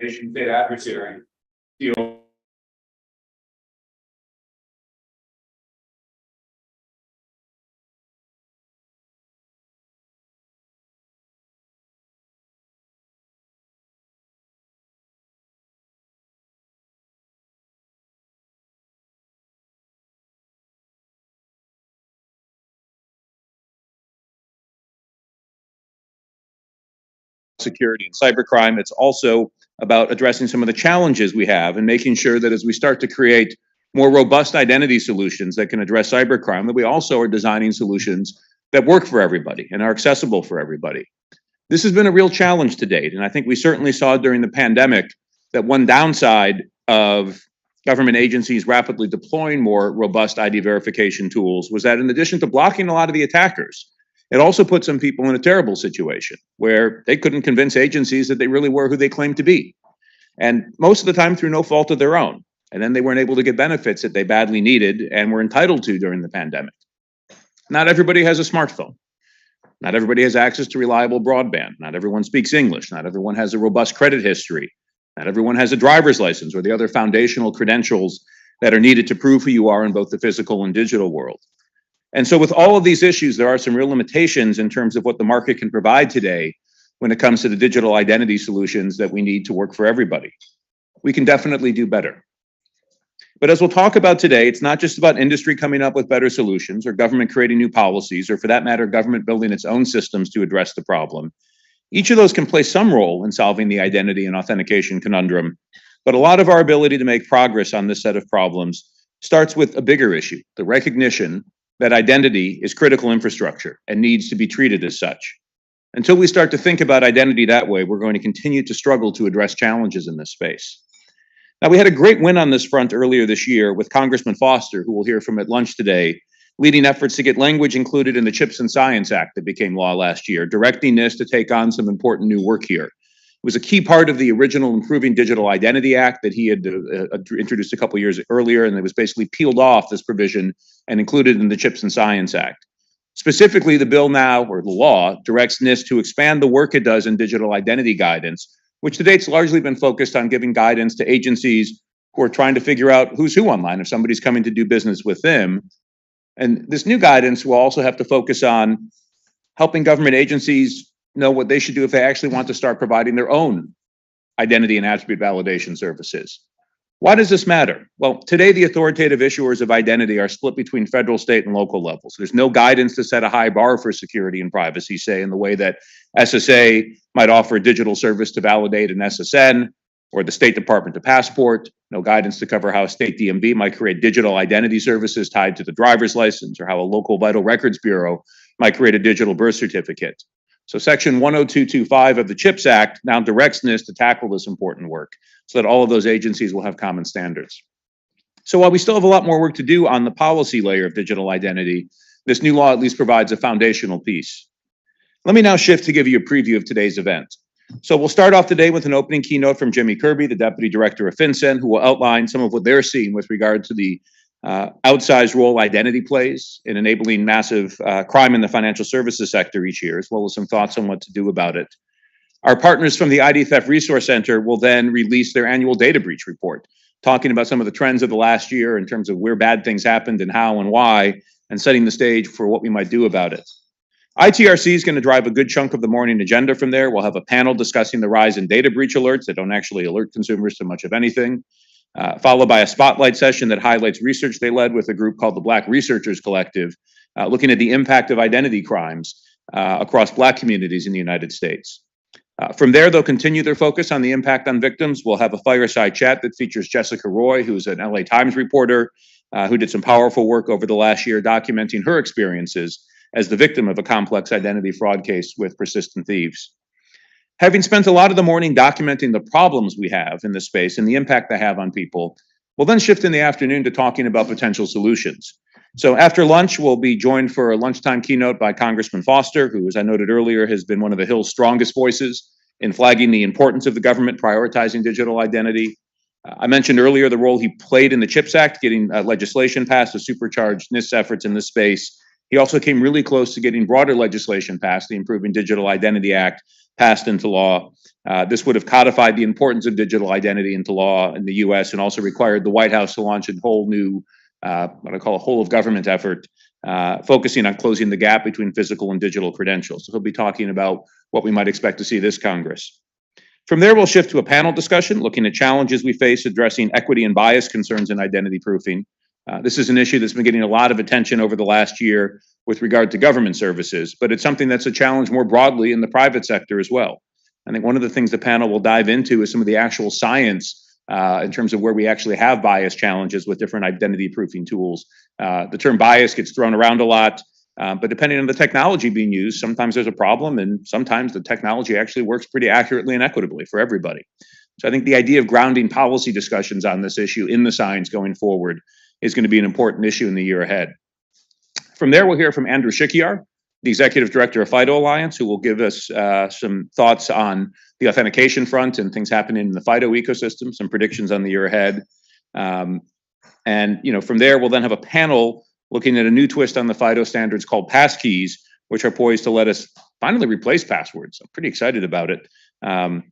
nation state adversary deal. Security and cybercrime. It's also about addressing some of the challenges we have and making sure that as we start to create more robust identity solutions that can address cybercrime, that we also are designing solutions that work for everybody and are accessible for everybody. This has been a real challenge to date, and I think we certainly saw during the pandemic that one downside of government agencies rapidly deploying more robust ID verification tools was that in addition to blocking a lot of the attackers, it also put some people in a terrible situation where they couldn't convince agencies that they really were who they claimed to be. And most of the time through no fault of their own. And then they weren't able to get benefits that they badly needed and were entitled to during the pandemic. Not everybody has a smartphone. Not everybody has access to reliable broadband. Not everyone speaks English. Not everyone has a robust credit history. Not everyone has a driver's license or the other foundational credentials that are needed to prove who you are in both the physical and digital world. And so with all of these issues, there are some real limitations in terms of what the market can provide today when it comes to the digital identity solutions that we need to work for everybody. We can definitely do better. But as we'll talk about today, it's not just about industry coming up with better solutions or government creating new policies, or for that matter, government building its own systems to address the problem. Each of those can play some role in solving the identity and authentication conundrum, but a lot of our ability to make progress on this set of problems starts with a bigger issue, the recognition that identity is critical infrastructure and needs to be treated as such. Until we start to think about identity that way, we're going to continue to struggle to address challenges in this space. Now, we had a great win on this front earlier this year with Congressman Foster, who we'll hear from at lunch today, leading efforts to get language included in the Chips and Science Act that became law last year, directing NIST to take on some important new work here. It was a key part of the original Improving Digital Identity Act that he had introduced a couple years earlier, and it was basically peeled off this provision and included in the Chips and Science Act. Specifically, the bill now, or the law, directs NIST to expand the work it does in digital identity guidance, which to date's largely been focused on giving guidance to agencies who are trying to figure out who's who online if somebody's coming to do business with them. And this new guidance will also have to focus on helping government agencies know what they should do if they actually want to start providing their own identity and attribute validation services. Why does this matter? Well, today the authoritative issuers of identity are split between federal, state, and local levels. There's no guidance to set a high bar for security and privacy, say, in the way that SSA might offer a digital service to validate an SSN, or the State Department to passport. No guidance to cover how a state DMV might create digital identity services tied to the driver's license, or how a local vital records bureau might create a digital birth certificate. So Section 10225 of the CHIPS Act now directs NIST to tackle this important work so that all of those agencies will have common standards. So while we still have a lot more work to do on the policy layer of digital identity, this new law at least provides a foundational piece. Let me now shift to give you a preview of today's event. So we'll start off today with an opening keynote from Jimmy Kirby, the Deputy Director of FinCEN, who will outline some of what they're seeing with regard to the outsized role identity plays in enabling massive crime in the financial services sector each year, as well as some thoughts on what to do about it. Our partners from the ID Theft Resource Center will then release their annual data breach report, talking about some of the trends of the last year in terms of where bad things happened and how and why, and setting the stage for what we might do about it. ITRC is going to drive a good chunk of the morning agenda from there. We'll have a panel discussing the rise in data breach alerts that don't actually alert consumers to much of anything, followed by a spotlight session that highlights research they led with a group called the Black Researchers Collective, looking at the impact of identity crimes across Black communities in the United States. From there, they'll continue their focus on the impact on victims. We'll have a fireside chat that features Jessica Roy, who's an LA Times reporter who did some powerful work over the last year documenting her experiences as the victim of a complex identity fraud case with persistent thieves. Having spent a lot of the morning documenting the problems we have in this space and the impact they have on people, we'll then shift in the afternoon to talking about potential solutions. So after lunch, we'll be joined for a lunchtime keynote by Congressman Foster, who, as I noted earlier, has been one of the Hill's strongest voices in flagging the importance of the government prioritizing digital identity. I mentioned earlier the role he played in the CHIPS Act, getting legislation passed to supercharge NIST's efforts in this space. He also came really close to getting broader legislation passed, the Improving Digital Identity Act, passed into law. This would have codified the importance of digital identity into law in the US and also required the White House to launch a whole new, what I call a whole of government effort, focusing on closing the gap between physical and digital credentials. So he'll be talking about what we might expect to see this Congress. From there, we'll shift to a panel discussion looking at challenges we face addressing equity and bias concerns in identity proofing. This is an issue that's been getting a lot of attention over the last year with regard to government services, but it's something that's a challenge more broadly in the private sector as well. I think one of the things the panel will dive into is some of the actual science in terms of where we actually have bias challenges with different identity proofing tools. The term bias gets thrown around a lot, but depending on the technology being used, sometimes there's a problem and sometimes the technology actually works pretty accurately and equitably for everybody. So I think the idea of grounding policy discussions on this issue in the science going forward is going to be an important issue in the year ahead. From there, we'll hear from Andrew Shikiar, the Executive Director of FIDO Alliance, who will give us some thoughts on the authentication front and things happening in the FIDO ecosystem, some predictions on the year ahead. And from there, we'll then have a panel looking at a new twist on the FIDO standards called Passkeys, which are poised to let us finally replace passwords. I'm pretty excited about it.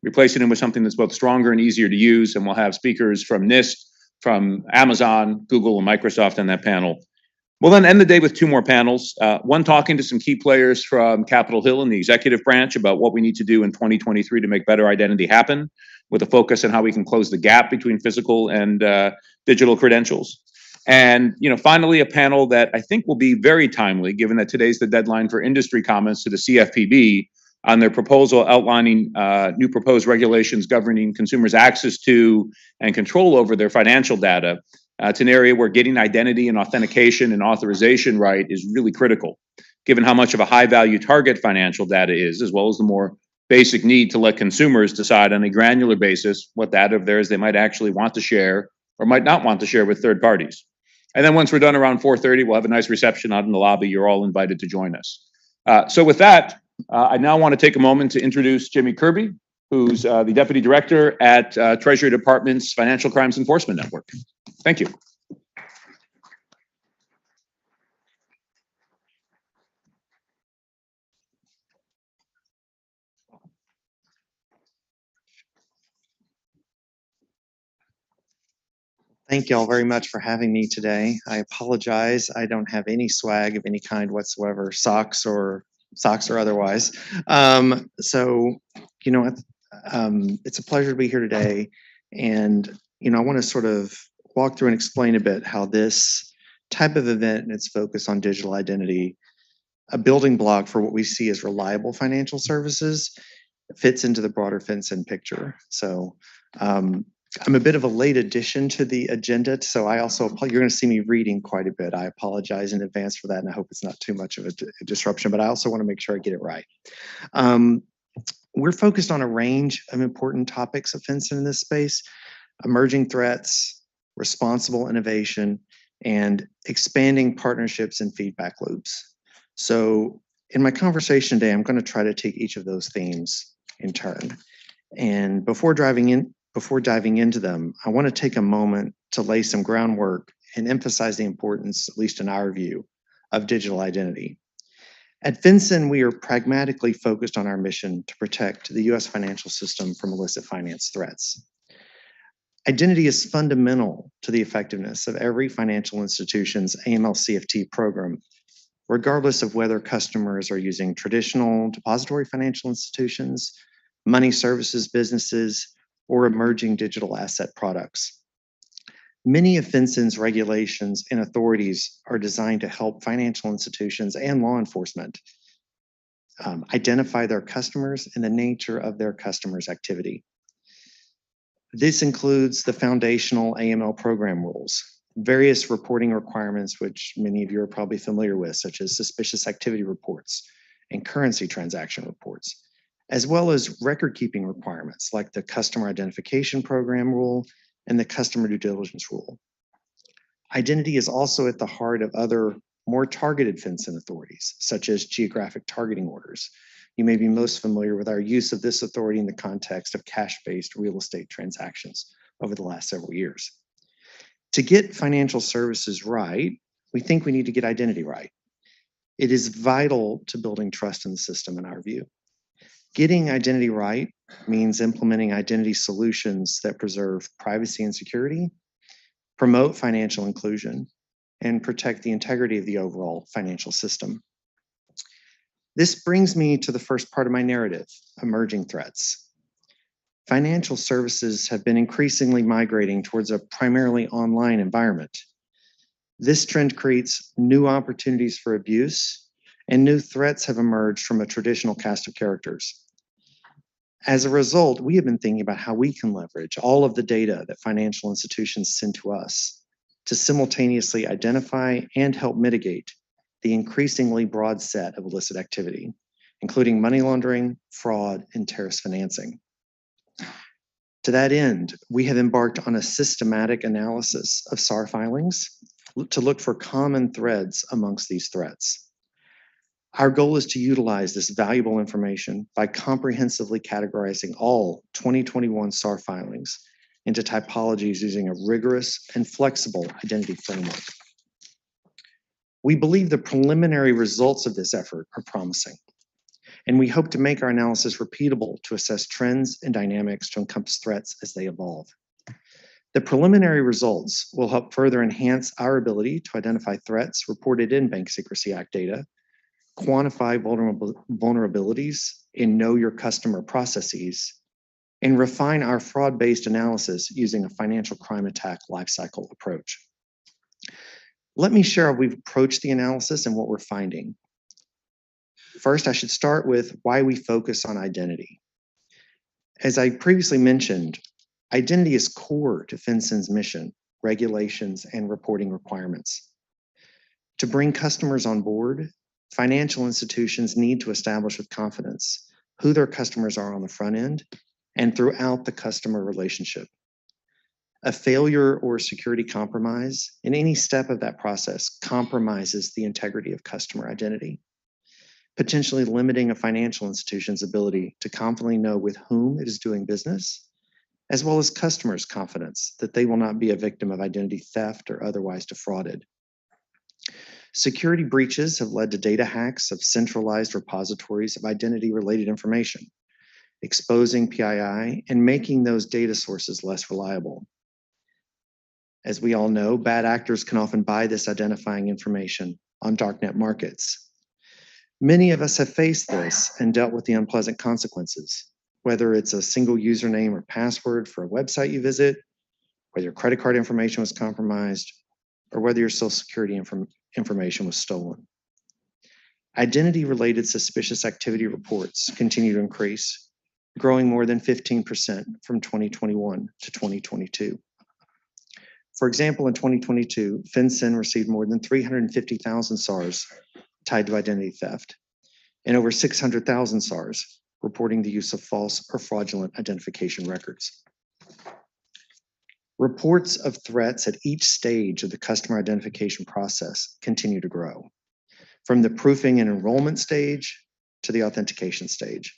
Replacing them with something that's both stronger and easier to use. And we'll have speakers from NIST, from Amazon, Google, and Microsoft on that panel. We'll then end the day with two more panels, one talking to some key players from Capitol Hill and the executive branch about what we need to do in 2023 to make better identity happen, with a focus on how we can close the gap between physical and digital credentials. And finally, a panel that I think will be very timely, given that today's the deadline for industry comments to the CFPB on their proposal outlining new proposed regulations governing consumers' access to and control over their financial data. It's an area where getting identity and authentication and authorization right is really critical, given how much of a high-value target financial data is, as well as the more basic need to let consumers decide on a granular basis what data of theirs they might actually want to share or might not want to share with third parties. And then once we're done around 4:30, we'll have a nice reception out in the lobby. You're all invited to join us. So with that, I now want to take a moment to introduce Jimmy Kirby, who's the Deputy Director at Treasury Department's Financial Crimes Enforcement Network. Thank you. Thank you all very much for having me today. I apologize. I don't have any swag of any kind whatsoever, socks or otherwise. It's a pleasure to be here today. And, I want to sort of walk through and explain a bit how this type of event and its focus on digital identity, a building block for what we see as reliable financial services, fits into the broader FinCEN picture. So I'm a bit of a late addition to the agenda, so you're going to see me reading quite a bit. I apologize in advance for that, and I hope it's not too much of a disruption, but I also want to make sure I get it right. We're focused on a range of important topics of FinCEN in this space: emerging threats, responsible innovation, and expanding partnerships and feedback loops. So in my conversation today, I'm going to try to take each of those themes in turn. And before diving into them, I want to take a moment to lay some groundwork and emphasize the importance, at least in our view, of digital identity. At FinCEN, we are pragmatically focused on our mission to protect the U.S. financial system from illicit finance threats. Identity is fundamental to the effectiveness of every financial institution's AML-CFT program, regardless of whether customers are using traditional depository financial institutions, money services businesses, or emerging digital asset products. Many of FinCEN's regulations and authorities are designed to help financial institutions and law enforcement identify their customers and the nature of their customers' activity. This includes the foundational AML program rules, various reporting requirements, which many of you are probably familiar with, such as suspicious activity reports and currency transaction reports, as well as record-keeping requirements like the Customer Identification Program rule and the Customer Due Diligence rule. Identity is also at the heart of other more targeted FinCEN authorities, such as geographic targeting orders. You may be most familiar with our use of this authority in the context of cash-based real estate transactions over the last several years. To get financial services right, we think we need to get identity right. It is vital to building trust in the system, in our view. Getting identity right means implementing identity solutions that preserve privacy and security, promote financial inclusion, and protect the integrity of the overall financial system. This brings me to the first part of my narrative, emerging threats. Financial services have been increasingly migrating towards a primarily online environment. This trend creates new opportunities for abuse, and new threats have emerged from a traditional cast of characters. As a result, we have been thinking about how we can leverage all of the data that financial institutions send to us to simultaneously identify and help mitigate the increasingly broad set of illicit activity, including money laundering, fraud, and terrorist financing. To that end, we have embarked on a systematic analysis of SAR filings to look for common threads amongst these threats. Our goal is to utilize this valuable information by comprehensively categorizing all 2021 SAR filings into typologies using a rigorous and flexible identity framework. We believe the preliminary results of this effort are promising, and we hope to make our analysis repeatable to assess trends and dynamics to encompass threats as they evolve. The preliminary results will help further enhance our ability to identify threats reported in Bank Secrecy Act data, quantify vulnerabilities in Know Your Customer processes, and refine our fraud-based analysis using a financial crime attack lifecycle approach. Let me share how we've approached the analysis and what we're finding. First, I should start with why we focus on identity. As I previously mentioned, identity is core to FinCEN's mission, regulations, and reporting requirements. To bring customers on board, financial institutions need to establish with confidence who their customers are on the front end and throughout the customer relationship. A failure or security compromise in any step of that process compromises the integrity of customer identity, potentially limiting a financial institution's ability to confidently know with whom it is doing business, as well as customers' confidence that they will not be a victim of identity theft or otherwise defrauded. Security breaches have led to data hacks of centralized repositories of identity-related information, exposing PII and making those data sources less reliable. As we all know, bad actors can often buy this identifying information on darknet markets. Many of us have faced this and dealt with the unpleasant consequences, whether it's a single username or password for a website you visit, whether your credit card information was compromised, or whether your social security information was stolen. Identity-related suspicious activity reports continue to increase, growing more than 15% from 2021 to 2022. For example, in 2022, FinCEN received more than 350,000 SARs tied to identity theft, and over 600,000 SARs reporting the use of false or fraudulent identification records. Reports of threats at each stage of the customer identification process continue to grow, from the proofing and enrollment stage to the authentication stage,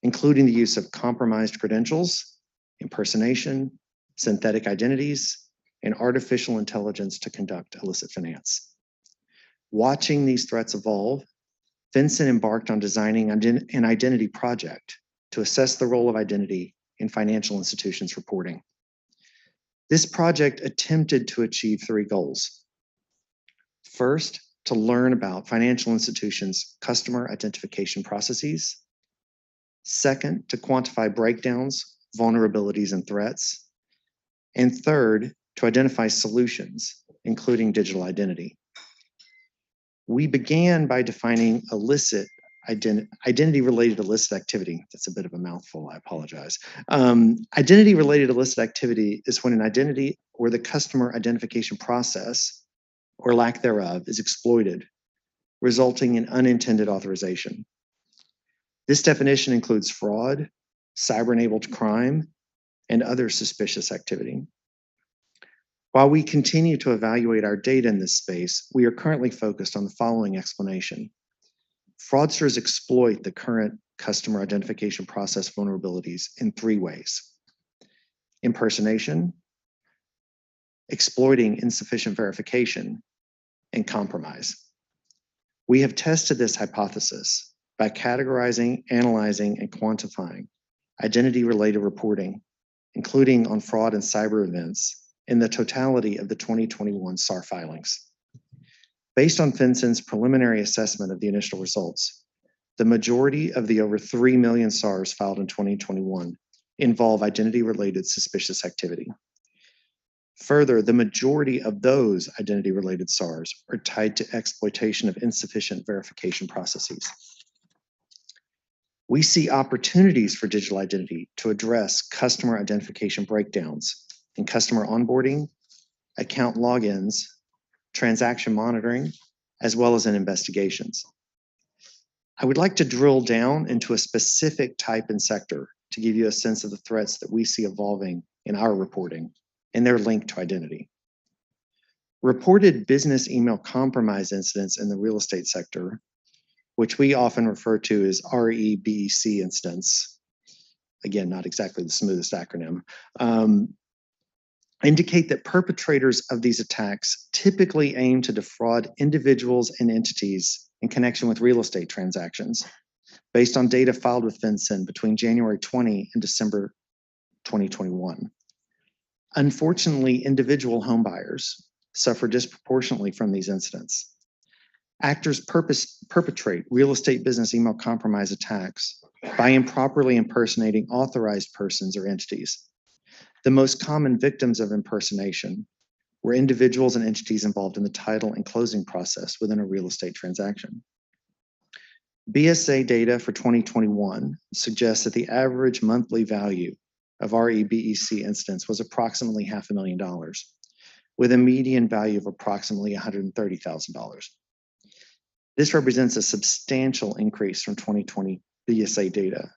including the use of compromised credentials, impersonation, synthetic identities, and artificial intelligence to conduct illicit finance. Watching these threats evolve, FinCEN embarked on designing an identity project to assess the role of identity in financial institutions' reporting. This project attempted to achieve three goals. First, to learn about financial institutions' customer identification processes. Second, to quantify breakdowns, vulnerabilities, and threats. And third, to identify solutions, including digital identity. We began by defining illicit identity-related illicit activity. That's a bit of a mouthful, I apologize. Identity-related illicit activity is when an identity or the customer identification process, or lack thereof, is exploited, resulting in unintended authorization. This definition includes fraud, cyber-enabled crime, and other suspicious activity. While we continue to evaluate our data in this space, we are currently focused on the following explanation. Fraudsters exploit the current customer identification process vulnerabilities in three ways: impersonation, exploiting insufficient verification, and compromise. We have tested this hypothesis by categorizing, analyzing, and quantifying identity-related reporting, including on fraud and cyber events, in the totality of the 2021 SAR filings. Based on FinCEN's preliminary assessment of the initial results, the majority of the over 3 million SARs filed in 2021 involve identity-related suspicious activity. Further, the majority of those identity-related SARs are tied to exploitation of insufficient verification processes. We see opportunities for digital identity to address customer identification breakdowns in customer onboarding, account logins, transaction monitoring, as well as in investigations. I would like to drill down into a specific type and sector to give you a sense of the threats that we see evolving in our reporting and their link to identity. Reported business email compromise incidents in the real estate sector, which we often refer to as REBEC incidents, again, not exactly the smoothest acronym, indicate that perpetrators of these attacks typically aim to defraud individuals and entities in connection with real estate transactions, based on data filed with FinCEN between January 20 and December 2021. Unfortunately, individual homebuyers suffer disproportionately from these incidents. Actors perpetrate real estate business email compromise attacks by improperly impersonating authorized persons or entities. The most common victims of impersonation were individuals and entities involved in the title and closing process within a real estate transaction. BSA data for 2021 suggests that the average monthly value of REBEC incidents was approximately $500,000, with a median value of approximately $130,000. This represents a substantial increase from 2020 BSA data,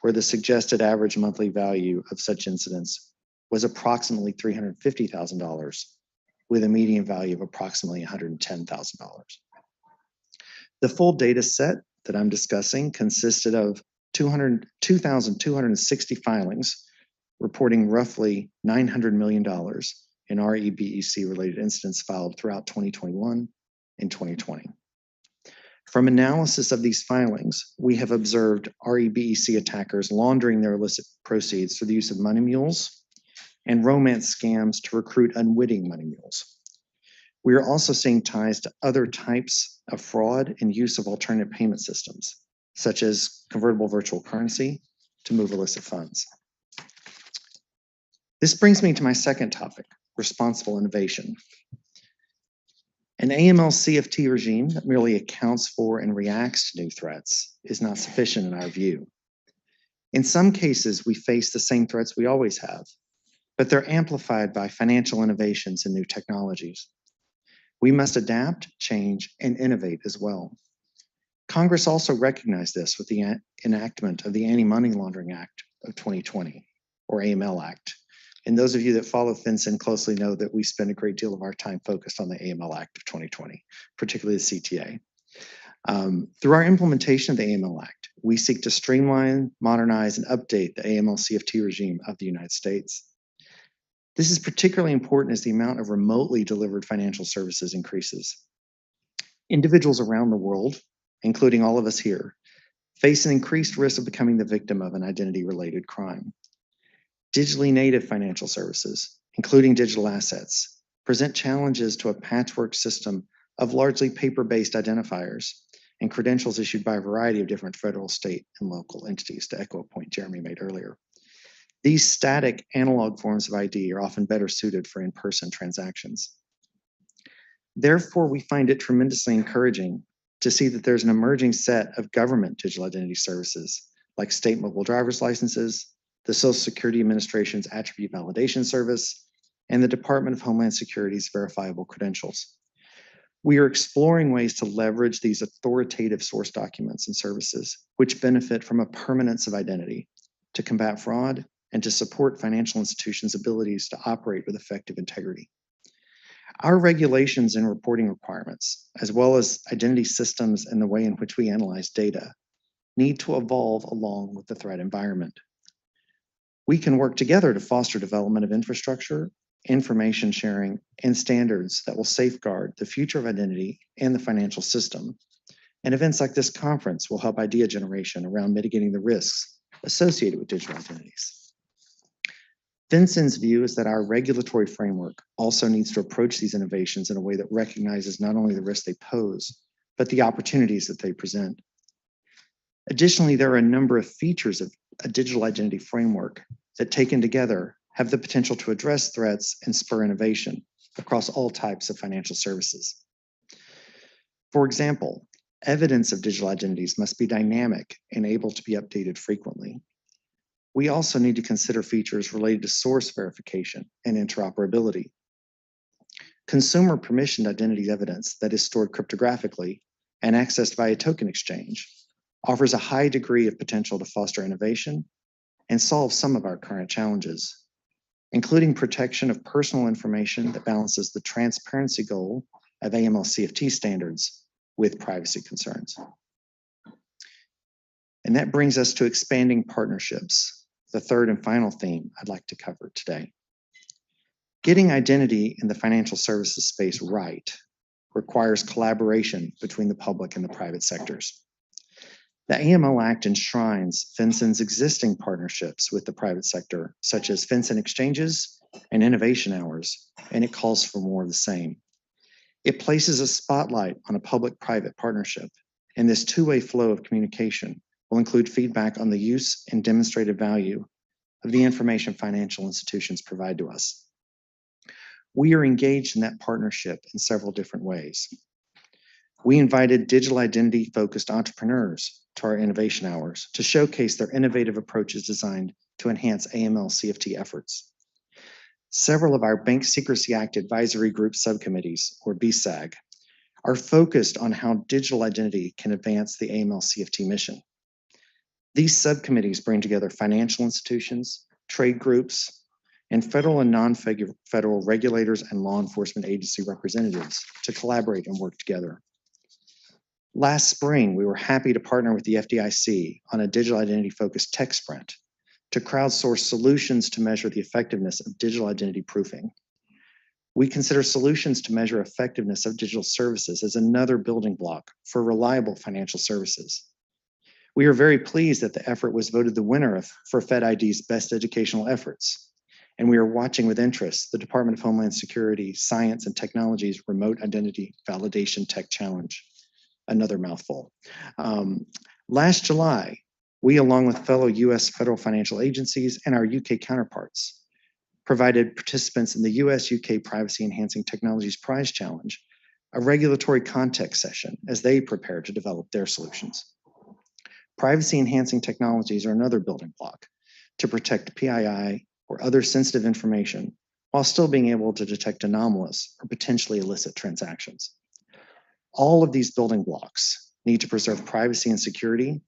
where the suggested average monthly value of such incidents was approximately $350,000, with a median value of approximately $110,000. The full data set that I'm discussing consisted of 2,260 filings, reporting roughly $900 million in REBEC-related incidents filed throughout 2021 and 2020. From analysis of these filings, we have observed REBEC attackers laundering their illicit proceeds through the use of money mules and romance scams to recruit unwitting money mules. We are also seeing ties to other types of fraud and use of alternate payment systems, such as convertible virtual currency to move illicit funds. This brings me to my second topic, responsible innovation. An AML CFT regime that merely accounts for and reacts to new threats is not sufficient in our view. In some cases, we face the same threats we always have, but they're amplified by financial innovations and new technologies. We must adapt, change, and innovate as well. Congress also recognized this with the enactment of the Anti-Money Laundering Act of 2020, or AML Act. And those of you that follow FinCEN closely know that we spend a great deal of our time focused on the AML Act of 2020, particularly the CTA. Through our implementation of the AML Act, we seek to streamline, modernize, and update the AML CFT regime of the United States. This is particularly important as the amount of remotely delivered financial services increases. Individuals around the world, including all of us here, face an increased risk of becoming the victim of an identity-related crime. Digitally native financial services, including digital assets, present challenges to a patchwork system of largely paper-based identifiers and credentials issued by a variety of different federal, state, and local entities, to echo a point Jeremy made earlier. These static analog forms of ID are often better suited for in-person transactions. Therefore, we find it tremendously encouraging to see that there's an emerging set of government digital identity services, like state mobile driver's licenses, the Social Security Administration's Attribute Validation Service, and the Department of Homeland Security's Verifiable Credentials. We are exploring ways to leverage these authoritative source documents and services, which benefit from a permanence of identity, to combat fraud and to support financial institutions' abilities to operate with effective integrity. Our regulations and reporting requirements, as well as identity systems and the way in which we analyze data, need to evolve along with the threat environment. We can work together to foster development of infrastructure, information sharing, and standards that will safeguard the future of identity and the financial system, And events like this conference will help idea generation around mitigating the risks associated with digital identities. FinCEN's view is that our regulatory framework also needs to approach these innovations in a way that recognizes not only the risks they pose, but the opportunities that they present. Additionally, there are a number of features of a digital identity framework that, taken together, have the potential to address threats and spur innovation across all types of financial services. For example, evidence of digital identities must be dynamic and able to be updated frequently. We also need to consider features related to source verification and interoperability. Consumer permissioned identity evidence that is stored cryptographically and accessed via token exchange offers a high degree of potential to foster innovation and solve some of our current challenges, including protection of personal information that balances the transparency goal of AML-CFT standards with privacy concerns. And that brings us to expanding partnerships, the third and final theme I'd like to cover today. Getting identity in the financial services space right requires collaboration between the public and the private sectors. The AML Act enshrines FinCEN's existing partnerships with the private sector, such as FinCEN exchanges and innovation hours, and it calls for more of the same. It places a spotlight on a public-private partnership, and this two-way flow of communication will include feedback on the use and demonstrated value of the information financial institutions provide to us. We are engaged in that partnership in several different ways. We invited digital identity-focused entrepreneurs to our innovation hours to showcase their innovative approaches designed to enhance AML-CFT efforts. Several of our Bank Secrecy Act Advisory Group subcommittees, or BSAG, are focused on how digital identity can advance the AML-CFT mission. These subcommittees bring together financial institutions, trade groups, and federal and non-federal regulators and law enforcement agency representatives to collaborate and work together. Last spring, we were happy to partner with the FDIC on a digital identity-focused tech sprint to crowdsource solutions to measure the effectiveness of digital identity proofing. We consider solutions to measure effectiveness of digital services as another building block for reliable financial services. We are very pleased that the effort was voted the winner for FedID's Best Educational Efforts, and we are watching with interest the Department of Homeland Security Science and Technology's Remote Identity Validation Tech Challenge. Another mouthful. Last July, we, along with fellow US federal financial agencies and our UK counterparts, provided participants in the US-UK Privacy Enhancing Technologies Prize Challenge a regulatory context session as they prepare to develop their solutions. Privacy enhancing technologies are another building block to protect PII or other sensitive information while still being able to detect anomalous or potentially illicit transactions. All of these building blocks need to preserve privacy and security,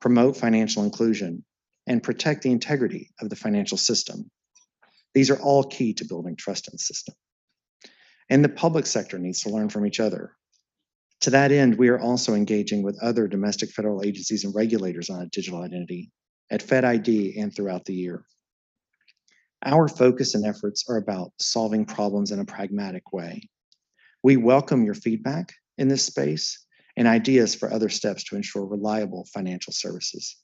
promote financial inclusion, and protect the integrity of the financial system. These are all key to building trust in the system. And the public sector needs to learn from each other. To that end, we are also engaging with other domestic federal agencies and regulators on digital identity at FedID and throughout the year. Our focus and efforts are about solving problems in a pragmatic way. We welcome your feedback in this space and ideas for other steps to ensure reliable financial services.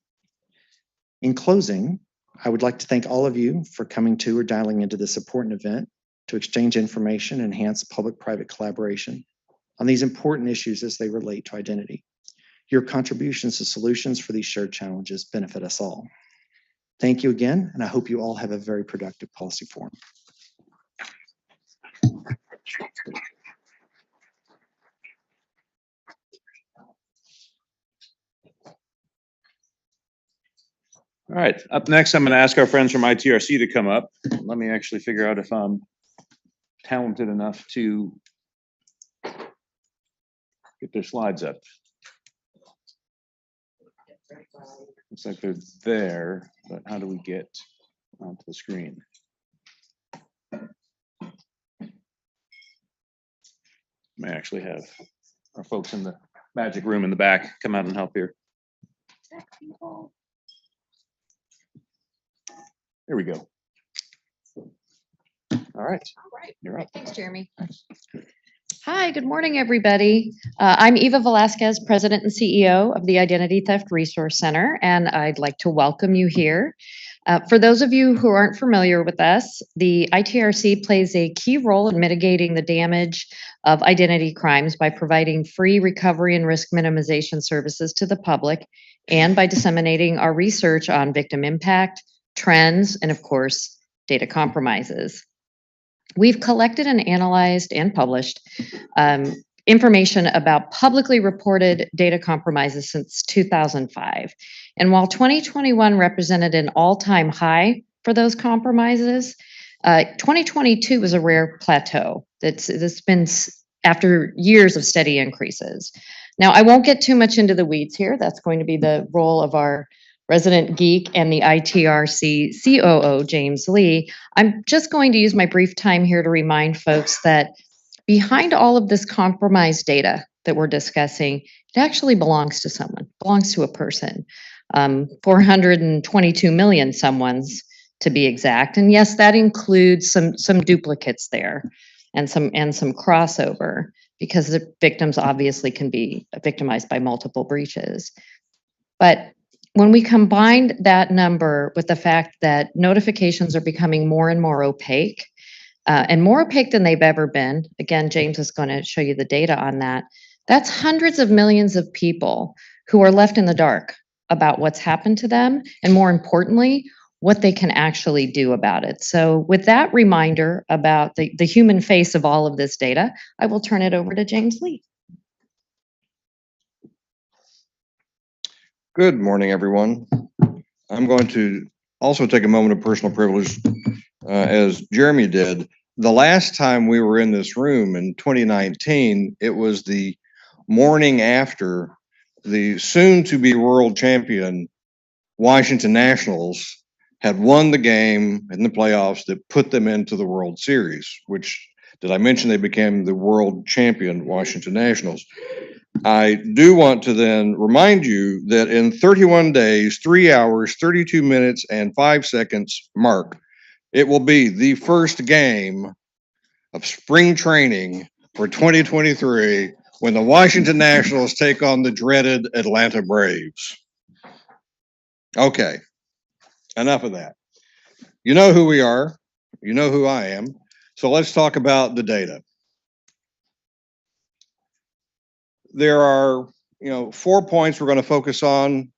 In closing, I would like to thank all of you for coming to or dialing into this important event to exchange information and enhance public-private collaboration on these important issues as they relate to identity. Your contributions to solutions for these shared challenges benefit us all. Thank you again, and I hope you all have a very productive policy forum. All right, up next, I'm going to ask our friends from ITRC to come up. Let me actually figure out if I'm talented enough to get their slides up. Looks like they're there, but how do we get onto the screen? May actually have our folks in the magic room in the back come out and help here. There we go. All right. All right. You're up. Thanks, Jeremy. Thanks. Hi, good morning, everybody. I'm Eva Velasquez, President and CEO of the Identity Theft Resource Center, and I'd like to welcome you here. For those of you who aren't familiar with us, the ITRC plays a key role in mitigating the damage of identity crimes by providing free recovery and risk minimization services to the public and by disseminating our research on victim impact, trends, and of course, data compromises. We've collected and analyzed and published information about publicly reported data compromises since 2005. And while 2021 represented an all-time high for those compromises, 2022 was a rare plateau that's been after years of steady increases. Now, I won't get too much into the weeds here. That's going to be the role of our resident geek and the ITRC COO, James Lee. I'm just going to use my brief time here to remind folks that behind all of this compromised data that we're discussing, it actually belongs to someone, belongs to a person. 422 million someones to be exact. And yes, that includes some duplicates there and some crossover, because the victims obviously can be victimized by multiple breaches. But when we combine that number with the fact that notifications are becoming more and more opaque, and more opaque than they've ever been, again, James is going to show you the data on that, that's hundreds of millions of people who are left in the dark about what's happened to them, and more importantly, what they can actually do about it. So with that reminder about the human face of all of this data, I will turn it over to James Lee. Good morning, everyone. I'm going to also take a moment of personal privilege, as Jeremy did. The last time we were in this room in 2019, it was the morning after the soon-to-be world champion Washington Nationals had won the game in the playoffs that put them into the World Series, which, did I mention they became the world champion Washington Nationals? I do want to then remind you that in 31 days, 3 hours, 32 minutes, and 5 seconds, mark, it will be the first game of spring training for 2023 when the Washington Nationals take on the dreaded Atlanta Braves. Okay, enough of that. You know who we are. You know who I am. So let's talk about the data. There are, 4 points we're going to focus on,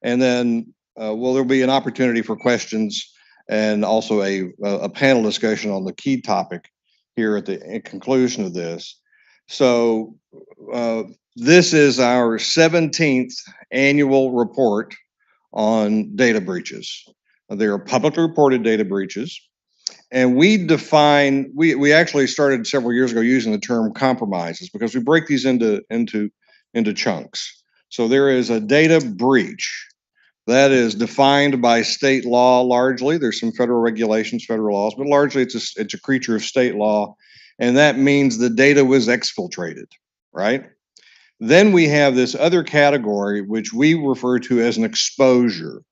and then there'll be an opportunity for questions and also a panel discussion on the key topic here at the conclusion of this. So this is our 17th annual report on data breaches. They are publicly reported data breaches. And we actually started several years ago using the term compromises because we break these into chunks. So there is a data breach that is defined by state law largely. There's some federal regulations, federal laws, but largely it's a creature of state law. And that means the data was exfiltrated, right? Then we have this other category, which we refer to as an exposure.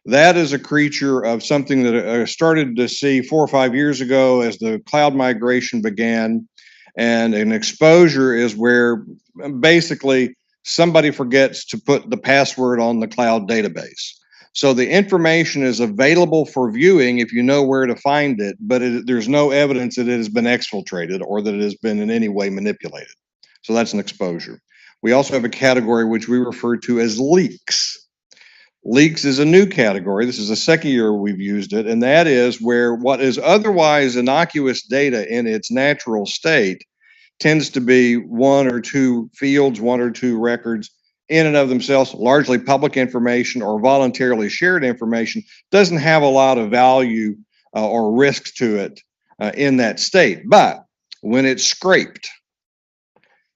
That is a creature of something that I started to see 4 or 5 years ago as the cloud migration began. And an exposure is where basically somebody forgets to put the password on the cloud database. So the information is available for viewing if you know where to find it, but there's no evidence that it has been exfiltrated or that it has been in any way manipulated. So that's an exposure. We also have a category which we refer to as leaks. Leaks is a new category. This is the second year we've used it, and that is where what is otherwise innocuous data in its natural state tends to be 1 or 2 fields, 1 or 2 records in and of themselves, largely public information or voluntarily shared information, doesn't have a lot of value or risk to it in that state. But when it's scraped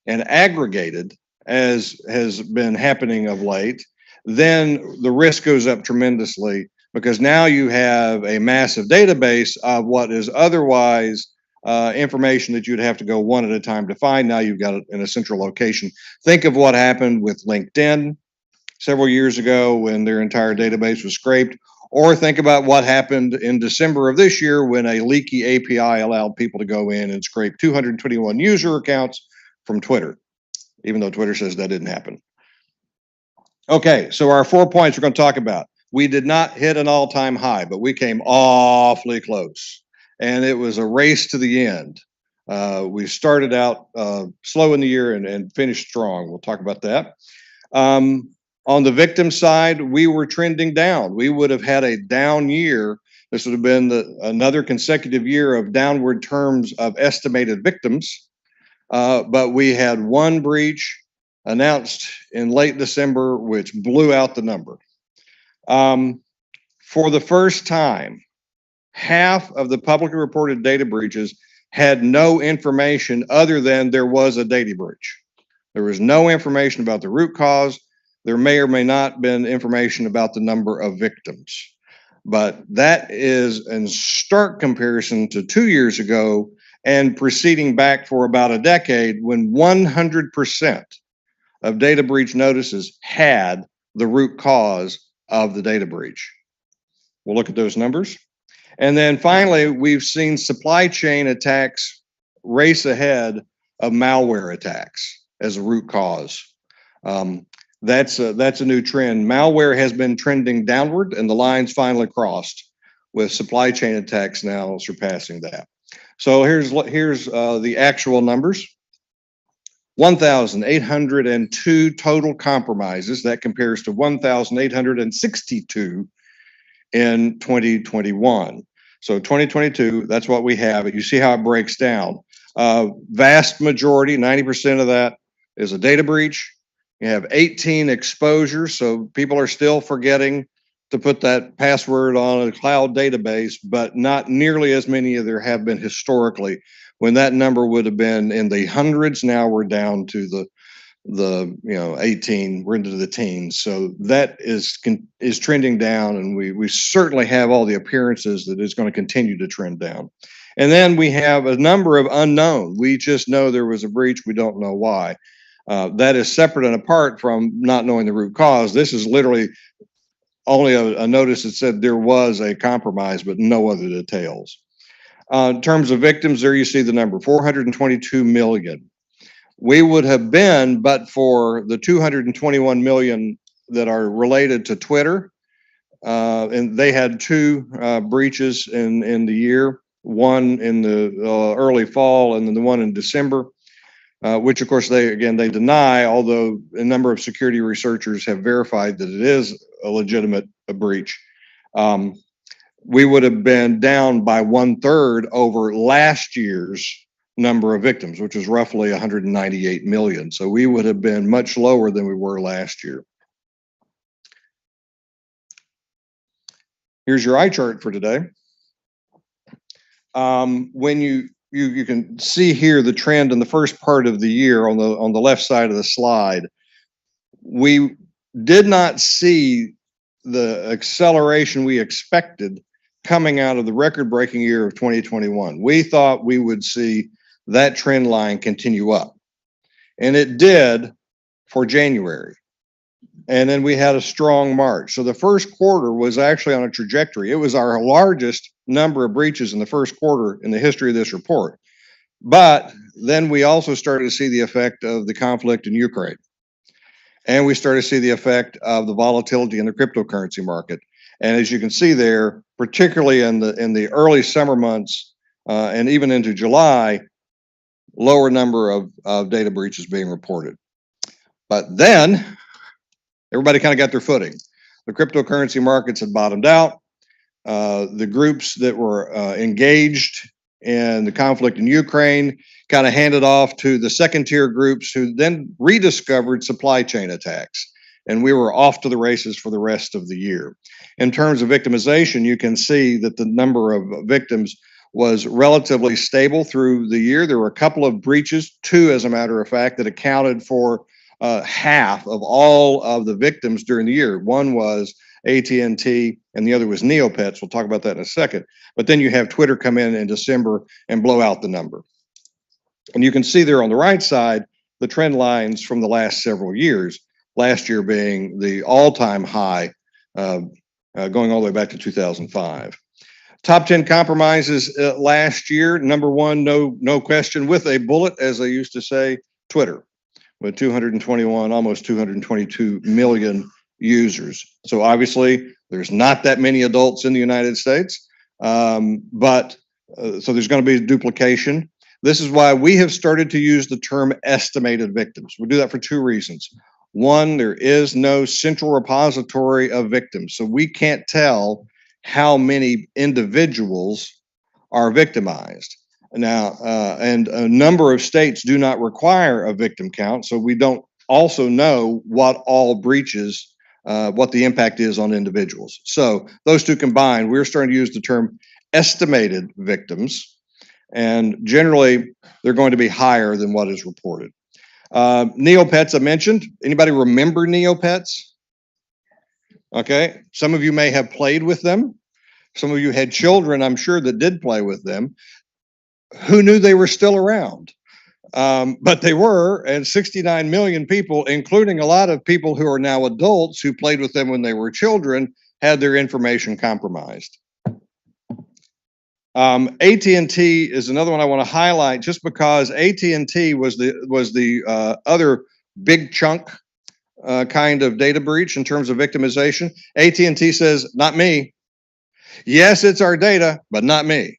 and aggregated, as has been happening of late, then the risk goes up tremendously because now you have a massive database of what is otherwise information that you'd have to go one at a time to find. Now you've got it in a central location. Think of what happened with LinkedIn several years ago when their entire database was scraped, Or think about what happened in December of this year when a leaky API allowed people to go in and scrape 221 user accounts from Twitter, even though Twitter says that didn't happen. Okay, so our 4 points we're going to talk about. We did not hit an all-time high, but we came awfully close. And it was a race to the end. We started out slow in the year and finished strong. We'll talk about that. On the victim side, we were trending down. We would have had a down year. This would have been another consecutive year of downward terms of estimated victims. But we had one breach announced in late December, which blew out the number. For the first time, half of the publicly reported data breaches had no information other than there was a data breach. There was no information about the root cause. There may or may not have been information about the number of victims. But that is in stark comparison to 2 years ago and proceeding back for about a decade when 100% of data breach notices had the root cause of the data breach. We'll look at those numbers. And then finally, we've seen supply chain attacks race ahead of malware attacks as a root cause. That's a new trend. Malware has been trending downward and the lines finally crossed with supply chain attacks now surpassing that. So here's the actual numbers. 1,802 total compromises. That compares to 1,862 in 2021. So 2022, that's what we have. You see how it breaks down. Vast majority, 90% of that is a data breach. You have 18 exposures, so people are still forgetting to put that password on a cloud database, but not nearly as many as there have been historically. When that number would have been in the hundreds, now we're down to the 18, we're into the teens. So that is trending down, and we certainly have all the appearances that it's going to continue to trend down. And then we have a number of unknown. We just know there was a breach. We don't know why. That is separate and apart from not knowing the root cause. This is literally only a notice that said there was a compromise, but no other details. In terms of victims, there you see the number, 422 million. We would have been, but for the 221 million that are related to Twitter, and they had two breaches in the year, one in the early fall and then the one in December, which of course they deny, although a number of security researchers have verified that it is a legitimate breach. We would have been down by 1/3 over last year's number of victims, which is roughly 198 million. So we would have been much lower than we were last year. Here's your eye chart for today. When you can see here the trend in the first part of the year on the left side of the slide. We did not see the acceleration we expected coming out of the record-breaking year of 2021. We thought we would see that trend line continue up, and it did for January. And then we had a strong March. So the first quarter was actually on a trajectory. It was our largest number of breaches in the first quarter in the history of this report. But then we also started to see the effect of the conflict in Ukraine. And we started to see the effect of the volatility in the cryptocurrency market. And as you can see there, particularly in the early summer months and even into July, lower number of data breaches being reported. But then everybody kind of got their footing. The cryptocurrency markets had bottomed out. The groups that were engaged in the conflict in Ukraine kind of handed off to the second tier groups who then rediscovered supply chain attacks. And we were off to the races for the rest of the year. In terms of victimization, you can see that the number of victims was relatively stable through the year. There were a couple of breaches, two as a matter of fact, that accounted for half of all of the victims during the year. One was AT&T and the other was Neopets. We'll talk about that in a second. But then you have Twitter come in December and blow out the number. And you can see there on the right side, the trend lines from the last several years, last year being the all-time high going all the way back to 2005. Top 10 compromises last year. Number one, no question, with a bullet, as they used to say, Twitter, with 221, almost 222 million users. So obviously, there's not that many adults in the United States, but so there's going to be duplication. This is why we have started to use the term estimated victims. We do that for two reasons. One, there is no central repository of victims, so we can't tell how many individuals are victimized. Now, and a number of states do not require a victim count, so we don't also know what all breaches, what the impact is on individuals. So those two combined, we're starting to use the term estimated victims, and generally they're going to be higher than what is reported. Neopets I mentioned. Anybody remember Neopets? Okay, some of you may have played with them. Some of you had children, I'm sure, that did play with them. Who knew they were still around? But they were, and 69 million people, including a lot of people who are now adults who played with them when they were children, had their information compromised. AT&T is another one I want to highlight, just because AT&T was the other big chunk kind of data breach in terms of victimization. AT&T says, not me. Yes, it's our data, but not me.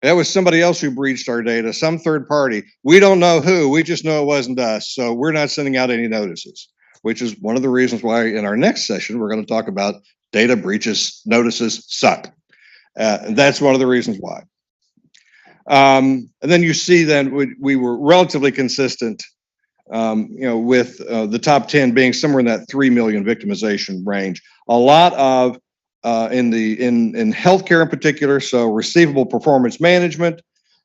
That was somebody else who breached our data, some third party. We don't know who, we just know it wasn't us. So we're not sending out any notices, which is one of the reasons why in our next session, we're going to talk about data breaches notices suck. And that's one of the reasons why. And then you see then we were relatively consistent, with the top 10 being somewhere in that 3 million victimization range. A lot of in healthcare in particular, so receivable performance management,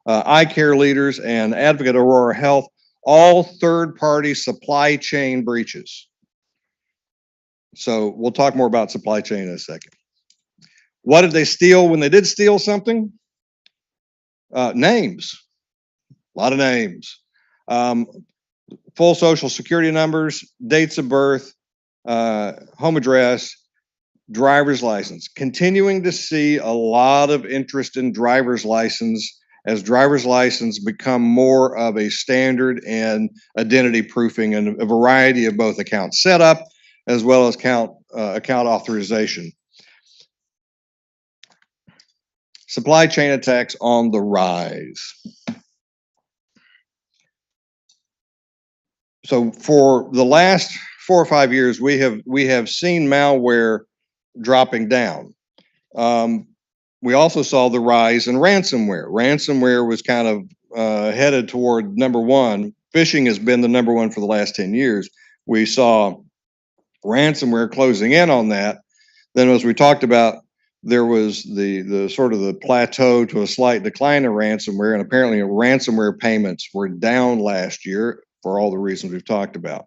eye care leaders, and Advocate Aurora Health, all third-party supply chain breaches. So we'll talk more about supply chain in a second. What did they steal when they did steal something? Names, a lot of names. Full social security numbers, dates of birth, home address, driver's license. Continuing to see a lot of interest in driver's license as driver's license become more of a standard and identity proofing and a variety of both account setup as well as account authorization. Supply chain attacks on the rise. So for the last 4 or 5 years, we have seen malware dropping down. We also saw the rise in ransomware. Ransomware was kind of headed toward number one. Phishing has been the number one for the last 10 years. We saw ransomware closing in on that. Then, as we talked about, there was the sort of the plateau to a slight decline in ransomware, and apparently ransomware payments were down last year for all the reasons we've talked about.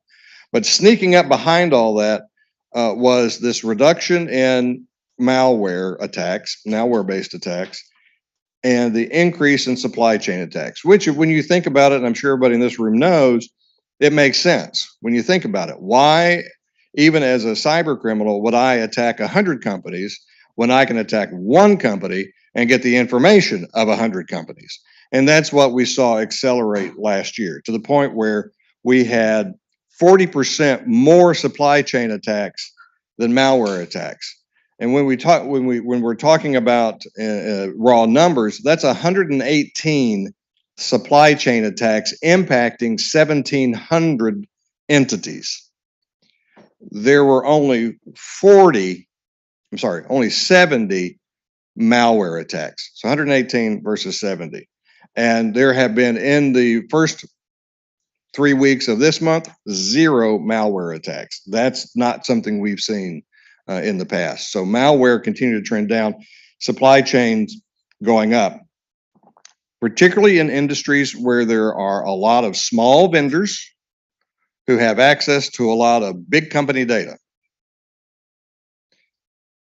But sneaking up behind all that was this reduction in malware attacks, malware-based attacks, and the increase in supply chain attacks, which when you think about it, and I'm sure everybody in this room knows, it makes sense when you think about it. Why, even as a cyber criminal, would I attack 100 companies when I can attack one company and get the information of 100 companies? And that's what we saw accelerate last year, to the point where we had 40% more supply chain attacks than malware attacks. And when we're talking about raw numbers, that's 118 supply chain attacks impacting 1,700 entities. There were only 70 malware attacks. So 118 versus 70. And there have been, in the first 3 weeks of this month, 0 malware attacks. That's not something we've seen in the past. So malware continued to trend down, supply chains going up, particularly in industries where there are a lot of small vendors who have access to a lot of big company data.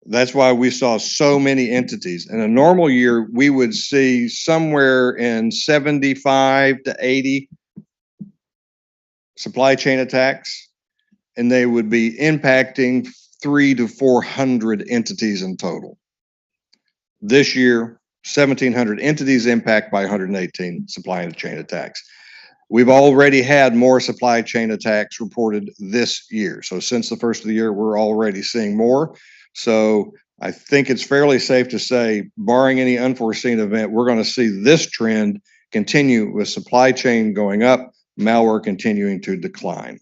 That's why we saw so many entities. In a normal year, we would see somewhere in 75 to 80 supply chain attacks, and they would be impacting 300 to 400 entities in total. This year, 1,700 entities impacted by 118 supply chain attacks. We've already had more supply chain attacks reported this year. So since the first of the year, we're already seeing more. So I think it's fairly safe to say, barring any unforeseen event, we're going to see this trend continue with supply chain going up, malware continuing to decline.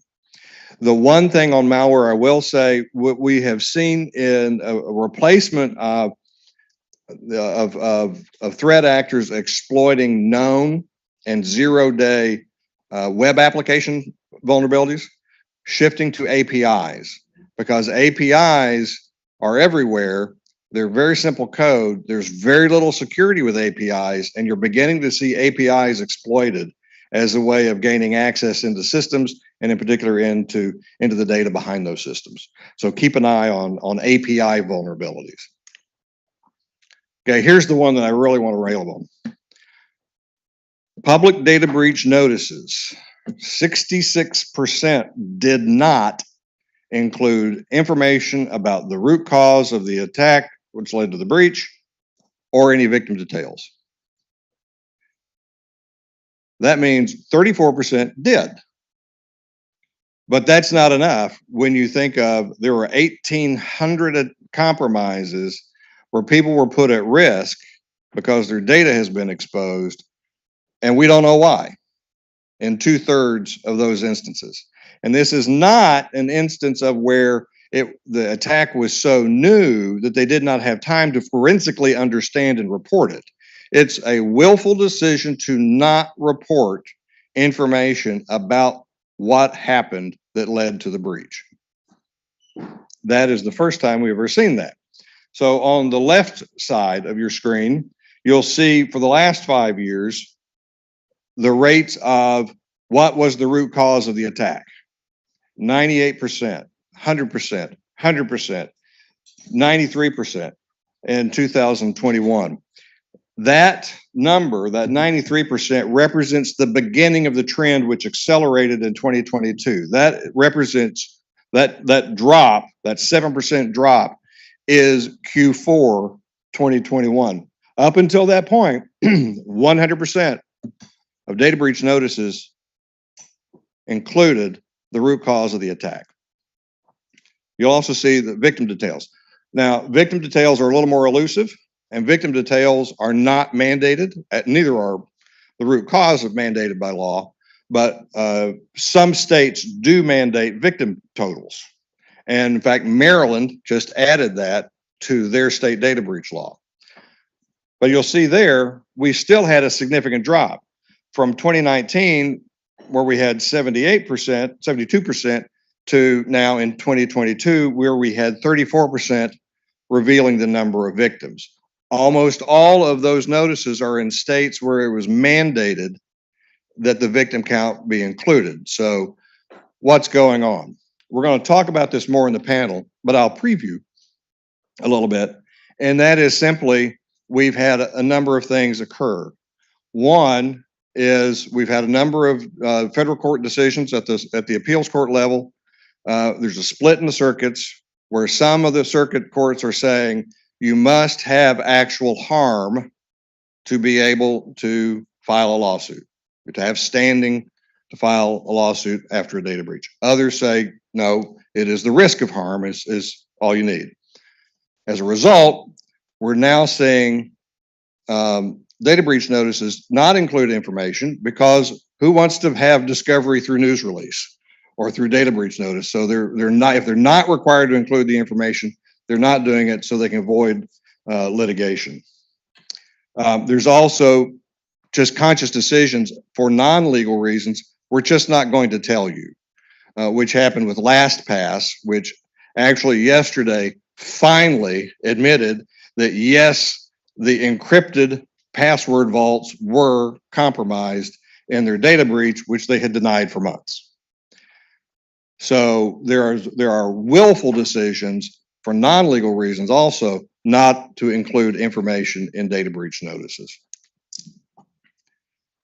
The one thing on malware, I will say, what we have seen in a replacement of threat actors exploiting known and zero-day web application vulnerabilities, shifting to APIs, because APIs are everywhere. They're very simple code. There's very little security with APIs, and you're beginning to see APIs exploited as a way of gaining access into systems, and in particular into the data behind those systems. So keep an eye on API vulnerabilities. Okay, here's the one that I really want to rail on. Public data breach notices. 66% did not include information about the root cause of the attack, which led to the breach, or any victim details. That means 34% did. But that's not enough when you think of there were 1,800 compromises where people were put at risk because their data has been exposed, and we don't know why in 2/3 of those instances. And this is not an instance of where the attack was so new that they did not have time to forensically understand and report it. It's a willful decision to not report information about what happened that led to the breach. That is the first time we've ever seen that. So on the left side of your screen, you'll see for the last 5 years, the rates of what was the root cause of the attack. 98%, 100%, 100%, 93% in 2021. That number, that 93%, represents the beginning of the trend which accelerated in 2022. That represents that drop, that 7% drop is Q4 2021. Up until that point, 100% of data breach notices included the root cause of the attack. You'll also see the victim details. Now, victim details are a little more elusive, and victim details are not mandated. Neither are the root cause of mandated by law, but some states do mandate victim totals. And in fact, Maryland just added that to their state data breach law. But you'll see there, we still had a significant drop from 2019, where we had 78%, 72%, to now in 2022, where we had 34% revealing the number of victims. Almost all of those notices are in states where it was mandated that the victim count be included. So what's going on? We're going to talk about this more in the panel, but I'll preview a little bit. And that is simply, we've had a number of things occur. One is we've had a number of federal court decisions at the appeals court level. There's a split in the circuits where some of the circuit courts are saying you must have actual harm to be able to file a lawsuit, to have standing to file a lawsuit after a data breach. Others say, no, it is the risk of harm is all you need. As a result, we're now seeing data breach notices not include information, because who wants to have discovery through news release or through data breach notice? So they're not, if they're not required to include the information, they're not doing it so they can avoid litigation. There's also just conscious decisions for non-legal reasons. We're just not going to tell you, which happened with LastPass, which actually yesterday finally admitted that yes, the encrypted password vaults were compromised in their data breach, which they had denied for months. So there are willful decisions for non-legal reasons also not to include information in data breach notices.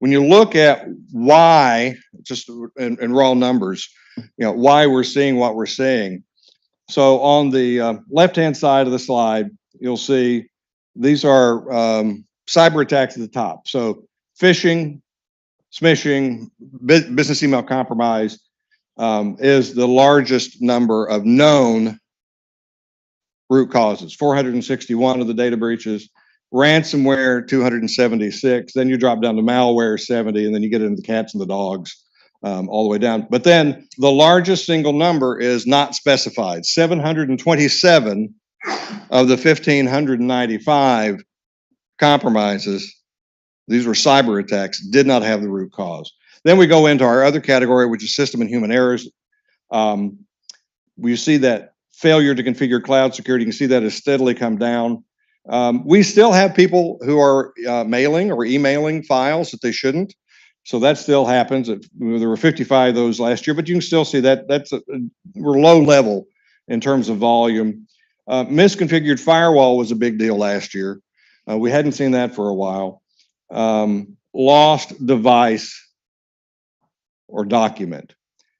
When you look at why, just in raw numbers, why we're seeing what we're seeing, So on the left-hand side of the slide, you'll see these are cyber attacks at the top. So phishing, smishing, business email compromise is the largest number of known root causes. 461 of the data breaches, ransomware 276, then you drop down to malware 70, and then you get into the cats and the dogs all the way down. But then the largest single number is not specified. 727 of the 1,595 compromises, these were cyber attacks, did not have the root cause. Then we go into our other category, which is system and human errors. We see that failure to configure cloud security, you can see that has steadily come down. We still have people who are mailing or emailing files that they shouldn't. So that still happens. There were 55 of those last year, but you can still see that we're low level in terms of volume. Misconfigured firewall was a big deal last year. We hadn't seen that for a while. Lost device or document,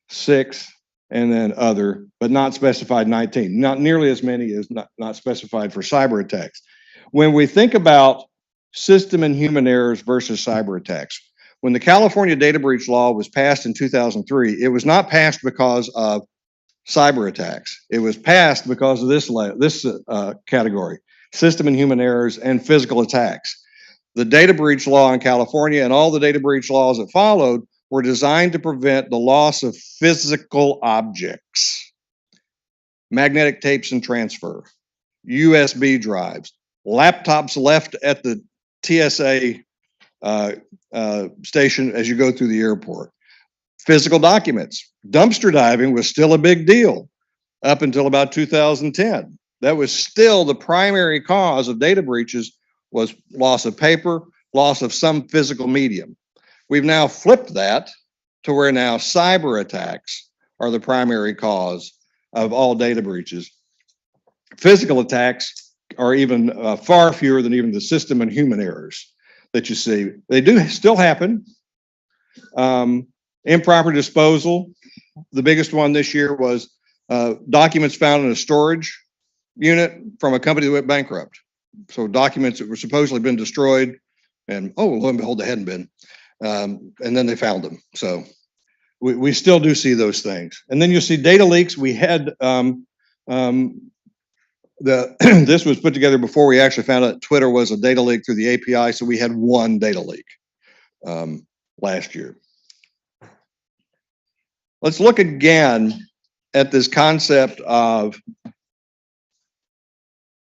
6, and then other, but not specified 19. Not nearly as many as not specified for cyber attacks. When we think about system and human errors versus cyber attacks, when the California data breach law was passed in 2003, it was not passed because of cyber attacks. It was passed because of this category, system and human errors and physical attacks. The data breach law in California and all the data breach laws that followed were designed to prevent the loss of physical objects, magnetic tapes and transfer, USB drives, laptops left at the TSA station as you go through the airport, physical documents. Dumpster diving was still a big deal up until about 2010. That was still the primary cause of data breaches, was loss of paper, loss of some physical medium. We've now flipped that to where now cyber attacks are the primary cause of all data breaches. Physical attacks are even far fewer than even the system and human errors that you see. They do still happen. Improper disposal. The biggest one this year was documents found in a storage unit from a company that went bankrupt. So documents that were supposedly been destroyed, and oh, lo and behold, they hadn't been. And then they found them. So we still do see those things. And then you see data leaks. We had this was put together before we actually found out Twitter was a data leak through the API. So we had one data leak last year. Let's look again at this concept of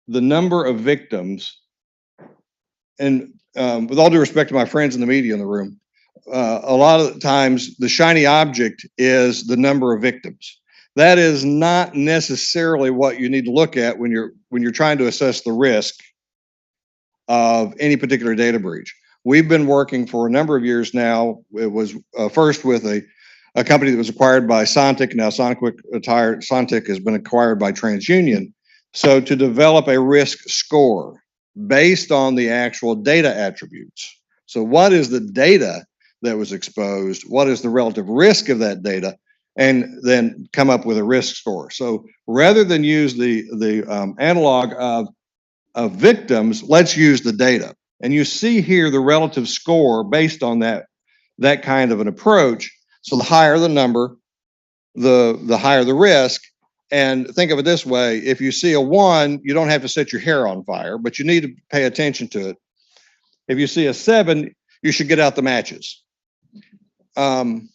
the number of victims. And with all due respect to my friends in the media in the room, a lot of the times the shiny object is the number of victims. That is not necessarily what you need to look at when you're trying to assess the risk of any particular data breach. We've been working for a number of years now. It was first with a company that was acquired by Sontiq. Now Sontiq has been acquired by TransUnion. So to develop a risk score based on the actual data attributes. So what is the data that was exposed? What is the relative risk of that data? And then come up with a risk score. So rather than use the analog of victims, let's use the data. And you see here the relative score based on that kind of an approach. So the higher the number, the higher the risk. And think of it this way: if you see a 1, you don't have to set your hair on fire, but you need to pay attention to it. If you see a 7, you should get out the matches. And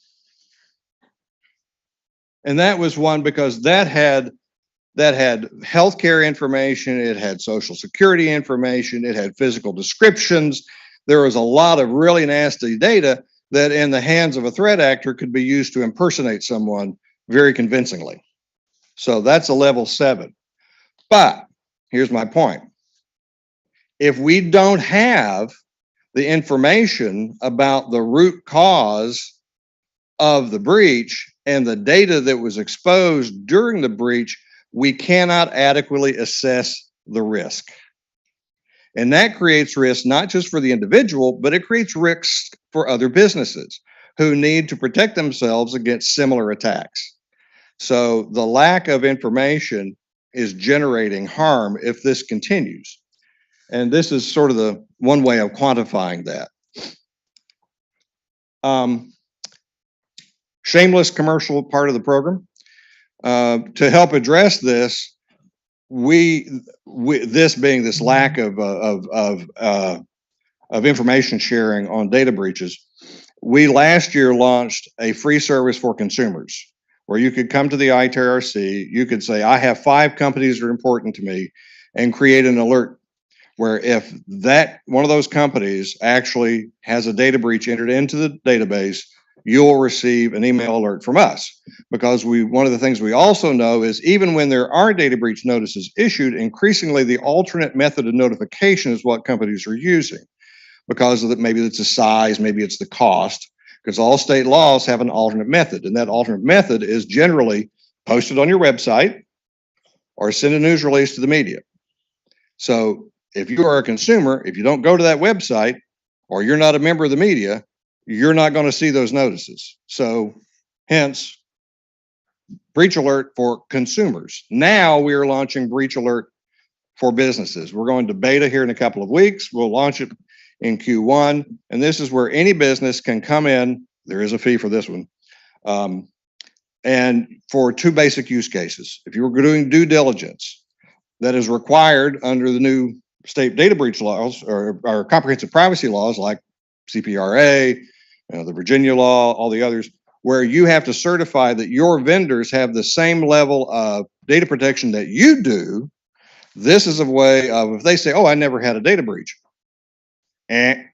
that was one because that had healthcare information, it had social security information, it had physical descriptions. There was a lot of really nasty data that in the hands of a threat actor could be used to impersonate someone very convincingly. So that's a level 7. But here's my point. If we don't have the information about the root cause of the breach and the data that was exposed during the breach, we cannot adequately assess the risk. And that creates risk not just for the individual, but it creates risks for other businesses who need to protect themselves against similar attacks. So the lack of information is generating harm if this continues. And this is sort of the one way of quantifying that. Shameless commercial part of the program. To help address this, this being this lack of information sharing on data breaches, we last year launched a free service for consumers where you could come to the ITRC, you could say, I have 5 companies that are important to me, and create an alert where if that one of those companies actually has a data breach entered into the database, you'll receive an email alert from us. Because one of the things we also know is even when there are data breach notices issued, increasingly the alternate method of notification is what companies are using. Because of that, maybe it's the size, maybe it's the cost, because all state laws have an alternate method. And that alternate method is generally posted on your website or send a news release to the media. So if you are a consumer, if you don't go to that website or you're not a member of the media, you're not going to see those notices. So hence, breach alert for consumers. Now we are launching breach alert for businesses. We're going to beta here in a couple of weeks. We'll launch it in Q1. And this is where any business can come in. There is a fee for this one. And for 2 basic use cases. If you're doing due diligence that is required under the new state data breach laws or comprehensive privacy laws like CPRA, the Virginia law, all the others, where you have to certify that your vendors have the same level of data protection that you do. This is a way of, if they say, oh, I never had a data breach, come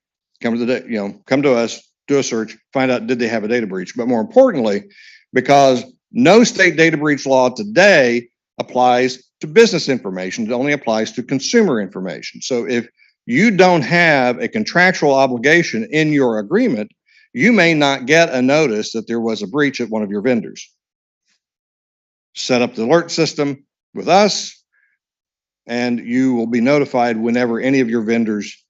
to us, do a search, find out, did they have a data breach? But more importantly, because no state data breach law today applies to business information, it only applies to consumer information. So if you don't have a contractual obligation in your agreement, you may not get a notice that there was a breach at one of your vendors. Set up the alert system with us, and you will be notified whenever any of your vendors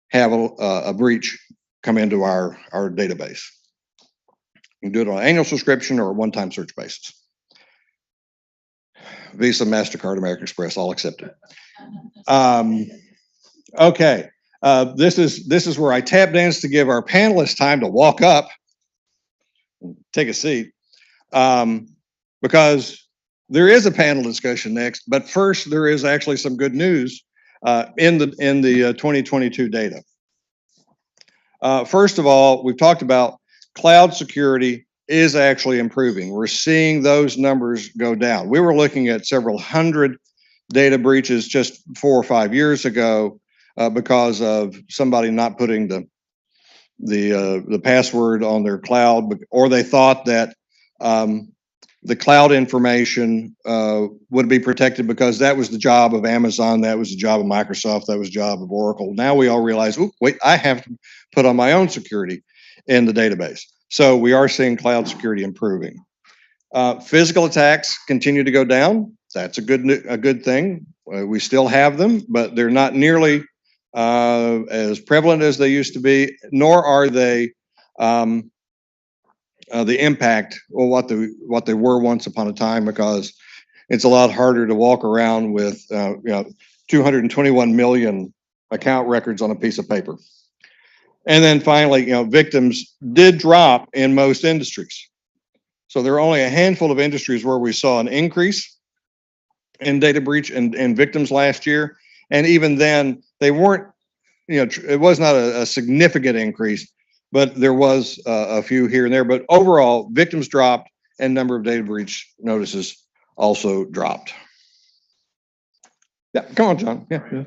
have a breach come into our database. You can do it on an annual subscription or a one-time search basis. Visa, MasterCard, American Express, all accepted. Okay. This is where I tap dance to give our panelists time to walk up, take a seat, because there is a panel discussion next. But first, there is actually some good news in the 2022 data. First of all, we've talked about cloud security is actually improving. We're seeing those numbers go down. We were looking at several hundred data breaches just 4 or 5 years ago. Because of somebody not putting the password on their cloud, or they thought that the cloud information would be protected because that was the job of Amazon, that was the job of Microsoft, that was the job of Oracle. Now we all realize, oh, wait, I have to put on my own security in the database. So we are seeing cloud security improving. Physical attacks continue to go down. That's a good thing. We still have them, but they're not nearly as prevalent as they used to be, nor are they the impact or what they were once upon a time, because it's a lot harder to walk around with 221 million account records on a piece of paper. And then finally, victims did drop in most industries. So there are only a handful of industries where we saw an increase in data breach and victims last year. And even then, they weren't, it was not a significant increase, but there was a few here and there. But overall, victims dropped and number of data breach notices also dropped. Yeah, come on, John. Yeah.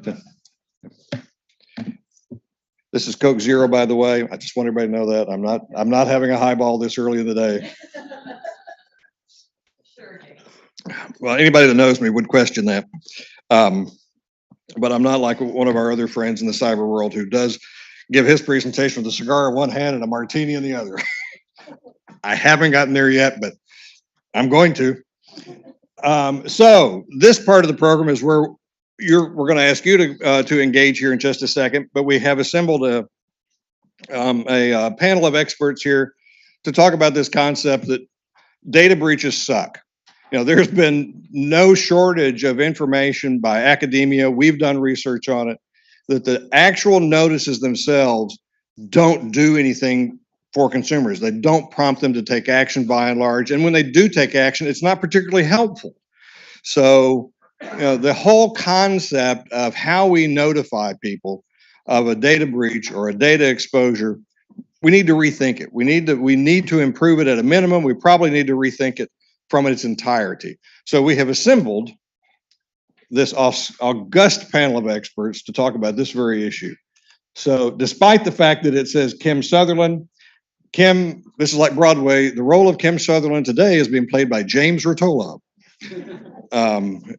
This is Coke Zero, by the way. I just want everybody to know that I'm not having a highball this early in the day. Well, anybody that knows me would question that. But I'm not like one of our other friends in the cyber world who does give his presentation with a cigar in one hand and a martini in the other. I haven't gotten there yet, but I'm going to. So this part of the program is where we're going to ask you to engage here in just a second, but we have assembled a panel of experts here to talk about this concept that data breaches suck. there's been no shortage of information by academia. We've done research on it, that the actual notices themselves don't do anything for consumers. They don't prompt them to take action by and large. And when they do take action, it's not particularly helpful. So, the whole concept of how we notify people of a data breach or a data exposure, we need to rethink it. We need to improve it at a minimum. We probably need to rethink it from its entirety. So we have assembled this august panel of experts to talk about this very issue. So despite the fact that it says Kim Sutherland, this is like Broadway, the role of Kim Sutherland today is being played by James Rotolo.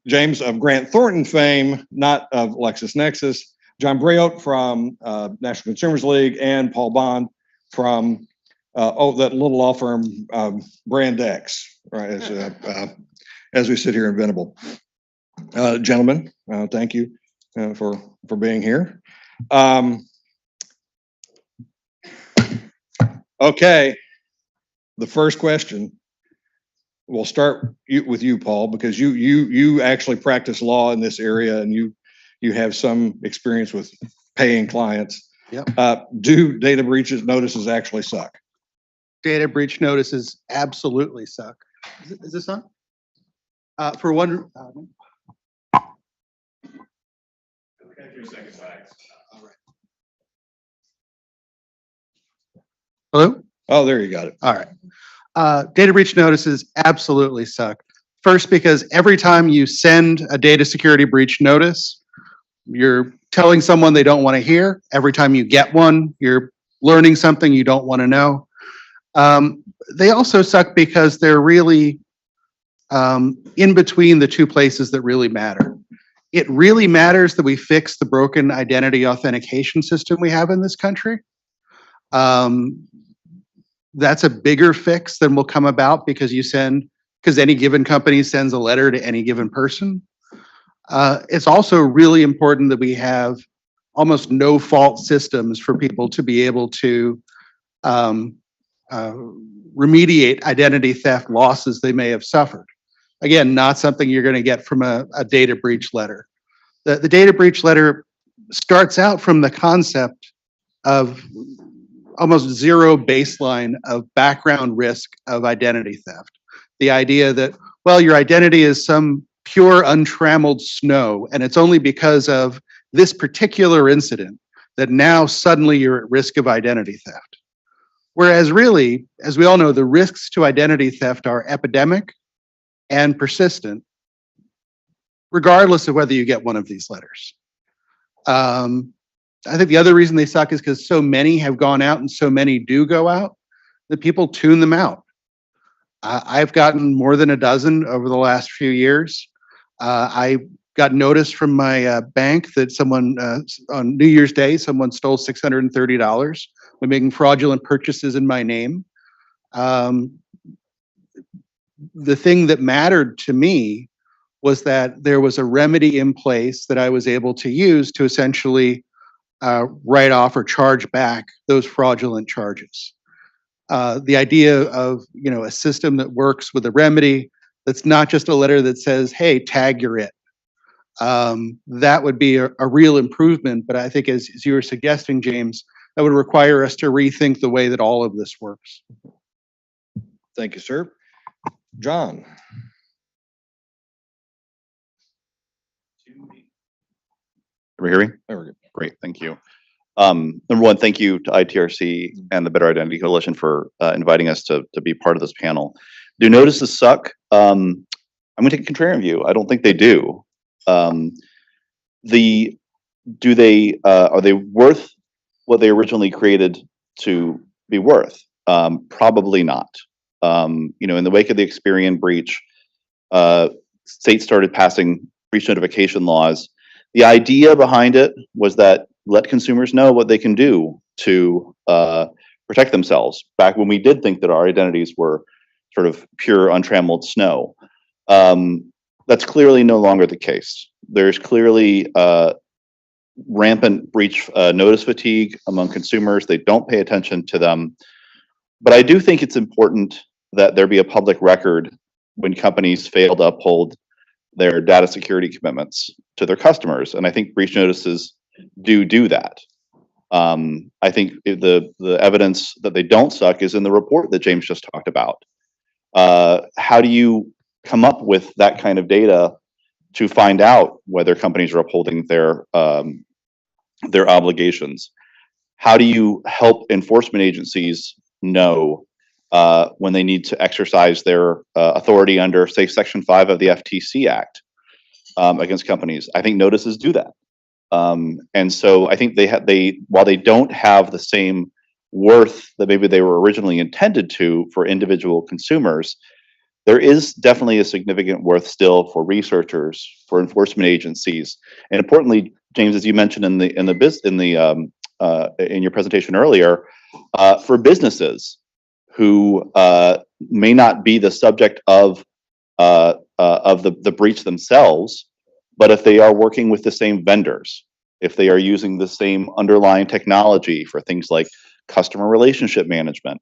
James of Grant Thornton fame, not of LexisNexis, John Breault from National Consumers League, and Paul Bond from that little law firm, Brand X, right? As we sit here in Venable. Gentlemen, thank you for being here. Okay, the first question. We'll start with you, Paul, because you actually practice law in this area, and you have some experience with paying clients. Yep. Do data breaches notices actually suck? Data breach notices absolutely suck. Is this on? For one. Hello? Oh, there you got it. All right. Data breach notices absolutely suck. First, because every time you send a data security breach notice, you're telling someone they don't want to hear. Every time you get one, you're learning something you don't want to know. They also suck because they're really in between the two places that really matter. It really matters that we fix the broken identity authentication system we have in this country. That's a bigger fix than will come about because any given company sends a letter to any given person. It's also really important that we have almost no fault systems for people to be able to remediate identity theft losses they may have suffered. Again, not something you're going to get from a data breach letter. The data breach letter starts out from the concept of almost zero baseline of background risk of identity theft. The idea that, well, your identity is some pure untrammeled snow, and it's only because of this particular incident that now suddenly you're at risk of identity theft. Whereas really, as we all know, the risks to identity theft are epidemic and persistent, regardless of whether you get one of these letters. I think the other reason they suck is because so many have gone out and so many do go out that people tune them out. I've gotten more than a dozen over the last few years. I got notice from my bank that someone on New Year's Day, someone stole $630 by making fraudulent purchases in my name. The thing that mattered to me was that there was a remedy in place that I was able to use to essentially write off or charge back those fraudulent charges. The idea of a system that works with a remedy that's not just a letter that says, hey, tag you're it. That would be a real improvement, but I think as you were suggesting, James, that would require us to rethink the way that all of this works. Thank you, sir. John. Can we hear me? There we go. Great, thank you. Number one, thank you to ITRC and the Better Identity Coalition for inviting us to be part of this panel. Do notices suck? I'm going to take a contrarian view. I don't think they do. Are they worth what they originally created to be worth? Probably not. In the wake of the Experian breach, states started passing breach notification laws. The idea behind it was that let consumers know what they can do to protect themselves. Back when we did think that our identities were sort of pure, untrammeled snow. That's clearly no longer the case. There's clearly rampant breach notice fatigue among consumers. They don't pay attention to them. But I do think it's important that there be a public record when companies fail to uphold their data security commitments to their customers. And I think breach notices do that. I think the evidence that they don't suck is in the report that James just talked about. How do you come up with that kind of data to find out whether companies are upholding their obligations? How do you help enforcement agencies know when they need to exercise their authority under, say, Section 5 of the FTC Act against companies? I think notices do that. And so I think while they don't have the same worth that maybe they were originally intended to for individual consumers, there is definitely a significant worth still for researchers, for enforcement agencies, and importantly, James, as you mentioned in your presentation earlier, for businesses who may not be the subject of the breach themselves, but if they are working with the same vendors, if they are using the same underlying technology for things like customer relationship management,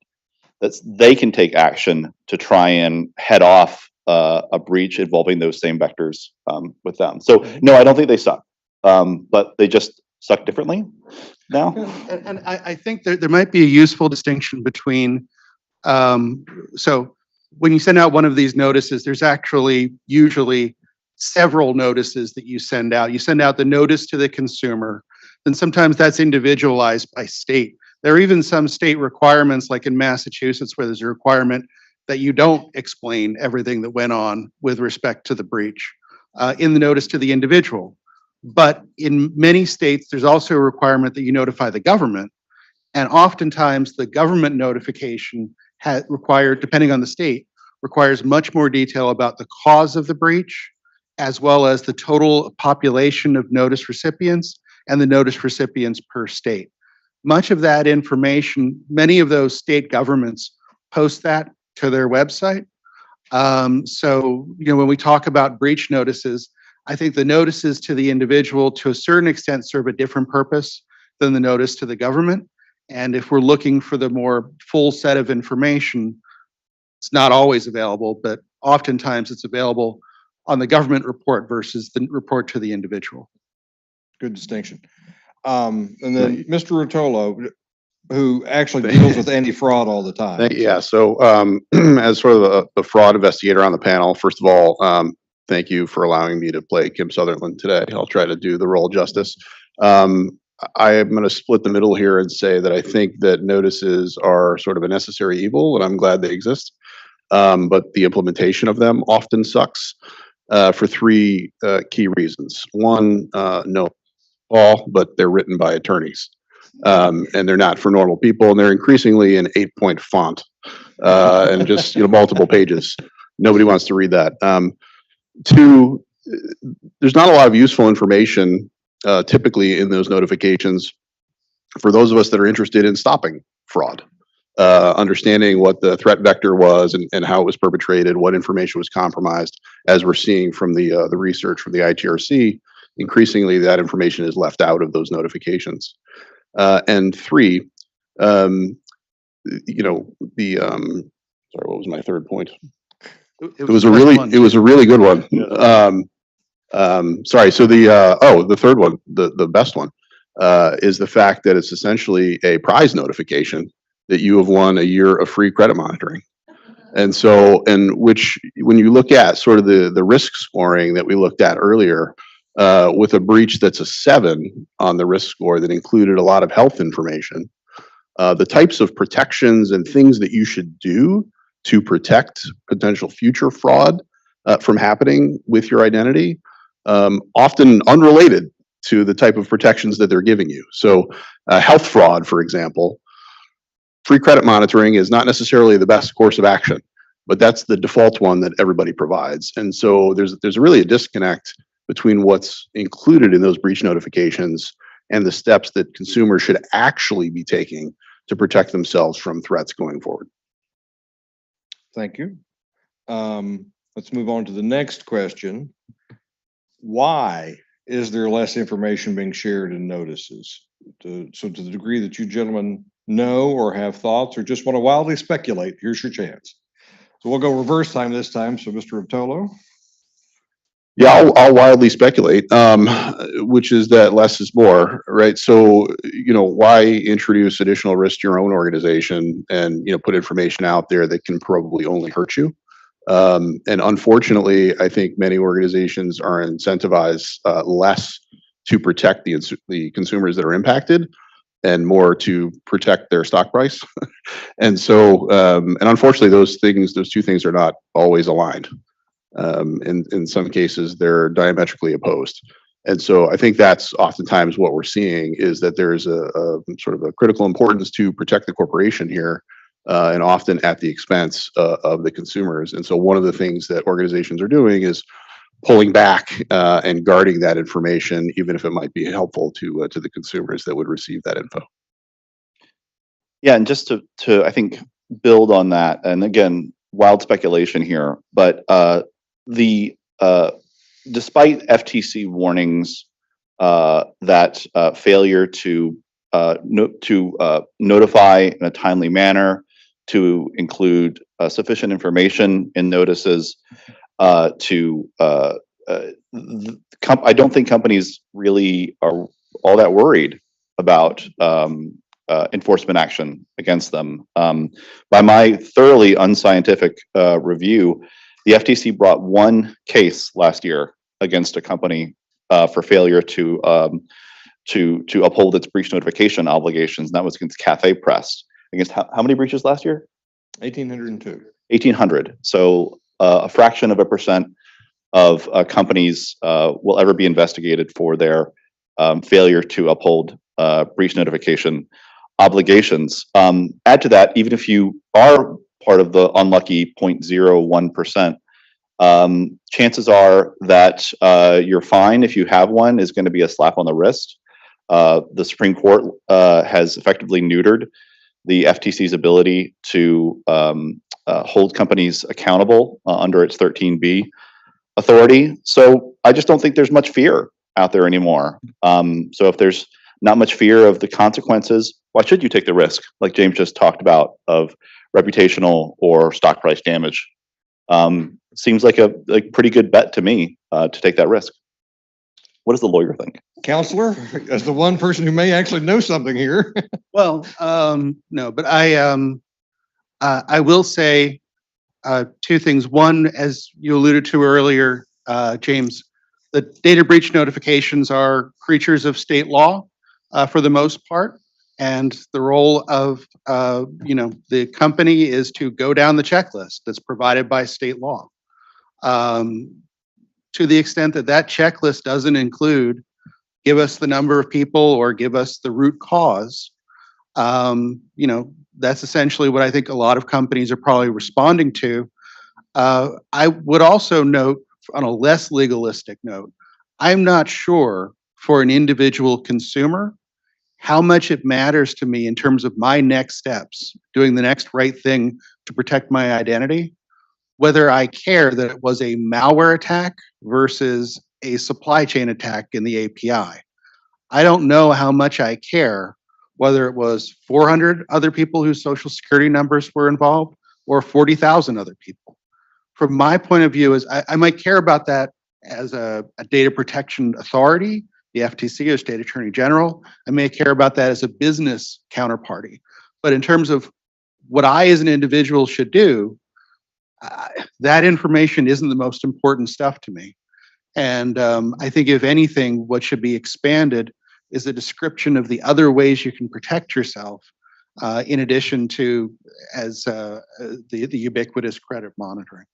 they can take action to try and head off a breach involving those same vectors with them. So no, I don't think they suck, but they just suck differently now. And I think there might be a useful distinction between, so when you send out one of these notices, there's actually usually several notices that you send out. You send out the notice to the consumer, then sometimes that's individualized by state. There are even some state requirements, like in Massachusetts, where there's a requirement that you don't explain everything that went on with respect to the breach in the notice to the individual. But in many states, there's also a requirement that you notify the government. And oftentimes the government notification required, depending on the state, requires much more detail about the cause of the breach, as well as the total population of notice recipients and the notice recipients per state. Much of that information, many of those state governments post that to their website. So, when we talk about breach notices, I think the notices to the individual to a certain extent serve a different purpose than the notice to the government. And if we're looking for the more full set of information, it's not always available, but oftentimes it's available on the government report versus the report to the individual. Good distinction. And then Mr. Rotolo, who actually deals with anti-fraud all the time. Yeah, so as sort of the fraud investigator on the panel, first of all, thank you for allowing me to play Kim Sutherland today. I'll try to do the role justice. I am going to split the middle here and say that I think that notices are sort of a necessary evil, and I'm glad they exist. But the implementation of them often sucks for three key reasons. One, no all, but they're written by attorneys. And they're not for normal people, and they're increasingly in 8-point font and just multiple pages. Nobody wants to read that. Two, there's not a lot of useful information typically in those notifications for those of us that are interested in stopping fraud, understanding what the threat vector was and how it was perpetrated, what information was compromised. As we're seeing from the research from the ITRC, increasingly that information is left out of those notifications. And three, sorry, what was my third point? It was a really good one. Sorry. So the third one, the best one, is the fact that it's essentially a prize notification that you have won a year of free credit monitoring. And so, which when you look at sort of the risk scoring that we looked at earlier, with a breach that's a 7 on the risk score that included a lot of health information, the types of protections and things that you should do to protect potential future fraud from happening with your identity, often unrelated to the type of protections that they're giving you. So health fraud, for example, free credit monitoring is not necessarily the best course of action, but that's the default one that everybody provides. And so there's really a disconnect between what's included in those breach notifications and the steps that consumers should actually be taking to protect themselves from threats going forward. Thank you. Let's move on to the next question. Why is there less information being shared in notices? So to the degree that you gentlemen know or have thoughts or just want to wildly speculate, here's your chance. So we'll go reverse time this time. So Mr. Rotolo. Yeah, I'll wildly speculate, which is that less is more, right? So, why introduce additional risk to your own organization and, put information out there that can probably only hurt you? And unfortunately, I think many organizations are incentivized less to protect the consumers that are impacted and more to protect their stock price. And so, and unfortunately, those two things are not always aligned. In some cases, they're diametrically opposed. And so I think that's oftentimes what we're seeing is that there's a sort of a critical importance to protect the corporation here, and often at the expense of the consumers. And so one of the things that organizations are doing is pulling back and guarding that information, even if it might be helpful to the consumers that would receive that info. Yeah, and just to I think build on that, and again, wild speculation here, but the despite FTC warnings that failure to notify in a timely manner, to include sufficient information in notices, I don't think companies really are all that worried about enforcement action against them. By my thoroughly unscientific review, the FTC brought one case last year against a company for failure to uphold its breach notification obligations, and that was against Cafe Press. Against how many breaches last year? 1,802. 1,800. So a fraction of a percent of companies will ever be investigated for their failure to uphold breach notification obligations. Add to that, even if you are part of the unlucky 0.01%, chances are that your fine, if you have one, is going to be a slap on the wrist. The Supreme Court has effectively neutered the FTC's ability to hold companies accountable under its 13B authority. So I just don't think there's much fear out there anymore. So if there's not much fear of the consequences, why should you take the risk, like James just talked about, of reputational or stock price damage? Seems like a pretty good bet to me to take that risk. What does the lawyer think? Counselor, as the one person who may actually know something here. Well, no, but I will say two things. One, as you alluded to earlier, James, the data breach notifications are creatures of state law for the most part, and the role of the company is to go down the checklist that's provided by state law. To the extent that that checklist doesn't include give us the number of people or give us the root cause, that's essentially what I think a lot of companies are probably responding to. I would also note, on a less legalistic note, I'm not sure for an individual consumer how much it matters to me in terms of my next steps, doing the next right thing to protect my identity, whether I care that it was a malware attack versus a supply chain attack in the API. I don't know how much I care whether it was 400 other people whose social security numbers were involved or 40,000 other people. From my point of view, is I might care about that as a data protection authority, the FTC or State Attorney General. I may care about that as a business counterparty. But in terms of what I as an individual should do, that information isn't the most important stuff to me. And I think if anything, what should be expanded is a description of the other ways you can protect yourself, in addition to the ubiquitous credit monitoring.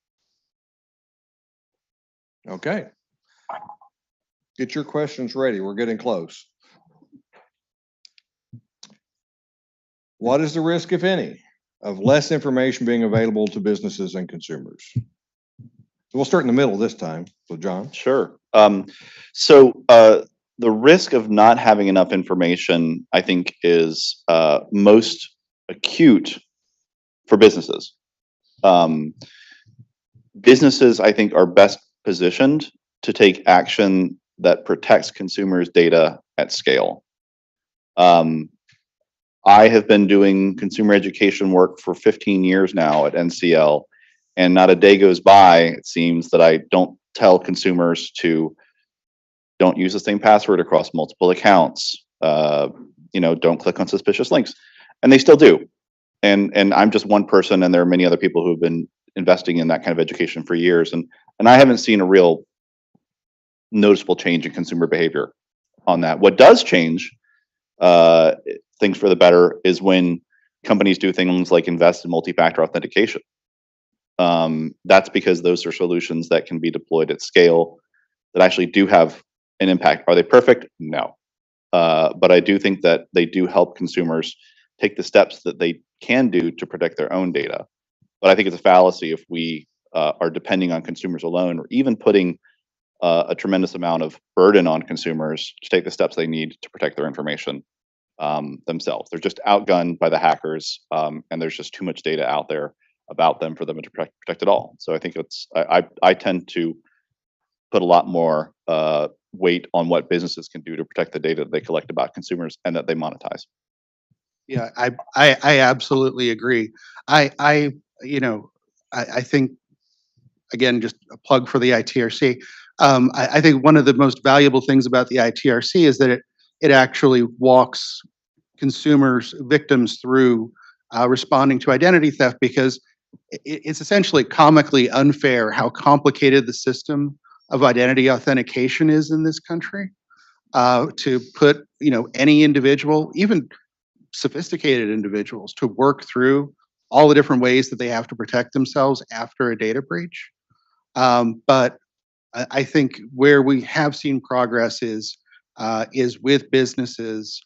Okay. Get your questions ready. We're getting close. What is the risk, if any, of less information being available to businesses and consumers? So we'll start in the middle this time. So John. Sure. The risk of not having enough information, I think, is most acute for businesses. Businesses, I think, are best positioned to take action that protects consumers' data at scale. I have been doing consumer education work for 15 years now at NCL, And not a day goes by, it seems, that I don't tell consumers to don't use the same password across multiple accounts. Don't click on suspicious links, and they still do. And I'm just one person, and there are many other people who have been investing in that kind of education for years, and I haven't seen a real noticeable change in consumer behavior on that. What does change things for the better is when companies do things like invest in multi-factor authentication. That's because those are solutions that can be deployed at scale that actually do have an impact. Are they perfect? No. But I do think that they do help consumers take the steps that they can do to protect their own data. But I think it's a fallacy if we are depending on consumers alone, or even putting a tremendous amount of burden on consumers to take the steps they need to protect their information themselves. They're just outgunned by the hackers, and there's just too much data out there about them for them to protect it all. So I think I tend to put a lot more weight on what businesses can do to protect the data that they collect about consumers and that they monetize. Yeah, I absolutely agree. I think, again, just a plug for the ITRC. I think one of the most valuable things about the ITRC is that it actually walks victims through responding to identity theft, because it's essentially comically unfair how complicated the system of identity authentication is in this country. To put any individual, even sophisticated individuals, to work through all the different ways that they have to protect themselves after a data breach. But I think where we have seen progress is with businesses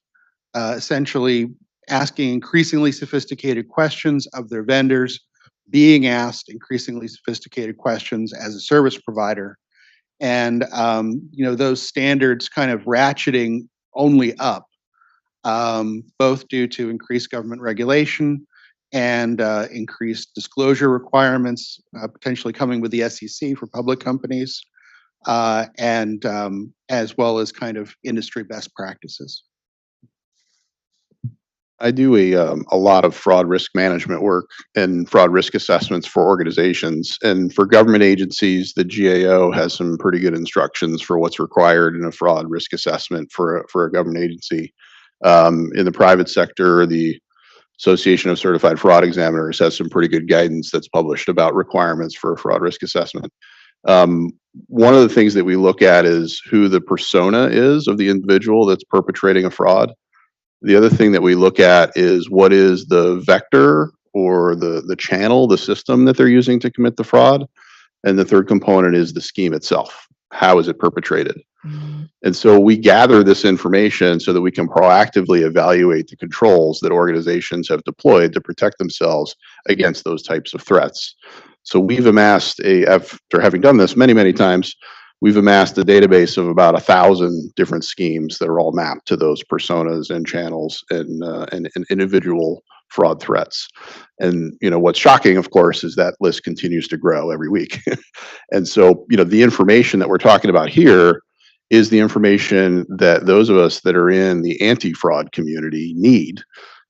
essentially asking increasingly sophisticated questions of their vendors, being asked increasingly sophisticated questions as a service provider, and those standards kind of ratcheting only up, both due to increased government regulation and increased disclosure requirements, potentially coming with the SEC for public companies, and as well as kind of industry best practices. I do a lot of fraud risk management work and fraud risk assessments for organizations. And for government agencies, the GAO has some pretty good instructions for what's required in a fraud risk assessment for a government agency. In the private sector, the Association of Certified Fraud Examiners has some pretty good guidance that's published about requirements for a fraud risk assessment. One of the things that we look at is who the persona is of the individual that's perpetrating a fraud. The other thing that we look at is what is the vector or the channel, the system that they're using to commit the fraud. And the third component is the scheme itself. How is it perpetrated? And so we gather this information so that we can proactively evaluate the controls that organizations have deployed to protect themselves against those types of threats. So we've amassed after having done this many, many times, we've amassed a database of about 1,000 different schemes that are all mapped to those personas and channels and individual fraud threats. And what's shocking, of course, is that list continues to grow every week. And so the information that we're talking about here is the information that those of us that are in the anti-fraud community need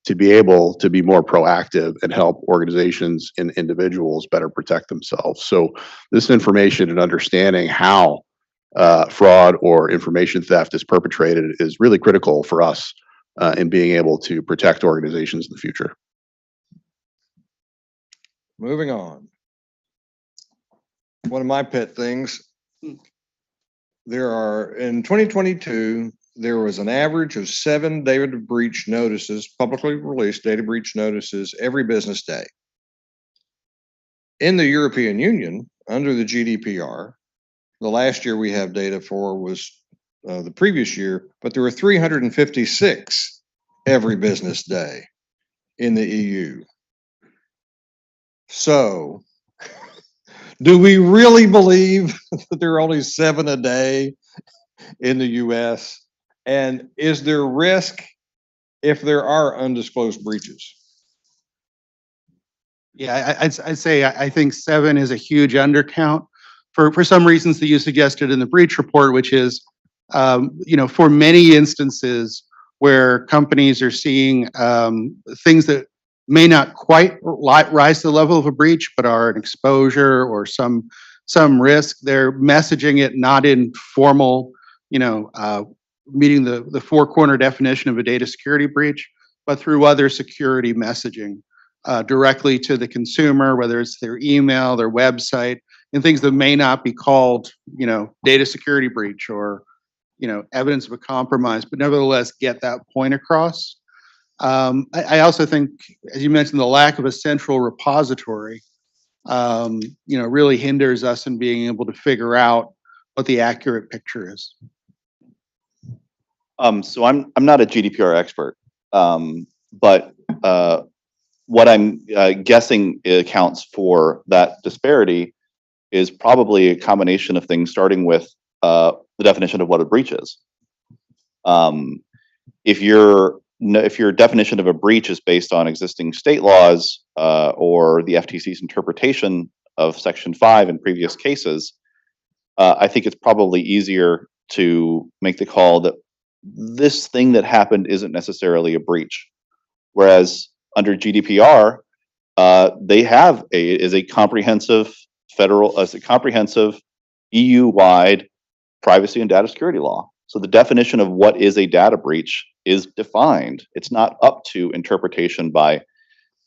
to be able to be more proactive and help organizations and individuals better protect themselves. So this information and understanding how fraud or information theft is perpetrated is really critical for us in being able to protect organizations in the future. Moving on. One of my pet things, in 2022, there was an average of 7 data breach notices, publicly released data breach notices every business day. In the European Union, under the GDPR, the last year we have data for was the previous year, but there were 356 every business day in the EU. So, do we really believe that there are only 7 a day in the US? And is there risk if there are undisclosed breaches? Yeah, I'd say I think 7 is a huge undercount for some reasons that you suggested in the breach report, which is, for many instances where companies are seeing things that may not quite rise to the level of a breach, but are an exposure or some risk. They're messaging it not in formal, meeting the four-corner definition of a data security breach, but through other security messaging directly to the consumer, whether it's their email, their website, and things that may not be called, data security breach or, evidence of a compromise, but nevertheless get that point across. I also think, as you mentioned, the lack of a central repository, really hinders us in being able to figure out what the accurate picture is. So I'm not a GDPR expert, but what I'm guessing accounts for that disparity is probably a combination of things, starting with the definition of what a breach is. If your definition of a breach is based on existing state laws or the FTC's interpretation of Section 5 in previous cases, I think it's probably easier to make the call that this thing that happened isn't necessarily a breach. Whereas under GDPR, they have a comprehensive EU-wide privacy and data security law. So the definition of what is a data breach is defined. It's not up to interpretation by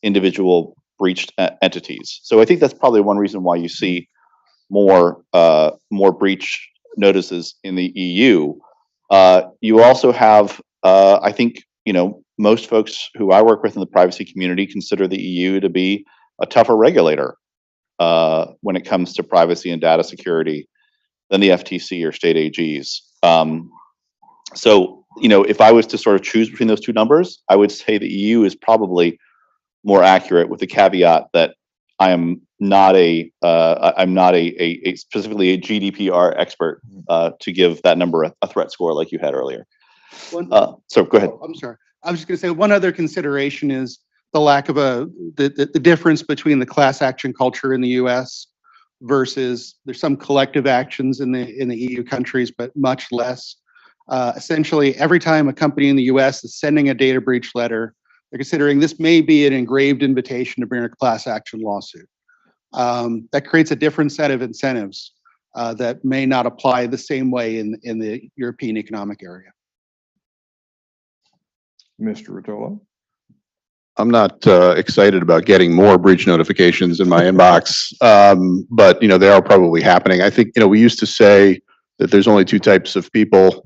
individual breached entities. So I think that's probably one reason why you see more breach notices in the EU. You also have, I think, most folks who I work with in the privacy community consider the EU to be a tougher regulator when it comes to privacy and data security than the FTC or state AGs. So, if I was to sort of choose between those two numbers, I would say the EU is probably more accurate, with the caveat that I'm not specifically a GDPR expert to give that number a threat score like you had earlier. So go ahead. I'm sorry. I was just going to say one other consideration is the lack of the difference between the class action culture in the U.S. versus there's some collective actions in the EU countries, but much less. Essentially, every time a company in the U.S. is sending a data breach letter, they're considering this may be an engraved invitation to bring a class action lawsuit. That creates a different set of incentives that may not apply the same way in the European Economic Area. Mr. Rotolo? I'm not excited about getting more breach notifications in my inbox, but they are probably happening. I think we used to say that there's only two types of people: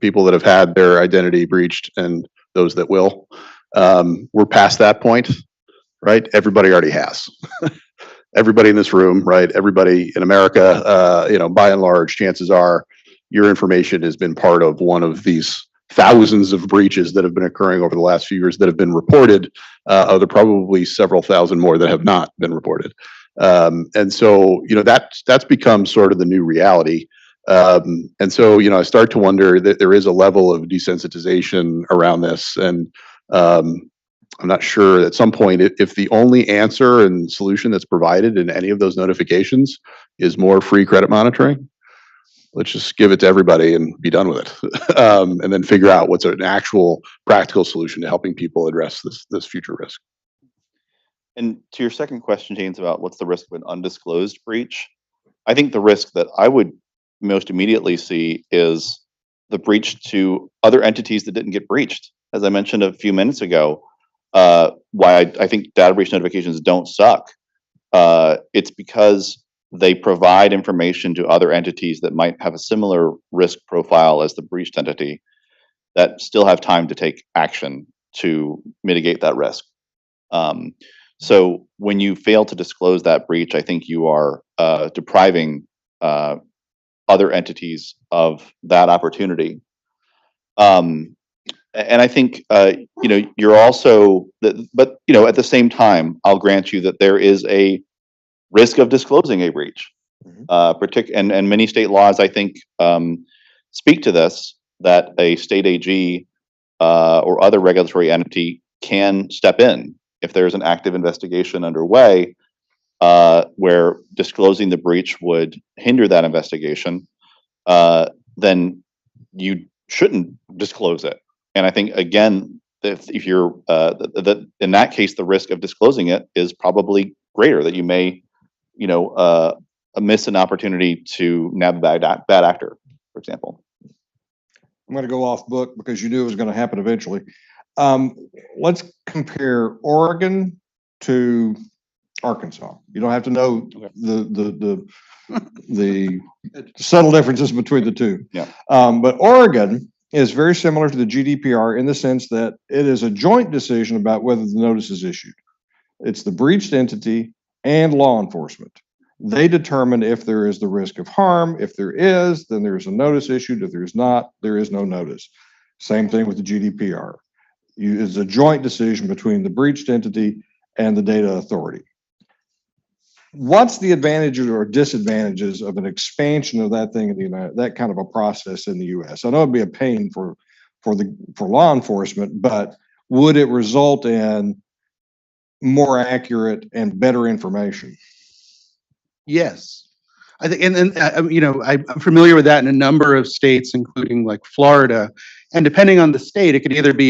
people that have had their identity breached and those that will. We're past that point, right? Everybody already has. Everybody in this room, right? Everybody in America, by and large, chances are your information has been part of one of these thousands of breaches that have been occurring over the last few years that have been reported. There are probably several thousand more that have not been reported. And so, that's become sort of the new reality. And so, I start to wonder that there is a level of desensitization around this. And I'm not sure at some point if the only answer and solution that's provided in any of those notifications is more free credit monitoring. Let's just give it to everybody and be done with it, and then figure out what's an actual practical solution to helping people address this future risk. And to your second question, James, about what's the risk of an undisclosed breach, I think the risk that I would most immediately see is the breach to other entities that didn't get breached. As I mentioned a few minutes ago, why I think data breach notifications don't suck. It's because they provide information to other entities that might have a similar risk profile as the breached entity that still have time to take action to mitigate that risk. So when you fail to disclose that breach, I think you are depriving other entities of that opportunity. And I think you're also, but at the same time, I'll grant you that there is a risk of disclosing a breach. And many state laws, I think, speak to this, that a state AG or other regulatory entity can step in if there's an active investigation underway where disclosing the breach would hinder that investigation. Then you shouldn't disclose it. And I think, again, if you're in that case, the risk of disclosing it is probably greater, that you may, miss an opportunity to nab a bad actor, for example. I'm going to go off book because you knew it was going to happen eventually. Let's compare Oregon to Arkansas. You don't have to know the subtle differences between the two. Yeah. But Oregon is very similar to the GDPR in the sense that it is a joint decision about whether the notice is issued. It's the breached entity and law enforcement. They determine if there is the risk of harm. If there is, then there's a notice issued. If there's not, there is no notice. Same thing with the GDPR. It's a joint decision between the breached entity and the data authority. What's the advantages or disadvantages of an expansion of that thing in the United, that kind of a process in the U.S.? I know it'd be a pain for law enforcement, but would it result in more accurate and better information? Yes. I think, I'm familiar with that in a number of states, including like Florida. And depending on the state, it could either be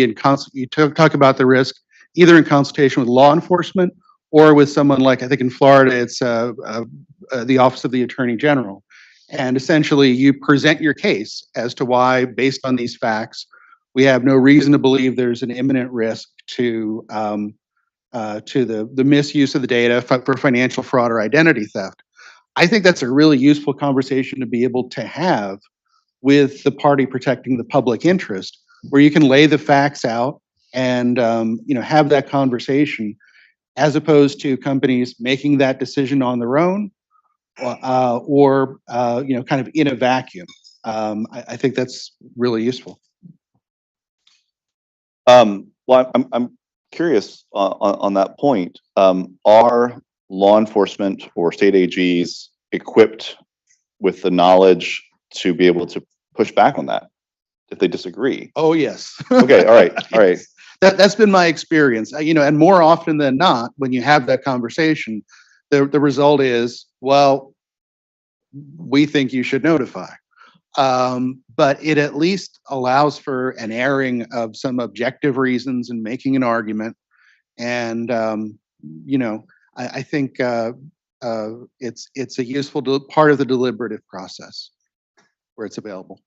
you talk about the risk either in consultation with law enforcement or with someone like, I think in Florida, it's the Office of the Attorney General. And essentially you present your case as to why, based on these facts, we have no reason to believe there's an imminent risk to the misuse of the data for financial fraud or identity theft. I think that's a really useful conversation to be able to have with the party protecting the public interest, where you can lay the facts out and have that conversation, as opposed to companies making that decision on their own, or kind of in a vacuum. I think that's really useful. Well, I'm curious on that point. Are law enforcement or state AGs equipped with the knowledge to be able to push back on that if they disagree? Oh, yes. Okay, all right. That's been my experience. And more often than not, when you have that conversation, the result is, well, we think you should notify. But it at least allows for an airing of some objective reasons and making an argument. And I think it's a useful part of the deliberative process where it's available.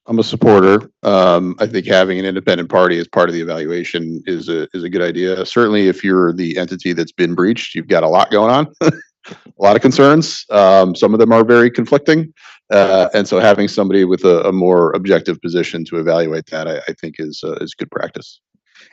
I'm a supporter. I think having an independent party as part of the evaluation is a good idea. Certainly, if you're the entity that's been breached, you've got a lot going on, a lot of concerns. Some of them are very conflicting, and so having somebody with a more objective position to evaluate that, I think is good practice.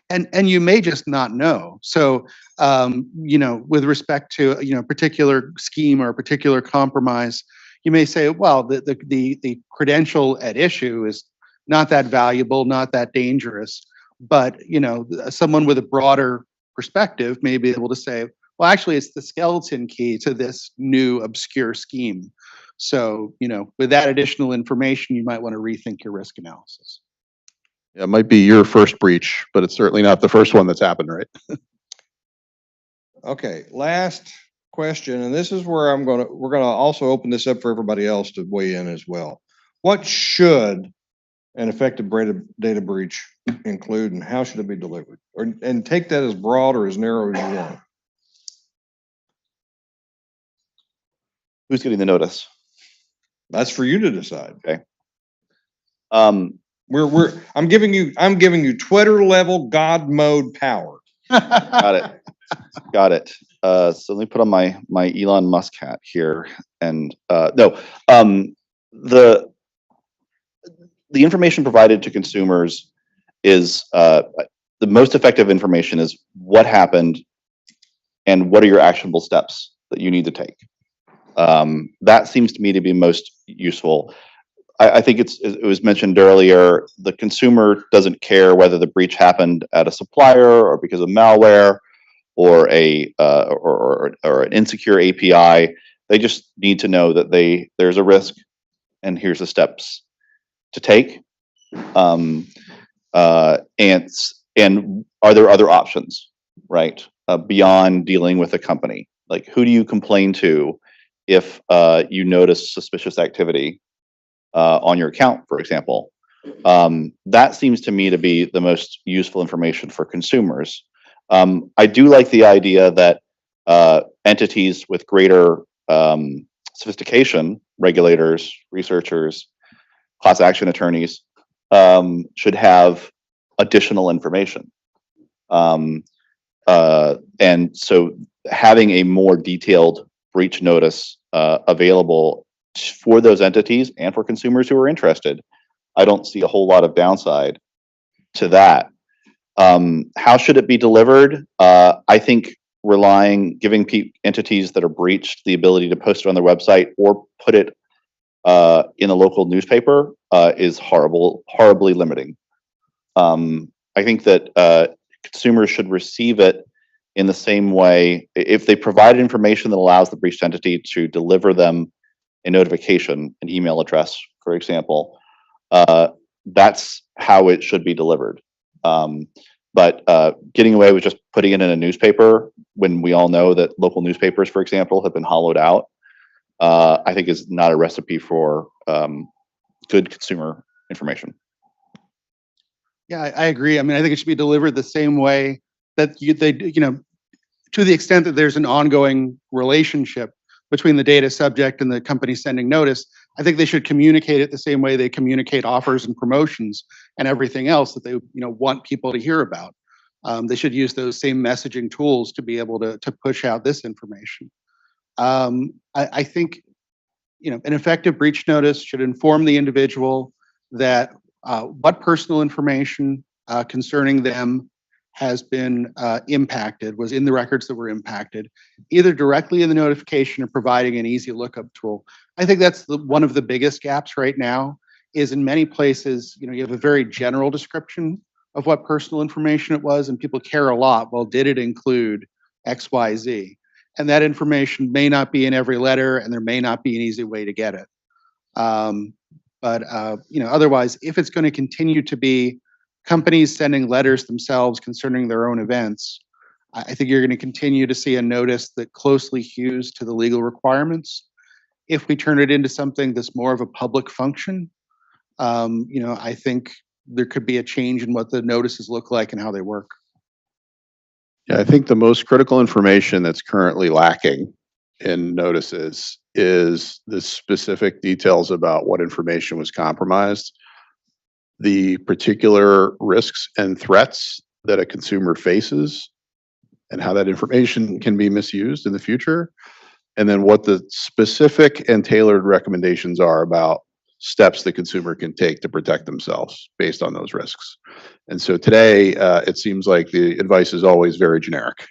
And you may just not know. So, with respect to a particular scheme or a particular compromise, you may say, well, the credential at issue is not that valuable, not that dangerous. But someone with a broader perspective may be able to say, well, actually, it's the skeleton key to this new obscure scheme. So, with that additional information, you might want to rethink your risk analysis. It might be your first breach, but it's certainly not the first one that's happened, right? Okay, last question, and this is where we're gonna also open this up for everybody else to weigh in as well. What should an effective data breach include, and how should it be delivered? And take that as broad or as narrow as you want. Who's getting the notice? That's for you to decide. Okay. I'm giving you Twitter level God mode power. Got it. So let me put on my Elon Musk hat here. And the information provided to consumers is the most effective information is what happened and what are your actionable steps that you need to take. That seems to me to be most useful. I think it was mentioned earlier, the consumer doesn't care whether the breach happened at a supplier or because of malware or or an insecure API. They just need to know that there's a risk and here's the steps to take. And are there other options, right? Beyond dealing with a company? Like, who do you complain to if you notice suspicious activity on your account, for example? That seems to me to be the most useful information for consumers. I do like the idea that entities with greater sophistication, regulators, researchers, class action attorneys, should have additional information. And so having a more detailed breach notice available for those entities and for consumers who are interested, I don't see a whole lot of downside to that. How should it be delivered? I think giving entities that are breached the ability to post it on their website or put it in a local newspaper is horribly limiting. I think that consumers should receive it in the same way. If they provide information that allows the breached entity to deliver them a notification, an email address, for example, that's how it should be delivered. But getting away with just putting it in a newspaper when we all know that local newspapers, for example, have been hollowed out, I think is not a recipe for good consumer information. Yeah, I agree. I mean, I think it should be delivered the same way that to the extent that there's an ongoing relationship between the data subject and the company sending notice, I think they should communicate it the same way they communicate offers and promotions and everything else that they want people to hear about. They should use those same messaging tools to be able to push out this information. I think an effective breach notice should inform the individual that what personal information concerning them has been impacted, was in the records that were impacted, either directly in the notification or providing an easy lookup tool. I think that's one of the biggest gaps right now, is in many places, you have a very general description of what personal information it was, and people care a lot, well, did it include X, Y, Z? And that information may not be in every letter, and there may not be an easy way to get it. Otherwise, if it's going to continue to be companies sending letters themselves concerning their own events, I think you're going to continue to see a notice that closely hews to the legal requirements. If we turn it into something that's more of a public function, I think there could be a change in what the notices look like and how they work. Yeah, I think the most critical information that's currently lacking in notices is the specific details about what information was compromised, the particular risks and threats that a consumer faces, and how that information can be misused in the future, and then what the specific and tailored recommendations are about steps the consumer can take to protect themselves based on those risks. And so today, it seems like the advice is always very generic,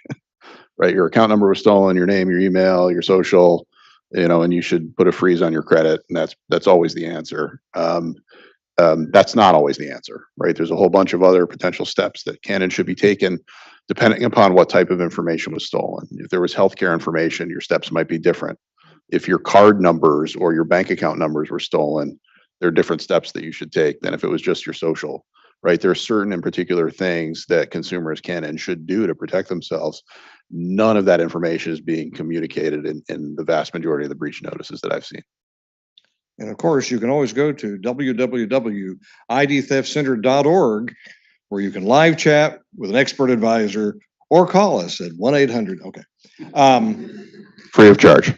right? Your account number was stolen, your name, your email, your social, and you should put a freeze on your credit, and that's always the answer. That's not always the answer, right? There's a whole bunch of other potential steps that can and should be taken depending upon what type of information was stolen. If there was healthcare information, your steps might be different. If your card numbers or your bank account numbers were stolen, there are different steps that you should take than if it was just your social, right? There are certain and particular things that consumers can and should do to protect themselves. None of that information is being communicated in the vast majority of the breach notices that I've seen. And of course, you can always go to www.idtheftcenter.org, where you can live chat with an expert advisor or call us at 1-800. Okay. Free of charge.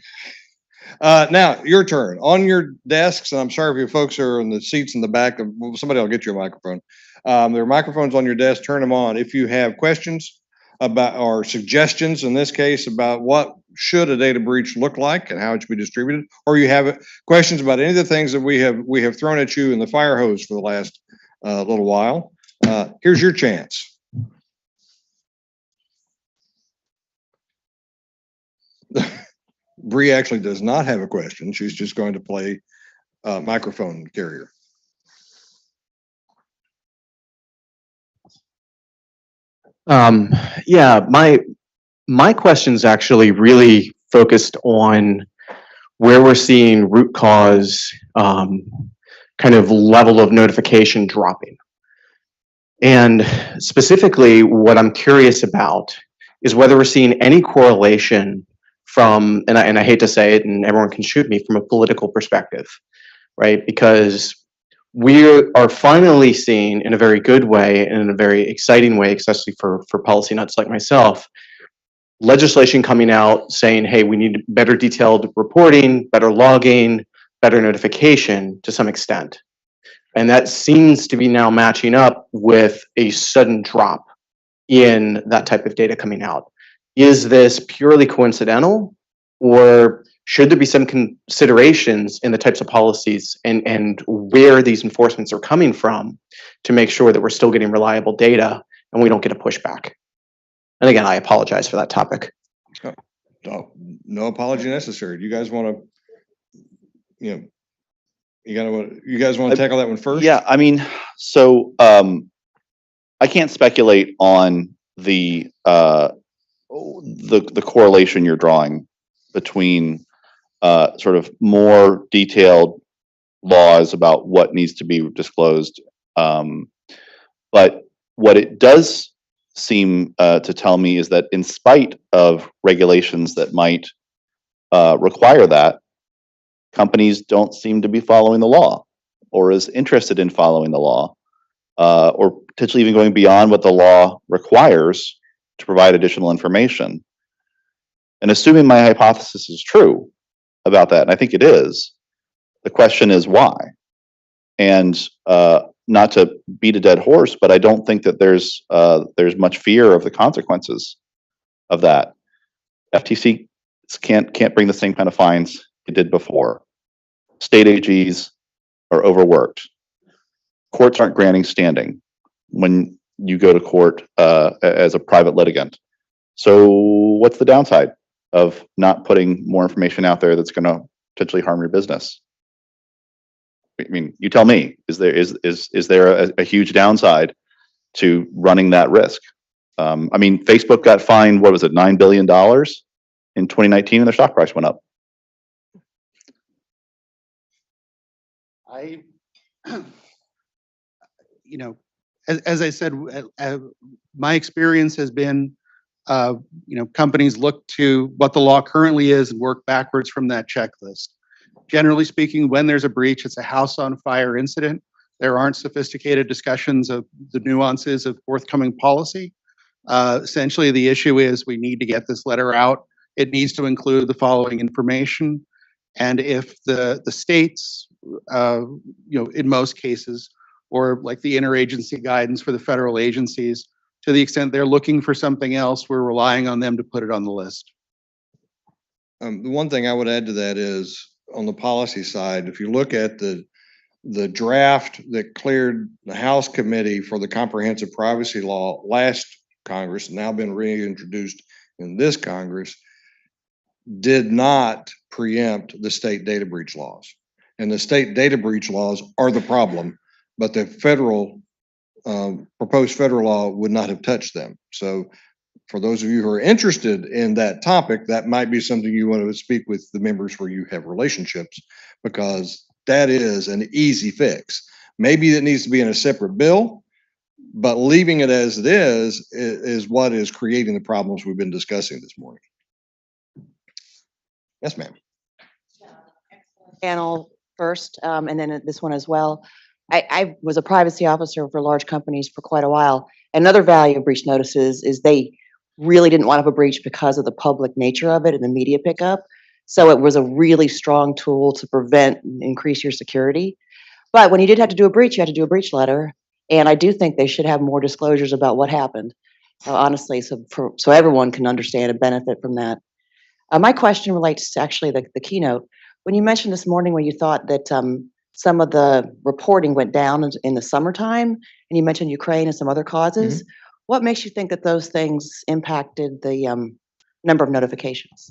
Now, your turn. On your desks, and I'm sorry if you folks are in the seats in the back, somebody will get you a microphone. There are microphones on your desk. Turn them on. If you have questions about, or suggestions in this case, about what should a data breach look like and how it should be distributed, or you have questions about any of the things that we have thrown at you in the fire hose for the last little while, here's your chance. Bree actually does not have a question. She's just going to play microphone carrier. Yeah, my question's actually really focused on where we're seeing root cause kind of level of notification dropping. And specifically, what I'm curious about is whether we're seeing any correlation from, and I hate to say it, and everyone can shoot me, from a political perspective, right? Because we are finally seeing in a very good way and in a very exciting way, especially for policy nuts like myself, legislation coming out saying, hey, we need better detailed reporting, better logging, better notification to some extent. And that seems to be now matching up with a sudden drop in that type of data coming out. Is this purely coincidental, or should there be some considerations in the types of policies and where these enforcements are coming from to make sure that we're still getting reliable data and we don't get a pushback? And again, I apologize for that topic. No apology necessary. Do you guys want to, you guys want to tackle that one first? Yeah, I mean, so I can't speculate on the correlation you're drawing between sort of more detailed laws about what needs to be disclosed. But what it does seem to tell me is that in spite of regulations that might require that, companies don't seem to be following the law or as interested in following the law, or potentially even going beyond what the law requires to provide additional information. And assuming my hypothesis is true about that, and I think it is, the question is why? And not to beat a dead horse, but I don't think that there's much fear of the consequences of that. FTC can't bring the same kind of fines it did before. State AGs are overworked. Courts aren't granting standing when you go to court as a private litigant. So what's the downside of not putting more information out there that's going to potentially harm your business? I mean, you tell me, is there a huge downside to running that risk? I mean, Facebook got fined, what was it, $9 billion in 2019, and their stock price went up. As I said, my experience has been, companies look to what the law currently is and work backwards from that checklist. Generally speaking, when there's a breach, it's a house on fire incident. There aren't sophisticated discussions of the nuances of forthcoming policy. Essentially, the issue is we need to get this letter out. It needs to include the following information. And if the states, in most cases, or like the interagency guidance for the federal agencies, to the extent they're looking for something else, we're relying on them to put it on the list. The one thing I would add to that is on the policy side, if you look at the draft that cleared the House Committee for the Comprehensive Privacy Law last Congress, now been reintroduced in this Congress, did not preempt the state data breach laws. And the state data breach laws are the problem, but the federal proposed federal law would not have touched them. So for those of you who are interested in that topic, that might be something you want to speak with the members where you have relationships, because that is an easy fix. Maybe it needs to be in a separate bill, but leaving it as it is what is creating the problems we've been discussing this morning. Yes, ma'am. Panel first, and then this one as well. I was a privacy officer for large companies for quite a while. Another value of breach notices is they really didn't want to have a breach because of the public nature of it and the media pickup. So it was a really strong tool to prevent and increase your security. But when you did have to do a breach, you had to do a breach letter. And I do think they should have more disclosures about what happened, honestly, so everyone can understand and benefit from that. My question relates to actually the keynote. When you mentioned this morning when you thought that some of the reporting went down in the summertime, and you mentioned Ukraine and some other causes, what makes you think that those things impacted the number of notifications?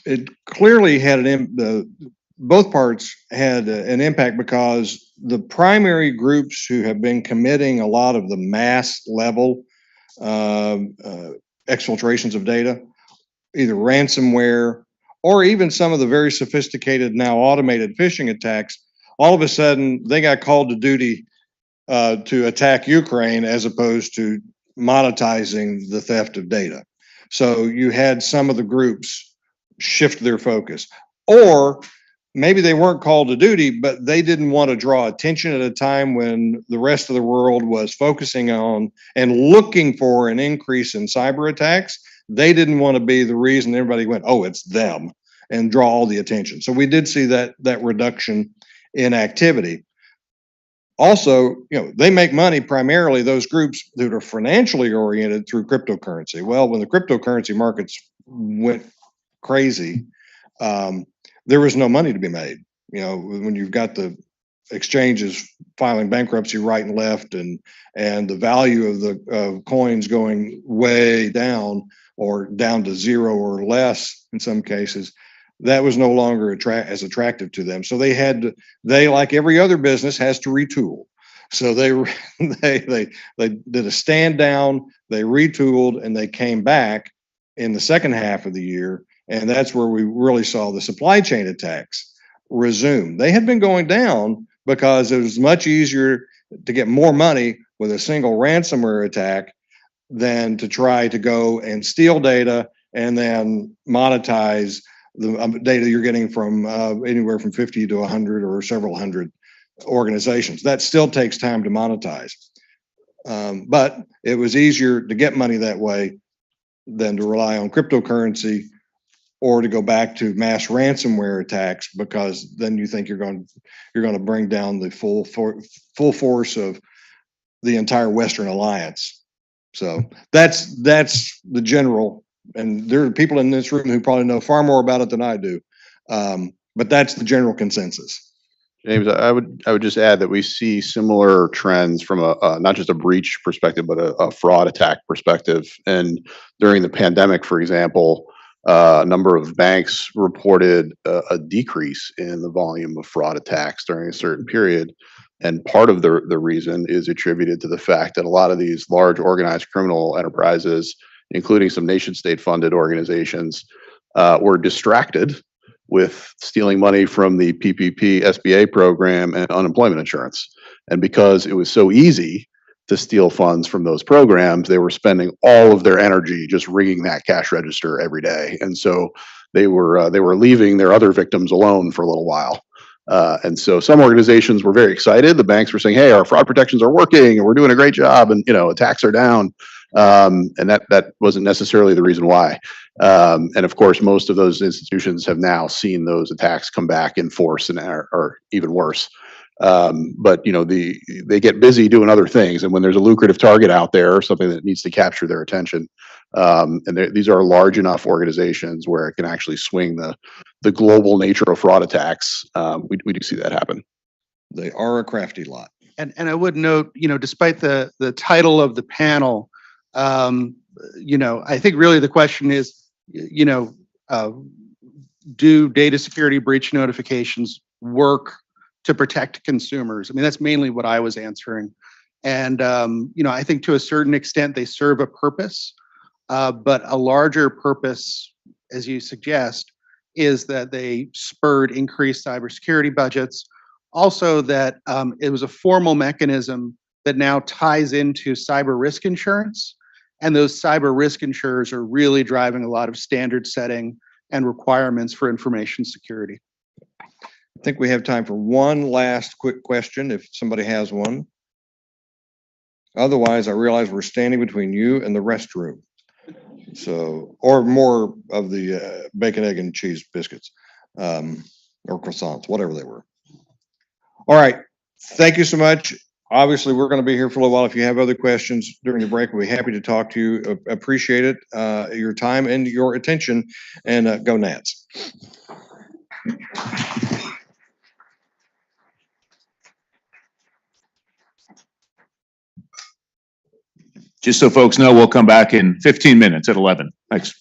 It clearly had both parts had an impact, because the primary groups who have been committing a lot of the mass level exfiltrations of data, either ransomware or even some of the very sophisticated now automated phishing attacks, all of a sudden they got called to duty to attack Ukraine as opposed to monetizing the theft of data. So you had some of the groups shift their focus, or maybe they weren't called to duty, but they didn't want to draw attention at a time when the rest of the world was focusing on and looking for an increase in cyber attacks. They didn't want to be the reason everybody went, oh, it's them, and draw all the attention. So we did see that reduction in activity. Also, they make money primarily, those groups that are financially oriented, through cryptocurrency. Well, when the cryptocurrency markets went crazy, there was no money to be made. When you've got the exchanges filing bankruptcy right and left, and the value of the coins going way down, or down to zero or less in some cases, that was no longer as attractive to them. So they, like every other business, has to retool. So they did a stand down, they retooled, and they came back in the second half of the year. And that's where we really saw the supply chain attacks resume. They had been going down because it was much easier to get more money with a single ransomware attack than to try to go and steal data and then monetize the data you're getting from anywhere from 50 to 100 or several hundred organizations. That still takes time to monetize. But it was easier to get money that way than to rely on cryptocurrency or to go back to mass ransomware attacks, because then you think you're going to bring down the full force of the entire Western Alliance. So that's the general. And there are people in this room who probably know far more about it than I do. But that's the general consensus. James, I would just add that we see similar trends from a not just a breach perspective, but a fraud attack perspective. And during the pandemic, for example, a number of banks reported a decrease in the volume of fraud attacks during a certain period. And part of the reason is attributed to the fact that a lot of these large organized criminal enterprises, including some nation state funded organizations, were distracted with stealing money from the PPP SBA program and unemployment insurance. And because it was so easy to steal funds from those programs, they were spending all of their energy just ringing that cash register every day. And so they were leaving their other victims alone for a little while. And so some organizations were very excited. The banks were saying, hey, our fraud protections are working and we're doing a great job, and attacks are down. And that wasn't necessarily the reason why. And of course, most of those institutions have now seen those attacks come back in force and are even worse. But they get busy doing other things, and when there's a lucrative target out there or something that needs to capture their attention, and these are large enough organizations where it can actually swing the global nature of fraud attacks. We do see that happen. They are a crafty lot. And I would note, despite the title of the panel, I think really the question is, do data security breach notifications work to protect consumers? I mean, that's mainly what I was answering. And, I think to a certain extent they serve a purpose, but a larger purpose, as you suggest, is that they spurred increased cybersecurity budgets. Also that it was a formal mechanism that now ties into cyber risk insurance. And those cyber risk insurers are really driving a lot of standard setting and requirements for information security. I think we have time for one last quick question, if somebody has one. Otherwise, I realize we're standing between you and the restroom. So, or more of the bacon, egg, and cheese biscuits, or croissants, whatever they were. All right. Thank you so much. Obviously, we're going to be here for a little while. If you have other questions during the break, we'll be happy to talk to you. Appreciate it, your time and your attention, and go Nats. Just so folks know, we'll come back in 15 minutes at 11. Thanks.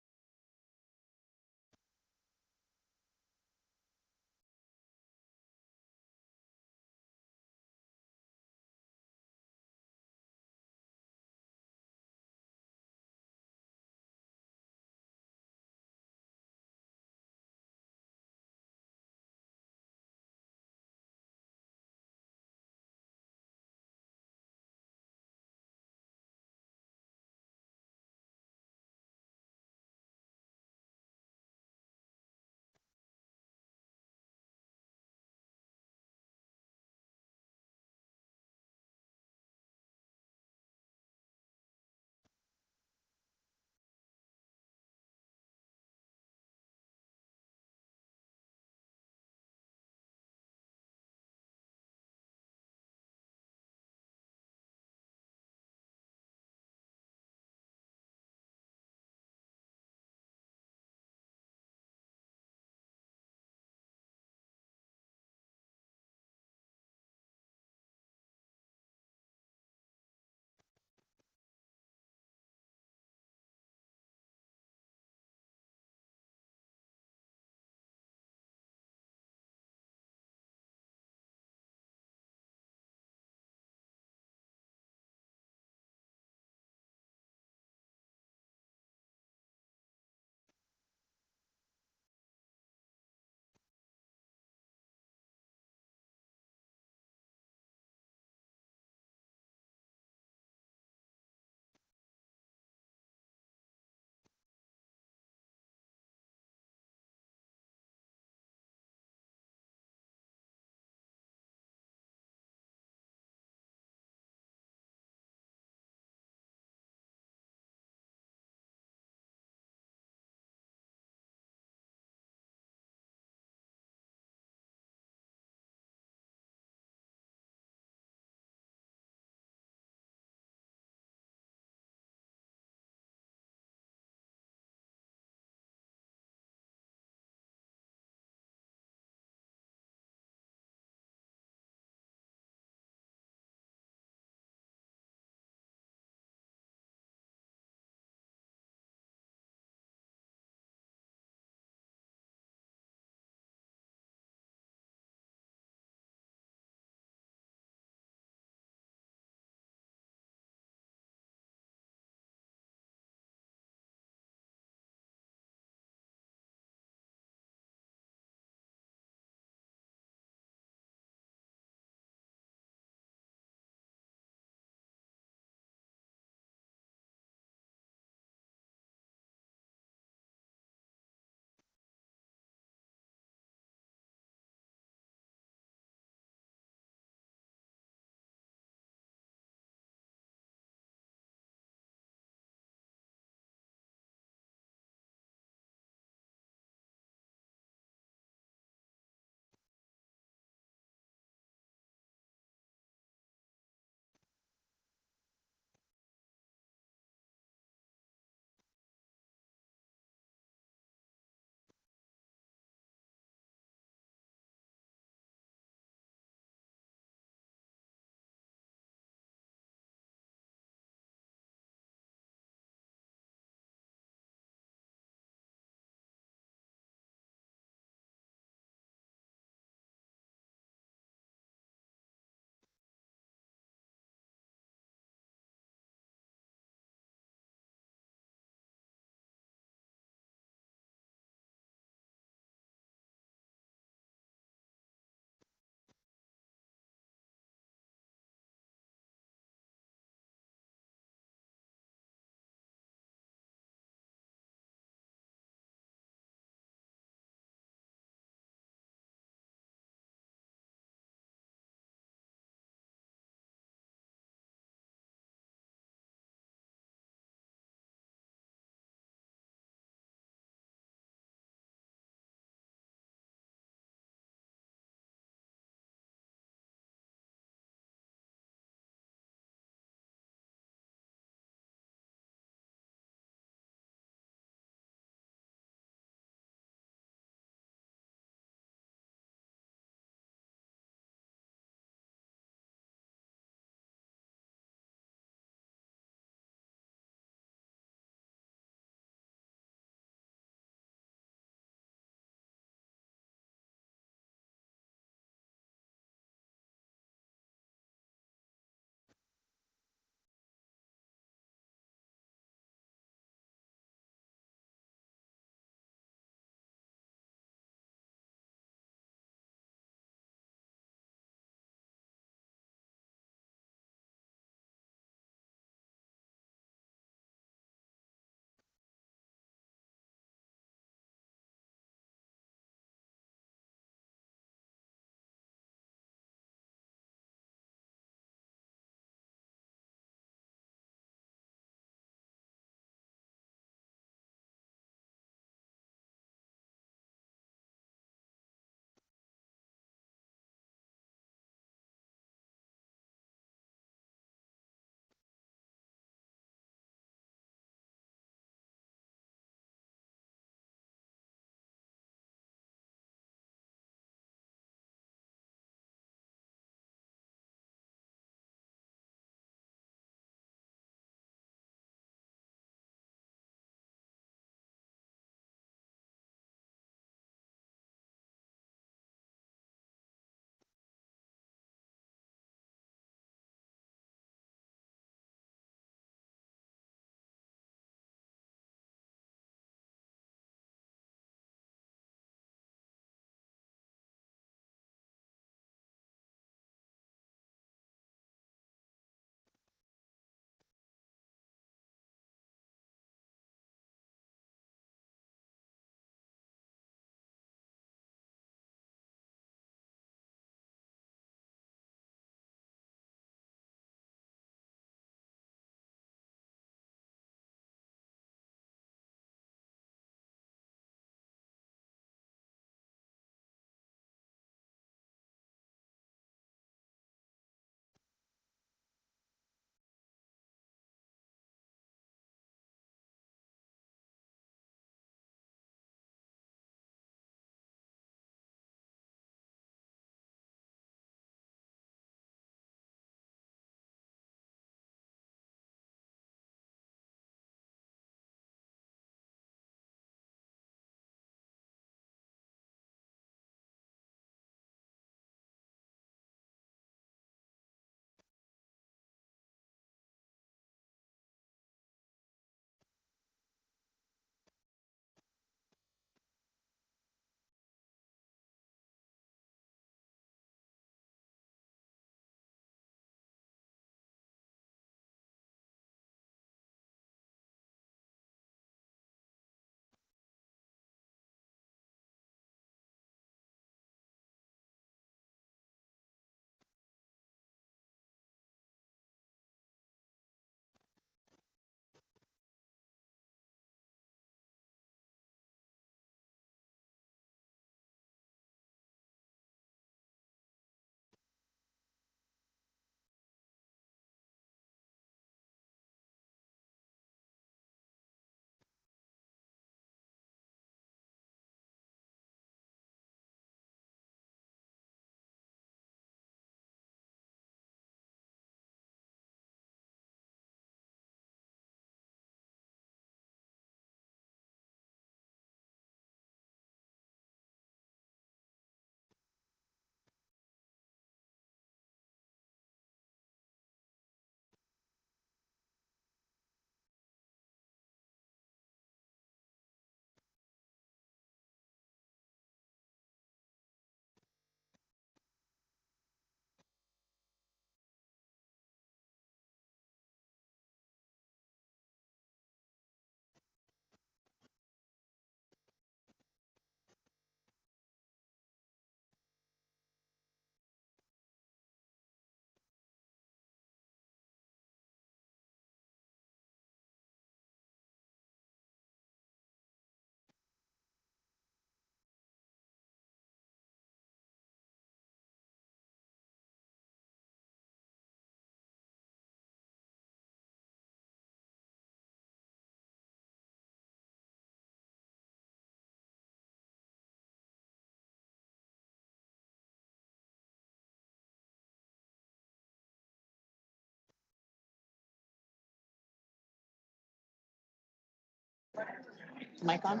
Mic on?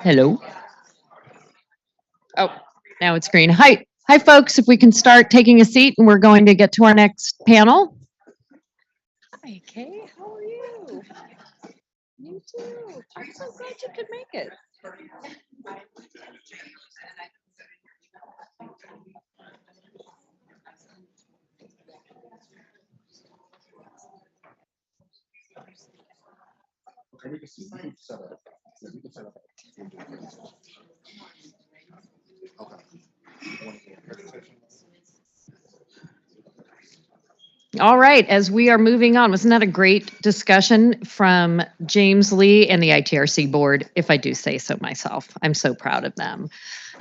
Hello? Oh, now it's green. Hi, folks. If we can start taking a seat, and we're going to get to our next panel. Hi, Kay. How are you? You too. I'm so glad you could make it. All right, as we are moving on, wasn't that a great discussion from James Lee and the ITRC board, if I do say so myself? I'm so proud of them.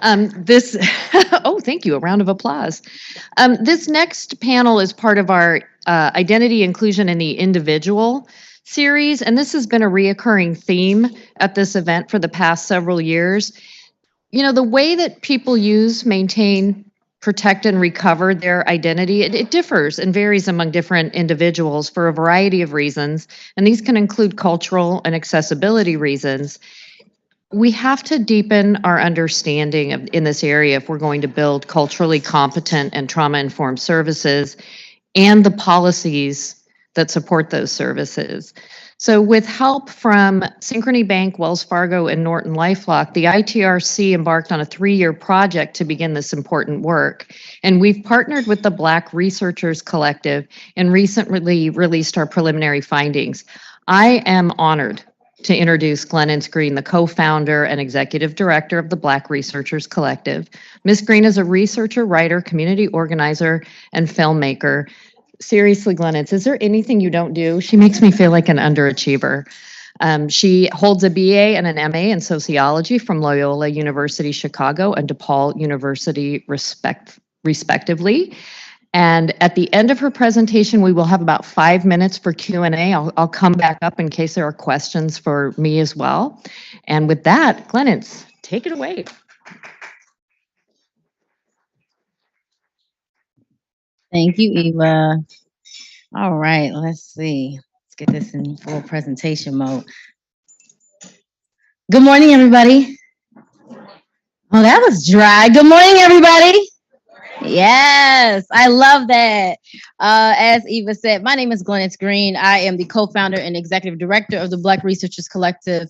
Oh, thank you, a round of applause. This next panel is part of our Identity, Inclusion, and the Individual series, and this has been a reoccurring theme at this event for the past several years. You know, the way that people use, maintain, protect, and recover their identity, it differs and varies among different individuals for a variety of reasons, and these can include cultural and accessibility reasons. We have to deepen our understanding in this area if we're going to build culturally competent and trauma-informed services and the policies that support those services. So with help from Synchrony Bank, Wells Fargo, and Norton LifeLock, the ITRC embarked on a 3-year project to begin this important work. And we've partnered with the Black Researchers Collective and recently released our preliminary findings. I am honored to introduce Glennis Green, the co-founder and executive director of the Black Researchers Collective. Ms. Green is a researcher, writer, community organizer, and filmmaker. Seriously, Glennis, is there anything you don't do? She makes me feel like an underachiever. She holds a BA and an MA in sociology from Loyola University Chicago and DePaul University, respectively. And at the end of her presentation, we will have about 5 minutes for Q&A. I'll come back up in case there are questions for me as well. And with that, Glennis, take it away. Thank you, Eva. All right, let's see. Let's get this in full presentation mode. Good morning, everybody. Oh, that was dry. Good morning, everybody. Yes, I love that. As Eva said, my name is Glennis Green. I am the co-founder and executive director of the Black Researchers Collective.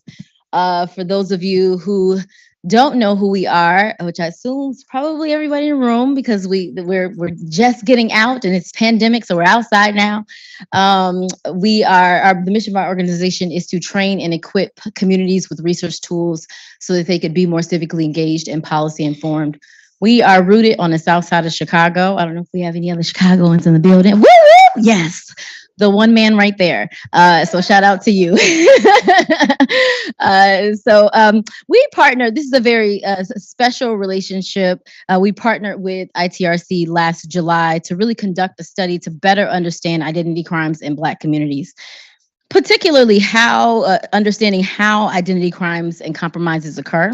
For those of you who don't know who we are, which I assume is probably everybody in the room because we're just getting out and it's pandemic, so we're outside now. The mission of our organization is to train and equip communities with research tools so that they could be more civically engaged and policy informed. We are rooted on the south side of Chicago. I don't know if we have any other Chicagoans in the building. Woo, woo! Yes, the one man right there. So shout out to you. We partner. This is a very special relationship. We partnered with ITRC last July to really conduct a study to better understand identity crimes in Black communities, particularly understanding how identity crimes and compromises occur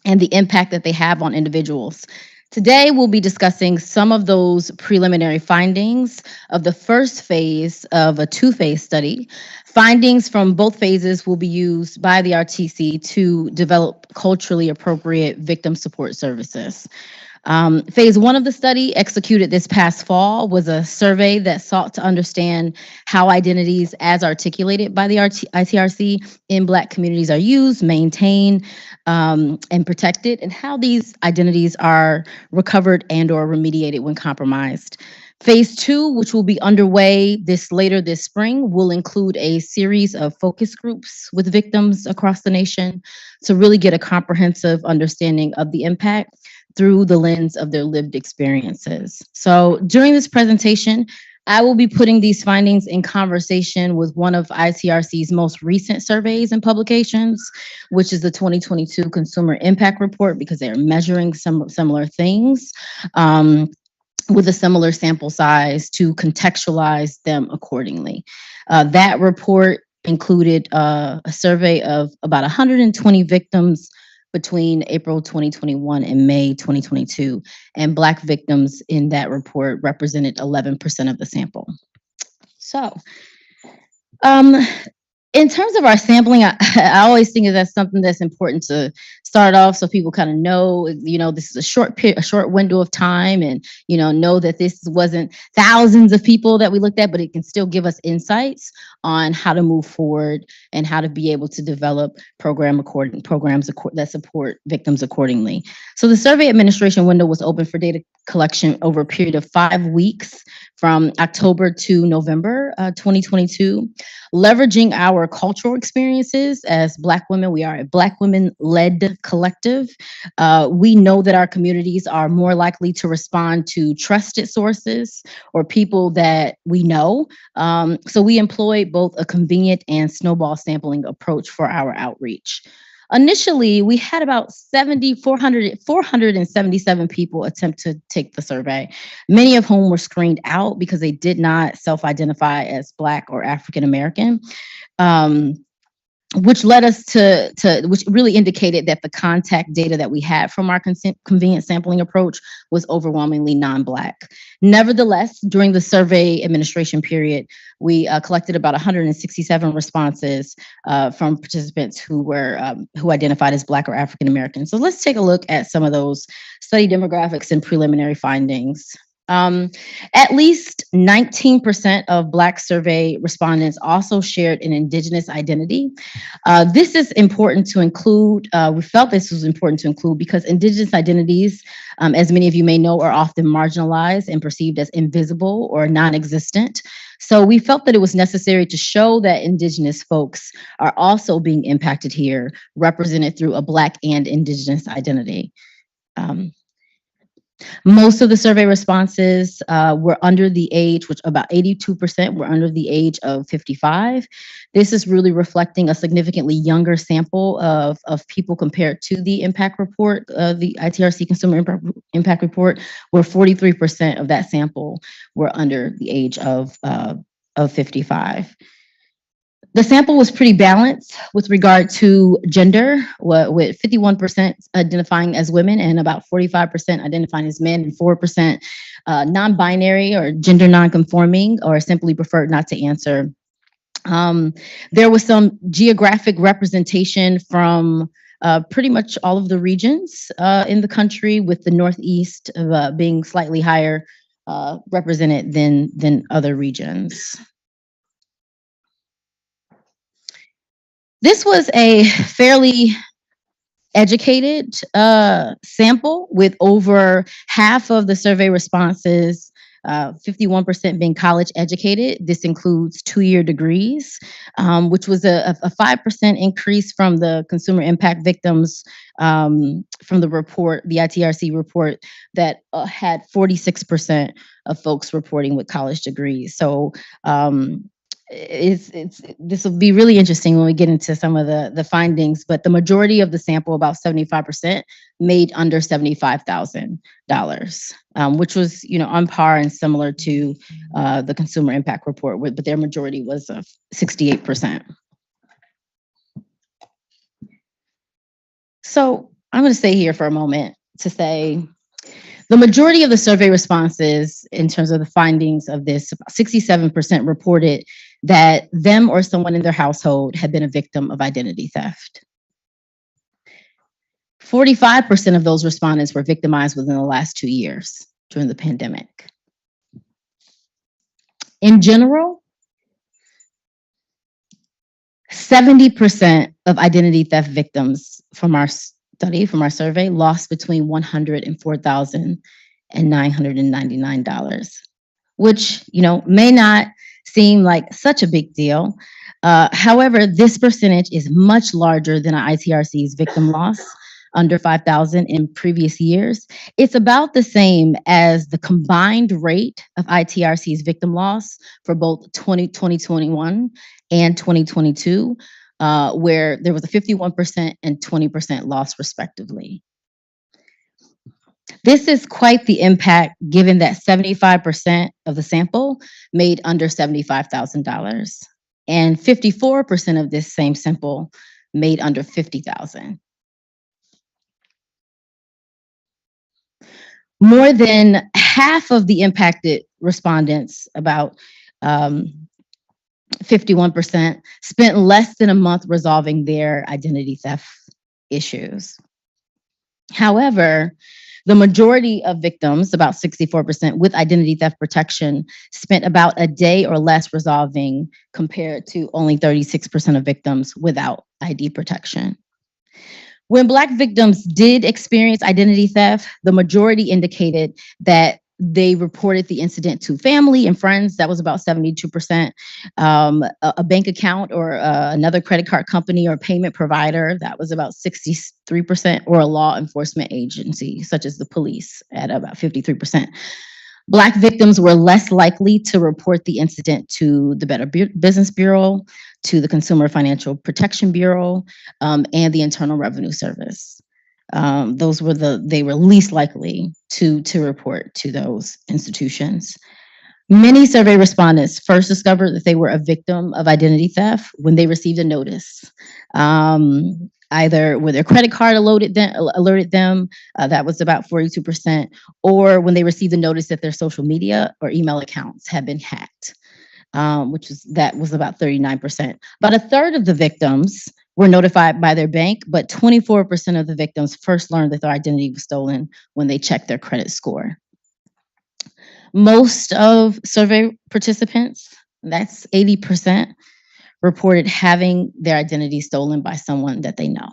and the impact that they have on individuals. Today, we'll be discussing some of those preliminary findings of the first phase of a 2-phase study. Findings from both phases will be used by the RTC to develop culturally appropriate victim support services. Phase 1 of the study, executed this past fall, was a survey that sought to understand how identities as articulated by the ITRC in Black communities are used, maintained, and protected, and how these identities are recovered and or remediated when compromised. Phase 2, which will be underway later this spring, will include a series of focus groups with victims across the nation to really get a comprehensive understanding of the impact through the lens of their lived experiences. So during this presentation, I will be putting these findings in conversation with one of ITRC's most recent surveys and publications, which is the 2022 Consumer Impact Report, because they are measuring some similar things with a similar sample size to contextualize them accordingly. That report included a survey of about 120 victims between April 2021 and May 2022, and Black victims in that report represented 11% of the sample. So, In terms of our sampling, I always think of that something that's important to start off so people kind of know, this is a short window of time, and, know that this wasn't thousands of people that we looked at, but it can still give us insights on how to move forward and how to be able to develop programs that support victims accordingly. So the survey administration window was open for data collection over a period of 5 weeks from October to November 2022. Leveraging our cultural experiences as Black women, we are a Black women-led collective. We know that our communities are more likely to respond to trusted sources or people that we know. So we employ both a convenient and snowball sampling approach for our outreach. Initially, we had about 477 people attempt to take the survey, many of whom were screened out because they did not self-identify as Black or African American, which led us which really indicated that the contact data that we had from our convenient sampling approach was overwhelmingly non-Black. Nevertheless, during the survey administration period, we collected about 167 responses from participants who identified as Black or African American. So let's take a look at some of those study demographics and preliminary findings. At least 19% of Black survey respondents also shared an Indigenous identity. This is important to include. We felt this was important to include because Indigenous identities, as many of you may know, are often marginalized and perceived as invisible or non-existent. So we felt that it was necessary to show that Indigenous folks are also being impacted here, represented through a Black and Indigenous identity. Most of the survey responses were under the age, which about 82% were under the age of 55. This is really reflecting a significantly younger sample of people compared to the impact report, the ITRC Consumer Impact Report, where 43% of that sample were under the age of 55. The sample was pretty balanced with regard to gender, with 51% identifying as women and about 45% identifying as men and 4% non-binary or gender non-conforming or simply preferred not to answer. There was some geographic representation from pretty much all of the regions in the country, with the Northeast being slightly higher represented than other regions. This was a fairly educated sample, with over half of the survey responses, 51% being college educated. This includes 2-year degrees, which was a 5% increase from the consumer impact victims from the report, the ITRC report, that had 46% of folks reporting with college degrees. So this will be really interesting when we get into some of the findings, but the majority of the sample, about 75%, made under $75,000, which was, on par and similar to the consumer impact report, but their majority was 68%. So I'm going to stay here for a moment to say the majority of the survey responses, in terms of the findings of this, 67% reported that them or someone in their household had been a victim of identity theft. 45% of those respondents were victimized within the last 2 years during the pandemic. In general, 70% of identity theft victims from our study, from our survey, lost between $100 and $4,000 and $999, which, may not seem like such a big deal. However, this percentage is much larger than ITRC's victim loss, under 5,000 in previous years. It's about the same as the combined rate of ITRC's victim loss for both 2021 and 2022, where there was a 51% and 20% loss respectively. This is quite the impact, given that 75% of the sample made under $75,000, and 54% of this same sample made under $50,000. More than half of the impacted respondents, about 51%, spent less than a month resolving their identity theft issues. However, the majority of victims, about 64% with identity theft protection, spent about a day or less resolving, compared to only 36% of victims without ID protection. When Black victims did experience identity theft, the majority indicated that they reported the incident to family and friends. That was about 72%. A bank account or another credit card company or payment provider, that was about 63%, or a law enforcement agency, such as the police, at about 53%. Black victims were less likely to report the incident to the Better Business Bureau, to the Consumer Financial Protection Bureau, and the Internal Revenue Service. They were least likely to report to those institutions. Many survey respondents first discovered that they were a victim of identity theft when they received a notice, either when their credit card alerted them, that was about 42%, or when they received a notice that their social media or email accounts had been hacked, that was about 39%. About a third of the victims were notified by their bank, but 24% of the victims first learned that their identity was stolen when they checked their credit score. Most of survey participants, that's 80%, reported having their identity stolen by someone that they know.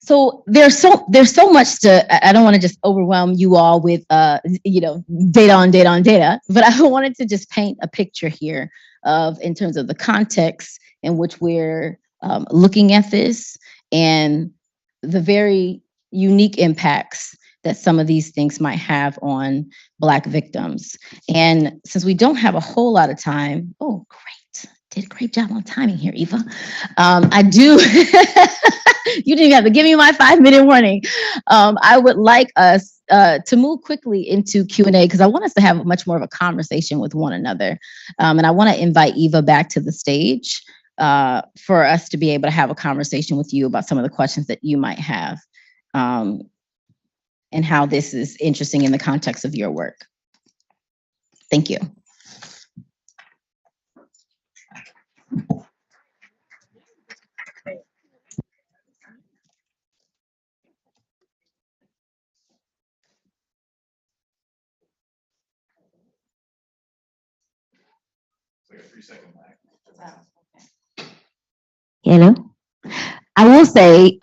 So there's so much to, I don't want to just overwhelm you all with data on data on data, but I wanted to just paint a picture here of, in terms of the context in which we're looking at this, and the very unique impacts that some of these things might have on Black victims. And since we don't have a whole lot of time, oh, great. Did a great job on timing here, Eva. I do, you didn't have to give me my 5-minute warning. I would like us to move quickly into Q&A, because I want us to have much more of a conversation with one another. And I want to invite Eva back to the stage for us to be able to have a conversation with you about some of the questions that you might have, and how this is interesting in the context of your work. Thank you. Hello. I will say,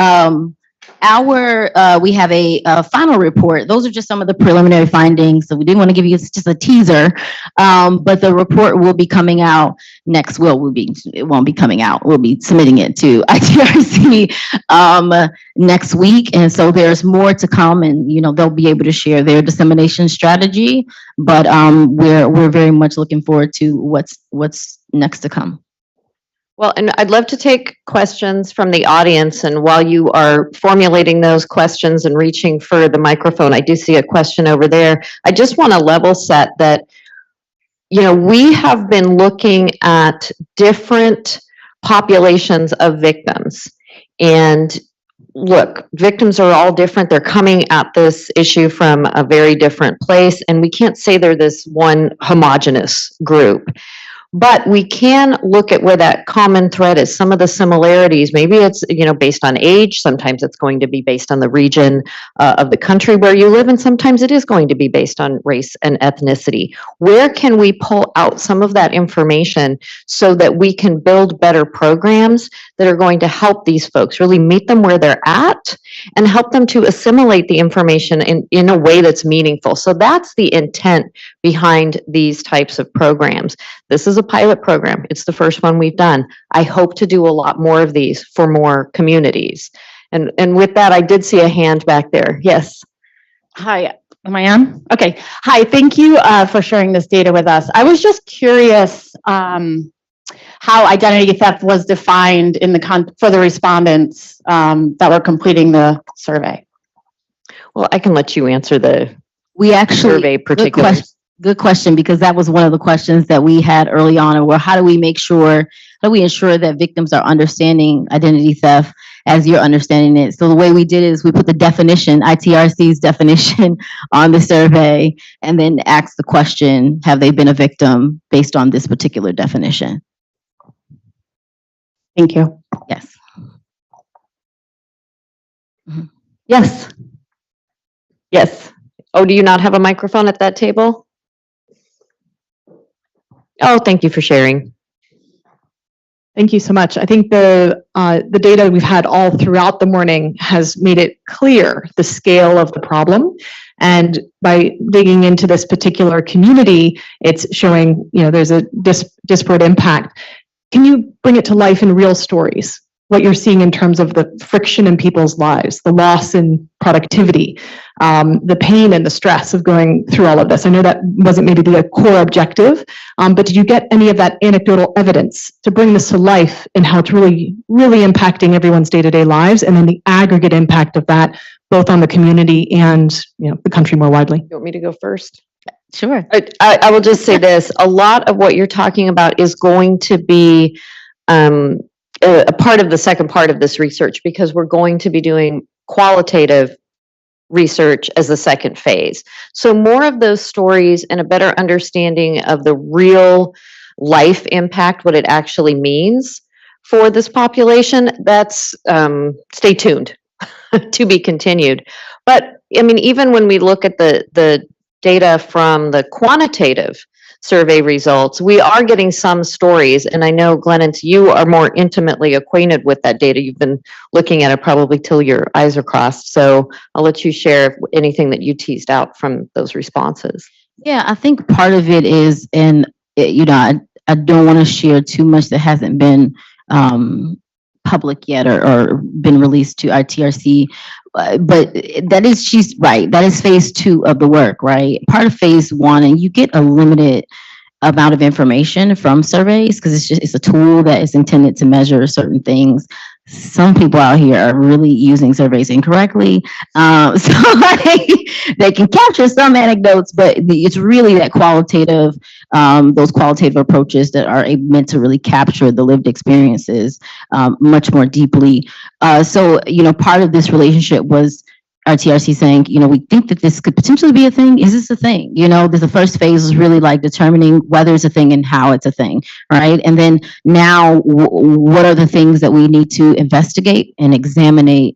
we have a final report. Those are just some of the preliminary findings. So we didn't want to give you just a teaser, but the report will be coming out next. It won't be coming out. We'll be submitting it to ITRC next week. And so there's more to come, and they'll be able to share their dissemination strategy. But we're very much looking forward to what's next to come. Well, and I'd love to take questions from the audience. And while you are formulating those questions and reaching for the microphone, I do see a question over there. I just want to level set that, we have been looking at different populations of victims. And look, victims are all different. They're coming at this issue from a very different place. And we can't say they're this one homogeneous group. But we can look at where that common thread is, some of the similarities. Maybe it's, based on age. Sometimes it's going to be based on the region of the country where you live. And sometimes it is going to be based on race and ethnicity. Where can we pull out some of that information so that we can build better programs that are going to help these folks, really meet them where they're at and help them to assimilate the information in a way that's meaningful? So that's the intent behind these types of programs. This is a pilot program. It's the first one we've done. I hope to do a lot more of these for more communities. And with that, I did see a hand back there. Yes. Hi, am I on? Okay. Hi, thank you for sharing this data with us. I was just curious how identity theft was defined for the respondents that were completing the survey. Well, I can let you answer the survey particulars. Good question, because that was one of the questions that we had early on. Or how do we ensure that victims are understanding identity theft as you're understanding it. So the way we did it is we put the definition, ITRC's definition on the survey, and then asked the question, have they been a victim based on this particular definition? Thank you. Yes. Yes. Yes. Oh, do you not have a microphone at that table? Oh, thank you for sharing. Thank you so much. I think the data we've had all throughout the morning has made it clear the scale of the problem. And by digging into this particular community, it's showing, there's a disparate impact. Can you bring it to life in real stories? What you're seeing in terms of the friction in people's lives, the loss in productivity, the pain and the stress of going through all of this. I know that wasn't maybe the core objective, but did you get any of that anecdotal evidence to bring this to life and how it's really, really impacting everyone's day-to-day lives, and then the aggregate impact of that, both on the community and the country more widely? You want me to go first? Sure. I will just say this, a lot of what you're talking about is going to be a part of the second part of this research, because we're going to be doing qualitative research as the second phase. So more of those stories and a better understanding of the real life impact, what it actually means for this population, that's, stay tuned, to be continued. But I mean, even when we look at the data from the quantitative survey results, we are getting some stories, and I know, Glennis, you are more intimately acquainted with that data. You've been looking at it probably till your eyes are crossed, so I'll let you share anything that you teased out from those responses. Yeah, I think part of it is, and I don't want to share too much that hasn't been public yet or been released to ITRC, but she's right. That is phase 2 of the work, right? Part of phase 1, and you get a limited amount of information from surveys because it's a tool that is intended to measure certain things. Some people out here are really using surveys incorrectly. So they can capture some anecdotes, but it's really that qualitative, those qualitative approaches that are meant to really capture the lived experiences much more deeply. So, part of this relationship was ITRC saying, we think that this could potentially be a thing. Is this a thing? The first phase was really like determining whether it's a thing and how it's a thing, right? And then now, what are the things that we need to investigate and investigate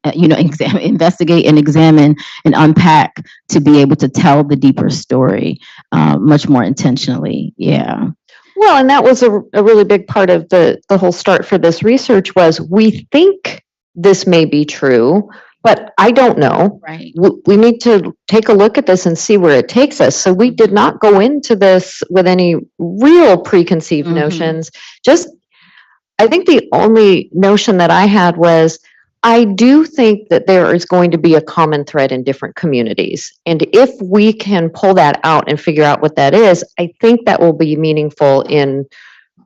and examine and unpack to be able to tell the deeper story much more intentionally. Yeah. Well, and that was a really big part of the whole start for this research was we think this may be true, but I don't know. Right. We need to take a look at this and see where it takes us. So we did not go into this with any real preconceived notions. I think the only notion that I had was, I do think that there is going to be a common thread in different communities. And if we can pull that out and figure out what that is, I think that will be meaningful in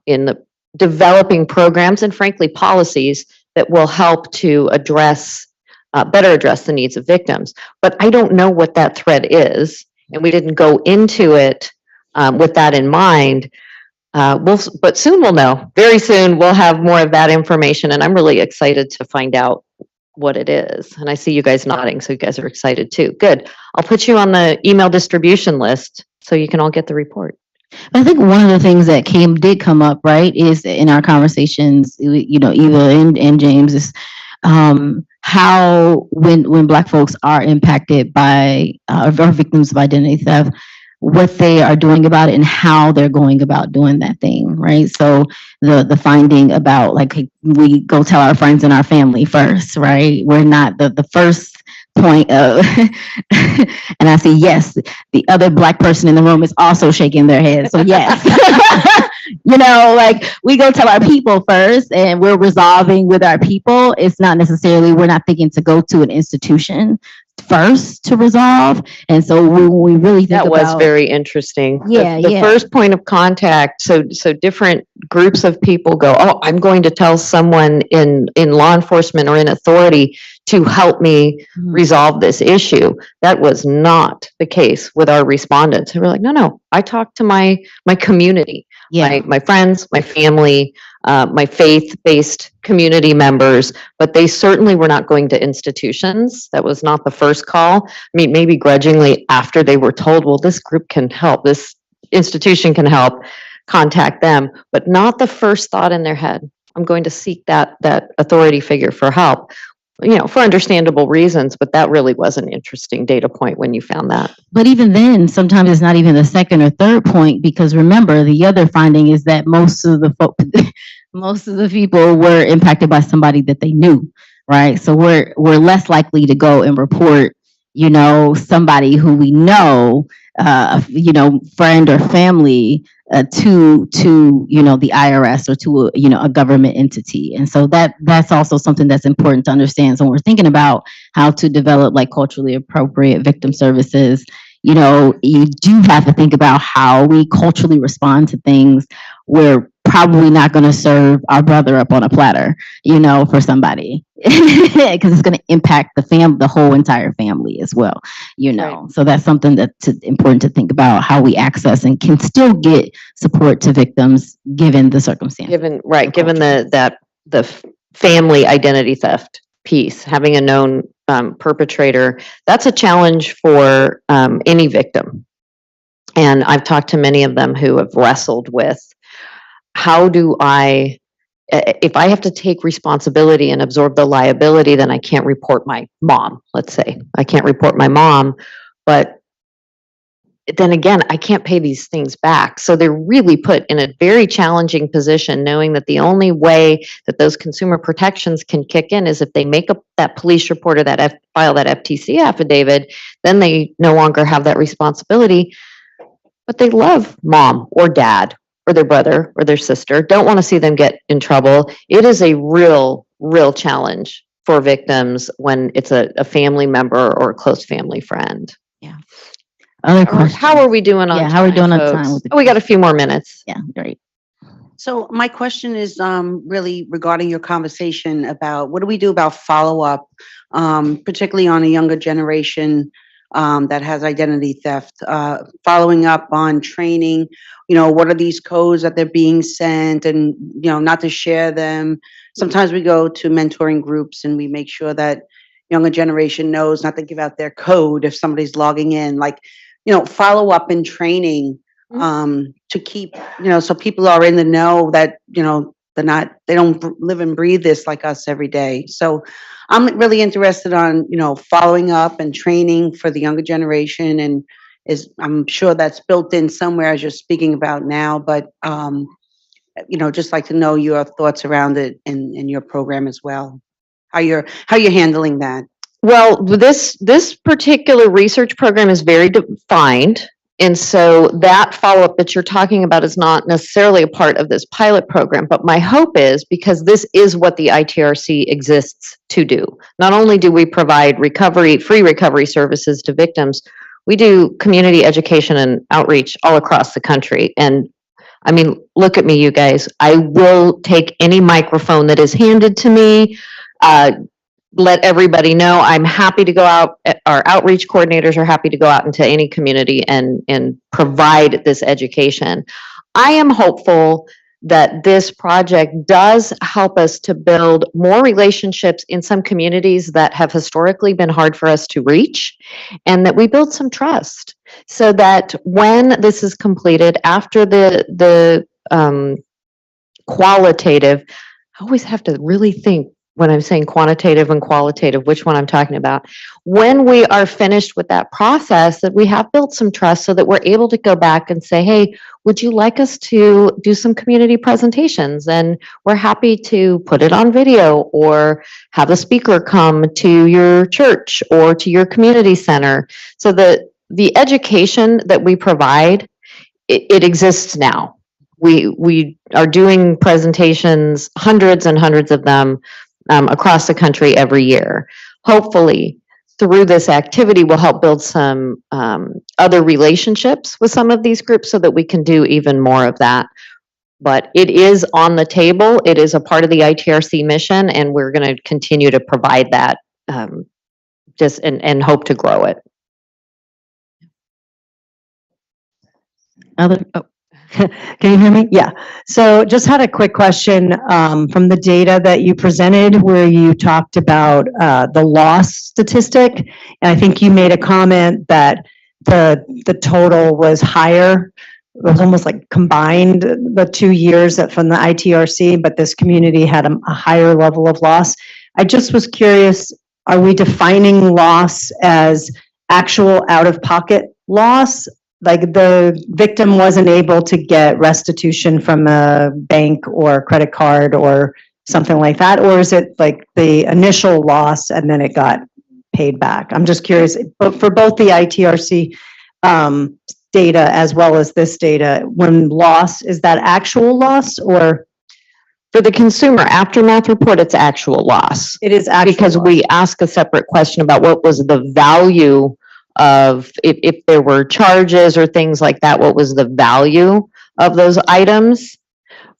the developing programs and frankly policies that will help to better address the needs of victims. But I don't know what that thread is, and we didn't go into it with that in mind. But soon we'll know. Very soon we'll have more of that information, and I'm really excited to find out what it is. And I see you guys nodding, so you guys are excited too. Good. I'll put you on the email distribution list so you can all get the report. I think one of the things that did come up, right, is in our conversations, Eva and James, is how when Black folks are impacted by or victims of identity theft, what they are doing about it and how they're going about doing that thing, right? So the finding about we go tell our friends and our family first, right? We're not the first point of, and I say yes, the other Black person in the room is also shaking their head. So yes, we go tell our people first and we're resolving with our people. It's not necessarily, we're not thinking to go to an institution first to resolve. And so when we really think that was very interesting. Yeah, the first point of contact. So different groups of people go, oh, I'm going to tell someone in law enforcement or in authority to help me resolve this issue. That was not the case with our respondents. They were like, no, I talked to my community. Yeah. my friends, my family, my faith-based community members, but they certainly were not going to institutions. That was not the first call. I mean, maybe grudgingly after they were told, well, this group can help, this institution can help, contact them, but not the first thought in their head. I'm going to seek that authority figure for help, for understandable reasons, but that really was an interesting data point when you found that. But even then, sometimes it's not even the second or third point, because remember, the other finding is that most of the people were impacted by somebody that they knew, right? So we're less likely to go and report, somebody who we know, friend or family, to the IRS or to a government entity. And so that's also something that's important to understand. So when we're thinking about how to develop like culturally appropriate victim services, you do have to think about how we culturally respond to things. We're probably not going to serve our brother up on a platter, for somebody, because it's going to impact the whole entire family as well, Right. So that's something that's important to think about, how we access and can still get support to victims given the circumstances. Given the family identity theft piece, having a known perpetrator, that's a challenge for any victim. And I've talked to many of them who have wrestled with, how do if I have to take responsibility and absorb the liability, then I can't report my mom, let's say. I can't report my mom, but then again, I can't pay these things back. So they're really put in a very challenging position, knowing that the only way that those consumer protections can kick in is if they make up that police report or file that FTC affidavit, then they no longer have that responsibility. But they love mom or dad or their brother or their sister, don't want to see them get in trouble. It is a real challenge for victims when it's a family member or a close family friend. Yeah. Other questions? How are we doing on time? Yeah, how are we doing on folks? time with the We got a few more minutes. Yeah, great. So my question is really regarding your conversation about what do we do about follow-up, particularly on a younger generation that has identity theft, following up on training, what are these codes that they're being sent, and, not to share them. Sometimes we go to mentoring groups and we make sure that younger generation knows not to give out their code if somebody's logging in, follow up and training to keep, so people are in the know that, they don't live and breathe this like us every day. So I'm really interested on, following up and training for the younger generation, and I'm sure that's built in somewhere as you're speaking about now, but, just like to know your thoughts around it in your program as well, how you're handling that. Well, this particular research program is very defined. And so that follow-up that you're talking about is not necessarily a part of this pilot program, but my hope is, because this is what the ITRC exists to do. Not only do we provide free recovery services to victims, we do community education and outreach all across the country. And I mean, look at me, you guys. I will take any microphone that is handed to me, let everybody know. I'm happy to go out. Our outreach coordinators are happy to go out into any community and provide this education. I am hopeful that this project does help us to build more relationships in some communities that have historically been hard for us to reach, and that we build some trust so that when this is completed, after the qualitative, I always have to really think when I'm saying quantitative and qualitative, which one I'm talking about. When we are finished with that process, that we have built some trust so that we're able to go back and say, hey, would you like us to do some community presentations? And we're happy to put it on video or have a speaker come to your church or to your community center. So the education that we provide, it exists now. We are doing presentations, hundreds and hundreds of them, across the country every year. Hopefully, through this activity, we'll help build some other relationships with some of these groups so that we can do even more of that. But it is on the table. It is a part of the ITRC mission, and we're going to continue to provide that and hope to grow it. Can you hear me? Yeah. So just had a quick question from the data that you presented where you talked about the loss statistic. And I think you made a comment that the total was higher. It was almost like combined the 2 years that from the ITRC, but this community had a higher level of loss. I just was curious, are we defining loss as actual out-of-pocket loss? Like the victim wasn't able to get restitution from a bank or credit card or something like that? Or is it like the initial loss and then it got paid back? I'm just curious, but for both the ITRC data as well as this data, when loss, is that actual loss or? For the consumer aftermath report, it's actual loss. It is actual because loss. we ask a separate question about what was the value of, if there were charges or things like that, what was the value of those items?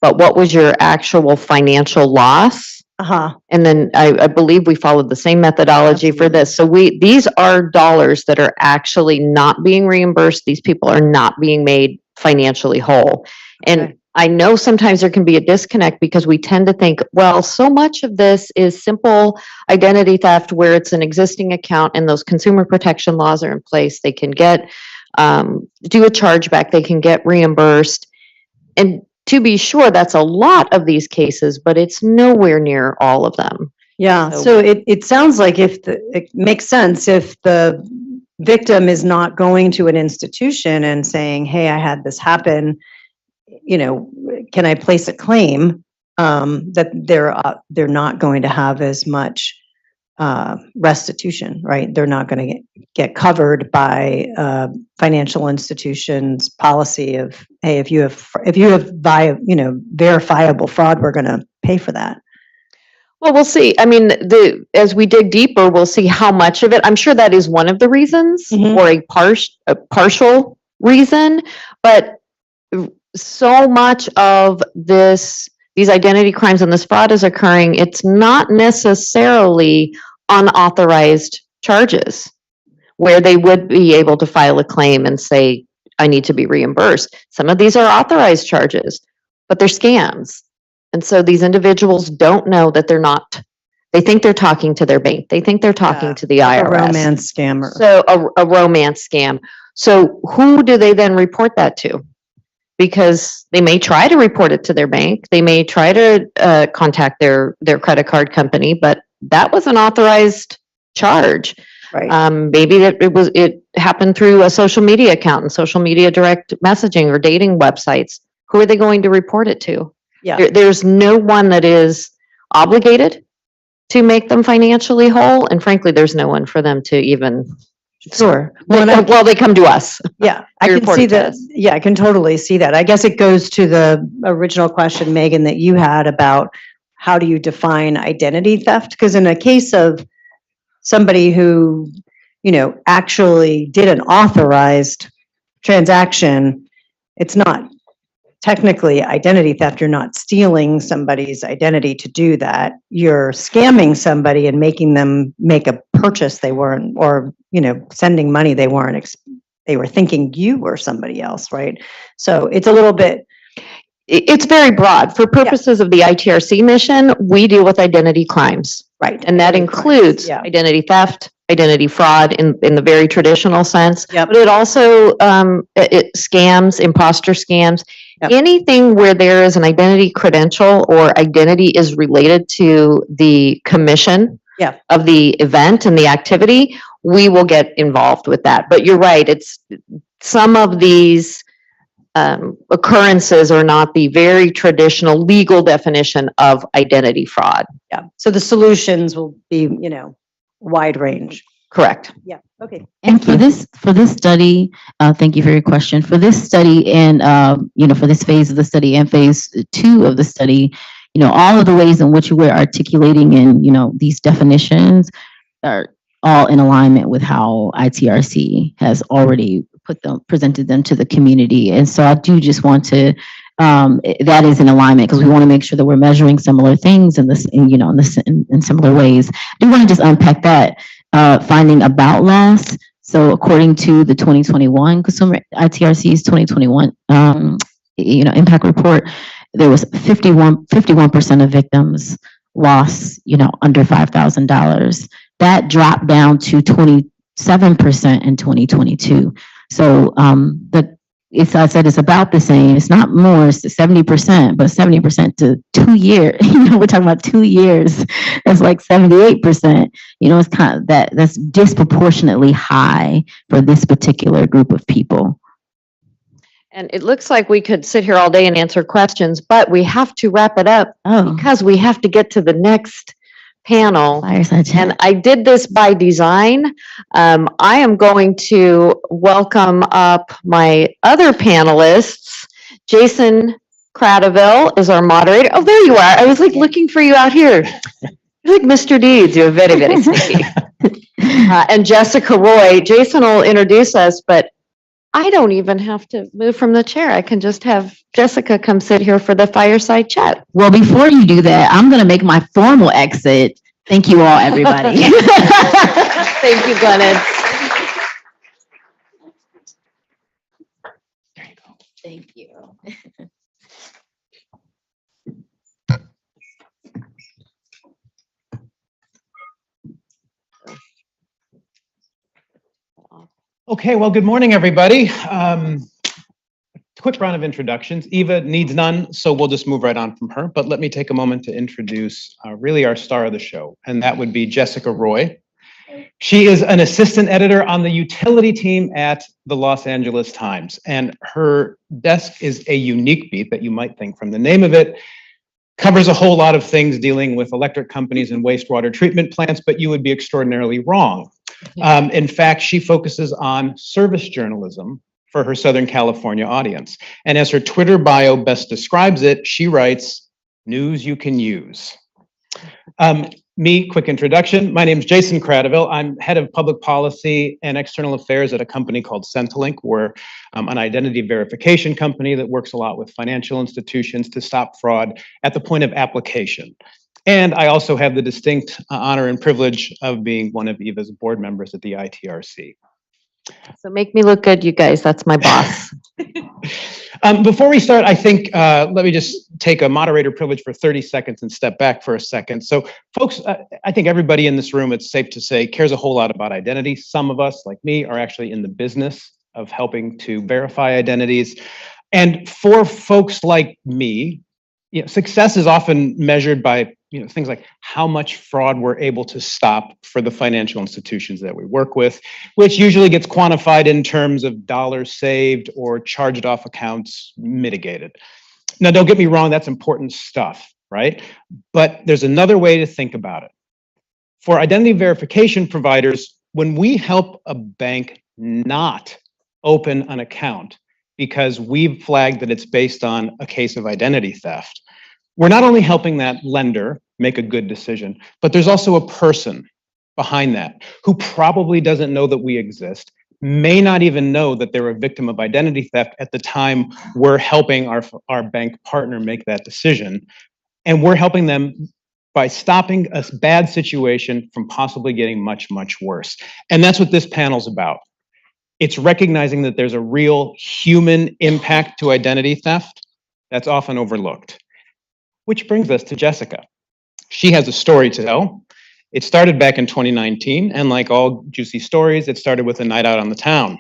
But what was your actual financial loss? And then I believe we followed the same methodology for this. So these are dollars that are actually not being reimbursed. These people are not being made financially whole. And I know sometimes there can be a disconnect because we tend to think, well, so much of this is simple identity theft where it's an existing account and those consumer protection laws are in place. They can get, do a chargeback, they can get reimbursed. And to be sure, that's a lot of these cases, but it's nowhere near all of them. Yeah, so it sounds like it makes sense if the victim is not going to an institution and saying, hey, I had this happen, you know, can I place a claim, that they're not going to have as much restitution, right? They're not going to get covered by financial institutions' policy of, hey, if you have verifiable fraud, we're going to pay for that. Well, we'll see. I mean, as we dig deeper, we'll see how much of it. I'm sure that is one of the reasons, or a partial reason, but so much of these identity crimes and this fraud is occurring, it's not necessarily unauthorized charges where they would be able to file a claim and say, I need to be reimbursed. Some of these are authorized charges, but they're scams. And so these individuals don't know that they think they're talking to their bank. They think they're talking to the IRS. A romance scammer. So a romance scam. So who do they then report that to? Because they may try to report it to their bank. They may try to contact their credit card company, but that was an authorized charge. Right. Maybe it happened through a social media account and social media direct messaging or dating websites. Who are they going to report it to? Yeah. There's no one that is obligated to make them financially whole. And frankly, there's no one for them to even. Sure. Well, they come to us. Yeah, I can see that. Yeah, I can totally see that. I guess it goes to the original question, Megan, that you had about how do you define identity theft? Because in a case of somebody who, actually did an authorized transaction, it's not technically identity theft. You're not stealing somebody's identity to do that. You're scamming somebody and making them make a purchase they weren't, or, sending money they weren't, they were thinking you were somebody else, right? So it's a little bit. It's very broad. For purposes of the ITRC mission, we deal with identity crimes. Right. And that includes identity theft, identity fraud in the very traditional sense. But it also scams, imposter scams, anything where there is an identity credential or identity is related to the commission of the event and the activity, we will get involved with that. But you're right, it's some of these occurrences are not the very traditional legal definition of identity fraud. Yeah. So the solutions will be, wide range. Correct. Yeah. Okay. And for this study, thank you for your question. For this study and, for this phase of the study and phase 2 of the study, all of the ways in which we're articulating and, these definitions are all in alignment with how ITRC has already presented them to the community. And so I do just want to, that is in alignment because we want to make sure that we're measuring similar things in similar ways. I do want to just unpack that finding about loss. So according to the 2021 consumer ITRC's 2021 impact report, there was 51% of victims lost, under $5,000. That dropped down to 27% in 2022. So I said it's about the same. It's not more, it's 70%, but 70% to 2 years. We're talking about 2 years. That's like 78%. It's kind of that's disproportionately high for this particular group of people. And it looks like we could sit here all day and answer questions, but we have to wrap it up because we have to get to the next panel. Fireside chat. And I did this by design. I am going to welcome up my other panelists. Jason Cradaville is our moderator. Oh, there you are. I was like looking for you out here. You're like Mr. Deeds. You're very, very sneaky. And Jessica Roy. Jason will introduce us, but I don't even have to move from the chair. I can just have Jessica come sit here for the fireside chat. Well, before you do that, I'm going to make my formal exit. Thank you all, everybody. Thank you, Glennon. There you go. Thank you. Okay, well, good morning, everybody. Quick round of introductions. Eva needs none, so we'll just move right on from her. But let me take a moment to introduce really our star of the show, and that would be Jessica Roy. She is an assistant editor on the utility team at the Los Angeles Times, and her desk is a unique beat that you might think from the name of it. Covers a whole lot of things dealing with electric companies and wastewater treatment plants, but you would be extraordinarily wrong. In fact, she focuses on service journalism for her Southern California audience. And as her Twitter bio best describes it, she writes, "News you can use." Quick introduction. My name is Jason Cradaville. I'm head of public policy and external affairs at a company called Centrelink. We're an identity verification company that works a lot with financial institutions to stop fraud at the point of application. And I also have the distinct honor and privilege of being one of Eva's board members at the ITRC. So make me look good, you guys. That's my boss. Before we start, I think, let me just take a moderator privilege for 30 seconds and step back for a second. So folks, I think everybody in this room, it's safe to say, cares a whole lot about identity. Some of us, like me, are actually in the business of helping to verify identities. And for folks like me, success is often measured by things like how much fraud we're able to stop for the financial institutions that we work with, which usually gets quantified in terms of dollars saved or charged off accounts mitigated. Now, don't get me wrong, that's important stuff, right? But there's another way to think about it. For identity verification providers, when we help a bank not open an account because we've flagged that it's based on a case of identity theft, we're not only helping that lender make a good decision, but there's also a person behind that who probably doesn't know that we exist, may not even know that they're a victim of identity theft at the time we're helping our bank partner make that decision. And we're helping them by stopping a bad situation from possibly getting much, much worse. And that's what this panel's about. It's recognizing that there's a real human impact to identity theft that's often overlooked. Which brings us to Jessica. She has a story to tell. It started back in 2019, and like all juicy stories, it started with a night out on the town.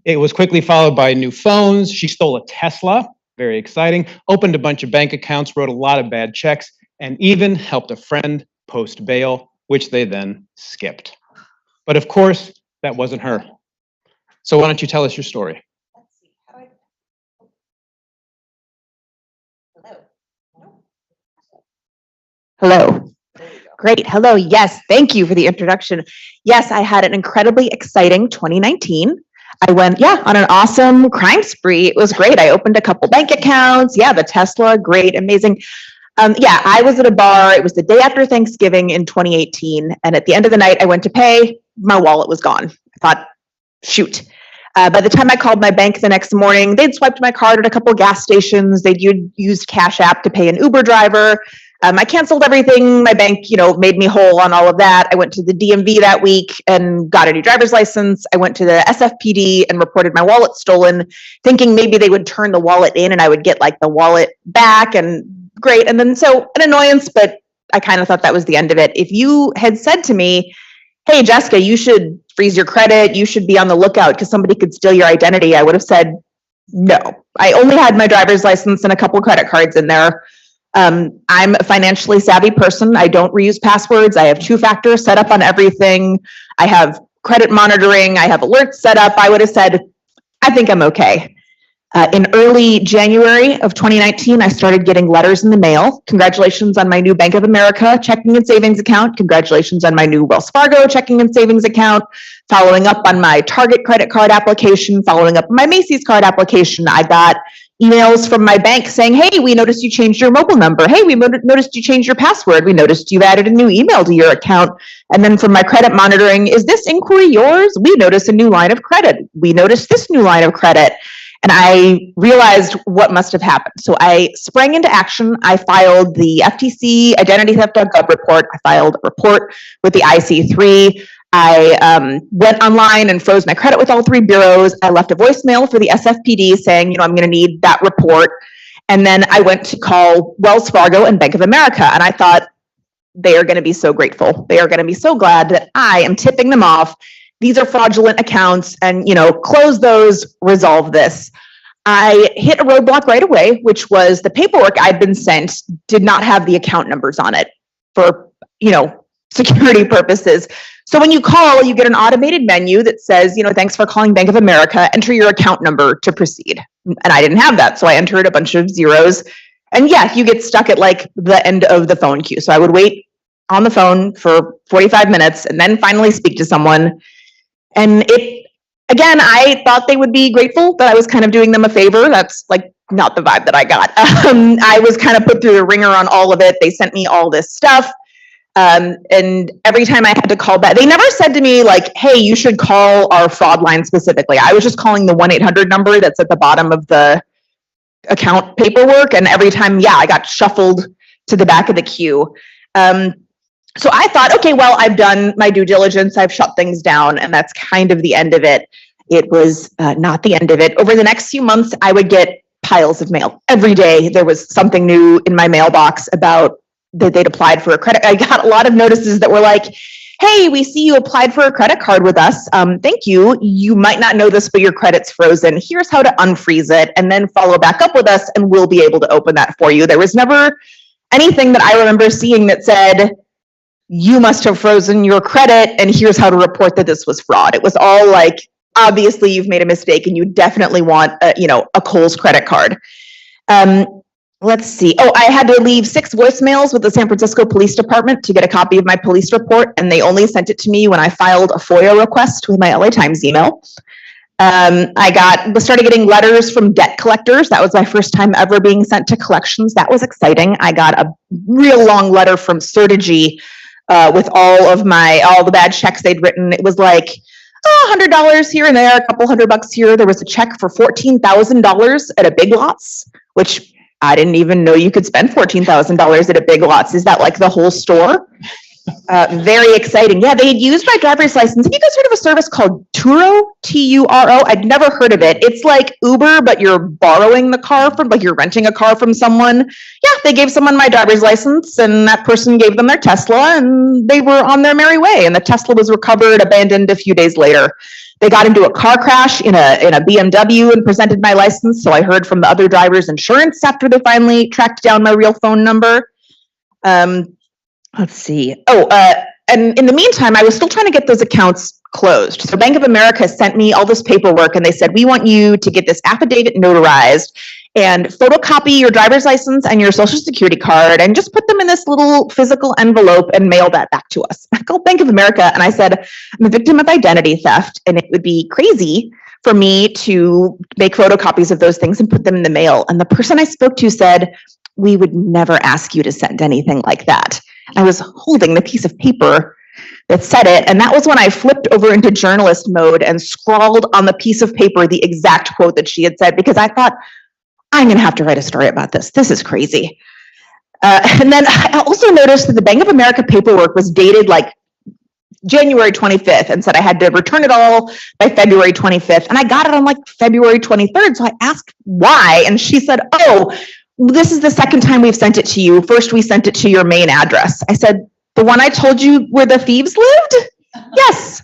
It was quickly followed by new phones. She stole a Tesla, very exciting, opened a bunch of bank accounts, wrote a lot of bad checks, and even helped a friend post bail, which they then skipped. But of course, that wasn't her. So why don't you tell us your story? Hello. Great. Hello. Yes. Thank you for the introduction. Yes, I had an incredibly exciting 2019. I went, on an awesome crime spree. It was great. I opened a couple bank accounts. Yeah, the Tesla, great, amazing. I was at a bar. It was the day after Thanksgiving in 2018. And at the end of the night, I went to pay. My wallet was gone. I thought, shoot. By the time I called my bank the next morning, they'd swiped my card at a couple gas stations. They'd used Cash App to pay an Uber driver. I canceled everything. My bank, made me whole on all of that. I went to the DMV that week and got a new driver's license. I went to the SFPD and reported my wallet stolen, thinking maybe they would turn the wallet in and I would get like the wallet back, and great. And then so an annoyance, but I kind of thought that was the end of it. If you had said to me, hey, Jessica, you should freeze your credit, you should be on the lookout because somebody could steal your identity, I would have said no. I only had my driver's license and a couple credit cards in there. I'm a financially savvy person. I don't reuse passwords. I have 2-factor set up on everything. I have credit monitoring. I have alerts set up. I would have said, I think I'm okay. In early January of 2019, I started getting letters in the mail. Congratulations on my new Bank of America checking and savings account. Congratulations on my new Wells Fargo checking and savings account. Following up on my Target credit card application, following up on my Macy's card application. I got emails from my bank saying, hey, we noticed you changed your mobile number. Hey, we noticed you changed your password. We noticed you've added a new email to your account. And then from my credit monitoring, is this inquiry yours? We noticed a new line of credit. We noticed this new line of credit. And I realized what must have happened. So I sprang into action. I filed the FTC Identity Theft.gov report. I filed a report with the IC3. I went online and froze my credit with all 3 bureaus. I left a voicemail for the SFPD saying, I'm going to need that report. And then I went to call Wells Fargo and Bank of America. And I thought, they are going to be so grateful. They are going to be so glad that I am tipping them off. These are fraudulent accounts, and, close those, resolve this. I hit a roadblock right away, which was the paperwork I'd been sent did not have the account numbers on it for, security purposes. So when you call, you get an automated menu that says, thanks for calling Bank of America, enter your account number to proceed. And I didn't have that. So I entered a bunch of zeros. And yeah, you get stuck at like the end of the phone queue. So I would wait on the phone for 45 minutes and then finally speak to someone. And again, I thought they would be grateful that I was kind of doing them a favor. That's like not the vibe that I got. I was kind of put through the ringer on all of it. They sent me all this stuff. And every time I had to call back, they never said to me like, hey, you should call our fraud line specifically. I was just calling the 1-800 number that's at the bottom of the account paperwork. And every time, I got shuffled to the back of the queue. So I thought, okay, well, I've done my due diligence. I've shut things down, and that's kind of the end of it. It was not the end of it. Over the next few months, I would get piles of mail. Every day, there was something new in my mailbox about that they'd applied for a credit. I got a lot of notices that were like, hey, we see you applied for a credit card with us. Thank you. You might not know this, but your credit's frozen. Here's how to unfreeze it, and then follow back up with us, and we'll be able to open that for you. There was never anything that I remember seeing that said, you must have frozen your credit, and here's how to report that this was fraud. It was all like, obviously you've made a mistake and you definitely want a Kohl's credit card. Let's see. Oh, I had to leave 6 voicemails with the San Francisco Police Department to get a copy of my police report, and they only sent it to me when I filed a FOIA request with my LA Times email. I started getting letters from debt collectors. That was my first time ever being sent to collections. That was exciting. I got a real long letter from Certegy with all the bad checks they'd written. It was like $100 here and there, a couple $100 here. There was a check for $14,000 at a Big Lots, which I didn't even know you could spend $14,000 at a Big Lots. Is that like the whole store? Very exciting. Yeah, they had used my driver's license. Have you guys heard of a service called Turo? Turo? I'd never heard of it. It's like Uber, but you're borrowing the car from, like you're renting a car from someone. Yeah, they gave someone my driver's license, and that person gave them their Tesla, and they were on their merry way. And the Tesla was recovered, abandoned a few days later. They got into a car crash in a BMW and presented my license. So I heard from the other driver's insurance after they finally tracked down my real phone number. Let's see. And in the meantime, I was still trying to get those accounts closed. So Bank of America sent me all this paperwork, and they said, we want you to get this affidavit notarized and photocopy your driver's license and your social security card and just put them in this little physical envelope and mail that back to us. I called Bank of America and I said, I'm a victim of identity theft, and it would be crazy for me to make photocopies of those things and put them in the mail. And the person I spoke to said, we would never ask you to send anything like that. I was holding the piece of paper that said it, and that was when I flipped over into journalist mode and scrawled on the piece of paper the exact quote that she had said, because I thought, I'm going to have to write a story about this. This is crazy. And then I also noticed that the Bank of America paperwork was dated like January 25th and said I had to return it all by February 25th. And I got it on like February 23rd. So I asked why. And she said, oh, this is the second time we've sent it to you. First, we sent it to your main address. I said, the one I told you where the thieves lived? Yes.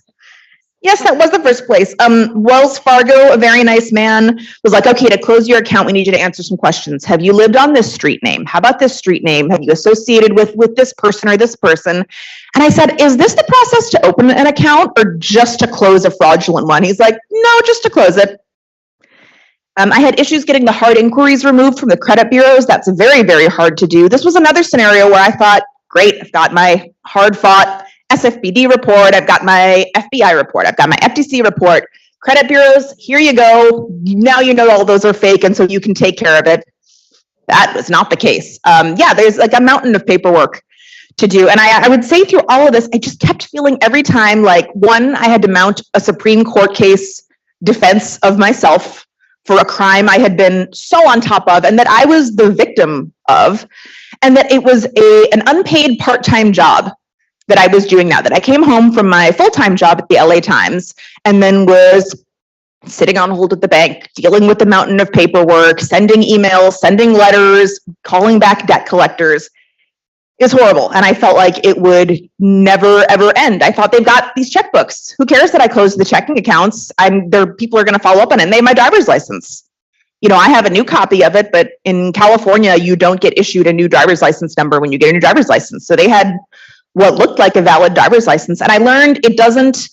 Yes, that was the first place. Wells Fargo, a very nice man, was like, okay, to close your account, we need you to answer some questions. Have you lived on this street name? How about this street name? Have you associated with this person or this person? And I said, is this the process to open an account or just to close a fraudulent one? He's like, no, just to close it. I had issues getting the hard inquiries removed from the credit bureaus. That's very, very hard to do. This was another scenario where I thought, great, I've got my hard-fought SFBD report, I've got my FBI report, I've got my FTC report, credit bureaus, here you go. Now you know all those are fake and so you can take care of it. That was not the case. Yeah, there's like a mountain of paperwork to do. And I would say through all of this, I just kept feeling every time like, one, I had to mount a Supreme Court case defense of myself for a crime I had been so on top of and that I was the victim of, and that it was an unpaid part-time job that I was doing now, that I came home from my full-time job at the LA Times and then was sitting on hold at the bank, dealing with the mountain of paperwork, sending emails, sending letters, calling back debt collectors. It's horrible. And I felt like it would never, ever end. I thought they've got these checkbooks. Who cares that I closed the checking accounts? People are going to follow up on it. And they have my driver's license. You know, I have a new copy of it, but in California, you don't get issued a new driver's license number when you get a new driver's license. So they had what looked like a valid driver's license. And I learned it doesn't,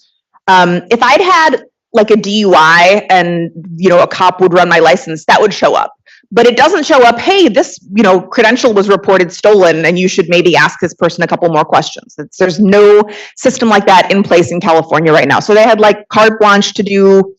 if I'd had like a DUI and, you know, a cop would run my license, that would show up. But it doesn't show up, hey, this, you know, credential was reported stolen and you should maybe ask this person a couple more questions. There's no system like that in place in California right now. So they had like carte blanche to do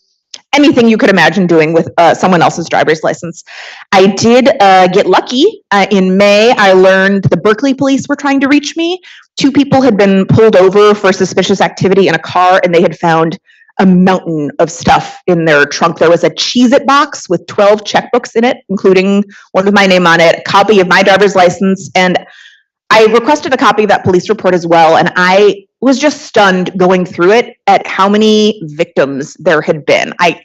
anything you could imagine doing with someone else's driver's license. I did get lucky. In May, I learned the Berkeley police were trying to reach me. 2 people had been pulled over for suspicious activity in a car, and they had found a mountain of stuff in their trunk. There was a Cheez-It box with 12 checkbooks in it, including one with my name on it, a copy of my driver's license, and I requested a copy of that police report as well, and I was just stunned going through it at how many victims there had been. I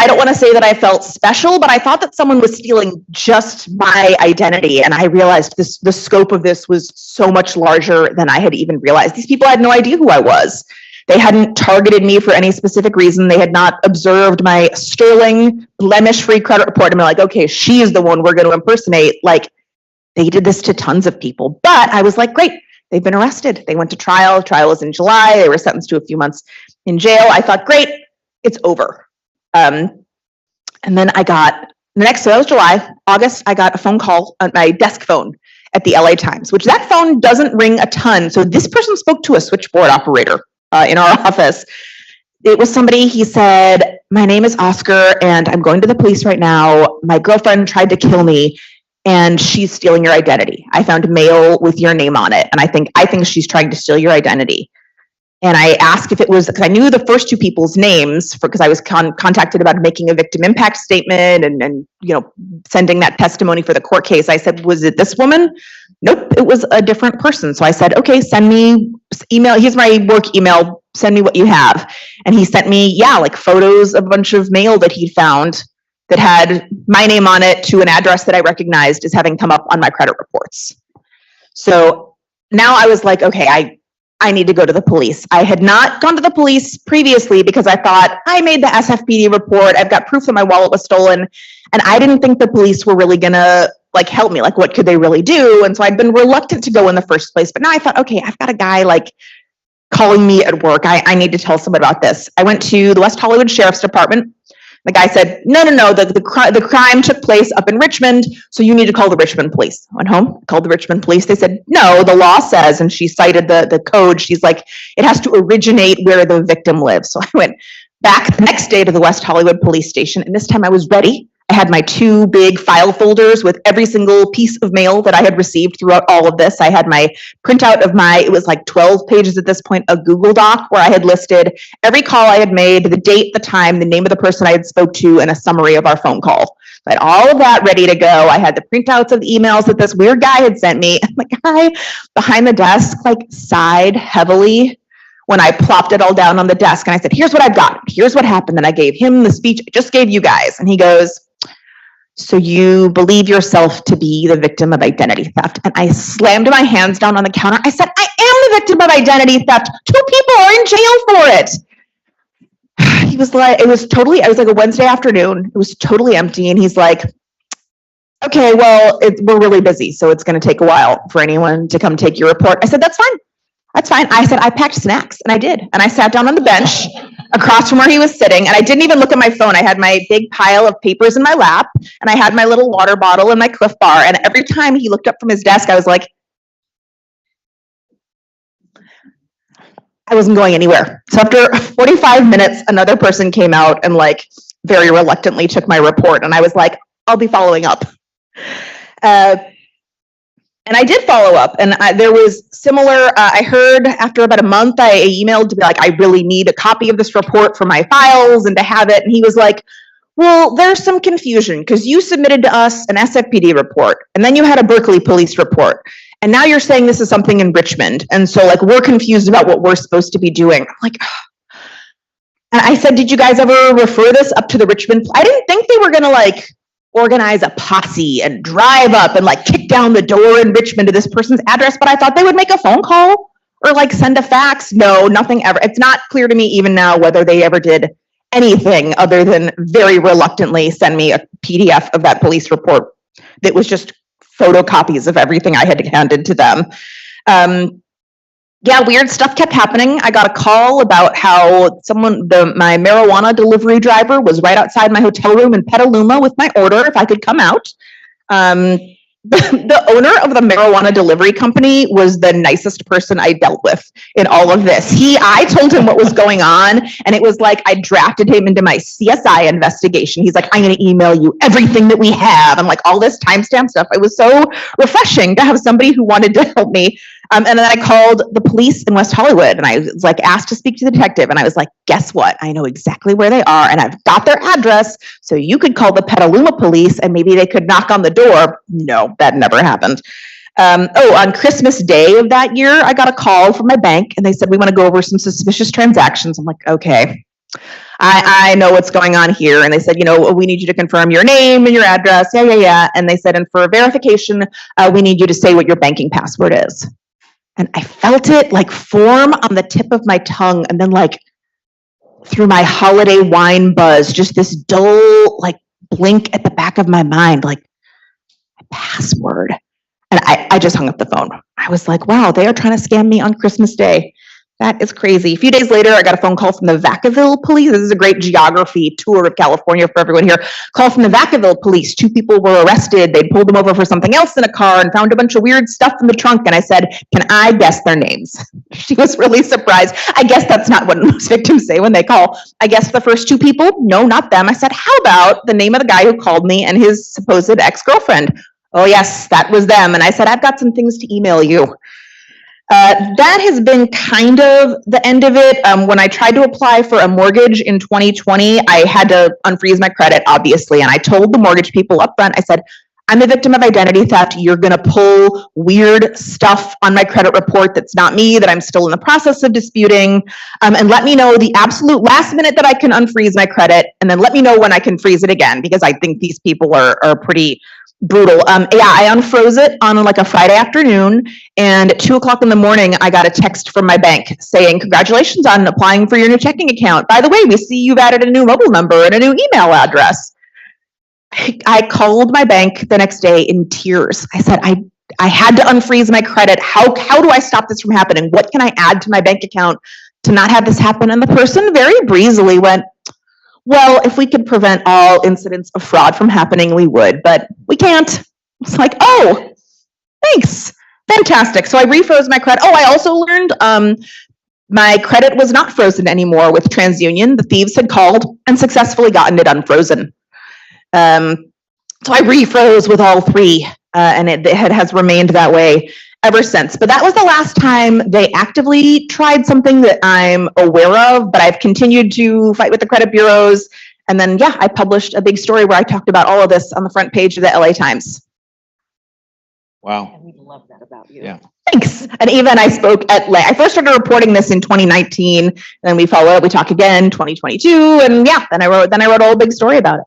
don't want to say that I felt special, but I thought that someone was stealing just my identity. And I realized the scope of this was so much larger than I had even realized. These people had no idea who I was. They hadn't targeted me for any specific reason. They had not observed my sterling, blemish-free credit report and been like, okay, she is the one we're going to impersonate. Like, they did this to tons of people. But I was like, great, they've been arrested. They went to trial. Trial was in July. They were sentenced to a few months in jail. I thought, great, it's over. And then I got, so that was July. August, I got a phone call on my desk phone at the LA Times, which that phone doesn't ring a ton. So this person spoke to a switchboard operator in our office. It was somebody, he said, my name is Oscar and I'm going to the police right now. My girlfriend tried to kill me and she's stealing your identity. I found mail with your name on it. And I think she's trying to steal your identity. And I asked if it was, because I knew the first 2 people's names because I was contacted about making a victim impact statement and you know, sending that testimony for the court case. I said, was it this woman? Nope, it was a different person. So I said, okay, send me email. Here's my work email. Send me what you have. And he sent me, like photos of a bunch of mail that he found that had my name on it to an address that I recognized as having come up on my credit reports. So now I was like, okay, I need to go to the police. I had not gone to the police previously because I thought I made the SFPD report. I've got proof that my wallet was stolen. And I didn't think the police were really gonna like help me. Like, what could they really do? And so I'd been reluctant to go in the first place. But now I thought, okay, I've got a guy like calling me at work. I need to tell someone about this. I went to the West Hollywood Sheriff's Department. The guy said, no, the crime took place up in Richmond, so you need to call the Richmond police. I went home, called the Richmond police. They said, no, the law says, and she cited the code. She's like, it has to originate where the victim lives. So I went back the next day to the West Hollywood police station, and this time I was ready. I had my 2 big file folders with every single piece of mail that I had received throughout all of this. I had my printout of it was like 12 pages at this point, a Google Doc where I had listed every call I had made, the date, the time, the name of the person I had spoke to, and a summary of our phone call. I had all of that ready to go. I had the printouts of the emails that this weird guy had sent me. And the guy behind the desk like sighed heavily when I plopped it all down on the desk. And I said, here's what I've got. Here's what happened. And I gave him the speech I just gave you guys. And he goes, so you believe yourself to be the victim of identity theft? And I slammed my hands down on the counter. I said, I am the victim of identity theft. 2 people are in jail for it. He was like, it was like a Wednesday afternoon. It was totally empty. And he's like, okay, well, we're really busy, so it's going to take a while for anyone to come take your report. I said, that's fine. That's fine. I said, I packed snacks, and I did. And I sat down on the bench across from where he was sitting, and I didn't even look at my phone. I had my big pile of papers in my lap, and I had my little water bottle and my Cliff Bar. And every time he looked up from his desk, I was like, I wasn't going anywhere. So after 45 minutes, another person came out and like very reluctantly took my report. And I was like, I'll be following up. And I did follow up, and there was similar, I heard after about a month, I emailed to be like, I really need a copy of this report for my files and to have it. And he was like, well, there's some confusion because you submitted to us an SFPD report, and then you had a Berkeley police report. And now you're saying this is something in Richmond. And so like, we're confused about what we're supposed to be doing. I'm like, ugh. And I said, did you guys ever refer this up to the Richmond? I didn't think they were going to like organize a posse and drive up and like kick down the door in Richmond to this person's address, but I thought they would make a phone call or like send a fax. No, nothing ever. It's not clear to me even now whether they ever did anything other than very reluctantly send me a PDF of that police report that was just photocopies of everything I had handed to them. Yeah, weird stuff kept happening. I got a call about how my marijuana delivery driver was right outside my hotel room in Petaluma with my order if I could come out. The owner of the marijuana delivery company was the nicest person I dealt with in all of this. I told him what was going on, and it was like I drafted him into my CSI investigation. He's like, I'm going to email you everything that we have, and like all this timestamp stuff. It was so refreshing to have somebody who wanted to help me. And then I called the police in West Hollywood, and I was like asked to speak to the detective, and I was like, guess what? I know exactly where they are, and I've got their address, so you could call the Petaluma police, and maybe they could knock on the door. No, that never happened. On Christmas Day of that year, I got a call from my bank, and they said, we want to go over some suspicious transactions. I'm like, okay. I know what's going on here. And they said, we need you to confirm your name and your address. Yeah. And they said, and for verification, we need you to say what your banking password is. And I felt it like form on the tip of my tongue, and then like through my holiday wine buzz, just this dull like blink at the back of my mind, like my password. And I just hung up the phone. I was like, wow, they are trying to scam me on Christmas Day. That is crazy. A few days later, I got a phone call from the Vacaville police. This is a great geography tour of California for everyone here. Call from the Vacaville police. 2 people were arrested. They'd pulled them over for something else in a car and found a bunch of weird stuff in the trunk. And I said, can I guess their names? She was really surprised. I guess that's not what most victims say when they call. I guess the first 2 people, no, not them. I said, how about the name of the guy who called me and his supposed ex-girlfriend? Oh yes, that was them. And I said, I've got some things to email you. That has been kind of the end of it. When I tried to apply for a mortgage in 2020, I had to unfreeze my credit, obviously. And I told the mortgage people up front, I said, I'm a victim of identity theft. You're going to pull weird stuff on my credit report that's not me, that I'm still in the process of disputing. And let me know the absolute last minute that I can unfreeze my credit. And then let me know when I can freeze it again, because I think these people are pretty brutal. I unfroze it on like a Friday afternoon, and at 2:00 in the morning, I got a text from my bank saying, congratulations on applying for your new checking account. By the way, we see you've added a new mobile number and a new email address. I called my bank the next day in tears. I said, I had to unfreeze my credit. How do I stop this from happening? What can I add to my bank account to not have this happen? And the person very breezily went, well, if we could prevent all incidents of fraud from happening, we would, but we can't. It's like, oh, thanks. Fantastic. So I refroze my credit. Oh, I also learned my credit was not frozen anymore with TransUnion. The thieves had called and successfully gotten it unfrozen. So I refroze with all 3, and it has remained that way ever since. But that was the last time they actively tried something that I'm aware of, but I've continued to fight with the credit bureaus And then, yeah, I published a big story where I talked about all of this on the front page of the LA Times. Wow. And we love that about you. Yeah. Thanks. And Eva and I spoke at length. I first started reporting this in 2019, and then we followed up, we talk again 2022, and yeah, then I wrote a whole big story about it.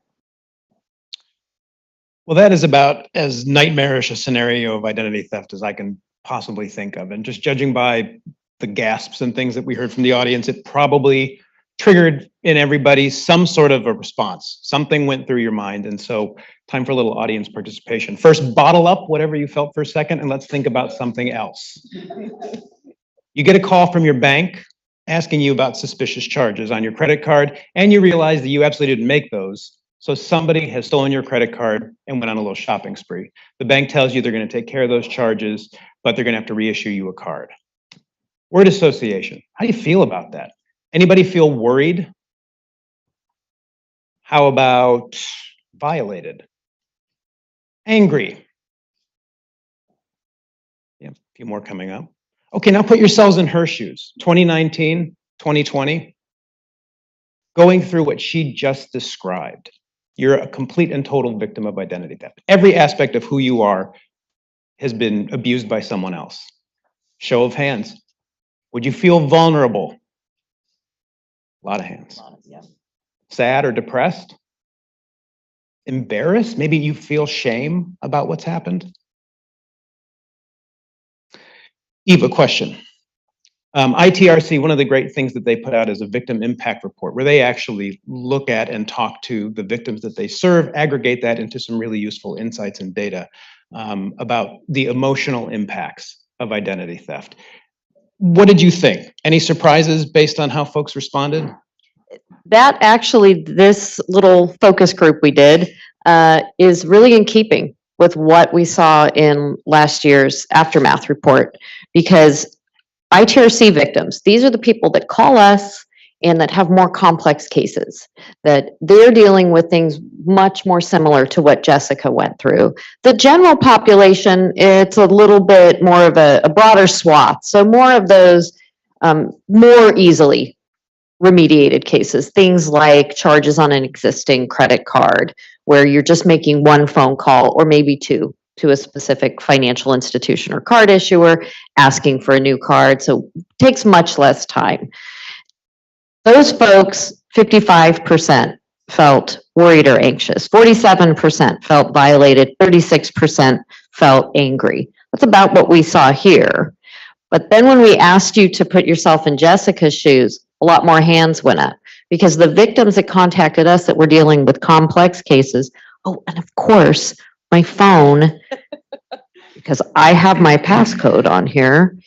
Well, that is about as nightmarish a scenario of identity theft as I can possibly think of. And just judging by the gasps and things that we heard from the audience, it probably triggered in everybody some sort of a response. Something went through your mind. And so time for a little audience participation. First, bottle up whatever you felt for a second, and let's think about something else. You get a call from your bank asking you about suspicious charges on your credit card, and you realize that you absolutely didn't make those. So somebody has stolen your credit card and went on a little shopping spree. The bank tells you they're going to take care of those charges, but they're going to have to reissue you a card. Word association. How do you feel about that? Anybody feel worried? How about violated? Angry? Yeah, a few more coming up. Okay, now put yourselves in her shoes. 2019, 2020, going through what she just described. You're a complete and total victim of identity theft. Every aspect of who you are has been abused by someone else. Show of hands. Would you feel vulnerable? A lot of hands. Sad or depressed? Embarrassed? Maybe you feel shame about what's happened? Eva, question. ITRC, one of the great things that they put out is a victim impact report where they actually look at and talk to the victims that they serve, aggregate that into some really useful insights and data about the emotional impacts of identity theft. What did you think? Any surprises based on how folks responded? That actually, this little focus group we did is really in keeping with what we saw in last year's aftermath report, because ITRC victims, these are the people that call us and that have more complex cases, that they're dealing with things much more similar to what Jessica went through. The general population, it's a little bit more of a broader swath. So more of those more easily remediated cases, things like charges on an existing credit card, where you're just making one phone call or maybe two to a specific financial institution or card issuer asking for a new card. So it takes much less time. Those folks, 55% felt worried or anxious, 47% felt violated, 36% felt angry. That's about what we saw here. But then when we asked you to put yourself in Jessica's shoes, a lot more hands went up, because the victims that contacted us that were dealing with complex cases, oh, and of course, my phone, because I have my passcode on here,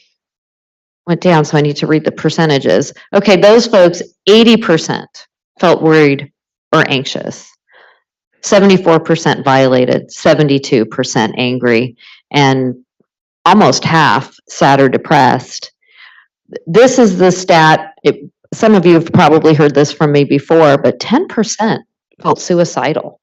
went down, so I need to read the percentages. Okay, those folks, 80% felt worried or anxious, 74% violated, 72% angry, and almost half sad or depressed. This is the stat, some of you have probably heard this from me before, but 10% felt suicidal.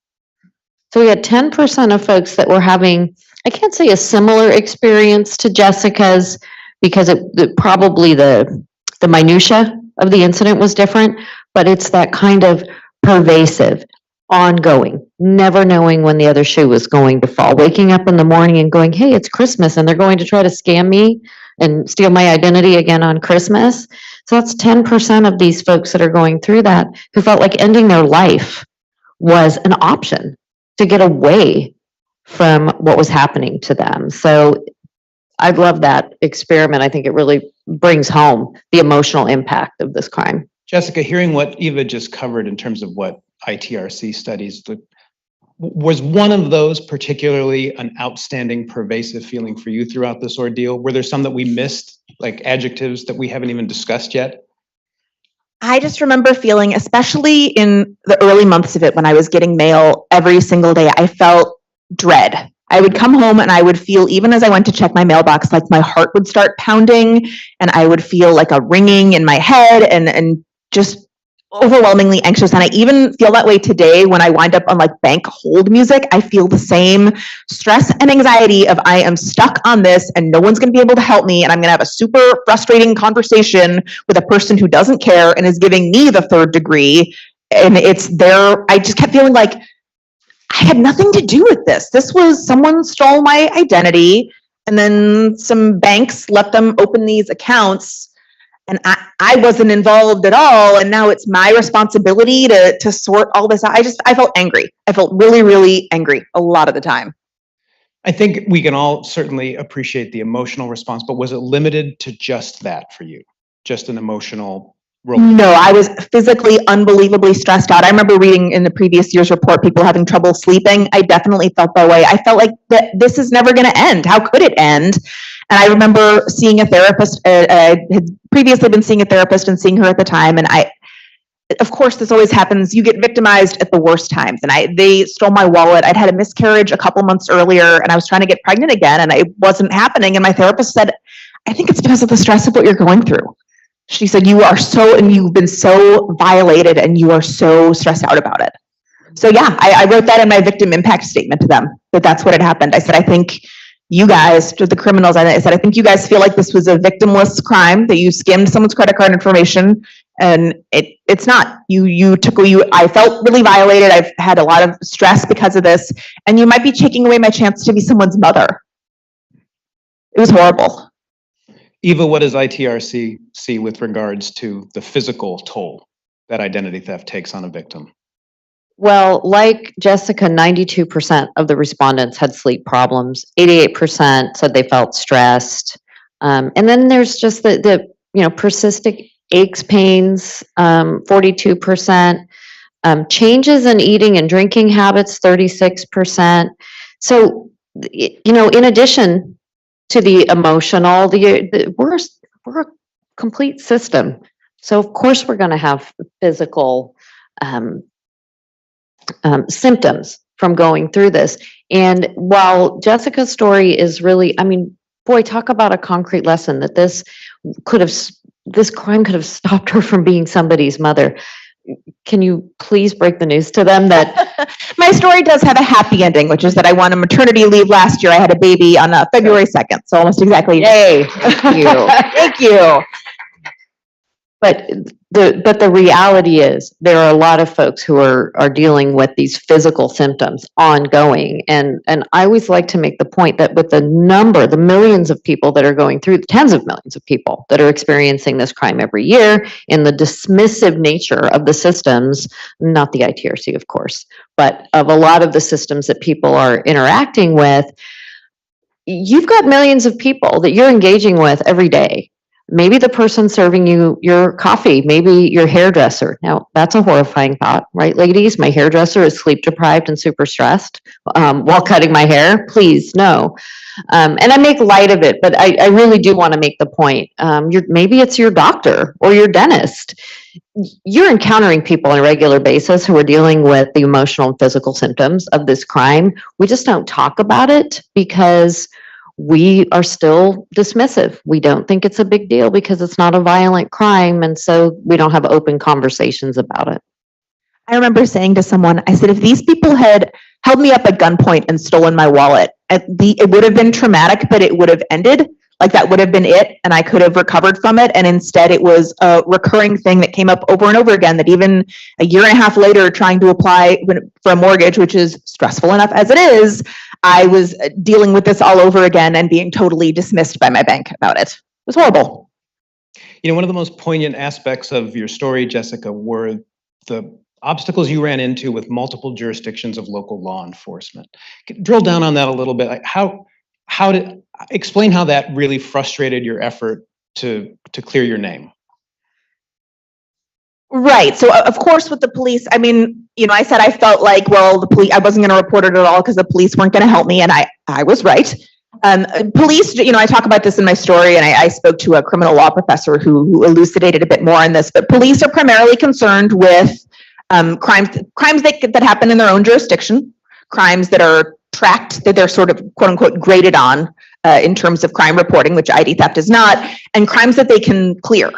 So we had 10% of folks that were having, I can't say a similar experience to Jessica's, because probably the minutia of the incident was different, but it's that kind of pervasive, ongoing, never knowing when the other shoe was going to fall, waking up in the morning and going, hey, it's Christmas, and they're going to try to scam me and steal my identity again on Christmas. So that's 10% of these folks that are going through that, who felt like ending their life was an option to get away from what was happening to them. So I love that experiment. I think it really brings home the emotional impact of this crime. Jessica, hearing what Eva just covered in terms of what ITRC studies, was one of those particularly an outstanding, pervasive feeling for you throughout this ordeal? Were there some that we missed, like adjectives that we haven't even discussed yet? I just remember feeling, especially in the early months of it, when I was getting mail every single day, I felt dread. I would come home and I would feel, even as I went to check my mailbox, like my heart would start pounding, and I would feel like a ringing in my head and just overwhelmingly anxious. And I even feel that way today when I wind up on like bank hold music. I feel the same stress and anxiety of I am stuck on this and no one's going to be able to help me, and I'm going to have a super frustrating conversation with a person who doesn't care and is giving me the third degree, and it's there. I just kept feeling like I had nothing to do with this. This was someone stole my identity, and then some banks let them open these accounts, and I wasn't involved at all. And now it's my responsibility to sort all this out. I felt angry. I felt really, really angry a lot of the time. I think we can all certainly appreciate the emotional response, but was it limited to just that for you? Just an emotional roller? No, I was physically unbelievably stressed out. I remember reading in the previous year's report, people having trouble sleeping. I definitely felt that way. I felt like this is never going to end. How could it end? And I remember seeing a therapist. I had previously been seeing a therapist and seeing her at the time. And of course, this always happens. You get victimized at the worst times. And they stole my wallet. I'd had a miscarriage a couple months earlier, and I was trying to get pregnant again, and it wasn't happening. And my therapist said, I think it's because of the stress of what you're going through. She said, you've been so violated, and you are so stressed out about it. So yeah, I wrote that in my victim impact statement to them, that's what had happened. I said, I think you guys, to the criminals, I said, I think you guys feel like this was a victimless crime, that you skimmed someone's credit card information, and it's not. I felt really violated. I've had a lot of stress because of this, and you might be taking away my chance to be someone's mother. It was horrible. Eva, what does ITRC see with regards to the physical toll that identity theft takes on a victim? Well, like Jessica, 92% of the respondents had sleep problems. 88% said they felt stressed. And then there's just the persistent aches, pains, 42%. Changes in eating and drinking habits, 36%. So, in addition to the emotional, we're a complete system. So of course we're going to have physical symptoms from going through this. And while Jessica's story is really, boy, talk about a concrete lesson that this crime could have stopped her from being somebody's mother. Can you please break the news to them that my story does have a happy ending, which is that I went on maternity leave last year. I had a baby on February 2nd, so almost exactly. Yay! Thank you. Thank you. But the reality is there are a lot of folks who are dealing with these physical symptoms ongoing. And I always like to make the point that with the millions of people that are going through, the tens of millions of people that are experiencing this crime every year, in the dismissive nature of the systems, not the ITRC, of course, but of a lot of the systems that people are interacting with, you've got millions of people that you're engaging with every day. Maybe the person serving you your coffee, maybe your hairdresser. Now, that's a horrifying thought, right, ladies? My hairdresser is sleep deprived and super stressed while cutting my hair. Please, no. And I make light of it, but I really do want to make the point. Maybe it's your doctor or your dentist. You're encountering people on a regular basis who are dealing with the emotional and physical symptoms of this crime. We just don't talk about it because we are still dismissive. We don't think it's a big deal because it's not a violent crime, and so we don't have open conversations about it. I remember saying to someone, I said, if these people had held me up at gunpoint and stolen my wallet, it would have been traumatic, but it would have ended. Like that would have been it, and I could have recovered from it. And instead, it was a recurring thing that came up over and over again, that even a year and a half later, trying to apply for a mortgage, which is stressful enough as it is, I was dealing with this all over again and being totally dismissed by my bank about it. It was horrible. One of the most poignant aspects of your story, Jessica, were the obstacles you ran into with multiple jurisdictions of local law enforcement. Drill down on that a little bit. Like explain how that really frustrated your effort to clear your name. Right. So of course with the police, I said I felt like, well, I wasn't going to report it at all because the police weren't going to help me. And I was right. Police, I talk about this in my story, and I spoke to a criminal law professor who elucidated a bit more on this, but police are primarily concerned with crimes that happen in their own jurisdiction, crimes that are tracked, that they're sort of quote unquote graded on in terms of crime reporting, which ID theft is not, and crimes that they can clear.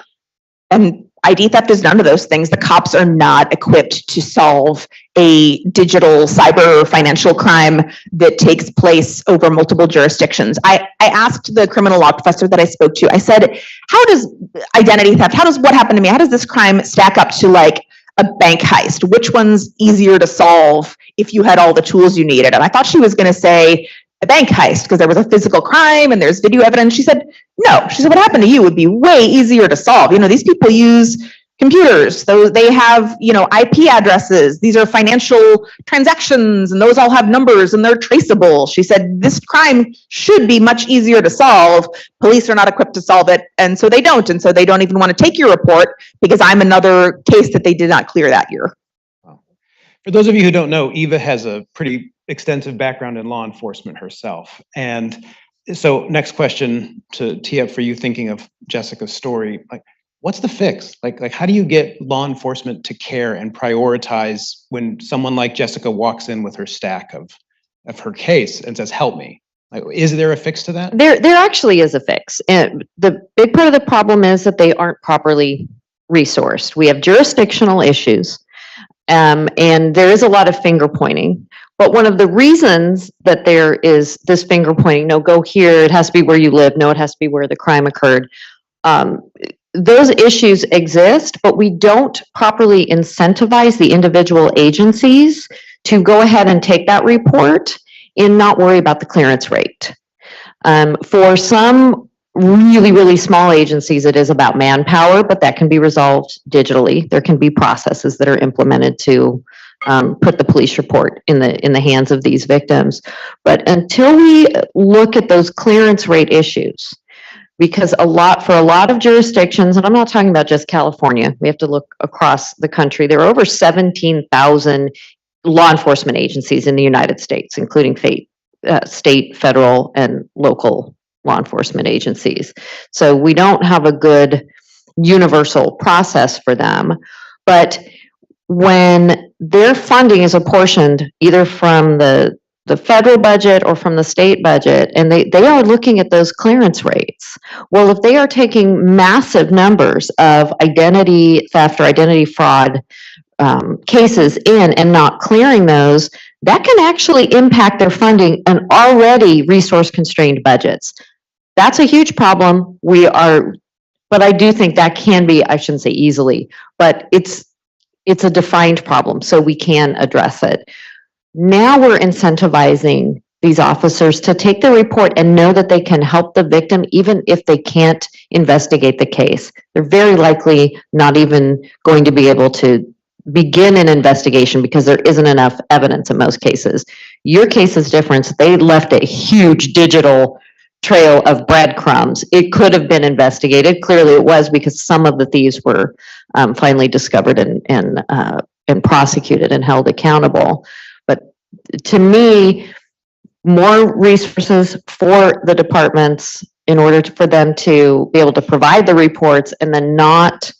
And ID theft is none of those things. The cops are not equipped to solve a digital cyber financial crime that takes place over multiple jurisdictions. I asked the criminal law professor that I spoke to, I said, how does identity theft, what happened to me, how does this crime stack up to like a bank heist? Which one's easier to solve if you had all the tools you needed? And I thought she was going to say a bank heist because there was a physical crime and there's video evidence. She said, no. She said, what happened to you would be way easier to solve. You know, these people use computers, they have, you know, IP addresses. These are financial transactions and those all have numbers and they're traceable. She said, this crime should be much easier to solve. Police are not equipped to solve it. And so they don't. And so they don't even want to take your report because I'm another case that they did not clear that year. For those of you who don't know, Eva has a pretty extensive background in law enforcement herself. And so next question to tee up for you, thinking of Jessica's story, like, what's the fix? Like, how do you get law enforcement to care and prioritize when someone like Jessica walks in with her stack of her case and says, help me? Like, is there a fix to that? There actually is a fix. And the big part of the problem is that they aren't properly resourced. We have jurisdictional issues, and there is a lot of finger pointing. But one of the reasons that there is this finger pointing, no, go here, it has to be where you live, no, it has to be where the crime occurred. Those issues exist, but we don't properly incentivize the individual agencies to go ahead and take that report and not worry about the clearance rate. For some really, really small agencies, it is about manpower, but that can be resolved digitally. There can be processes that are implemented to put the police report in the hands of these victims. But until we look at those clearance rate issues, because for a lot of jurisdictions, and I'm not talking about just California, we have to look across the country. There are over 17,000 law enforcement agencies in the United States, including state, federal, and local law enforcement agencies. So we don't have a good universal process for them. But when their funding is apportioned either from the federal budget or from the state budget, and they are looking at those clearance rates. Well, if they are taking massive numbers of identity theft or identity fraud cases in and not clearing those, that can actually impact their funding and already resource constrained budgets. That's a huge problem. But I do think that can be, I shouldn't say easily, but it's a defined problem, so we can address it. Now we're incentivizing these officers to take the report and know that they can help the victim even if they can't investigate the case. They're very likely not even going to be able to begin an investigation because there isn't enough evidence in most cases. Your case is different. They left a huge digital trail of breadcrumbs. It could have been investigated. Clearly it was, because some of the thieves were finally discovered and prosecuted and held accountable. But to me, more resources for the departments in order for them to be able to provide the reports, and then not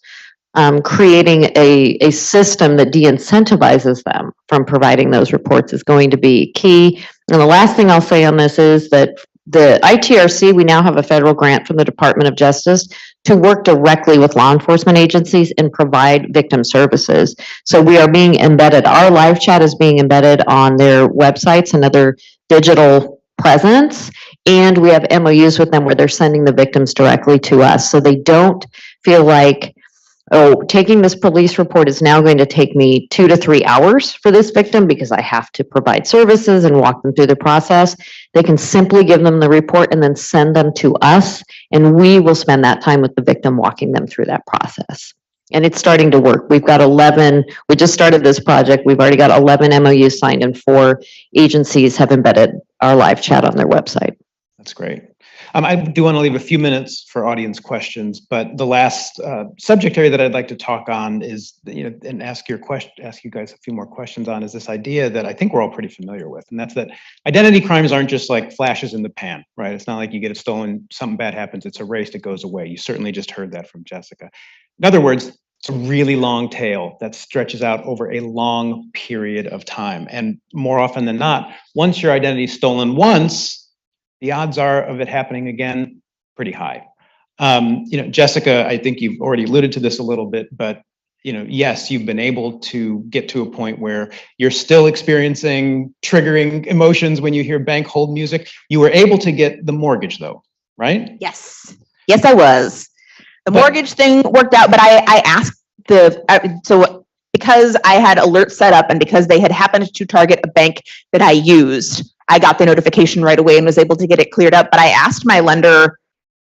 creating a system that de-incentivizes them from providing those reports, is going to be key. And the last thing I'll say on this is that the ITRC, we now have a federal grant from the Department of Justice to work directly with law enforcement agencies and provide victim services. So we are being embedded, our live chat is being embedded on their websites and other digital presence. And we have MOUs with them where they're sending the victims directly to us. So they don't feel like, oh, taking this police report is now going to take me 2 to 3 hours for this victim because I have to provide services and walk them through the process. They can simply give them the report and then send them to us, and we will spend that time with the victim walking them through that process. And it's starting to work. We've got 11, we just started this project. We've already got 11 MOUs signed, and 4 agencies have embedded our live chat on their website. That's great. I do want to leave a few minutes for audience questions, but the last subject area that I'd like to talk on is, and ask you guys a few more questions on, is this idea that I think we're all pretty familiar with, and that's that identity crimes aren't just like flashes in the pan, right? It's not like you get it stolen, something bad happens, it's erased, it goes away. You certainly just heard that from Jessica. In other words, it's a really long tail that stretches out over a long period of time. And more often than not, once your identity is stolen once, the odds are of it happening again pretty high. Jessica, I think you've already alluded to this a little bit, but yes, you've been able to get to a point where you're still experiencing triggering emotions when you hear bank hold music. You were able to get the mortgage though, right? Yes. Yes, I was. The mortgage thing worked out, but I asked it because I had alerts set up and because they had happened to target a bank that I used, I got the notification right away and was able to get it cleared up. But I asked my lender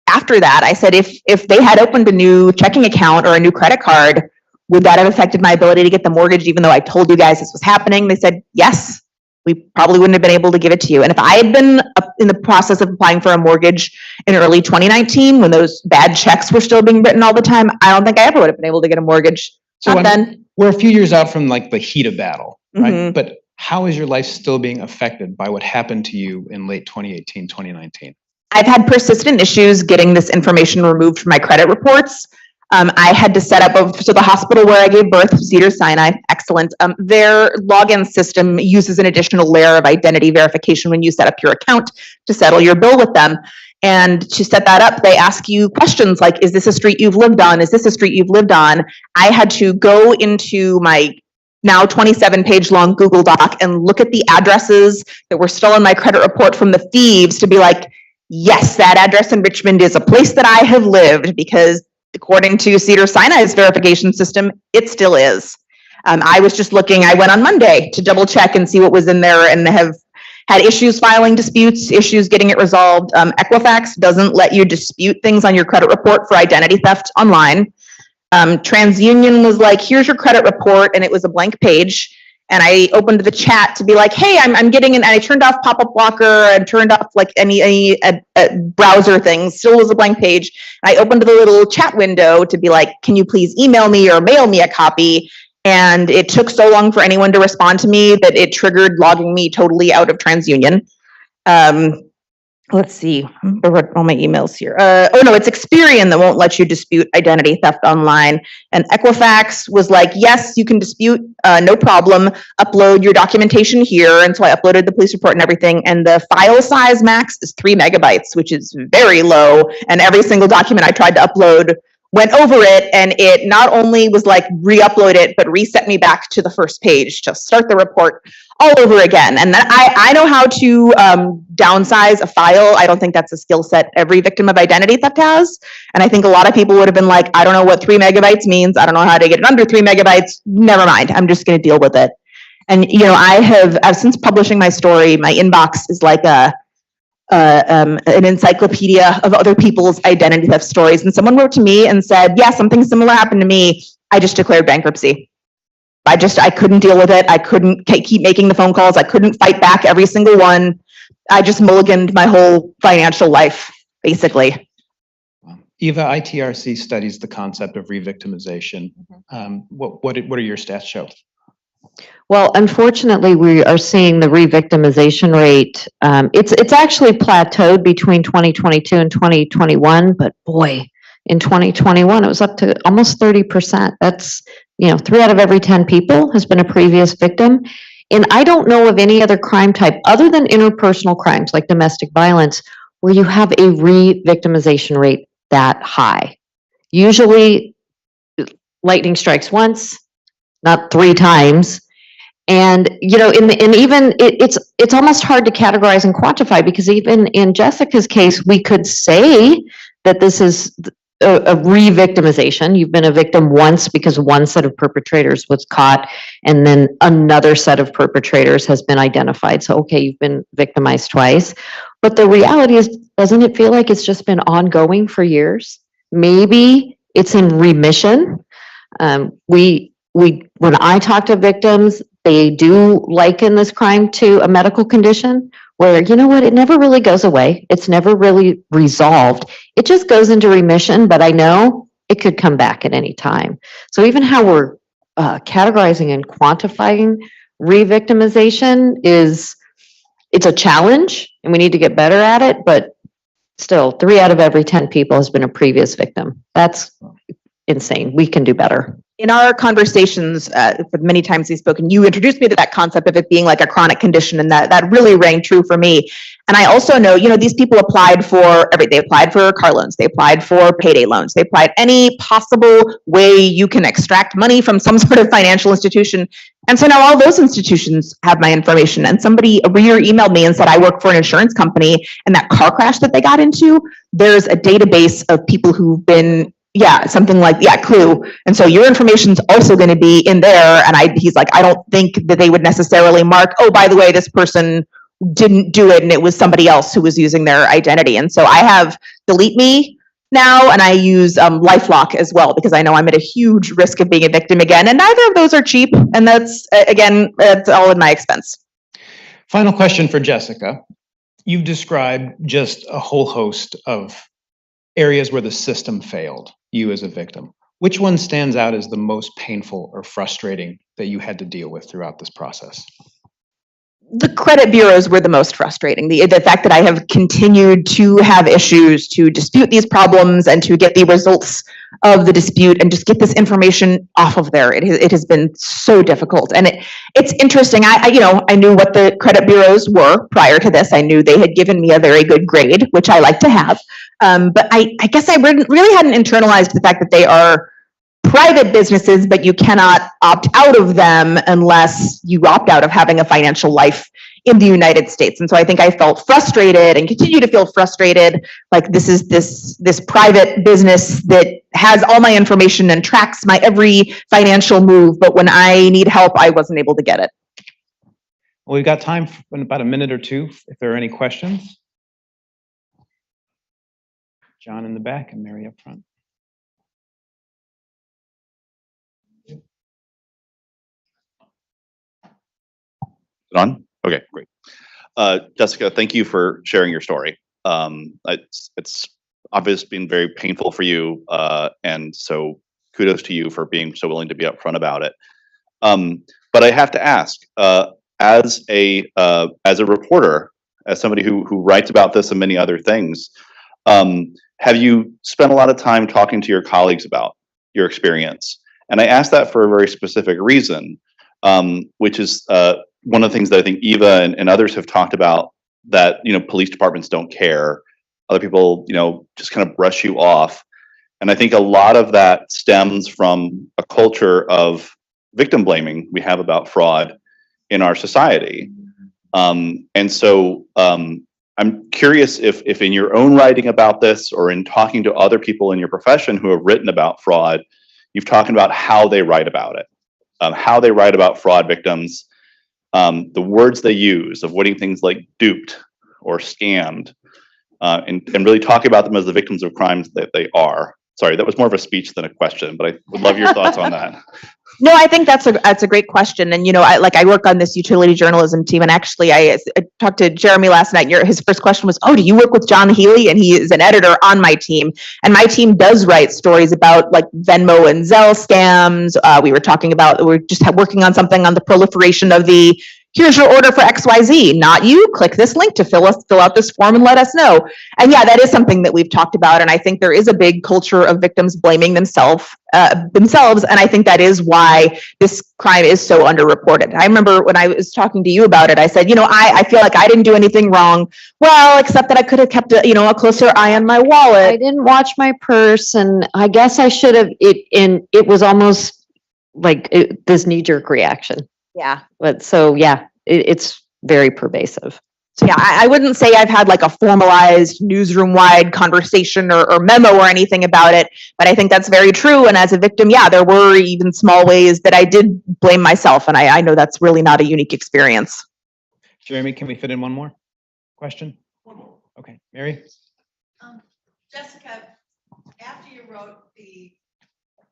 after that, I said, if they had opened a new checking account or a new credit card, would that have affected my ability to get the mortgage, even though I told you guys this was happening? They said, yes, we probably wouldn't have been able to give it to you. And if I had been in the process of applying for a mortgage in early 2019, when those bad checks were still being written all the time, I don't think I ever would have been able to get a mortgage. So Not then. we're a few years out from like the heat of battle, right? Mhm. But how is your life still being affected by what happened to you in late 2018, 2019? I've had persistent issues getting this information removed from my credit reports. I had to set up, so the hospital where I gave birth, Cedars-Sinai, excellent. Their login system uses an additional layer of identity verification when you set up your account to settle your bill with them. And to set that up, they ask you questions like, is this a street you've lived on? Is this a street you've lived on? I had to go into my now 27-page long Google Doc and look at the addresses that were still in my credit report from the thieves to be like, yes, that address in Richmond is a place that I have lived, because according to Cedars-Sinai's verification system, it still is. I was just looking, I went on Monday to double check and see what was in there, and have had issues filing disputes, issues getting it resolved. Equifax doesn't let you dispute things on your credit report for identity theft online. TransUnion was like, here's your credit report, and it was a blank page. And I opened the chat to be like, hey, I'm getting an, and I turned off pop-up blocker and turned off like any browser things, still was a blank page. And I opened the little chat window to be like, can you please email me or mail me a copy? And it took so long for anyone to respond to me that it triggered logging me totally out of TransUnion. Let's see, I wrote all my emails here. Oh no, it's Experian that won't let you dispute identity theft online. And Equifax was like, yes, you can dispute, no problem. Upload your documentation here. And so I uploaded the police report and everything. And the file size max is 3 megabytes, which is very low. And every single document I tried to upload went over it, and it not only was like re-upload it, but reset me back to the first page to start the report all over again. And then I know how to downsize a file. I don't think that's a skill set every victim of identity theft has. And I think a lot of people would have been like, I don't know what 3 megabytes means. I don't know how to get it under 3 megabytes. Never mind. I'm just going to deal with it. And, you know, I've since publishing my story, my inbox is like an encyclopedia of other people's identity theft stories. And someone wrote to me and said, yeah, something similar happened to me. I just declared bankruptcy. I couldn't deal with it. I couldn't keep making the phone calls. I couldn't fight back every single one. I just mulliganed my whole financial life, basically. Eva, ITRC studies the concept of re-victimization. What are your stats show? Well, unfortunately, we are seeing the re-victimization rate. It's actually plateaued between 2022 and 2021, but boy, in 2021, it was up to almost 30%. That's, 3 out of every 10 people has been a previous victim. And I don't know of any other crime type other than interpersonal crimes like domestic violence where you have a re-victimization rate that high. Usually, lightning strikes once, not 3 times. And, it's almost hard to categorize and quantify, because even in Jessica's case, we could say that this is a re-victimization. You've been a victim once because one set of perpetrators was caught, and then another set of perpetrators has been identified. So, okay, you've been victimized twice. But the reality is, doesn't it feel like it's just been ongoing for years? Maybe it's in remission. When I talk to victims, they do liken this crime to a medical condition where, it never really goes away. It's never really resolved. It just goes into remission, but I know it could come back at any time. So even how we're categorizing and quantifying re-victimization it's a challenge, and we need to get better at it, but still, 3 out of every 10 people has been a previous victim. That's insane. We can do better. In our conversations, for the many times we've spoken, you introduced me to that concept of it being like a chronic condition, and that really rang true for me. And I also know, these people applied for everything. They applied for car loans, they applied for payday loans, they applied any possible way you can extract money from some sort of financial institution. And so now all those institutions have my information. And somebody emailed me and said, I work for an insurance company, and that car crash that they got into, there's a database of people who've been yeah, something like, yeah, clue. And so your information's also going to be in there. And he's like, I don't think that they would necessarily mark, oh, by the way, this person didn't do it and it was somebody else who was using their identity. And so I have Delete Me now, and I use LifeLock as well, because I know I'm at a huge risk of being a victim again. And neither of those are cheap. And that's, again, that's all at my expense. Final question for Jessica. You've described just a whole host of areas where the system failed you as a victim. Which one stands out as the most painful or frustrating that you had to deal with throughout this process? The credit bureaus were the most frustrating. The fact that I have continued to have issues to dispute these problems and to get the results of the dispute and just get this information off of there. It has been so difficult. And it's interesting. I knew what the credit bureaus were prior to this. I knew they had given me a very good grade, which I like to have. But I guess I really hadn't internalized the fact that they are private businesses, but you cannot opt out of them unless you opt out of having a financial life in the United States. And so I think I felt frustrated and continue to feel frustrated. Like this is this private business that has all my information and tracks my every financial move. But when I need help, I wasn't able to get it. Well, we've got time for about a minute or two if there are any questions. John in the back and Mary up front. On? Okay, great. Jessica, thank you for sharing your story. It's obviously been very painful for you, and so kudos to you for being so willing to be upfront about it. But I have to ask, as a reporter, as somebody who writes about this and many other things, have you spent a lot of time talking to your colleagues about your experience? And I ask that for a very specific reason, which is one of the things that I think Eva and others have talked about, that police departments don't care. Other people, just kind of brush you off. And I think a lot of that stems from a culture of victim blaming we have about fraud in our society. And so I'm curious if in your own writing about this or in talking to other people in your profession who have written about fraud, you've talked about how they write about it, how they write about fraud victims, the words they use, avoiding things like duped or scammed, and really talking about them as the victims of crimes that they are. Sorry, that was more of a speech than a question, but I would love your thoughts on that. No, I think that's a great question. And, I work on this utility journalism team. And actually, I talked to Jeremy last night. His first question was, oh, do you work with John Healy? And he is an editor on my team. And my team does write stories about like Venmo and Zelle scams. We're just working on something on the proliferation of here's your order for XYZ, not you. Click this link to fill out this form and let us know. And yeah, that is something that we've talked about. And I think there is a big culture of victims blaming themselves. And I think that is why this crime is so underreported. I remember when I was talking to you about it, I said, I feel like I didn't do anything wrong. Well, except that I could have kept a closer eye on my wallet. I didn't watch my purse, and I guess I should have. It was almost like this knee-jerk reaction. Yeah. But so, yeah, it's very pervasive. So yeah, I wouldn't say I've had like a formalized newsroom-wide conversation or memo or anything about it, but I think that's very true. And as a victim, yeah, there were even small ways that I did blame myself. And I know that's really not a unique experience. Jeremy, can we fit in one more question? Okay, Mary? Jessica, after you wrote the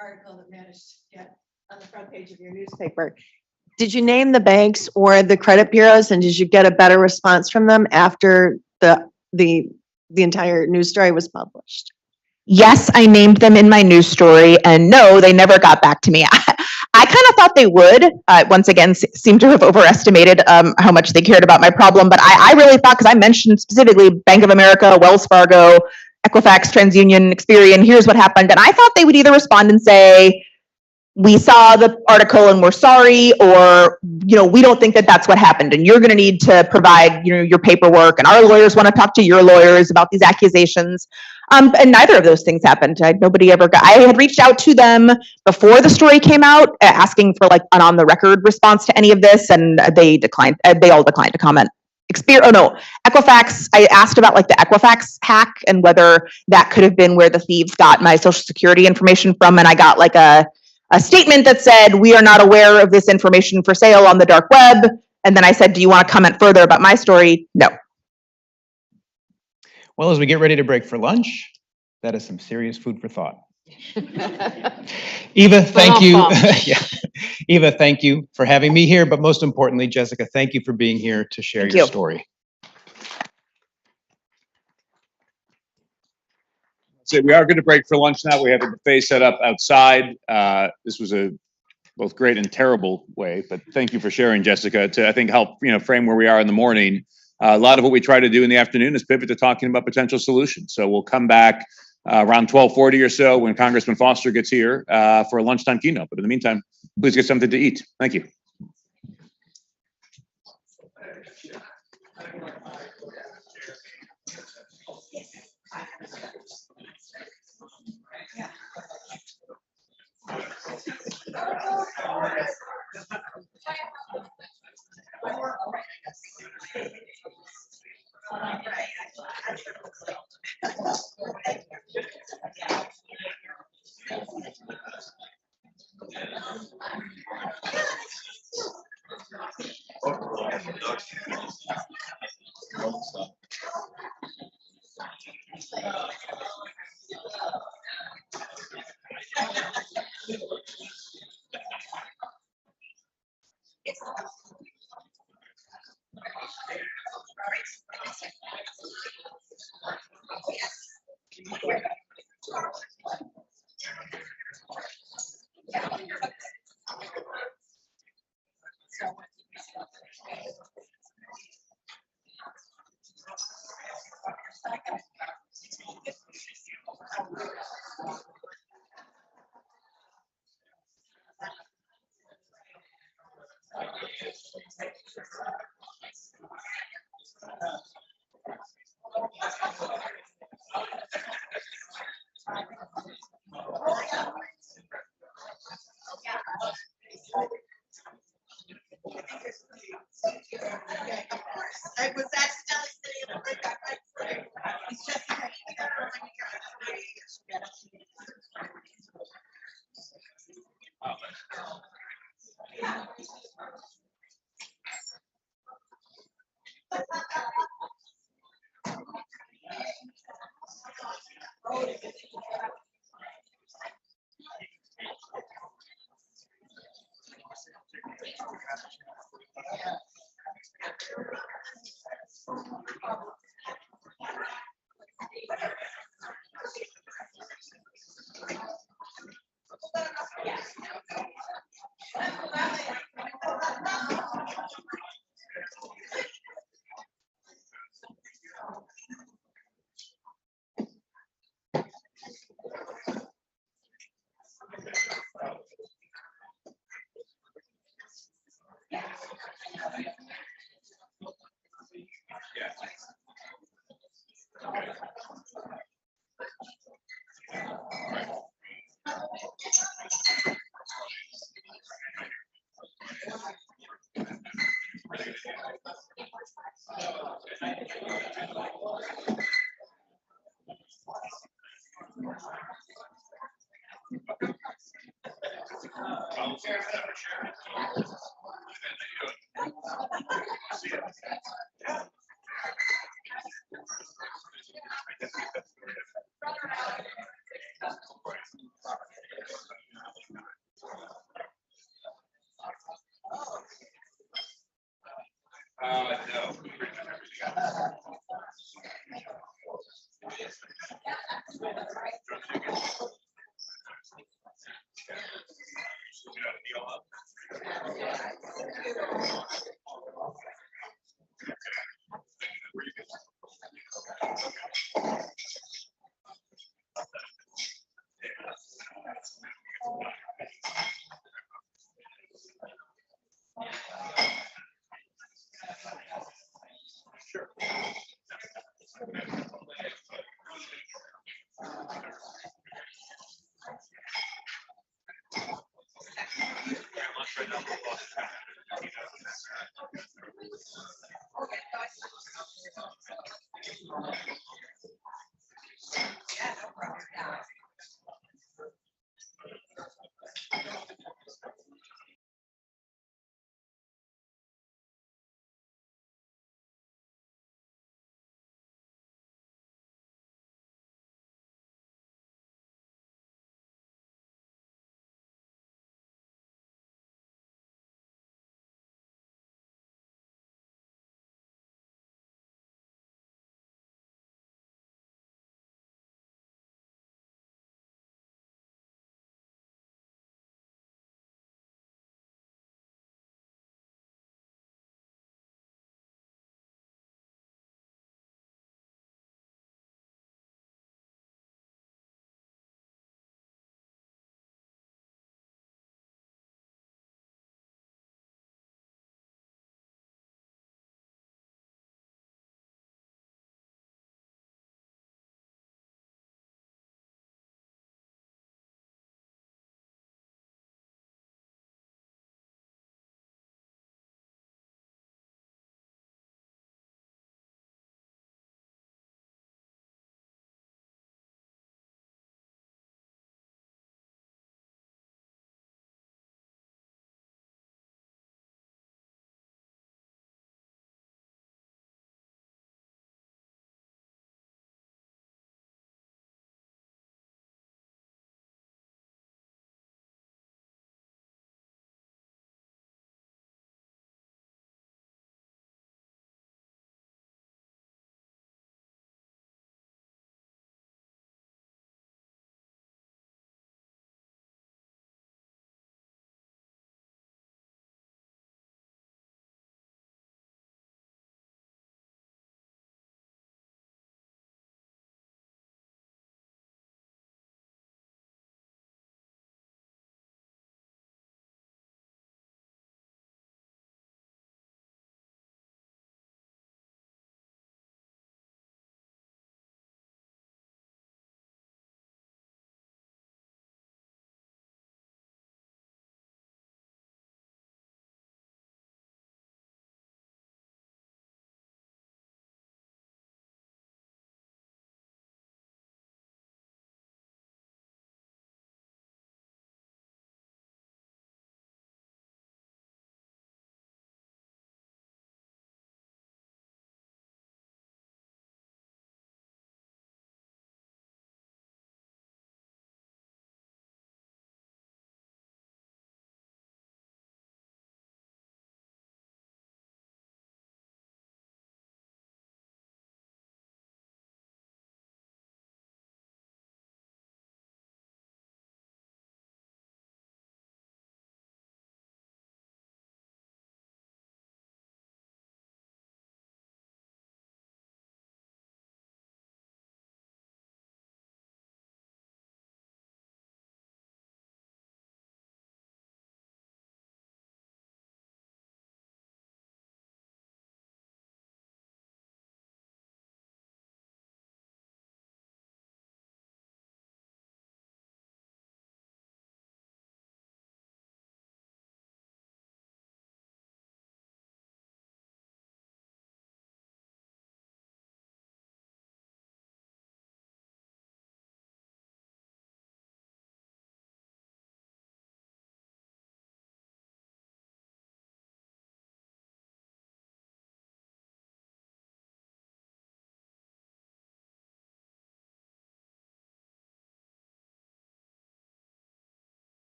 article that managed to get on the front page of your newspaper, did you name the banks or the credit bureaus, and did you get a better response from them after the entire news story was published? Yes, I named them in my news story, and no, they never got back to me. I kind of thought they would. Once again, seem to have overestimated how much they cared about my problem, but I really thought, because I mentioned specifically Bank of America, Wells Fargo, Equifax, TransUnion, Experian, here's what happened, and I thought they would either respond and say, we saw the article and we're sorry, or, we don't think that that's what happened. And you're going to need to provide, your paperwork, and our lawyers want to talk to your lawyers about these accusations. And neither of those things happened. I had reached out to them before the story came out, asking for like an on the record response to any of this. And they declined. They all declined to comment. Equifax. I asked about like the Equifax hack and whether that could have been where the thieves got my social security information from. And I got like a statement that said, we are not aware of this information for sale on the dark web. And then I said, do you want to comment further about my story? No. Well, as we get ready to break for lunch, that is some serious food for thought. Eva, thank you. Yeah. Eva, thank you for having me here. But most importantly, Jessica, thank you for being here to share your story. So we are going to break for lunch now. We have a buffet set up outside. This was a both great and terrible way, but thank you for sharing, Jessica, to I think help frame where we are in the morning. A lot of what we try to do in the afternoon is pivot to talking about potential solutions. So we'll come back around 12:40 or so when Congressman Foster gets here for a lunchtime keynote. But in the meantime, please get something to eat. Thank you.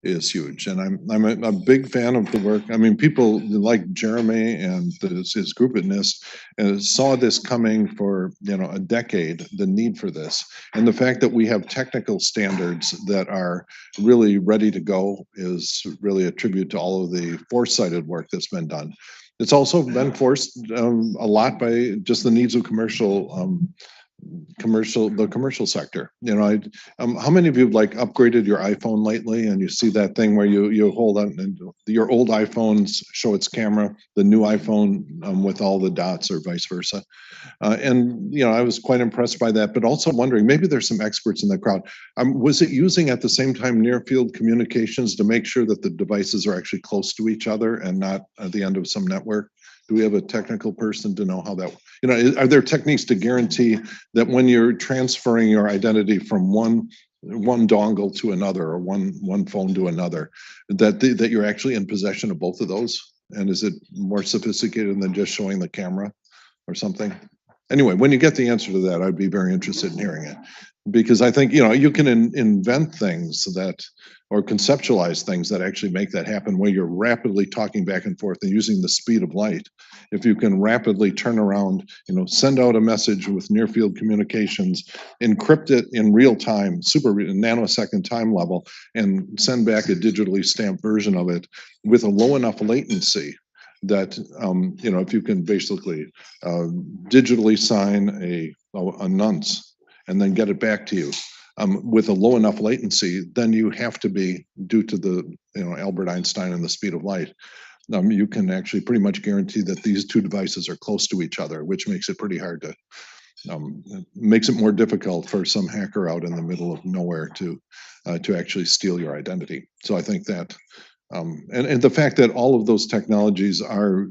Is huge, and I'm a big fan of the work. I mean, people like Jeremy and his group at NIST saw this coming for a decade. The need for this, and the fact that we have technical standards that are really ready to go is really a tribute to all of the foresighted work that's been done. It's also been forced a lot by just the needs of the commercial sector. How many of you like upgraded your iPhone lately, and you see that thing where you hold on and your old iPhones show its camera, the new iPhone with all the dots, or vice versa. And I was quite impressed by that, but also wondering, maybe there's some experts in the crowd. Was it using at the same time near field communications to make sure that the devices are actually close to each other and not at the end of some network? Do we have a technical person to know how that, are there techniques to guarantee that when you're transferring your identity from one dongle to another, or one phone to another, that you're actually in possession of both of those? And is it more sophisticated than just showing the camera or something? Anyway, when you get the answer to that, I'd be very interested in hearing it, because I think you can invent things or conceptualize things that actually make that happen, where you're rapidly talking back and forth and using the speed of light. If you can rapidly turn around, send out a message with near field communications, encrypt it in real time, nanosecond time level, and send back a digitally stamped version of it with a low enough latency that if you can basically digitally sign a nonce and then get it back to you with a low enough latency, then you have to be, due to the Albert Einstein and the speed of light, you can actually pretty much guarantee that these two devices are close to each other, which makes it pretty hard to makes it more difficult for some hacker out in the middle of nowhere to actually steal your identity. So I think that and the fact that all of those technologies are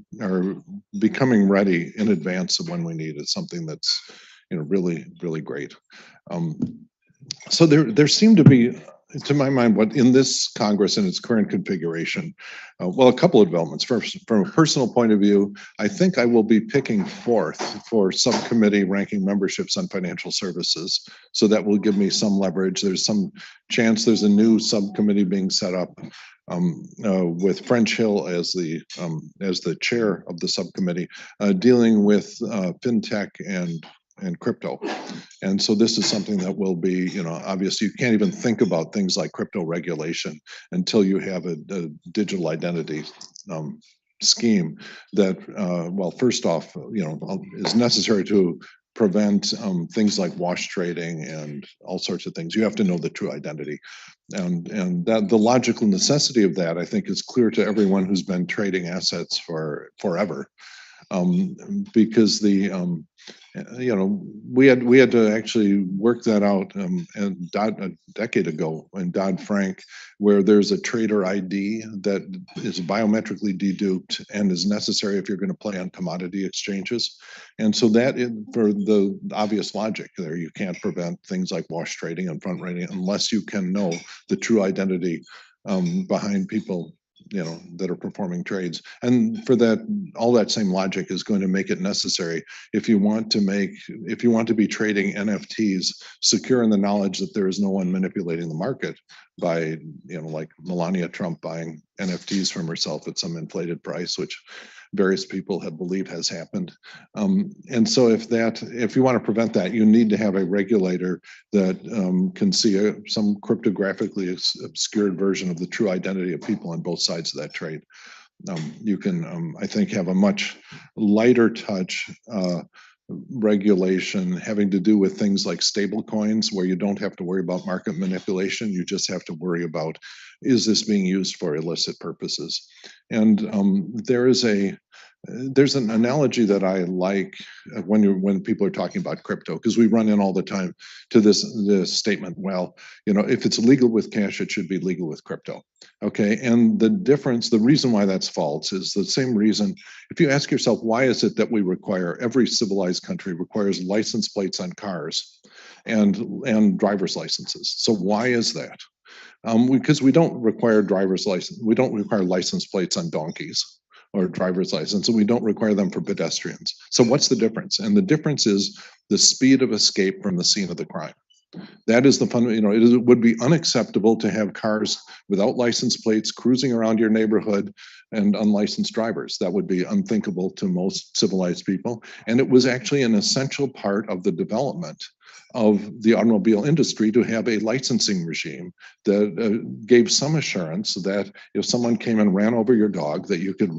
becoming ready in advance of when we need is something that's really, really great. So there seem to be, to my mind, what in this Congress in its current configuration, well, a couple of developments. First, from a personal point of view, I think I will be picking fourth for subcommittee ranking memberships on financial services. So that will give me some leverage. There's some chance there's a new subcommittee being set up with French Hill as the chair of the subcommittee, dealing with fintech and crypto. And so this is something that will be, obviously you can't even think about things like crypto regulation until you have a digital identity scheme that, well, first off, is necessary to prevent things like wash trading and all sorts of things. You have to know the true identity. And that the logical necessity of that, I think, is clear to everyone who's been trading assets for forever. Because we had to actually work that out a decade ago in Dodd-Frank, where there's a trader ID that is biometrically deduped and is necessary if you're going to play on commodity exchanges. And so that for the obvious logic there, you can't prevent things like wash trading and front running unless you can know the true identity behind people that are performing trades. And for that, all that same logic is going to make it necessary if you want to be trading NFTs secure in the knowledge that there is no one manipulating the market by, like Melania Trump buying NFTs from herself at some inflated price, which various people have believed has happened. And so if you want to prevent that, you need to have a regulator that can see some cryptographically obscured version of the true identity of people on both sides of that trade. You can, I think, have a much lighter touch regulation having to do with things like stable coins, where you don't have to worry about market manipulation. You just have to worry about, is this being used for illicit purposes? And there's an analogy that I like when people are talking about crypto, because we run in all the time to this statement, well, if it's legal with cash, it should be legal with crypto. Okay, and the reason why that's false is the same reason. If you ask yourself, why is it that every civilized country requires license plates on cars and driver's licenses? So why is that? Because we don't require driver's license, we don't require license plates on donkeys or driver's license, and we don't require them for pedestrians. So what's the difference? And the difference is the speed of escape from the scene of the crime. That is the fun, it would be unacceptable to have cars without license plates cruising around your neighborhood and unlicensed drivers. That would be unthinkable to most civilized people. And it was actually an essential part of the development of the automobile industry to have a licensing regime that gave some assurance that if someone came and ran over your dog, that you could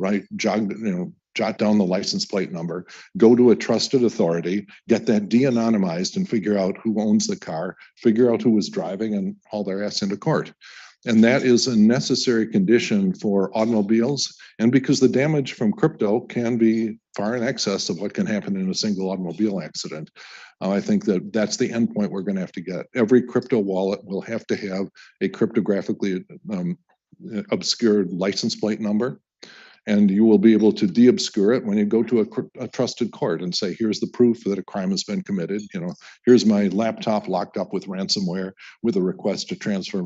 jot down the license plate number, go to a trusted authority, get that de-anonymized and figure out who owns the car, figure out who was driving and haul their ass into court. And that is a necessary condition for automobiles. And because the damage from crypto can be far in excess of what can happen in a single automobile accident, I think that that's the endpoint we're going to have to get. Every crypto wallet will have to have a cryptographically obscured license plate number. And you will be able to de-obscure it when you go to a trusted court and say, here's the proof that a crime has been committed. Here's my laptop locked up with ransomware with a request to transfer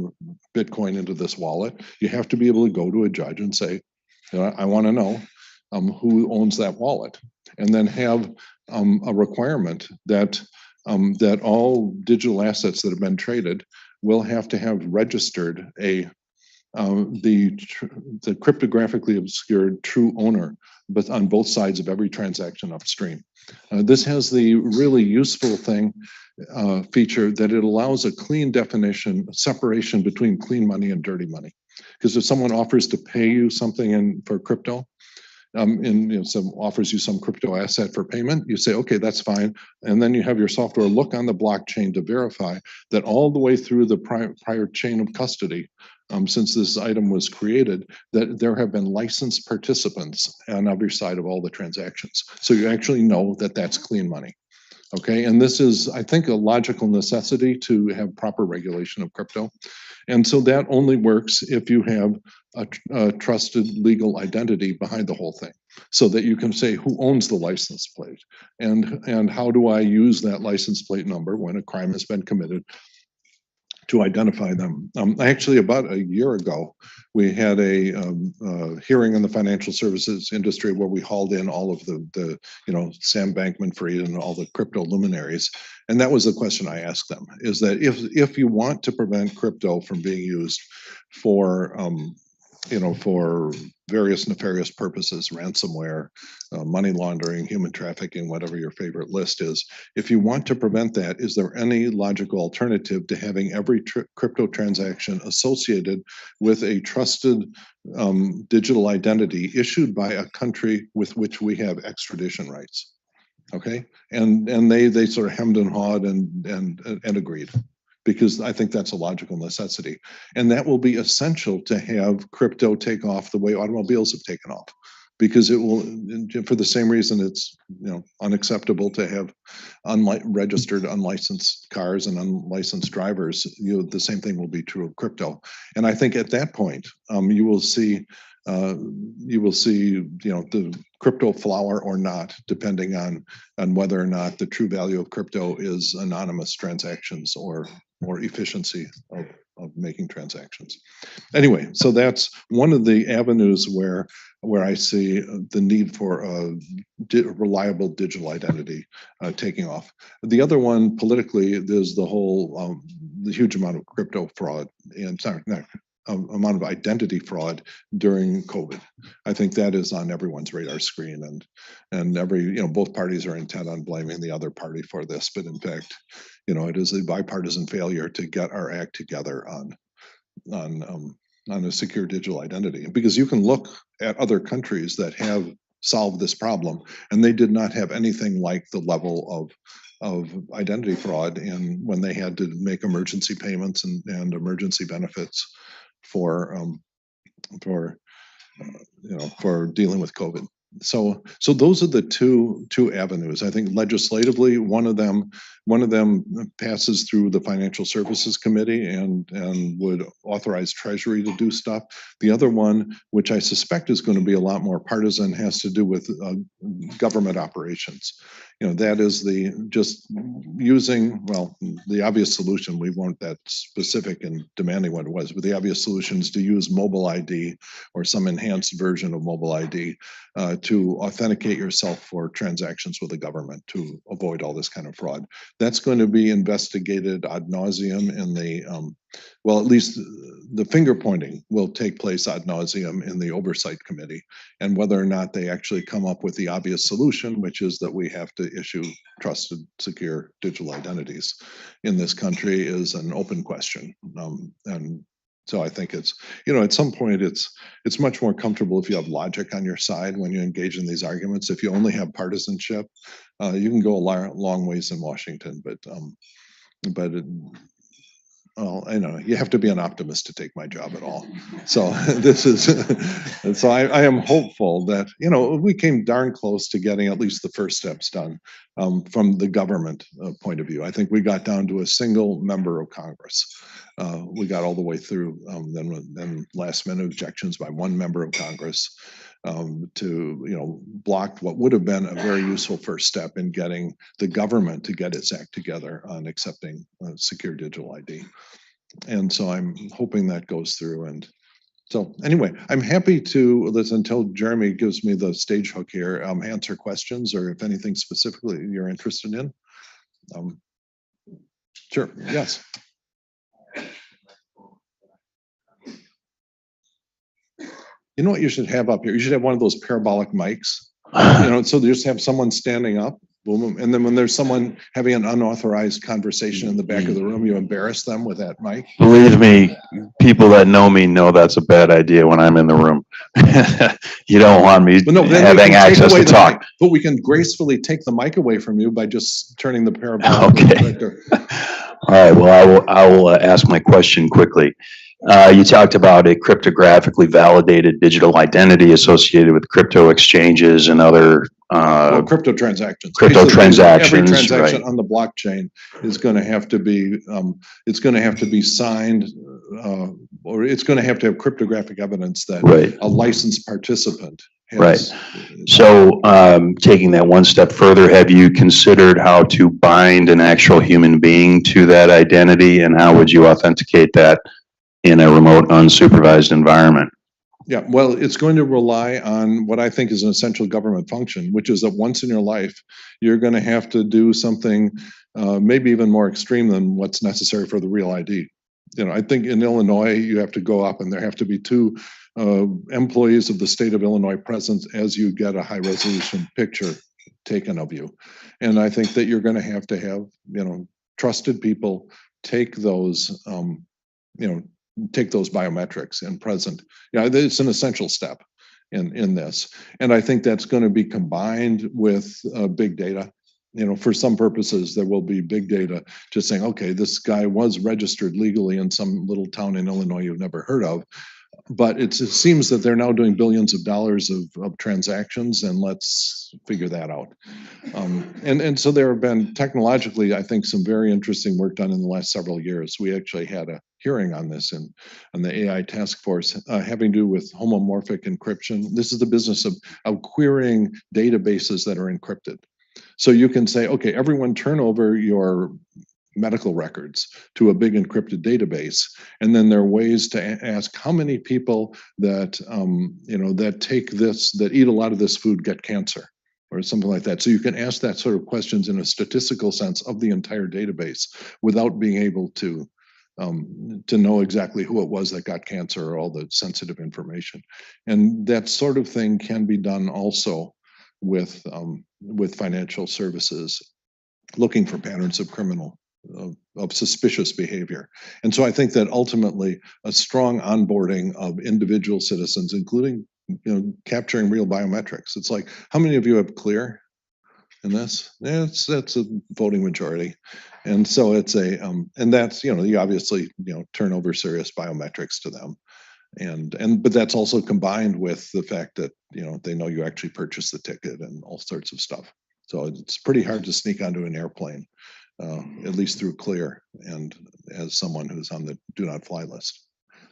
Bitcoin into this wallet. You have to be able to go to a judge and say, I want to know who owns that wallet. And then have a requirement that all digital assets that have been traded will have to have registered the cryptographically obscured true owner, but on both sides of every transaction upstream. This has the really useful feature that it allows a clean definition, separation between clean money and dirty money. Because if someone offers to pay you something for crypto, offers you some crypto asset for payment, you say, okay, that's fine. And then you have your software look on the blockchain to verify that all the way through the prior chain of custody, since this item was created, that there have been licensed participants on every side of all the transactions. So you actually know that that's clean money. Okay, and this is, I think, a logical necessity to have proper regulation of crypto. And so that only works if you have a trusted legal identity behind the whole thing, so that you can say who owns the license plate and how do I use that license plate number when a crime has been committed to identify them. Actually, about a year ago, we had a hearing in the financial services industry where we hauled in all of the Sam Bankman-Fried and all the crypto luminaries. And that was the question I asked them, is that if you want to prevent crypto from being used for various nefarious purposes, ransomware, money laundering, human trafficking, whatever your favorite list is. If you want to prevent that, is there any logical alternative to having every crypto transaction associated with a trusted digital identity issued by a country with which we have extradition rights? Okay, and they sort of hemmed and hawed and agreed, because I think that's a logical necessity. And that will be essential to have crypto take off the way automobiles have taken off, because it will, for the same reason it's unacceptable to have registered unlicensed cars and unlicensed drivers. The same thing will be true of crypto. And I think at that point, you will see the crypto flower or not, depending on whether or not the true value of crypto is anonymous transactions or efficiency of making transactions. Anyway, so that's one of the avenues where I see the need for a reliable digital identity taking off. The other one, politically, there's the whole the huge amount of crypto fraud and amount of identity fraud during COVID. I think that is on everyone's radar screen, and both parties are intent on blaming the other party for this, but in fact, it is a bipartisan failure to get our act together on a secure digital identity. Because you can look at other countries that have solved this problem, and they did not have anything like the level of identity fraud when they had to make emergency payments and emergency benefits for dealing with COVID. So those are the two avenues. I think legislatively, one of them passes through the Financial Services Committee and would authorize Treasury to do stuff. The other one, which I suspect is going to be a lot more partisan, has to do with government operations. that is just using, well, the obvious solution. We weren't that specific in demanding what it was, but the obvious solution is to use mobile ID or some enhanced version of mobile ID to authenticate yourself for transactions with the government to avoid all this kind of fraud. That's going to be investigated ad nauseum in the, well, at least the finger pointing will take place ad nauseum in the oversight committee, and whether or not they actually come up with the obvious solution, which is that we have to issue trusted, secure digital identities in this country, is an open question. And so I think it's, at some point it's much more comfortable if you have logic on your side when you engage in these arguments. If you only have partisanship, you can go a long ways in Washington, but well, I know you have to be an optimist to take my job at all. So this is, and so I am hopeful that, we came darn close to getting at least the first steps done from the government point of view. I think we got down to a single member of Congress. We got all the way through, then last minute objections by one member of Congress to, block what would have been a very useful first step in getting the government to get its act together on accepting secure digital ID. And so I'm hoping that goes through. And so anyway, I'm happy to listen until Jeremy gives me the stage hook here, answer questions, or if anything specifically you're interested in. Sure, yes. You know what you should have up here? You should have one of those parabolic mics, so you just have someone standing up, boom, and then when there's someone having an unauthorized conversation in the back of the room, you embarrass them with that mic. Believe me, people that know me know that's a bad idea when I'm in the room. You don't want me having access to talk. Mic, but we can gracefully take the mic away from you by just turning the parabolic. Okay. All right, well, I will ask my question quickly. You talked about a cryptographically validated digital identity associated with crypto exchanges and other crypto transactions. Crypto transactions, every transaction right. on the blockchain is going to have to be it's going to have to be signed, or it's going to have cryptographic evidence that a licensed participant has. Right. So taking that one step further, have you considered how to bind an actual human being to that identity, and how would you authenticate that in a remote, unsupervised environment? Yeah, well, it's going to rely on what I think is an essential government function, which is that once in your life, you're going to have to do something maybe even more extreme than what's necessary for the real ID. I think in Illinois, you have to go up and there have to be 2 employees of the state of Illinois present as you get a high resolution picture taken of you. And I think that you're going to have, trusted people take those, take those biometrics and present. It's an essential step in this. And I think that's going to be combined with big data. For some purposes, there will be big data just saying, okay, this guy was registered legally in some little town in Illinois you've never heard of. But it seems that they're now doing billions of dollars of transactions, and let's figure that out. And so there have been technologically, I think, some very interesting work done in the last several years. We actually had a hearing on this on the AI task force having to do with homomorphic encryption. This is the business of querying databases that are encrypted. So you can say, okay, everyone turn over your medical records to a big encrypted database, and then there are ways to ask how many people that that take this, that eat a lot of this food, get cancer or something like that. So you can ask that sort of questions in a statistical sense of the entire database without being able to know exactly who it was that got cancer or all the sensitive information. And that sort of thing can be done also with financial services, looking for patterns of of suspicious behavior. And so I think that ultimately a strong onboarding of individual citizens, including capturing real biometrics. It's like, how many of you have clear in this? Yeah, that's a voting majority. And so it's and that's, you obviously, turn over serious biometrics to them. But that's also combined with the fact that, they know you actually purchased the ticket and all sorts of stuff. So it's pretty hard to sneak onto an airplane, at least through Clear, and as someone who's on the do not fly list.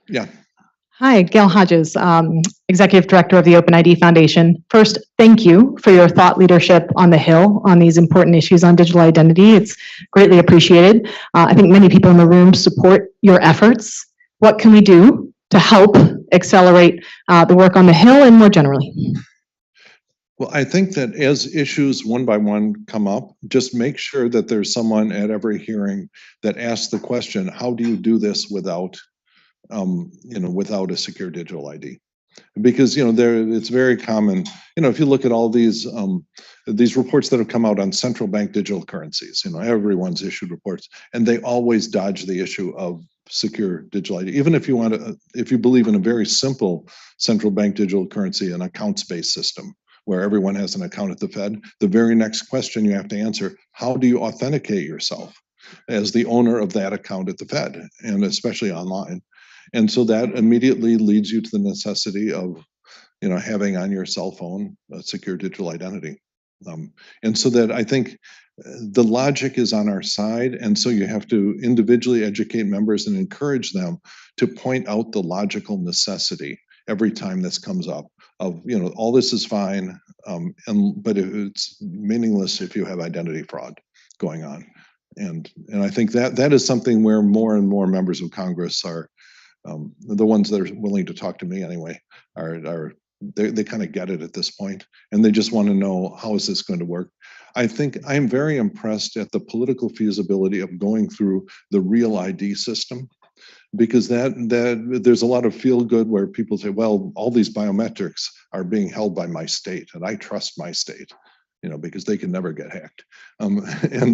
Yeah. Hi, Gail Hodges, Executive Director of the Open ID Foundation. First, thank you for your thought leadership on the Hill on these important issues on digital identity. It's greatly appreciated. I think many people in the room support your efforts. What can we do to help accelerate the work on the Hill and more generally? Well, I think that as issues one by one come up, just make sure that there's someone at every hearing that asks the question, how do you do this without without a secure digital ID? Because it's very common. If you look at all these reports that have come out on central bank digital currencies, everyone's issued reports, and they always dodge the issue of secure digital ID. Even if you believe in a very simple central bank digital currency, an accounts-based system where everyone has an account at the Fed, the very next question you have to answer: how do you authenticate yourself as the owner of that account at the Fed, and especially online? And so that immediately leads you to the necessity of, having on your cell phone a secure digital identity. And so that I think the logic is on our side. And so you have to individually educate members and encourage them to point out the logical necessity every time this comes up of, all this is fine, but it's meaningless if you have identity fraud going on. And I think that is something where more and more members of Congress are, the ones that are willing to talk to me anyway, they kind of get it at this point, and they just want to know, how is this going to work? I think I'm very impressed at the political feasibility of going through the real ID system, because that there's a lot of feel good where people say, well, all these biometrics are being held by my state, and I trust my state, because they can never get hacked.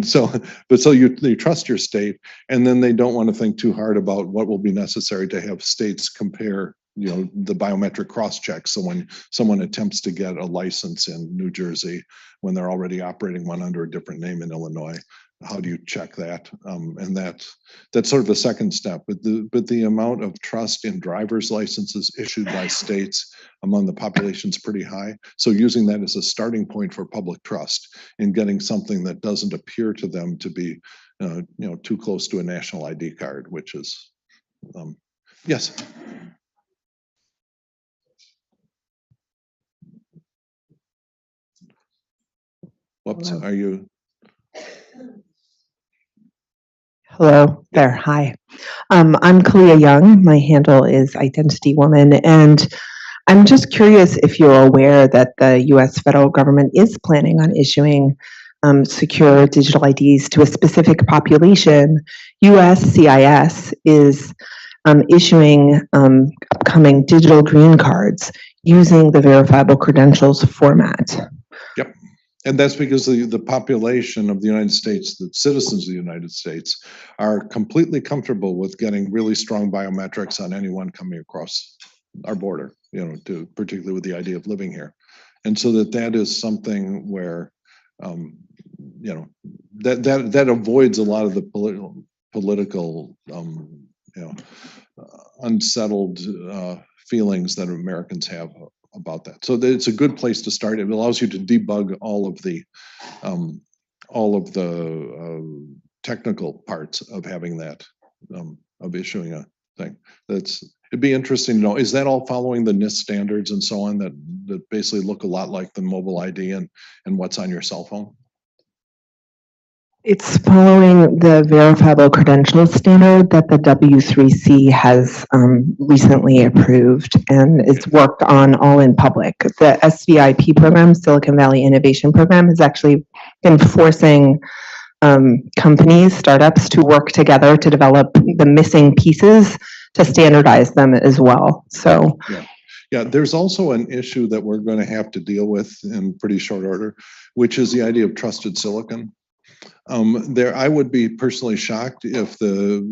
So you trust your state, and then they don't want to think too hard about what will be necessary to have states compare, the biometric cross checks. So when someone attempts to get a license in New Jersey, when they're already operating one under a different name in Illinois, how do you check that? And that's sort of the second step. But the amount of trust in driver's licenses issued by states among the population is pretty high. So using that as a starting point for public trust in getting something that doesn't appear to them to be, too close to a national ID card, which is, yes. Whoops, are you? Hello there. Hi. I'm Kalia Young. My handle is Identity Woman, and I'm just curious if you're aware that the U.S. federal government is planning on issuing secure digital IDs to a specific population. USCIS is issuing upcoming digital green cards using the verifiable credentials format. Yep. And that's because the population of the United States, the citizens of the United States, are completely comfortable with getting really strong biometrics on anyone coming across our border, particularly with the idea of living here. And so that is something where, that avoids a lot of the political unsettled feelings that Americans have about that. So it's a good place to start. It allows you to debug all of the technical parts of having that, of issuing a thing. It'd be interesting to know, is that all following the NIST standards and so on that basically look a lot like the mobile ID and what's on your cell phone? It's following the verifiable credentials standard that the W3C has recently approved, and it's worked on all in public. The SVIP program, Silicon Valley Innovation Program, has actually been forcing companies, startups to work together to develop the missing pieces to standardize them as well. So. Yeah, there's also an issue that we're going to have to deal with in pretty short order, which is the idea of trusted silicon. I would be personally shocked if the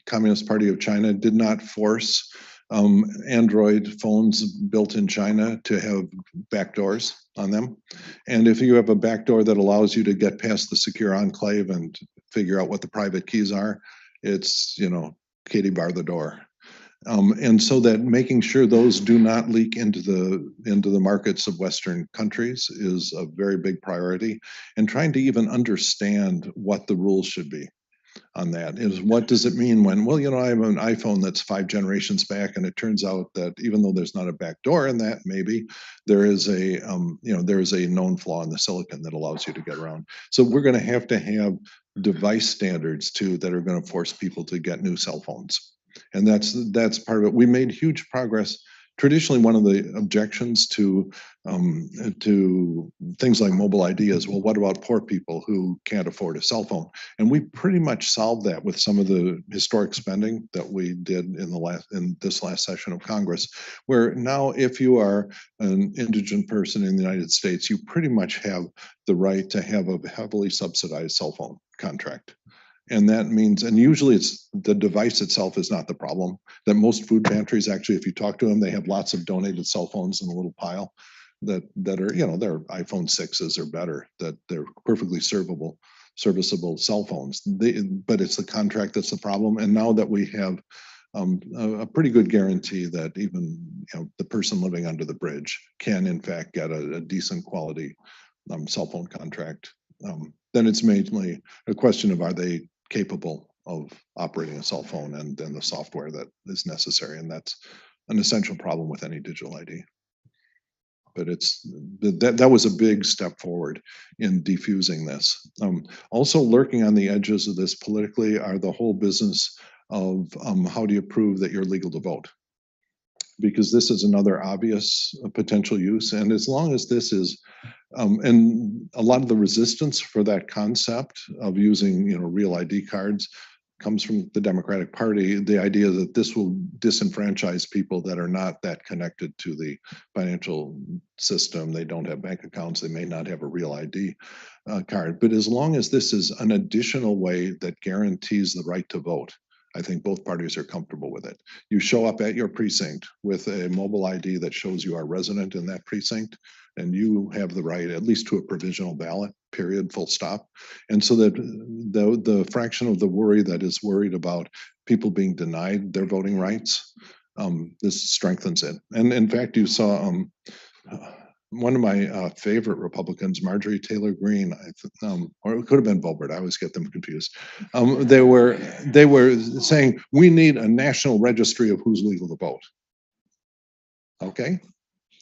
Communist Party of China did not force Android phones built in China to have backdoors on them. And if you have a backdoor that allows you to get past the secure enclave and figure out what the private keys are, it's, Katie bar the door. And so that making sure those do not leak into the markets of Western countries is a very big priority, and trying to even understand what the rules should be. on that is what does it mean when, well, I have an iPhone that's 5 generations back, and it turns out that even though there's not a back door in that, maybe there is a, there is a known flaw in the silicon that allows you to get around. So we're going to have device standards too that are going to force people to get new cell phones. And that's part of it. We made huge progress. Traditionally, one of the objections to things like mobile ID is, well, what about poor people who can't afford a cell phone? And we pretty much solved that with some of the historic spending that we did in this last session of Congress, where now if you are an indigent person in the United States, you pretty much have the right to have a heavily subsidized cell phone contract. And that means, and usually it's the device itself is not the problem, that most food pantries, actually, if you talk to them, they have lots of donated cell phones in a little pile that are, they're iPhone 6s or better, that they're perfectly serviceable cell phones. But it's the contract that's the problem. And now that we have a pretty good guarantee that even the person living under the bridge can in fact get a decent quality cell phone contract, then it's mainly a question of, are they capable of operating a cell phone and then the software that is necessary. And that's an essential problem with any digital ID. But that was a big step forward in defusing this. Also lurking on the edges of this politically are the whole business of how do you prove that you're legal to vote? Because this is another obvious potential use. And as long as this is, and a lot of the resistance for that concept of using, real ID cards comes from the Democratic Party, the idea that this will disenfranchise people that are not that connected to the financial system. They don't have bank accounts, they may not have a real ID card. But as long as this is an additional way that guarantees the right to vote, I think both parties are comfortable with it. You show up at your precinct with a mobile ID that shows you are resident in that precinct, and you have the right, at least to a provisional ballot, period, full stop. And so that the fraction of the worry that is worried about people being denied their voting rights, this strengthens it. And in fact, you saw one of my favorite Republicans, Marjorie Taylor Greene, or it could have been Boebert, I always get them confused. They were saying, we need a national registry of who's legal to vote. Okay,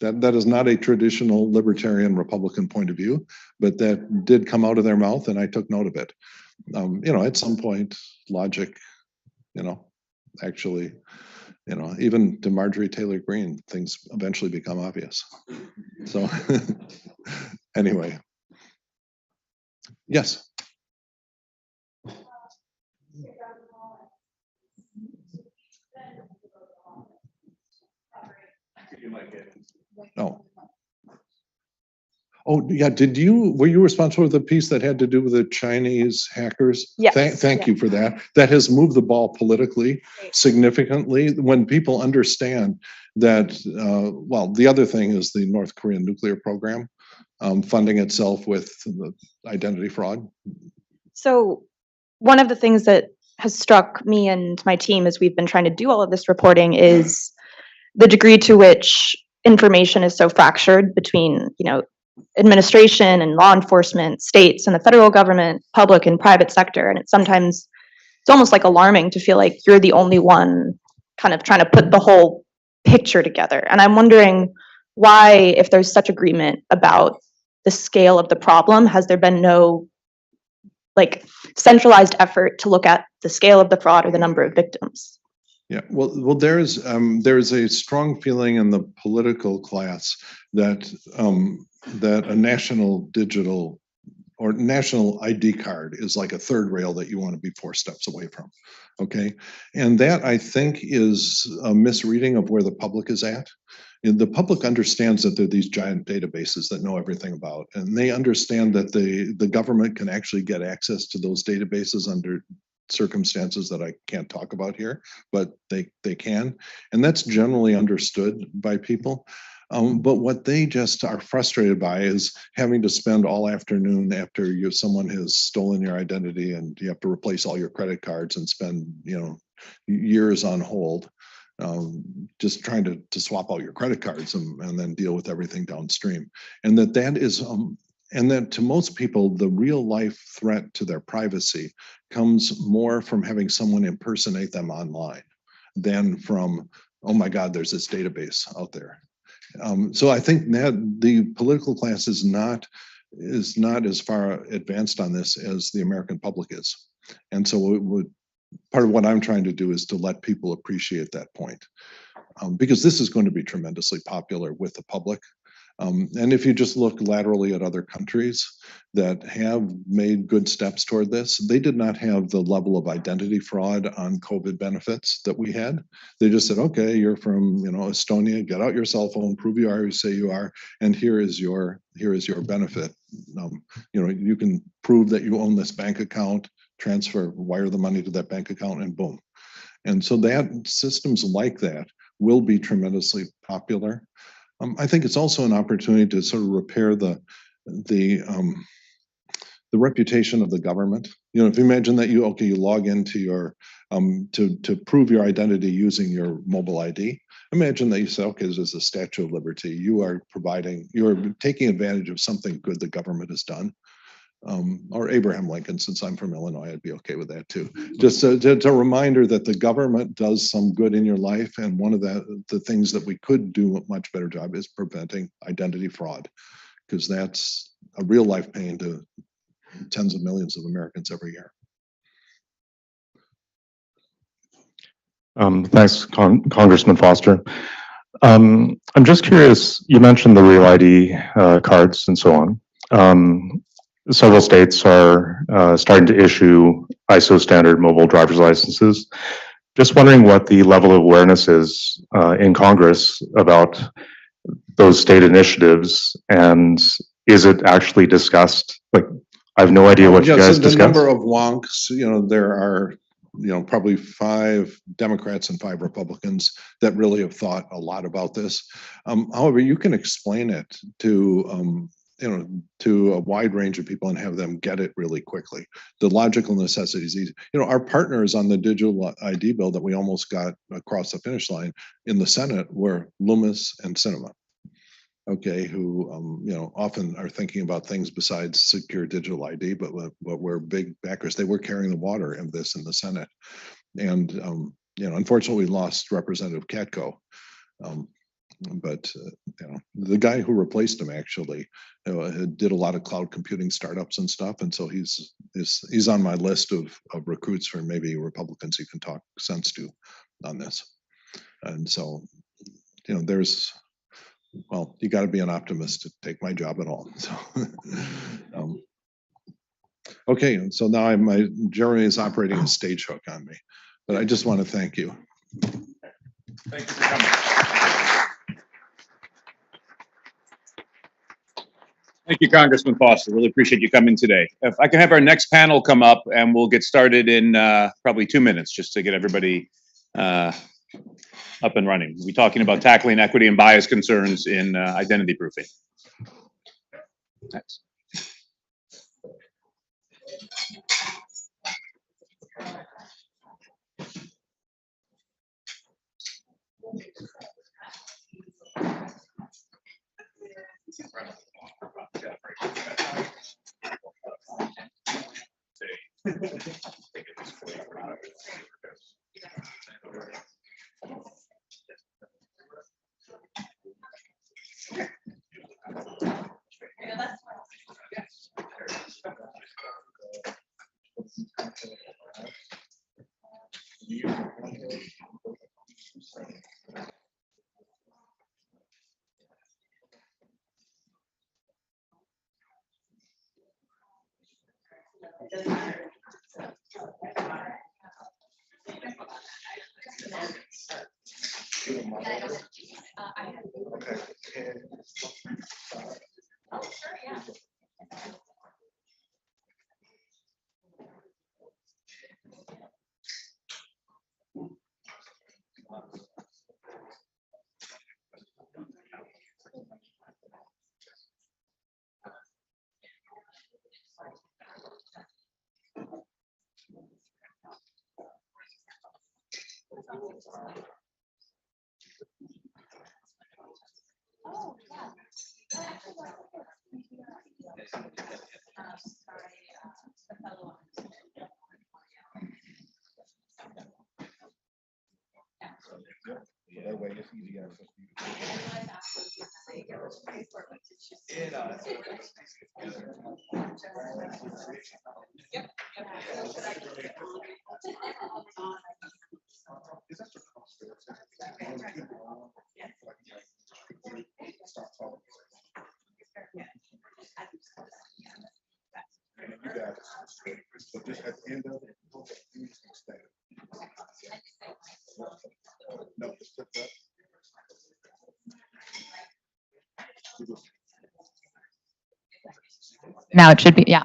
that is not a traditional libertarian Republican point of view, but that did come out of their mouth, and I took note of it. At some point, logic, actually, even to Marjorie Taylor Greene, things eventually become obvious. So anyway, yes. Oh, yeah. Were you responsible for the piece that had to do with the Chinese hackers? Yes. Thank you for that. That has moved the ball politically significantly when people understand that, well, the other thing is the North Korean nuclear program funding itself with identity fraud. So one of the things that has struck me and my team as we've been trying to do all of this reporting is the degree to which information is so fractured between, administration and law enforcement, states and the federal government, public and private sector. And it's almost like alarming to feel like you're the only one kind of trying to put the whole picture together. And I'm wondering why, if there's such agreement about the scale of the problem, has there been no centralized effort to look at the scale of the fraud or the number of victims? Yeah, well, there's a strong feeling in the political class that a national digital or national ID card is like a third rail that you want to be 4 steps away from. Okay, and that I think is a misreading of where the public is at. And the public understands that there are these giant databases that know everything about, and they understand that the government can actually get access to those databases under circumstances that I can't talk about here, but they can, and that's generally understood by people. But what they just are frustrated by is having to spend all afternoon after someone has stolen your identity and you have to replace all your credit cards and spend years on hold just trying to swap out your credit cards and then deal with everything downstream. And that is And then to most people, the real life threat to their privacy comes more from having someone impersonate them online than from, oh my God, there's this database out there. So I think that the political class is not as far advanced on this as the American public is. And so part of what I'm trying to do is to let people appreciate that point. Because this is going to be tremendously popular with the public. And if you just look laterally at other countries that have made good steps toward this, they did not have the level of identity fraud on COVID benefits that we had. They just said, okay, you're from Estonia, get out your cell phone, prove you are who you say you are, and here is your benefit. You can prove that you own this bank account, wire the money to that bank account, and boom. And so that systems like that will be tremendously popular. I think it's also an opportunity to sort of repair the reputation of the government. If you imagine that you log into your to prove your identity using your mobile ID. Imagine that you say, okay, this is a Statue of Liberty. You're taking advantage of something good the government has done. Or Abraham Lincoln, since I'm from Illinois, I'd be okay with that too. Just a reminder that the government does some good in your life, and one of the things that we could do a much better job is preventing identity fraud, because that's a real life pain to tens of millions of Americans every year. Thanks, Congressman Foster. I'm just curious, you mentioned the Real ID cards and so on. Several states are starting to issue ISO standard mobile driver's licenses. Just wondering what the level of awareness is in Congress about those state initiatives, and is it actually discussed? Like, I have no idea what you guys The discussed. number of wonks, there are, probably 5 Democrats and 5 Republicans that really have thought a lot about this. However, you can explain it to a wide range of people and have them get it really quickly. The logical necessity is easy. Our partners on the digital ID bill that we almost got across the finish line in the Senate were Loomis and Cinema. Okay, who often are thinking about things besides secure digital ID, but we're big backers. They were carrying the water in this in the Senate, and unfortunately, we lost Representative Katko. But the guy who replaced him actually did a lot of cloud computing startups and stuff, and so he's on my list of recruits for maybe Republicans you can talk sense to on this. And so, you got to be an optimist to take my job at all. So, okay, and so now Jeremy is operating a stage hook on me, but I just want to thank you. Thank you for coming. Thank you, Congressman Foster. Really appreciate you coming today. If I can have our next panel come up, and we'll get started in probably 2 minutes, just to get everybody up and running. We'll be talking about tackling equity and bias concerns in identity proofing. Thanks. Now it should be, yeah.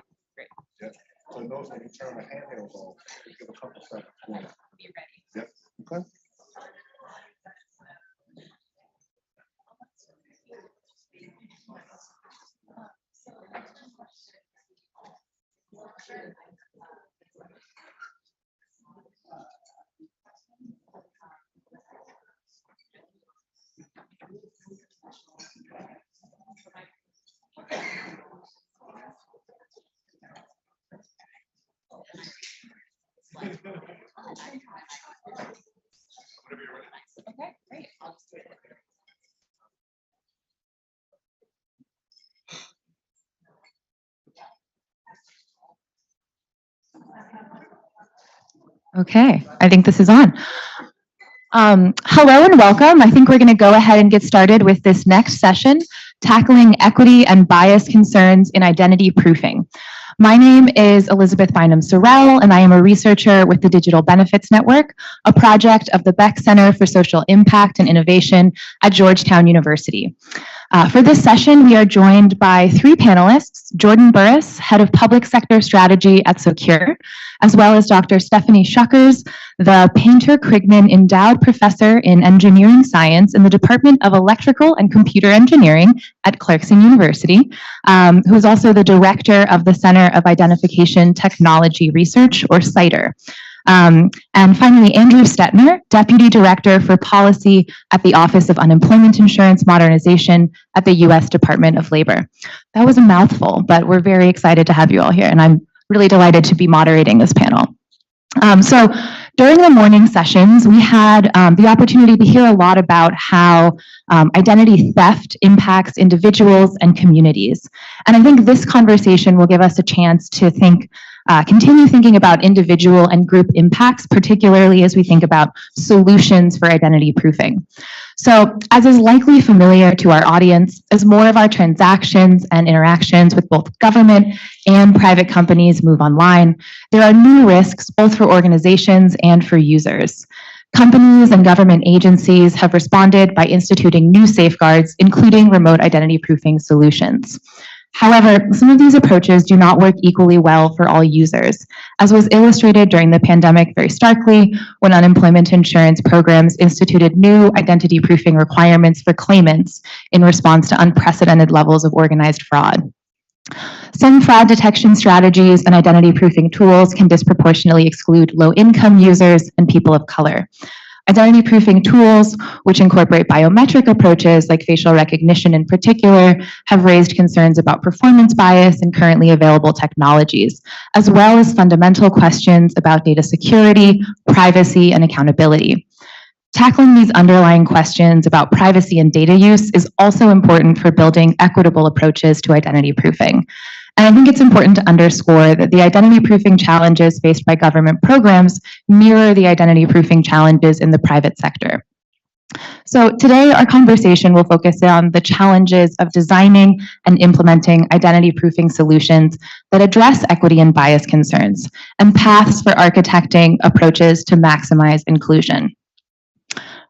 Okay, I think this is on. Hello and welcome. I think we're going to go ahead and get started with this next session, tackling equity and bias concerns in identity proofing. My name is Elizabeth Bynum-Sorrell, and I am a researcher with the Digital Benefits Network, a project of the Beck Center for Social Impact and Innovation at Georgetown University. For this session, we are joined by three panelists: Jordan Burris, Head of Public Sector Strategy at Secure, as well as Dr. Stephanie Schuckers, the Painter-Krigman Endowed Professor in Engineering Science in the Department of Electrical and Computer Engineering at Clarkson University, who is also the Director of the Center of Identification Technology Research, or CITER. And finally, Andrew Stetner, Deputy Director for Policy at the Office of Unemployment Insurance Modernization at the U.S. Department of Labor. That was a mouthful, but we're very excited to have you all here, and I'm really delighted to be moderating this panel. So during the morning sessions, we had the opportunity to hear a lot about how identity theft impacts individuals and communities. And I think this conversation will give us a chance to continue thinking about individual and group impacts, particularly as we think about solutions for identity proofing. So, as is likely familiar to our audience, as more of our transactions and interactions with both government and private companies move online, there are new risks both for organizations and for users. Companies and government agencies have responded by instituting new safeguards, including remote identity proofing solutions. However, some of these approaches do not work equally well for all users, as was illustrated during the pandemic very starkly when unemployment insurance programs instituted new identity proofing requirements for claimants in response to unprecedented levels of organized fraud. Some fraud detection strategies and identity proofing tools can disproportionately exclude low-income users and people of color. Identity proofing tools, which incorporate biometric approaches like facial recognition in particular, have raised concerns about performance bias in currently available technologies, as well as fundamental questions about data security, privacy, and accountability. Tackling these underlying questions about privacy and data use is also important for building equitable approaches to identity proofing. And I think it's important to underscore that the identity proofing challenges faced by government programs mirror the identity proofing challenges in the private sector. So today, our conversation will focus on the challenges of designing and implementing identity proofing solutions that address equity and bias concerns, and paths for architecting approaches to maximize inclusion.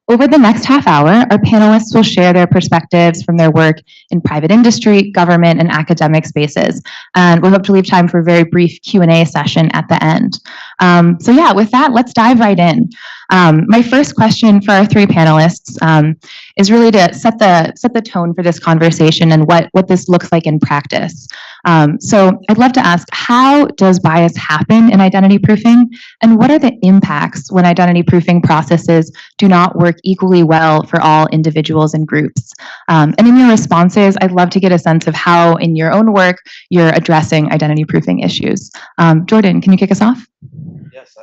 Over the next half hour, our panelists will share their perspectives from their work in private industry, government, and academic spaces. And we hope to leave time for a very brief Q&A session at the end. So yeah, with that, let's dive right in. My first question for our three panelists is really to set the tone for this conversation and what this looks like in practice. So I'd love to ask, how does bias happen in identity proofing? And what are the impacts when identity proofing processes do not work equally well for all individuals and groups? And in your responses, I'd love to get a sense of how in your own work you're addressing identity proofing issues. Jordan, can you kick us off? Yes.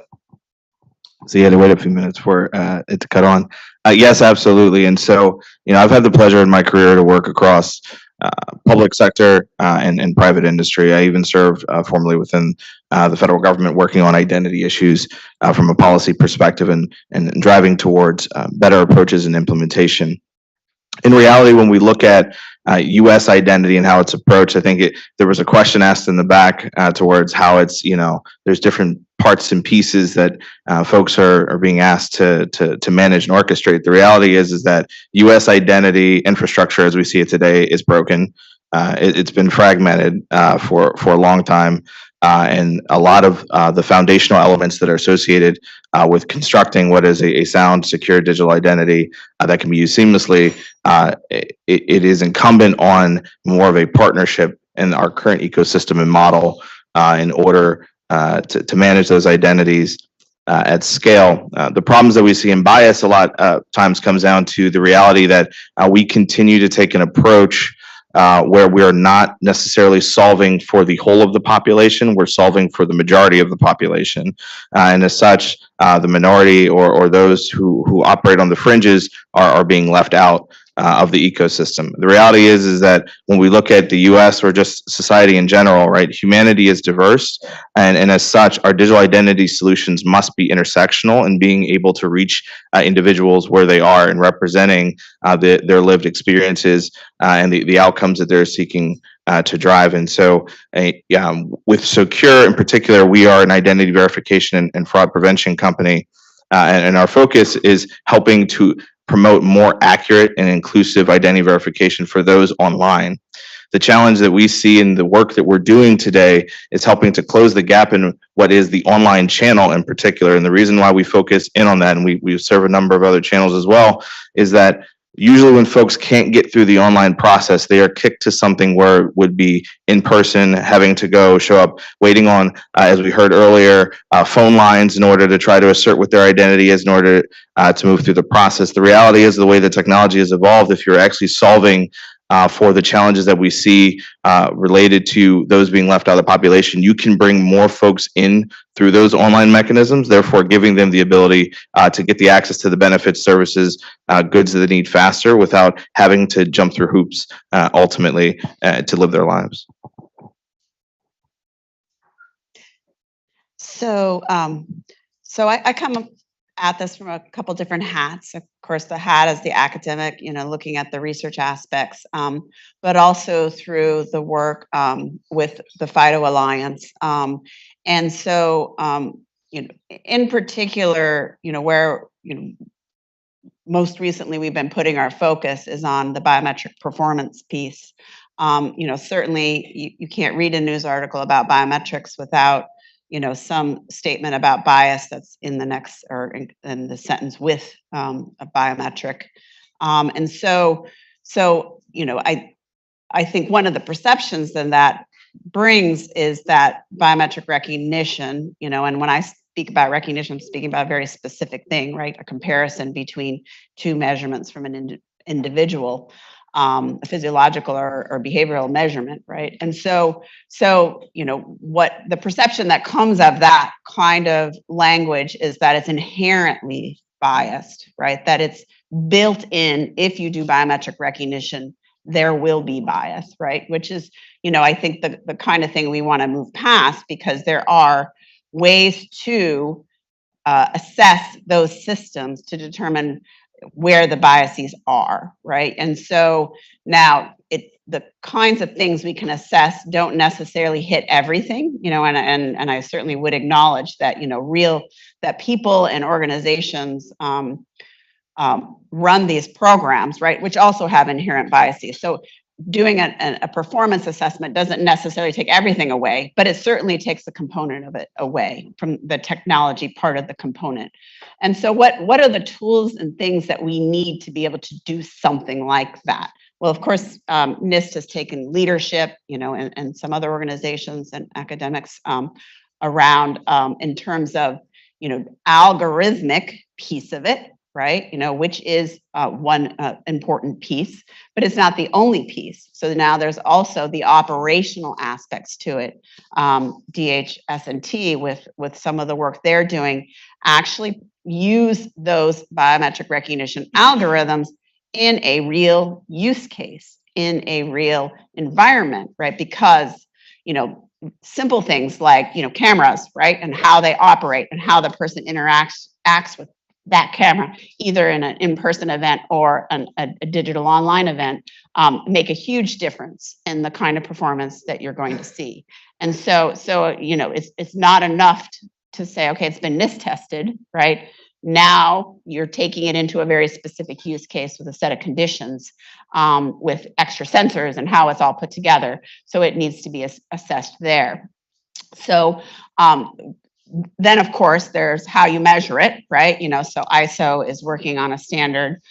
So you had to wait a few minutes for it to cut on. Yes, absolutely. And so, I've had the pleasure in my career to work across public sector and private industry. I even served formerly within the federal government working on identity issues from a policy perspective and driving towards better approaches and implementation. In reality, when we look at U.S. identity and how it's approached, I think there was a question asked in the back towards how it's, there's different parts and pieces that folks are being asked to manage and orchestrate. The reality is that U.S. identity infrastructure, as we see it today, is broken. It's been fragmented for a long time. And a lot of the foundational elements that are associated with constructing what is a sound, secure digital identity that can be used seamlessly, it is incumbent on more of a partnership in our current ecosystem and model in order to manage those identities at scale. The problems that we see in bias a lot times comes down to the reality that we continue to take an approach where we are not necessarily solving for the whole of the population, we're solving for the majority of the population. And as such, the minority or those who operate on the fringes are being left out of the ecosystem. The reality is that when we look at the US or just society in general, right, humanity is diverse. And as such, our digital identity solutions must be intersectional and being able to reach individuals where they are and representing their lived experiences and the outcomes that they're seeking to drive. And so with Secure in particular, we are an identity verification and fraud prevention company. And our focus is helping to promote more accurate and inclusive identity verification for those online. The challenge that we see in the work that we're doing today is helping to close the gap in what is the online channel in particular. And the reason why we focus in on that, and we serve a number of other channels as well, is that usually when folks can't get through the online process, they are kicked to something where it would be in person, having to go show up, waiting on, as we heard earlier, phone lines in order to try to assert what their identity is in order to move through the process. The reality is the way the technology has evolved, if you're actually solving for the challenges that we see related to those being left out of the population, you can bring more folks in through those online mechanisms, therefore giving them the ability to get the access to the benefits, services, goods that they need faster without having to jump through hoops ultimately to live their lives. So, I come at this from a couple different hats. Of course, the hat is the academic, looking at the research aspects, but also through the work with the FIDO Alliance. And so, in particular, where, most recently we've been putting our focus is on the biometric performance piece. Certainly you can't read a news article about biometrics without some statement about bias that's in the next or in the sentence with a biometric. And so, I think one of the perceptions then that brings is that biometric recognition, and when I speak about recognition, I'm speaking about a very specific thing, right? A comparison between two measurements from an individual. A physiological or behavioral measurement, right? And so what the perception that comes of that kind of language is that it's inherently biased, right? That it's built in. If you do biometric recognition, there will be bias, right? Which is, I think the kind of thing we want to move past, because there are ways to assess those systems to determine where the biases are, right? And so now the kinds of things we can assess don't necessarily hit everything, and I certainly would acknowledge that, that people and organizations run these programs, right, which also have inherent biases. So doing a performance assessment doesn't necessarily take everything away, but it certainly takes a component of it away from the technology part of the component. And so what are the tools and things that we need to be able to do something like that? Well, of course, NIST has taken leadership, and some other organizations and academics around in terms of, algorithmic piece of it, right? Which is one important piece, but it's not the only piece. So now there's also the operational aspects to it. DHS&T with some of the work they're doing actually use those biometric recognition algorithms in a real use case, in a real environment, right? Because, simple things like, cameras, right? And how they operate and how the person acts with that camera, either in an in-person event or a digital online event, make a huge difference in the kind of performance that you're going to see. And so it's not enough to say, okay, it's been NIST tested, right? Now you're taking it into a very specific use case with a set of conditions, with extra sensors and how it's all put together. So it needs to be assessed there. So then, of course, there's how you measure it, right? So ISO is working on a standard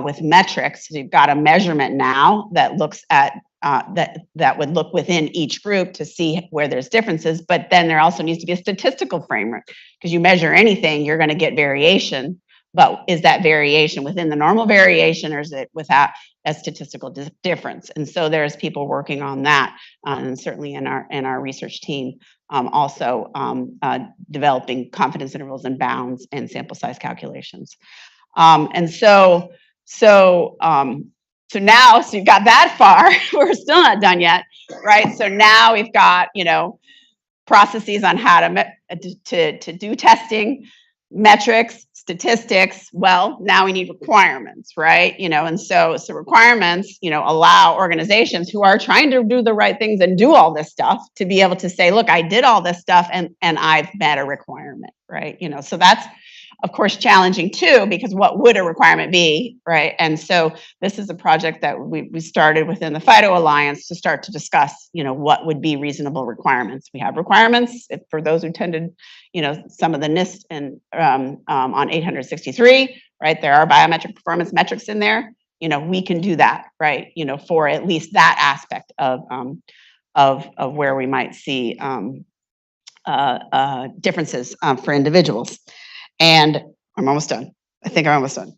with metrics. So you've got a measurement now that looks at that would look within each group to see where there's differences, but then there also needs to be a statistical framework, because you measure anything, you're going to get variation. But is that variation within the normal variation, or is it without a statistical difference? And so there's people working on that, and certainly in our research team, also developing confidence intervals and bounds and sample size calculations. So now, you've got that far. We're still not done yet, right? So now we've got, processes on how to do testing, metrics, statistics. Well, now we need requirements, right? And so requirements, allow organizations who are trying to do the right things and do all this stuff to be able to say, look, I did all this stuff and I've met a requirement, right? So that's, of course, challenging too, because what would a requirement be, right? And so this is a project that we started within the FIDO Alliance to start to discuss, what would be reasonable requirements. We have requirements for those who attended, some of the NIST and on 863, right? There are biometric performance metrics in there. We can do that, right? For at least that aspect of where we might see differences for individuals. And I'm almost done. I think I'm almost done.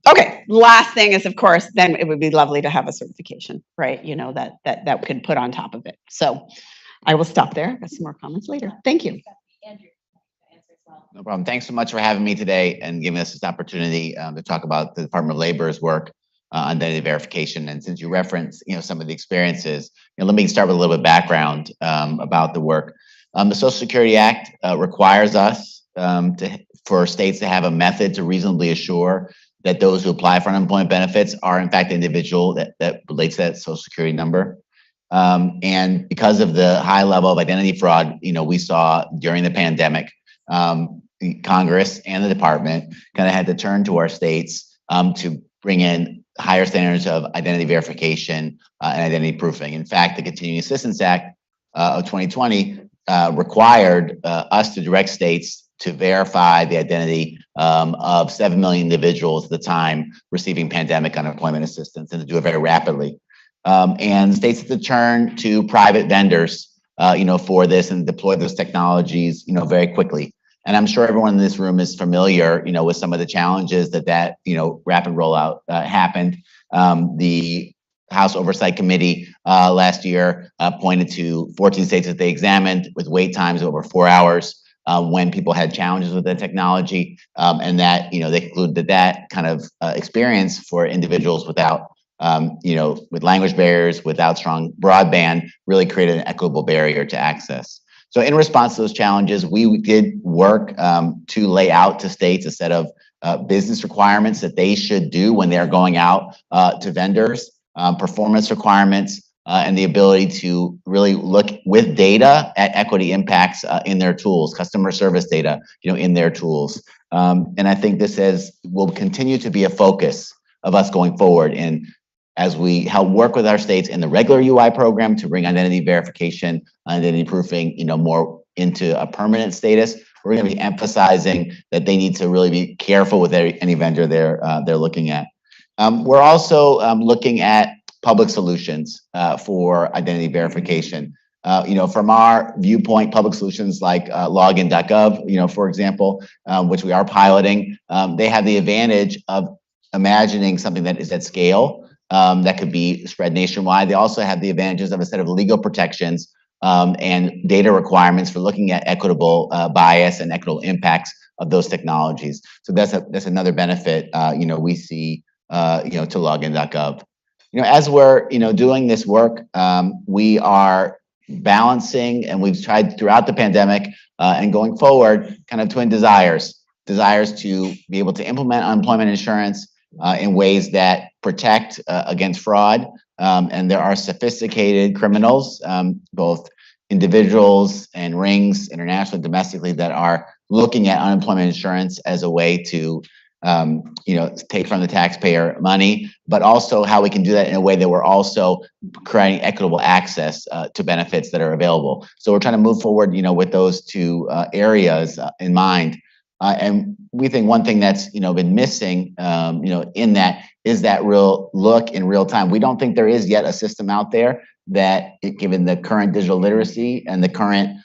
Okay, last thing is, of course, then it would be lovely to have a certification, right? That could put on top of it. So I will stop there. Got some more comments later. Thank you. No problem. Thanks so much for having me today and giving us this opportunity to talk about the Department of Labor's work on identity verification. And since you referenced, some of the experiences, let me start with a little bit of background about the work. The Social Security Act requires us for states to have a method to reasonably assure that those who apply for unemployment benefits are in fact the individual that relates to that Social Security number. And because of the high level of identity fraud, we saw during the pandemic, Congress and the department kind of had to turn to our states to bring in higher standards of identity verification and identity proofing. In fact, the Continuing Assistance Act of 2020 required us to direct states to verify the identity of 7 million individuals at the time receiving pandemic unemployment assistance, and to do it very rapidly. And states had to turn to private vendors, for this and deploy those technologies, very quickly. And I'm sure everyone in this room is familiar, with some of the challenges that rapid rollout happened. The House Oversight Committee last year pointed to 14 states that they examined with wait times of over 4 hours. When people had challenges with the technology, and that, they concluded that kind of experience for individuals without, with language barriers, without strong broadband, really created an equitable barrier to access. So in response to those challenges, we did work to lay out to states a set of business requirements that they should do when they're going out to vendors, performance requirements, and the ability to really look with data at equity impacts in their tools, customer service data, in their tools. And I think this will continue to be a focus of us going forward. And as we help work with our states in the regular UI program to bring identity verification, identity proofing, more into a permanent status, we're going to be emphasizing that they need to really be careful with any vendor they're looking at. We're also looking at public solutions for identity verification. From our viewpoint, public solutions like login.gov, for example, which we are piloting, they have the advantage of imagining something that is at scale, that could be spread nationwide. They also have the advantages of a set of legal protections and data requirements for looking at equitable bias and equitable impacts of those technologies. So that's another benefit, we see, to login.gov. As we're, doing this work, we are balancing, and we've tried throughout the pandemic and going forward, kind of twin desires to be able to implement unemployment insurance in ways that protect against fraud. And there are sophisticated criminals, both individuals and rings, internationally, domestically, that are looking at unemployment insurance as a way to take from the taxpayer money, but also how we can do that in a way that we're also creating equitable access to benefits that are available. So we're trying to move forward, with those two areas in mind. And we think one thing that's been missing, in that is that real look in real time. We don't think there is yet a system out there that, given the current digital literacy and the current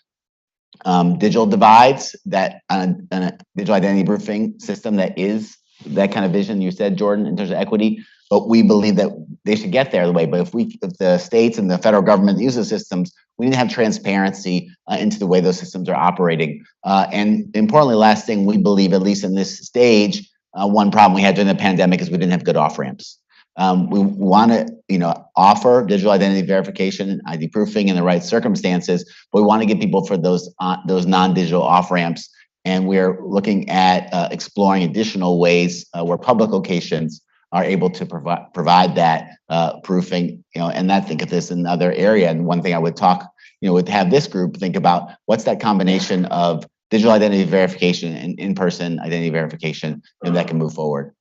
digital divides, that a digital identity proofing system that is that kind of vision you said, Jordan, in terms of equity. But we believe that they should get there the way. But if the states and the federal government use those systems, we need to have transparency into the way those systems are operating. And importantly, last thing, we believe, at least in this stage, one problem we had during the pandemic is we didn't have good off-ramps. We want to, offer digital identity verification and ID proofing in the right circumstances, but we want to get people for those non-digital off-ramps. And we're looking at exploring additional ways where public locations are able to provide that proofing, and I think of this in another area. And one thing I would talk, would have this group think about what's that combination of digital identity verification and in-person identity verification, and that can move forward.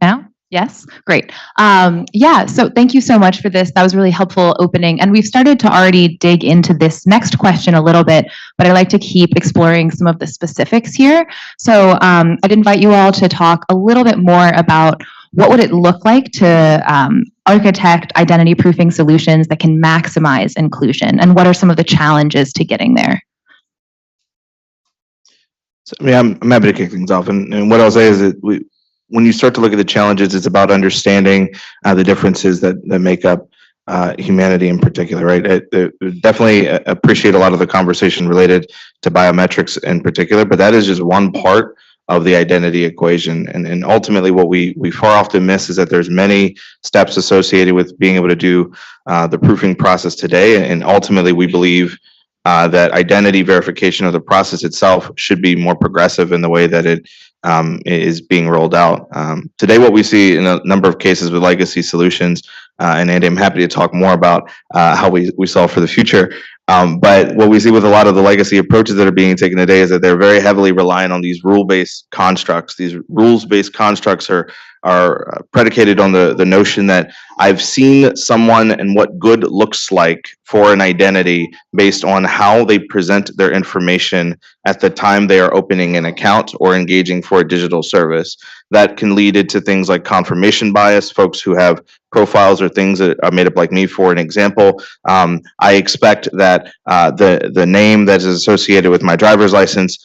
Now? Yes, great. So thank you so much for this. That was really helpful opening. And we've started to already dig into this next question a little bit, but I like to keep exploring some of the specifics here. So I'd invite you all to talk a little bit more about what would it look like to architect identity proofing solutions that can maximize inclusion, and what are some of the challenges to getting there? So, I'm happy to kick things off. And what I'll say is that when you start to look at the challenges, it's about understanding the differences that make up humanity in particular, right? I definitely appreciate a lot of the conversation related to biometrics in particular, but that is just one part of the identity equation. And ultimately what we far often miss is that there's many steps associated with being able to do the proofing process today. And ultimately we believe that identity verification of the process itself should be more progressive in the way that it is being rolled out. Today, what we see in a number of cases with legacy solutions, and Andy, I'm happy to talk more about how we solve for the future. But what we see with a lot of the legacy approaches that are being taken today is that they're very heavily reliant on these rule-based constructs. These rules-based constructs are predicated on the notion that I've seen someone and what good looks like for an identity based on how they present their information at the time they are opening an account or engaging for a digital service. That can lead into things like confirmation bias, folks who have profiles or things that are made up like me. For an example, I expect that the name that is associated with my driver's license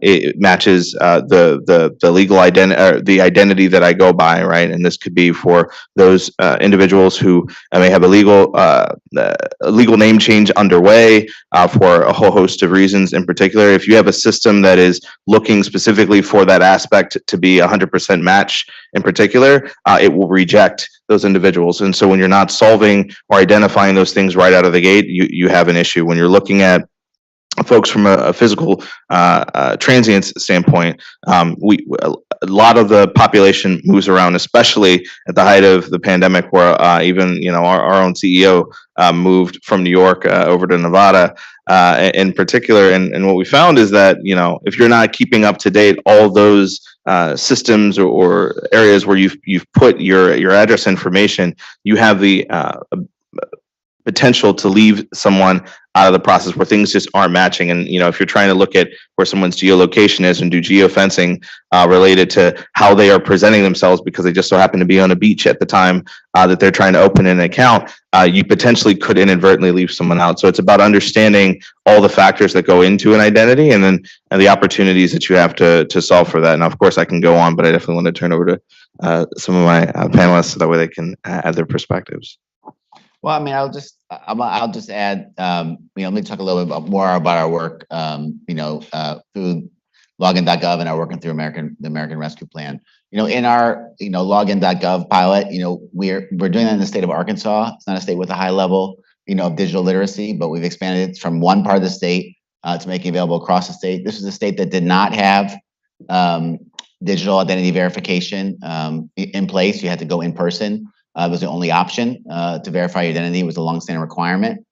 it matches the legal identity, or the identity that I go by, right? And this could be for those individuals who may have a legal name change underway for a whole host of reasons. In particular, if you have a system that is looking specifically for that aspect to be 100% match, in particular, it will reject those individuals. And so when you're not solving or identifying those things right out of the gate, you have an issue. When you're looking at folks from a physical transience standpoint, a lot of the population moves around, especially at the height of the pandemic, where even our own CEO moved from New York over to Nevada in particular. And what we found is that if you're not keeping up to date all those systems or areas where you've put your address information, you have the potential to leave someone out of the process where things just aren't matching. And, if you're trying to look at where someone's geolocation is and do geofencing related to how they are presenting themselves because they just so happen to be on a beach at the time that they're trying to open an account, you potentially could inadvertently leave someone out. So it's about understanding all the factors that go into an identity and then the opportunities that you have to solve for that. And of course I can go on, but I definitely want to turn over to some of my panelists so that way they can add their perspectives. Well, I mean, I'll just add, let me talk a little bit more about our work, through login.gov and our working through the American Rescue Plan. In our, login.gov pilot, we're doing that in the state of Arkansas. It's not a state with a high level, of digital literacy, but we've expanded it from one part of the state to make it available across the state. This is a state that did not have digital identity verification in place. You had to go in person. It was the only option to verify your identity. It was a longstanding requirement.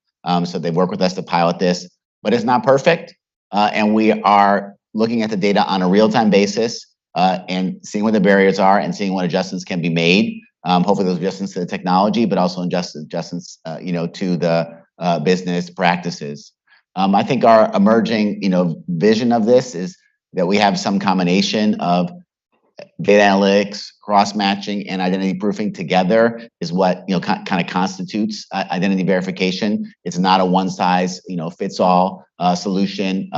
So they've worked with us to pilot this, but it's not perfect. And we are looking at the data on a real-time basis and seeing what the barriers are and seeing what adjustments can be made. Hopefully those adjustments to the technology, but also adjustments, to the business practices. I think our emerging, vision of this is that we have some combination of data analytics, cross-matching, and identity proofing together is what kind of constitutes identity verification. It's not a one-size-fits-all solution,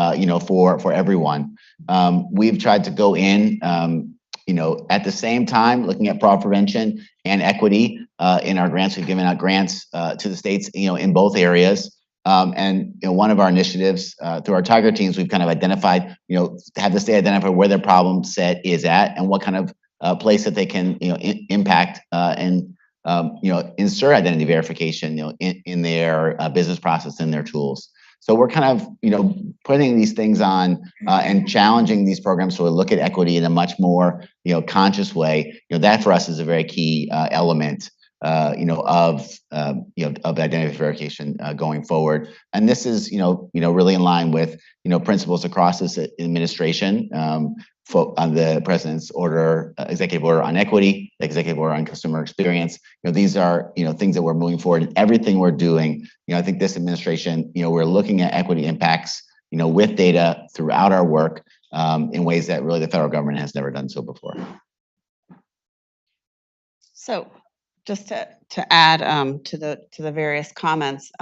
for everyone. We've tried to go in, at the same time looking at fraud prevention and equity in our grants. We've given out grants to the states, in both areas. And one of our initiatives through our Tiger teams, we've kind of identified, have the state identify where their problem set is at and what kind of place that they can, impact and, insert identity verification, in their business process and their tools. So we're kind of, putting these things on and challenging these programs to look at equity in a much more, conscious way. That for us is a very key element. Of identity verification going forward, and this is really in line with principles across this administration. On the president's order, executive order on equity, the executive order on consumer experience. These are things that we're moving forward in everything we're doing. I think this administration, we're looking at equity impacts, with data throughout our work in ways that really the federal government has never done so before. So, just to add to the various comments,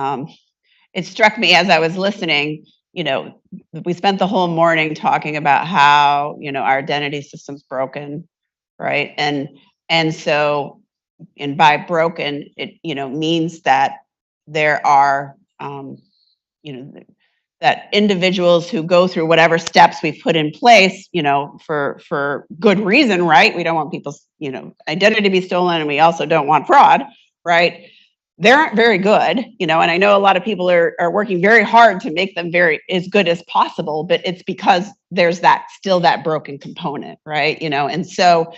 it struck me as I was listening. We spent the whole morning talking about how our identity system's broken, right? And so, and by broken, it means that there are that individuals who go through whatever steps we've put in place, for good reason, right? We don't want people's, identity to be stolen, and we also don't want fraud, right? They aren't very good, and I know a lot of people are working very hard to make them as good as possible, but it's because there's still that broken component, right? And so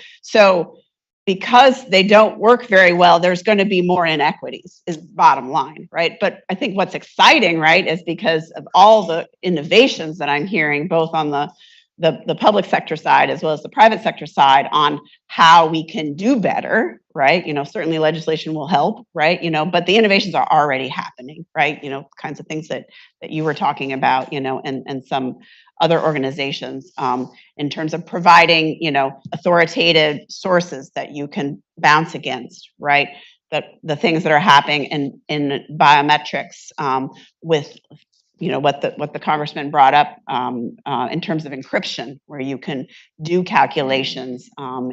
because they don't work very well, there's going to be more inequities is bottom line, right? But I think what's exciting, right, is because of all the innovations that I'm hearing, both on the public sector side as well as the private sector side on how we can do better, right? Certainly legislation will help, right? But the innovations are already happening, right? Kinds of things that you were talking about, and some other organizations in terms of providing, authoritative sources that you can bounce against, right? That the things that are happening in biometrics with what the Congressman brought up in terms of encryption, where you can do calculations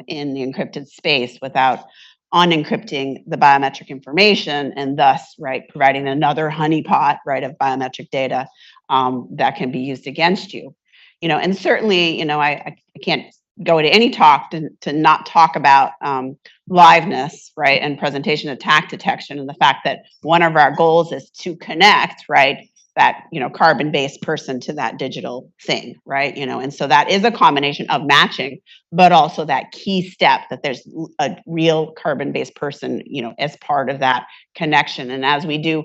in the encrypted space without unencrypting the biometric information, and thus, right, providing another honeypot, right, of biometric data that can be used against you. And certainly, I can't go to any talk to not talk about liveness, right, and presentation attack detection, and the fact that one of our goals is to connect, right, that carbon-based person to that digital thing, right? And so that is a combination of matching, but also that key step that there's a real carbon-based person, as part of that connection. And as we do,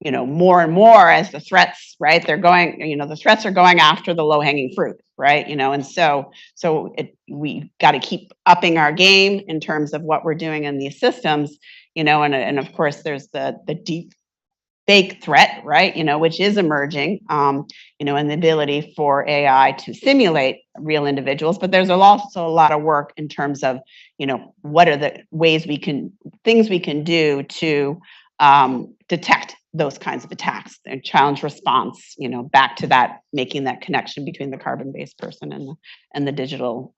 more and more as the threats, right, they're going, the threats are going after the low-hanging fruit, right? And so we got to keep upping our game in terms of what we're doing in these systems, and of course there's the deep fake threat, right? Which is emerging, and the ability for AI to simulate real individuals. But there's also a lot of work in terms of, what are the things we can do to detect those kinds of attacks and challenge response, back to that, making that connection between the carbon-based person and the digital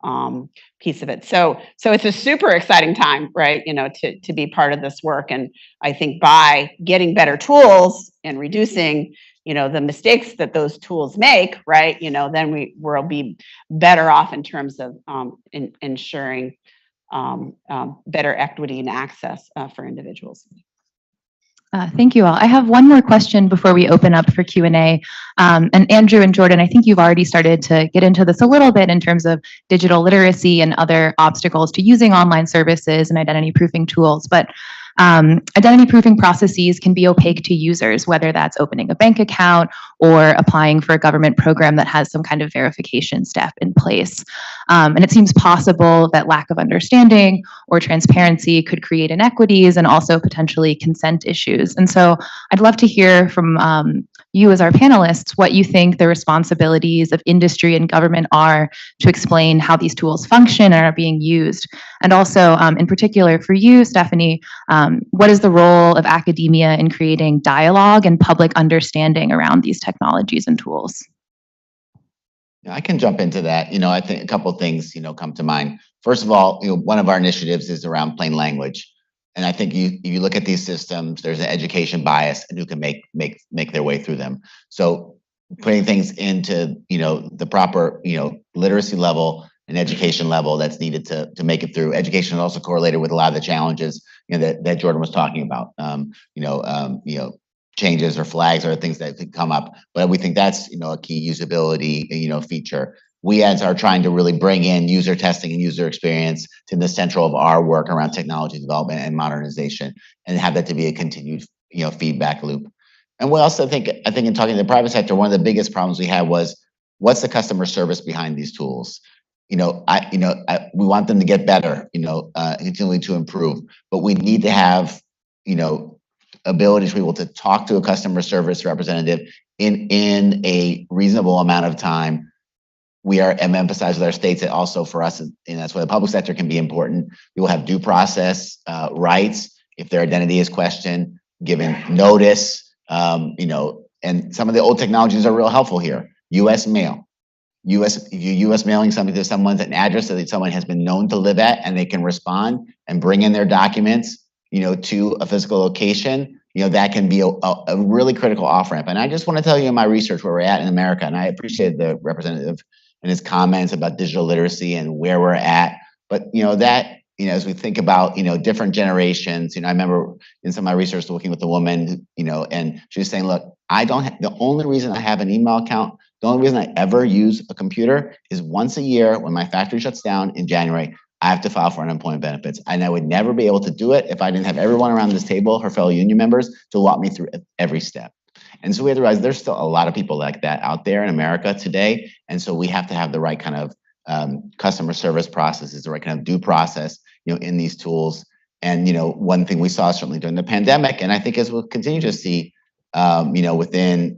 piece of it. So it's a super exciting time, right? To be part of this work. And I think by getting better tools and reducing, the mistakes that those tools make, right? Then we'll be better off in terms of ensuring better equity and access for individuals. Thank you all. I have one more question before we open up for Q&A. And Andrew and Jordan, I think you've already started to get into this a little bit in terms of digital literacy and other obstacles to using online services and identity proofing tools. But identity proofing processes can be opaque to users, whether that's opening a bank account or applying for a government program that has some kind of verification step in place. And it seems possible that lack of understanding or transparency could create inequities and also potentially consent issues. And so I'd love to hear from you as our panelists what you think the responsibilities of industry and government are to explain how these tools function and are being used. And also, in particular for you, Stephanie, what is the role of academia in creating dialogue and public understanding around these technologies and tools? I can jump into that. I think a couple of things, come to mind. First of all, one of our initiatives is around plain language. And I think if you look at these systems, there's an education bias and who can make their way through them. So putting things into, the proper, literacy level and education level that's needed to make it through. Education is also correlated with a lot of the challenges, that Jordan was talking about. Changes or flags or things that could come up. But we think that's, a key usability, feature. We are trying to really bring in user testing and user experience to the central of our work around technology development and modernization, and have that to be a continued, feedback loop. And we also think in talking to the private sector, one of the biggest problems we had was, what's the customer service behind these tools? We want them to get better, continually to improve, but we need to have, ability to be able to talk to a customer service representative in a reasonable amount of time. We are emphasized with our states that also for us, and that's why the public sector can be important. We will have due process rights if their identity is questioned, given notice, and some of the old technologies are real helpful here. U.S. mail. U.S. mailing something to someone's an address that someone has been known to live at, and they can respond and bring in their documents, to a physical location, that can be a really critical off-ramp. And I just want to tell you in my research where we're at in America, and I appreciate the representative and his comments about digital literacy and where we're at. But, as we think about, different generations, I remember in some of my research working with a woman, and she was saying, look, the only reason I have an email account, the only reason I ever use a computer is once a year when my factory shuts down in January, I have to file for unemployment benefits. And I would never be able to do it if I didn't have everyone around this table, her fellow union members, to walk me through every step. And so we have to realize there's still a lot of people like that out there in America today. And so we have to have the right kind of customer service processes, the right kind of due process, in these tools. And, one thing we saw certainly during the pandemic, and I think as we'll continue to see, within,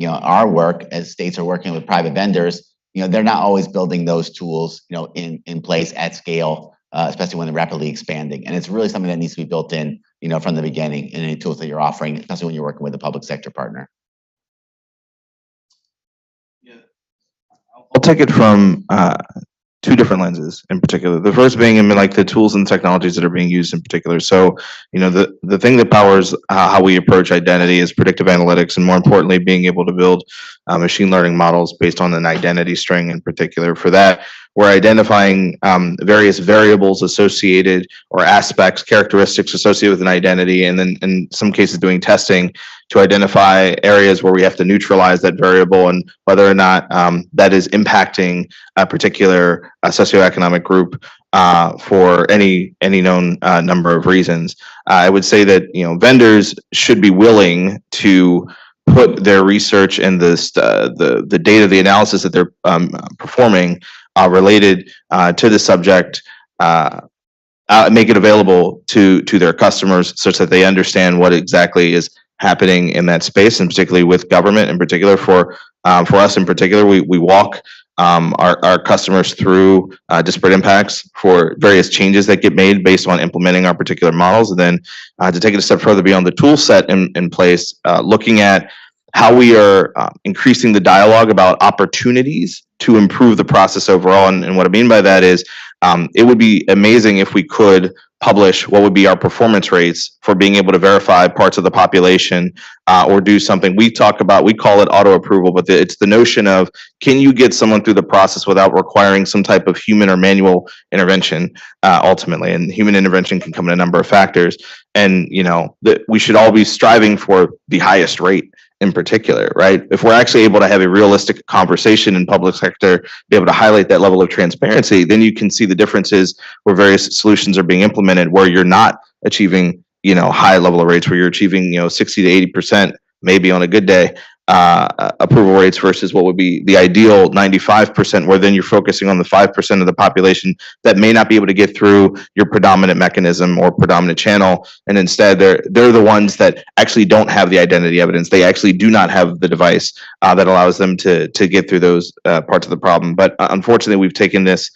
our work as states are working with private vendors, they're not always building those tools, in place at scale, especially when they're rapidly expanding. And it's really something that needs to be built in, from the beginning in any tools that you're offering, especially when you're working with a public sector partner. I'll take it from two different lenses in particular. The first being in like the tools and technologies that are being used in particular. So, the thing that powers how we approach identity is predictive analytics, and more importantly, being able to build machine learning models based on an identity string in particular. For that, we're identifying various variables associated or aspects, characteristics associated with an identity, and then in some cases doing testing to identify areas where we have to neutralize that variable and whether or not that is impacting a particular socioeconomic group for any known number of reasons. I would say that vendors should be willing to put their research and the data, the analysis that they're performing related to the subject make it available to their customers such that they understand what exactly is happening in that space, and particularly with government in particular. For us in particular, we walk our customers through disparate impacts for various changes that get made based on implementing our particular models. And then to take it a step further beyond the tool set in place, looking at how we are increasing the dialogue about opportunities to improve the process overall. And what I mean by that is it would be amazing if we could publish what would be our performance rates for being able to verify parts of the population or do something. We talk about, we call it auto approval, but it's the notion of, can you get someone through the process without requiring some type of human or manual intervention ultimately? And human intervention can come in a number of factors. And, you know, we should all be striving for the highest rate in particular, right? If we're actually able to have a realistic conversation in public sector, be able to highlight that level of transparency, then you can see the differences where various solutions are being implemented, where you're not achieving, you know, high level of rates, where you're achieving, you know, 60 to 80%, maybe on a good day, approval rates versus what would be the ideal 95%, where then you're focusing on the 5% of the population that may not be able to get through your predominant mechanism or predominant channel. And instead they're the ones that actually don't have the identity evidence. They actually do not have the device that allows them to get through those parts of the problem. But unfortunately, we've taken this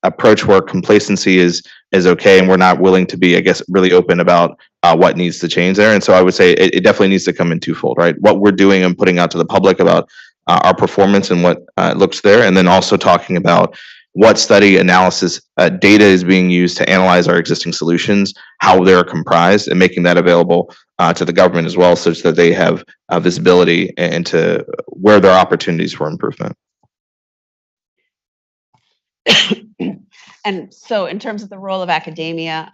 approach where complacency is okay, and we're not willing to be, I guess, really open about what needs to change there. And so I would say it definitely needs to come in twofold, right? What we're doing and putting out to the public about our performance and what looks there, and then also talking about what study analysis data is being used to analyze our existing solutions, how they're comprised, and making that available to the government as well, such that they have visibility into where there are opportunities for improvement. And so in terms of the role of academia,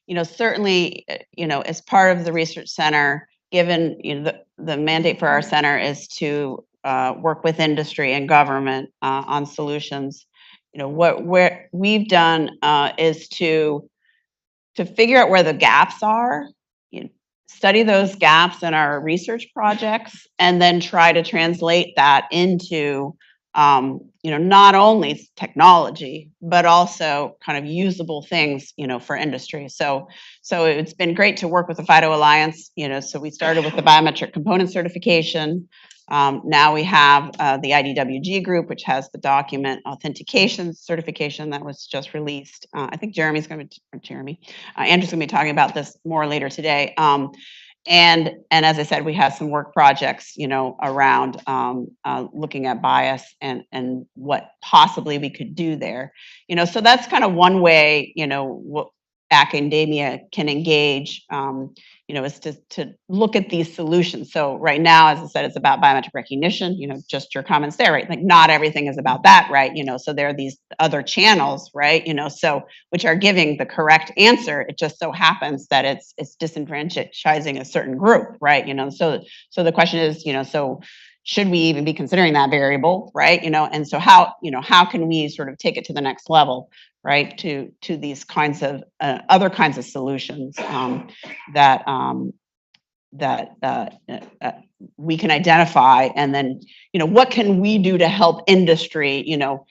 you know, certainly, you know, as part of the research center, given, you know, the mandate for our center is to work with industry and government on solutions. You know, what we've done is to figure out where the gaps are, you know, study those gaps in our research projects, and then try to translate that into you know, not only technology, but also kind of usable things, you know, for industry. So it's been great to work with the FIDO Alliance, you know, so we started with the biometric component certification. Now we have the IDWG group, which has the document authentication certification that was just released. I think Andrew's going to be talking about this more later today. And as I said, we have some work projects, you know, around looking at bias and what possibly we could do there. You know, so that's kind of one way, you know, what academia can engage, you know, is to look at these solutions. So right now, as I said, it's about biometric recognition, you know, just your comments there, right? Like not everything is about that, right? You know, so there are these other channels, right? You know, so which are giving the correct answer. It just so happens that it's disenfranchising a certain group, right? You know, so the question is, you know, so should we even be considering that variable, right? You know, and so how can we sort of take it to the next level, right? To these kinds of other kinds of solutions that we can identify, and then, you know, what can we do to help industry, you know,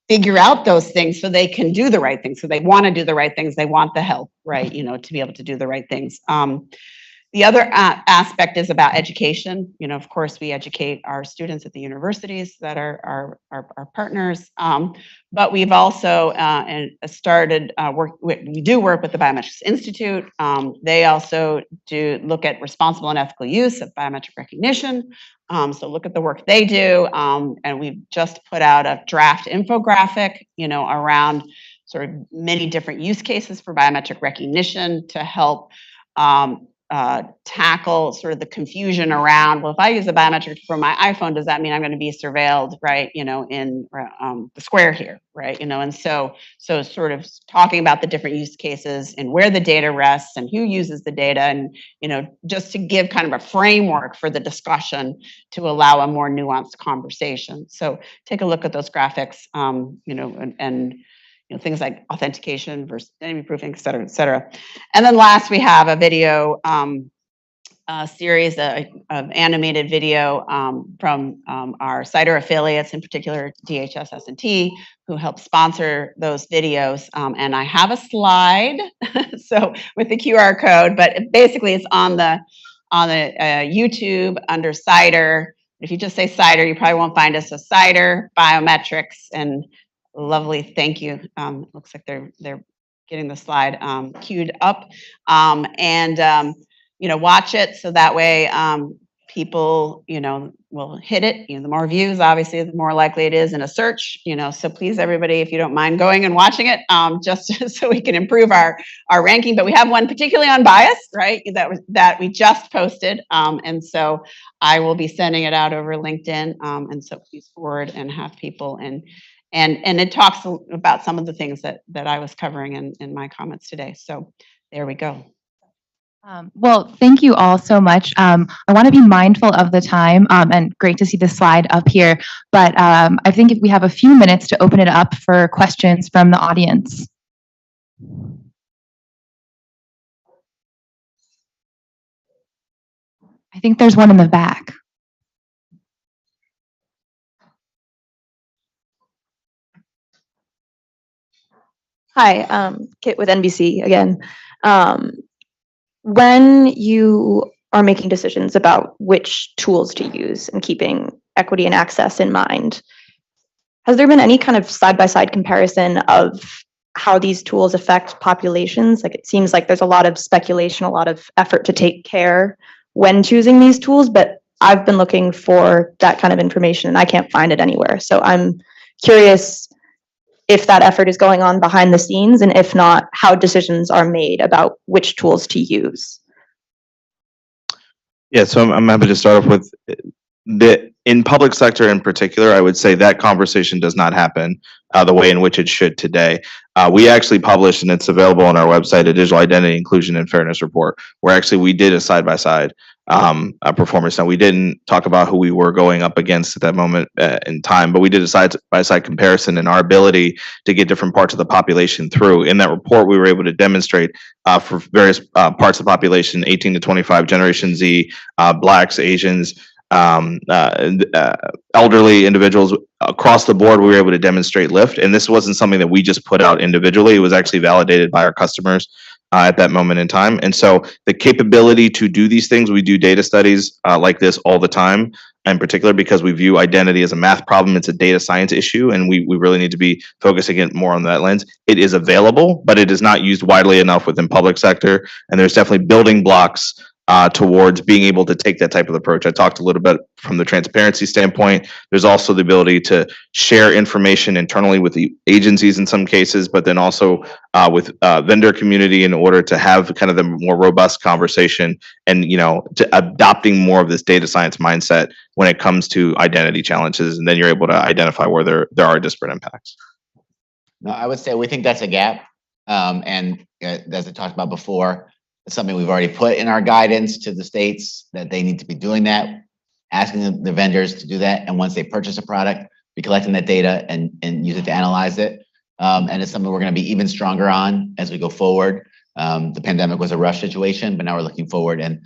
figure out those things so they can do the right things. So they want to do the right things. They want the help, right? You know, to be able to do the right things. The other aspect is about education. You know, of course, we educate our students at the universities that are our partners, but we've also started work. We do work with the Biometrics Institute. They also do look at responsible and ethical use of biometric recognition. So look at the work they do, and we've just put out a draft infographic, you know, around sort of many different use cases for biometric recognition to help tackle sort of the confusion around, well, if I use a biometric for my iPhone, does that mean I'm going to be surveilled, right? You know, in the square here, right? You know, and so sort of talking about the different use cases and where the data rests and who uses the data, and, you know, just to give kind of a framework for the discussion to allow a more nuanced conversation. So take a look at those graphics, you know, and you know, things like authentication versus identity proofing, et cetera, et cetera. And then last, we have a video series of animated video from our CIDR affiliates, in particular DHS S&T, who help sponsor those videos. And I have a slide, so with the QR code, but basically it's on the YouTube under CIDR. If you just say CIDR, you probably won't find us. So CIDR, biometrics, and lovely, thank you. It looks like they're getting the slide queued up. You know, watch it so that way people, you know, will hit it. You know, the more views, obviously, the more likely it is in a search. You know, so please, everybody, if you don't mind going and watching it, just so we can improve our ranking. But we have one particularly on bias, right? That we just posted, and so I will be sending it out over LinkedIn. And so please forward and have people and it talks about some of the things that I was covering in my comments today. So there we go. Well, thank you all so much. I want to be mindful of the time, and great to see the slide up here. But I think if we have a few minutes to open it up for questions from the audience. I think there's one in the back. Hi, Kit with NBC again. When you are making decisions about which tools to use and keeping equity and access in mind, has there been any kind of side-by-side comparison of how these tools affect populations? Like, it seems like there's a lot of speculation, a lot of effort to take care when choosing these tools, but I've been looking for that kind of information and I can't find it anywhere. So I'm curious if that effort is going on behind the scenes, and if not, how decisions are made about which tools to use. Yeah, so I'm happy to start off with in public sector in particular, I would say that conversation does not happen the way in which it should today. We actually published, and it's available on our website, a digital identity, inclusion, and fairness report, where actually we did a side-by-side performance. Now, we didn't talk about who we were going up against at that moment in time, but we did a side-by-side comparison and our ability to get different parts of the population through. In that report, we were able to demonstrate for various parts of the population, 18 to 25, Generation Z, Blacks, Asians, elderly individuals across the board, we were able to demonstrate lift. And this wasn't something that we just put out individually. It was actually validated by our customers at that moment in time. And so the capability to do these things, we do data studies like this all the time, in particular because we view identity as a math problem. It's a data science issue, and we really need to be focusing it more on that lens. It is available, but it is not used widely enough within public sector. And there's definitely building blocks towards being able to take that type of approach. I talked a little bit from the transparency standpoint. There's also the ability to share information internally with the agencies in some cases, but then also with vendor community in order to have kind of the more robust conversation and, you know, to adopting more of this data science mindset when it comes to identity challenges. And then you're able to identify where there are disparate impacts. No, I would say we think that's a gap. And as I talked about before, it's something we've already put in our guidance to the states that they need to be doing that, asking the vendors to do that. And once they purchase a product, be collecting that data and use it to analyze it. And it's something we're going to be even stronger on as we go forward. The pandemic was a rush situation, but now we're looking forward, and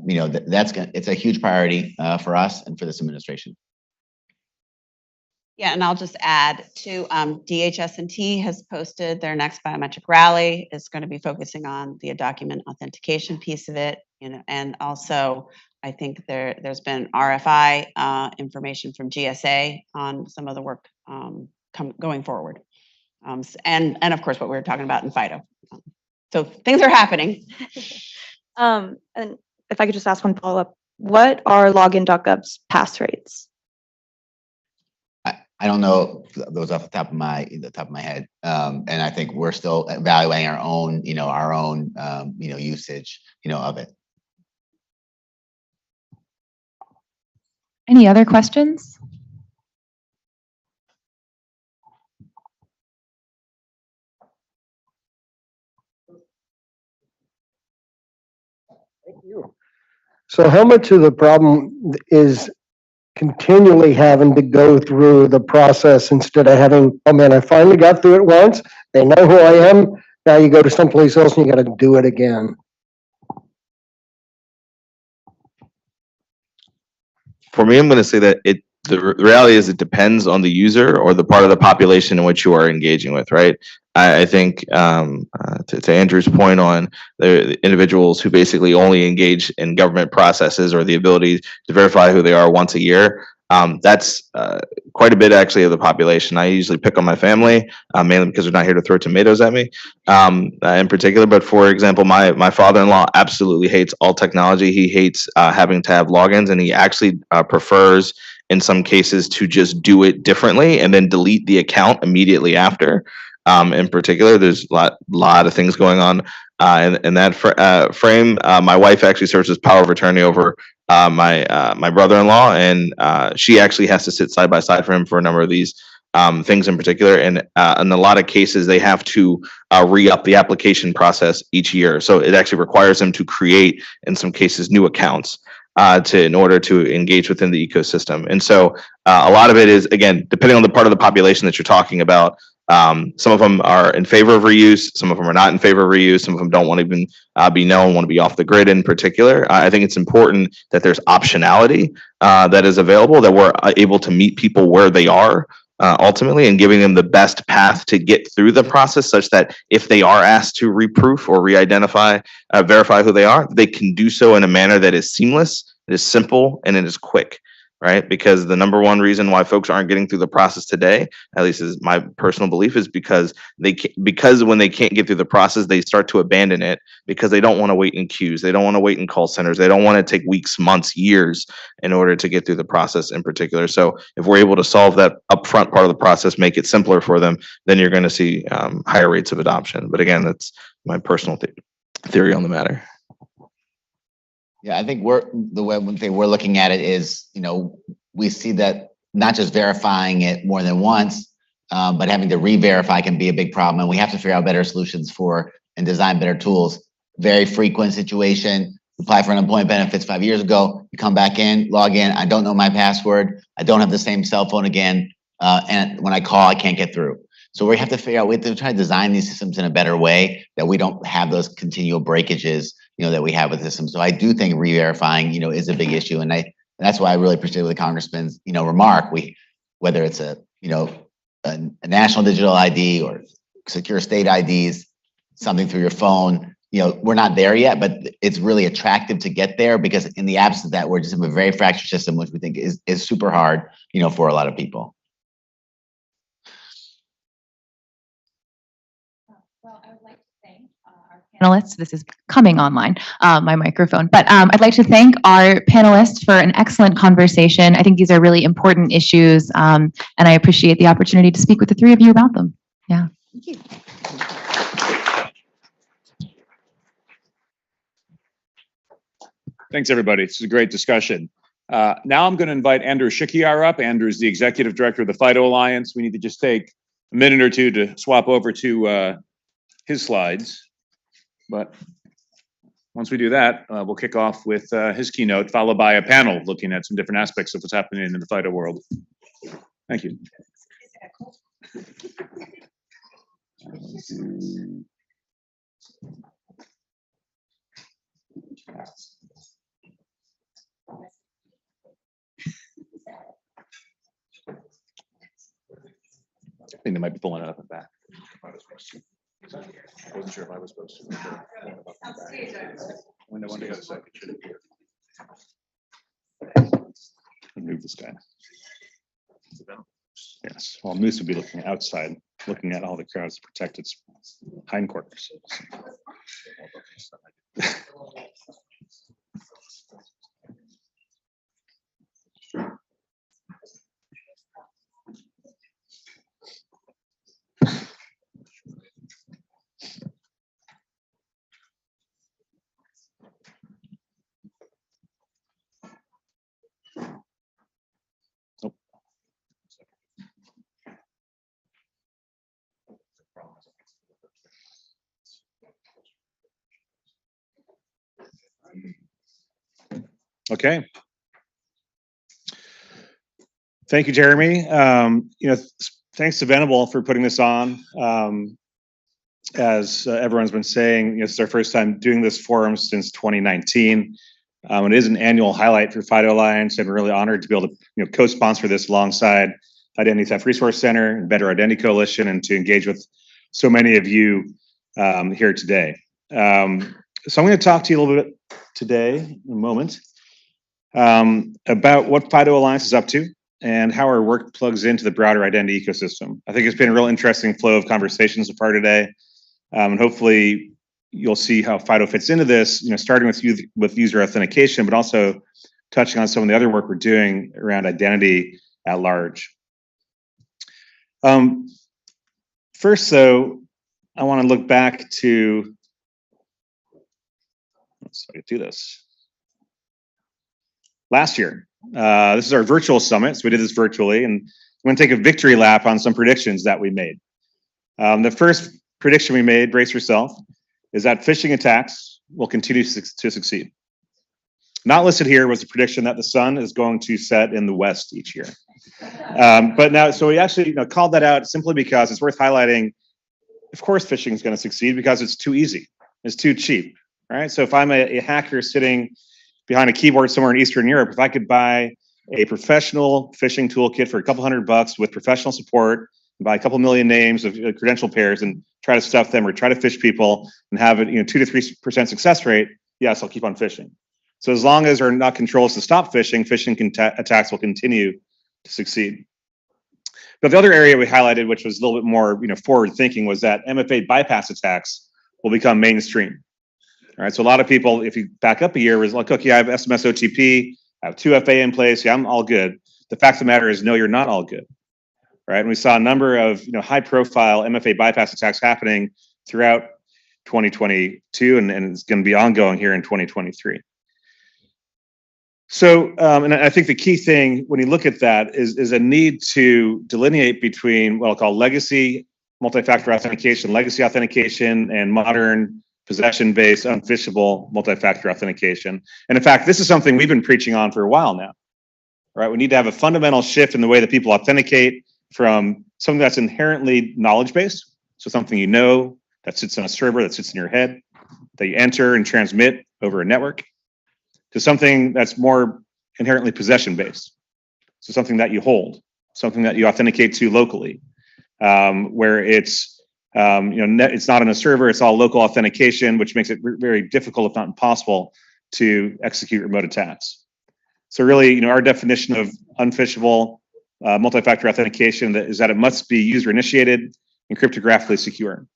you know, it's a huge priority for us and for this administration. Yeah, and I'll just add to DHS&T has posted their next biometric rally. Is going to be focusing on the document authentication piece of it, you know, and also I think there's been RFI information from GSA on some of the work going forward, and of course what we were talking about in FIDO. So things are happening. And if I could just ask one follow-up, what are login.gov's pass rates? I don't know those off the top of my head, and I think we're still evaluating our own, usage, of it. Any other questions? Thank you. So how much of the problem is continually having to go through the process instead of having, oh man, I finally got through it once, they know who I am, now you go to someplace else and you got to do it again? For me, I'm going to say that the reality is it depends on the user or the part of the population in which you are engaging with, right? I think to Andrew's point on the individuals who basically only engage in government processes or the ability to verify who they are once a year, that's quite a bit actually of the population. I usually pick on my family, mainly because they're not here to throw tomatoes at me in particular. But for example, my father-in-law absolutely hates all technology. He hates having to have logins, and he actually prefers in some cases to just do it differently and then delete the account immediately after. In particular, there's a lot of things going on in that frame. My wife actually serves as power of attorney over my brother-in-law, and she actually has to sit side by side for him for a number of these things in particular. And in a lot of cases, they have to re-up the application process each year. So it actually requires them to create, in some cases, new accounts in order to engage within the ecosystem. And so a lot of it is, again, depending on the part of the population that you're talking about. Some of them are in favor of reuse. Some of them are not in favor of reuse. Some of them don't want to even be known, want to be off the grid in particular. I think it's important that there's optionality that is available, that we're able to meet people where they are ultimately, and giving them the best path to get through the process, such that if they are asked to reproof or re-identify, verify who they are, they can do so in a manner that is seamless, it is simple, and it is quick. Right? Because the number one reason why folks aren't getting through the process today, at least is my personal belief, is because when they can't get through the process, they start to abandon it because they don't want to wait in queues. They don't want to wait in call centers. They don't want to take weeks, months, years in order to get through the process in particular. So if we're able to solve that upfront part of the process, make it simpler for them, then you're going to see higher rates of adoption. But again, that's my personal theory on the matter. Yeah, I think one thing we're looking at it is, we see that not just verifying it more than once, but having to re-verify can be a big problem. And we have to figure out better solutions for and design better tools. Very frequent situation. You apply for unemployment benefits 5 years ago. You come back in, log in. I don't know my password. I don't have the same cell phone again. And when I call, I can't get through. So we have to figure out, we have to try to design these systems in a better way that we don't have those continual breakages, that we have with the system. So I do think re-verifying, is a big issue. And that's why I really appreciate the Congressman's, remark. Whether it's a national digital ID or secure state IDs, something through your phone, we're not there yet, but it's really attractive to get there, because in the absence of that, we're just in a very fractured system, which we think is super hard, for a lot of people. Well, I would like to thank our panelists. This is coming online, my microphone. But I'd like to thank our panelists for an excellent conversation. I think these are really important issues, and I appreciate the opportunity to speak with the three of you about them. Yeah. Thank you. Thanks, everybody. This is a great discussion. Now I'm going to invite Andrew Shikiar up. Andrew is the Executive Director of the FIDO Alliance. We need to just take a minute or two to swap over to his slides. But once we do that, we'll kick off with his keynote, followed by a panel looking at some different aspects of what's happening in the FIDO world. Thank you. I think they might be pulling it up and back. I wasn't sure if I was supposed to. When I wanted to go second, should appear. Remove this guy. Yes, well, Moose would be looking outside, looking at all the crowds to protect its hindquarters. Okay. Thank you, Jeremy. Thanks to Venable for putting this on. As everyone's been saying, this is our first time doing this forum since 2019. It is an annual highlight for FIDO Alliance, and we're really honored to be able to co-sponsor this alongside Identity Theft Resource Center and Better Identity Coalition, and to engage with so many of you here today. So I'm going to talk to you a little bit today, in a moment, about what FIDO Alliance is up to and how our work plugs into the broader identity ecosystem. I think it's been a real interesting flow of conversations so far today, and hopefully you'll see how FIDO fits into this, starting with user authentication, but also touching on some of the other work we're doing around identity at large. First, though, I want to look back to, let's do this. Last year, this is our virtual summit, so we did this virtually, and I'm going to take a victory lap on some predictions that we made. The first prediction we made, brace yourself, is that phishing attacks will continue to succeed. Not listed here was the prediction that the sun is going to set in the west each year. But now, so we actually called that out simply because it's worth highlighting. Of course, phishing is going to succeed because it's too easy. It's too cheap, right? So if I'm a hacker sitting behind a keyboard somewhere in Eastern Europe, if I could buy a professional phishing toolkit for a couple $100 with professional support, buy a couple million names of credential pairs and try to stuff them or try to phish people and have a 2 to 3% success rate, yes, I'll keep on phishing. So as long as there are not controls to stop phishing, attacks will continue to succeed. But the other area we highlighted, which was a little bit more forward thinking, was that MFA bypass attacks will become mainstream. All right, so a lot of people, if you back up a year, was like, okay, I have SMS OTP, I have 2FA in place, yeah, I'm all good. The fact of the matter is, no, you're not all good. Right, and we saw a number of high-profile MFA bypass attacks happening throughout 2022, and it's going to be ongoing here in 2023. So, and I think the key thing when you look at that is a need to delineate between what I'll call legacy multi-factor authentication, legacy authentication, and modern possession-based unphishable multi-factor authentication. And in fact, this is something we've been preaching on for a while now. Right, we need to have a fundamental shift in the way that people authenticate from something that's inherently knowledge-based, so something that sits on a server, that sits in your head, that you enter and transmit over a network, to something that's more inherently possession-based, so something that you hold, something that you authenticate to locally, where it's it's not on a server, it's all local authentication, which makes it very difficult, if not impossible, to execute remote attacks. So really, our definition of unphishable multi-factor authentication is that it must be user-initiated and cryptographically secure.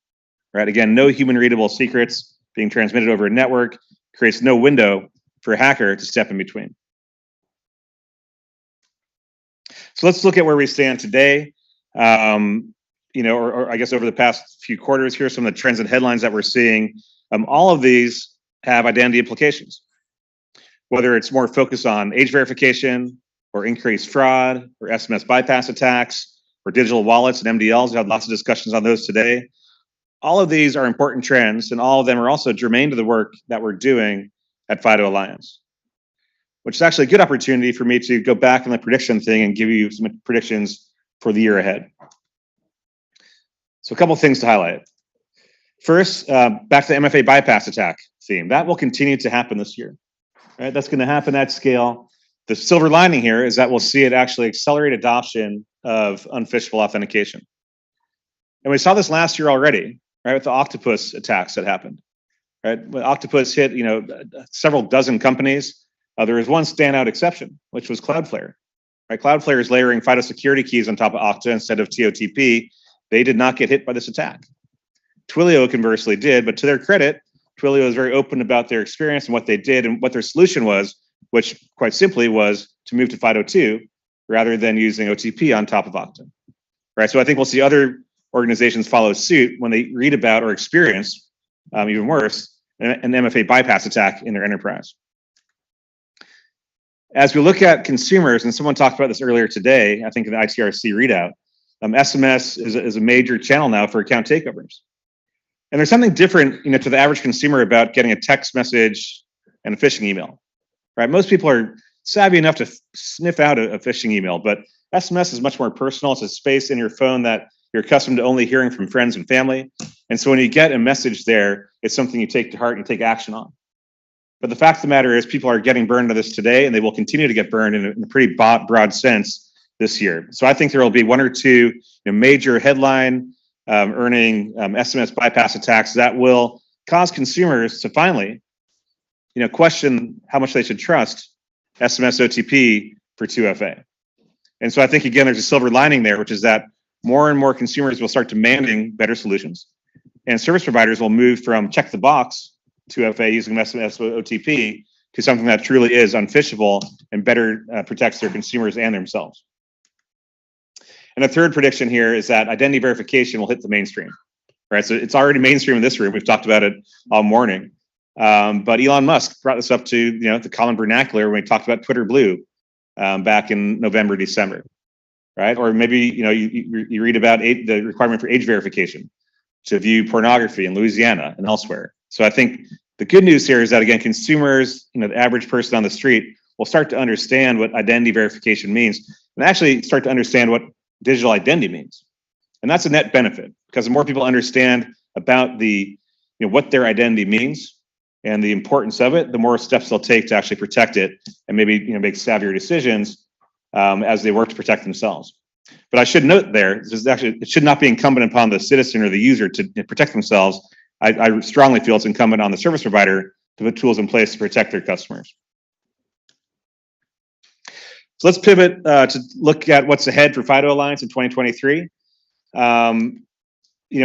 Right? Again, no human-readable secrets being transmitted over a network creates no window for a hacker to step in between. So let's look at where we stand today. Or I guess over the past few quarters, here are some of the trends and headlines that we're seeing. All of these have identity implications, whether it's more focused on age verification, or increased fraud, or SMS bypass attacks, or digital wallets and MDLs. We had lots of discussions on those today. All of these are important trends, and all of them are also germane to the work that we're doing at FIDO Alliance, which is actually a good opportunity for me to go back on the prediction thing and give you some predictions for the year ahead. So a couple of things to highlight. First, back to the MFA bypass attack theme. That will continue to happen this year. Right? That's going to happen at scale. The silver lining here is that we'll see it actually accelerate adoption of unphishable authentication. And we saw this last year already, right, with the Octopus attacks that happened. Right? When Octopus hit, several dozen companies, there was one standout exception, which was Cloudflare. Right? Cloudflare is layering FIDO security keys on top of Okta instead of TOTP. They did not get hit by this attack. Twilio conversely did, but to their credit, Twilio was very open about their experience and what they did and what their solution was, which quite simply was to move to FIDO2 rather than using OTP on top of Okta. Right? So I think we'll see other organizations follow suit when they read about or experience, even worse, an MFA bypass attack in their enterprise. As we look at consumers, and someone talked about this earlier today, I think in the ITRC readout, SMS is a major channel now for account takeovers. And there's something different, to the average consumer about getting a text message and a phishing email. Right? Most people are savvy enough to sniff out a phishing email, but SMS is much more personal. It's a space in your phone that you're accustomed to only hearing from friends and family. And so when you get a message there, it's something you take to heart and take action on. But the fact of the matter is people are getting burned into this today, and they will continue to get burned in a pretty broad sense this year. So I think there will be one or two major headline earning SMS bypass attacks that will cause consumers to finally question how much they should trust SMS OTP for 2FA. And so I think, again, there's a silver lining there, which is that more and more consumers will start demanding better solutions. And service providers will move from check the box 2FA using SMS OTP to something that truly is unphishable and better protects their consumers and themselves. And the third prediction here is that identity verification will hit the mainstream, right? So it's already mainstream in this room. We've talked about it all morning. But Elon Musk brought this up to the common vernacular when we talked about Twitter Blue back in November, December, right? Or maybe you read about the requirement for age verification to view pornography in Louisiana and elsewhere. So I think the good news here is that, again, consumers, the average person on the street will start to understand what identity verification means and actually start to understand what digital identity means. And that's a net benefit, because the more people understand about what their identity means and the importance of it, the more steps they'll take to actually protect it and maybe make savvier decisions as they work to protect themselves. But I should note there, it should not be incumbent upon the citizen or the user to protect themselves. I strongly feel it's incumbent on the service provider to put tools in place to protect their customers. So let's pivot to look at what's ahead for FIDO Alliance in 2023.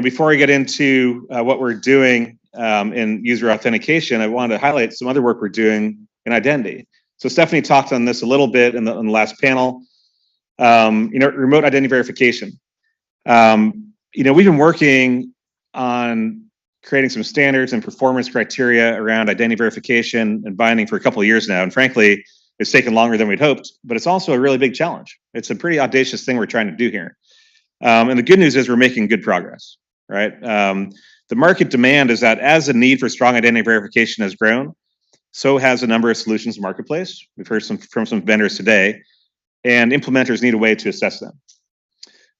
Before I get into what we're doing in user authentication, I wanted to highlight some other work we're doing in identity. So Stephanie talked on this a little bit in the last panel. Remote identity verification. We've been working on creating some standards and performance criteria around identity verification and binding for a couple of years now. And frankly, it's taken longer than we'd hoped, but it's also a really big challenge. It's a pretty audacious thing we're trying to do here. And the good news is we're making good progress, right? The market demand is that as the need for strong identity verification has grown, so has a number of solutions in the marketplace. We've heard from some vendors today, and implementers need a way to assess them.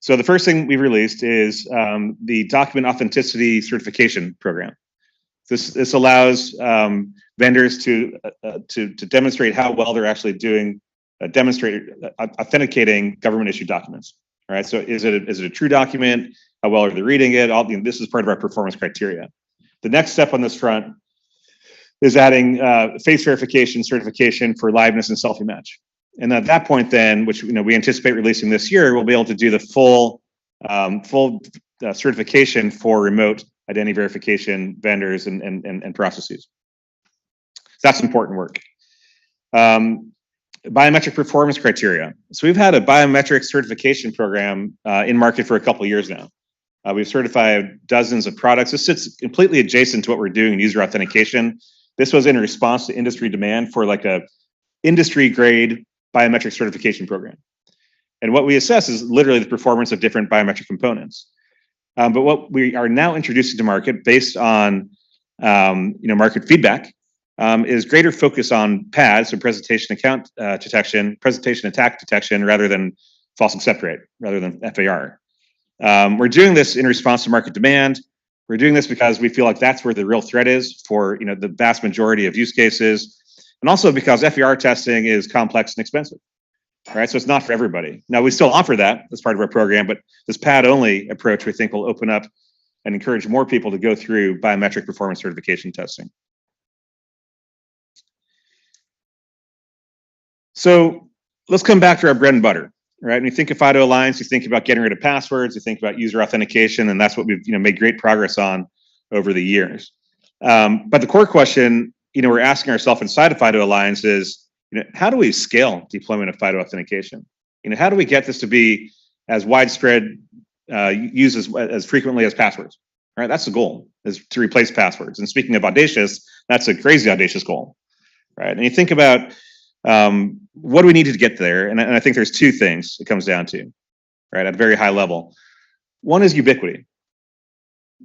So the first thing we've released is the Document Authenticity Certification Program. This allows vendors to demonstrate how well they're actually doing authenticating government issued documents. All right. So is it a true document? How well are they reading it? This is part of our performance criteria. The next step on this front is adding face verification certification for liveness and selfie match. And at that point, then, which we anticipate releasing this year, we'll be able to do the full certification for remote identity verification vendors and processes. So that's important work. Biometric performance criteria. So we've had a biometric certification program in market for a couple of years now. We've certified dozens of products. This sits completely adjacent to what we're doing in user authentication. This was in response to industry demand for like a industry grade biometric certification program. And what we assess is literally the performance of different biometric components. But what we are now introducing to market based on market feedback is greater focus on PAD, so presentation attack detection, rather than false accept rate, rather than FAR. We're doing this in response to market demand. We're doing this because we feel like that's where the real threat is for the vast majority of use cases, and also because FAR testing is complex and expensive. Right, so it's not for everybody. Now we still offer that as part of our program, but this PAD-only approach we think will open up and encourage more people to go through biometric performance certification testing. So let's come back to our bread and butter, right? When you think of FIDO Alliance, you think about getting rid of passwords, you think about user authentication, and that's what we've made great progress on over the years. But the core question we're asking ourselves inside of FIDO Alliance is, how do we scale deployment of FIDO authentication? How do we get this to be as widespread, used as frequently as passwords? All right, that's the goal, is to replace passwords. And speaking of audacious, that's a crazy audacious goal, right? And you think about what do we need to get there? And I think there's two things it comes down to, right, at a very high level. One is ubiquity,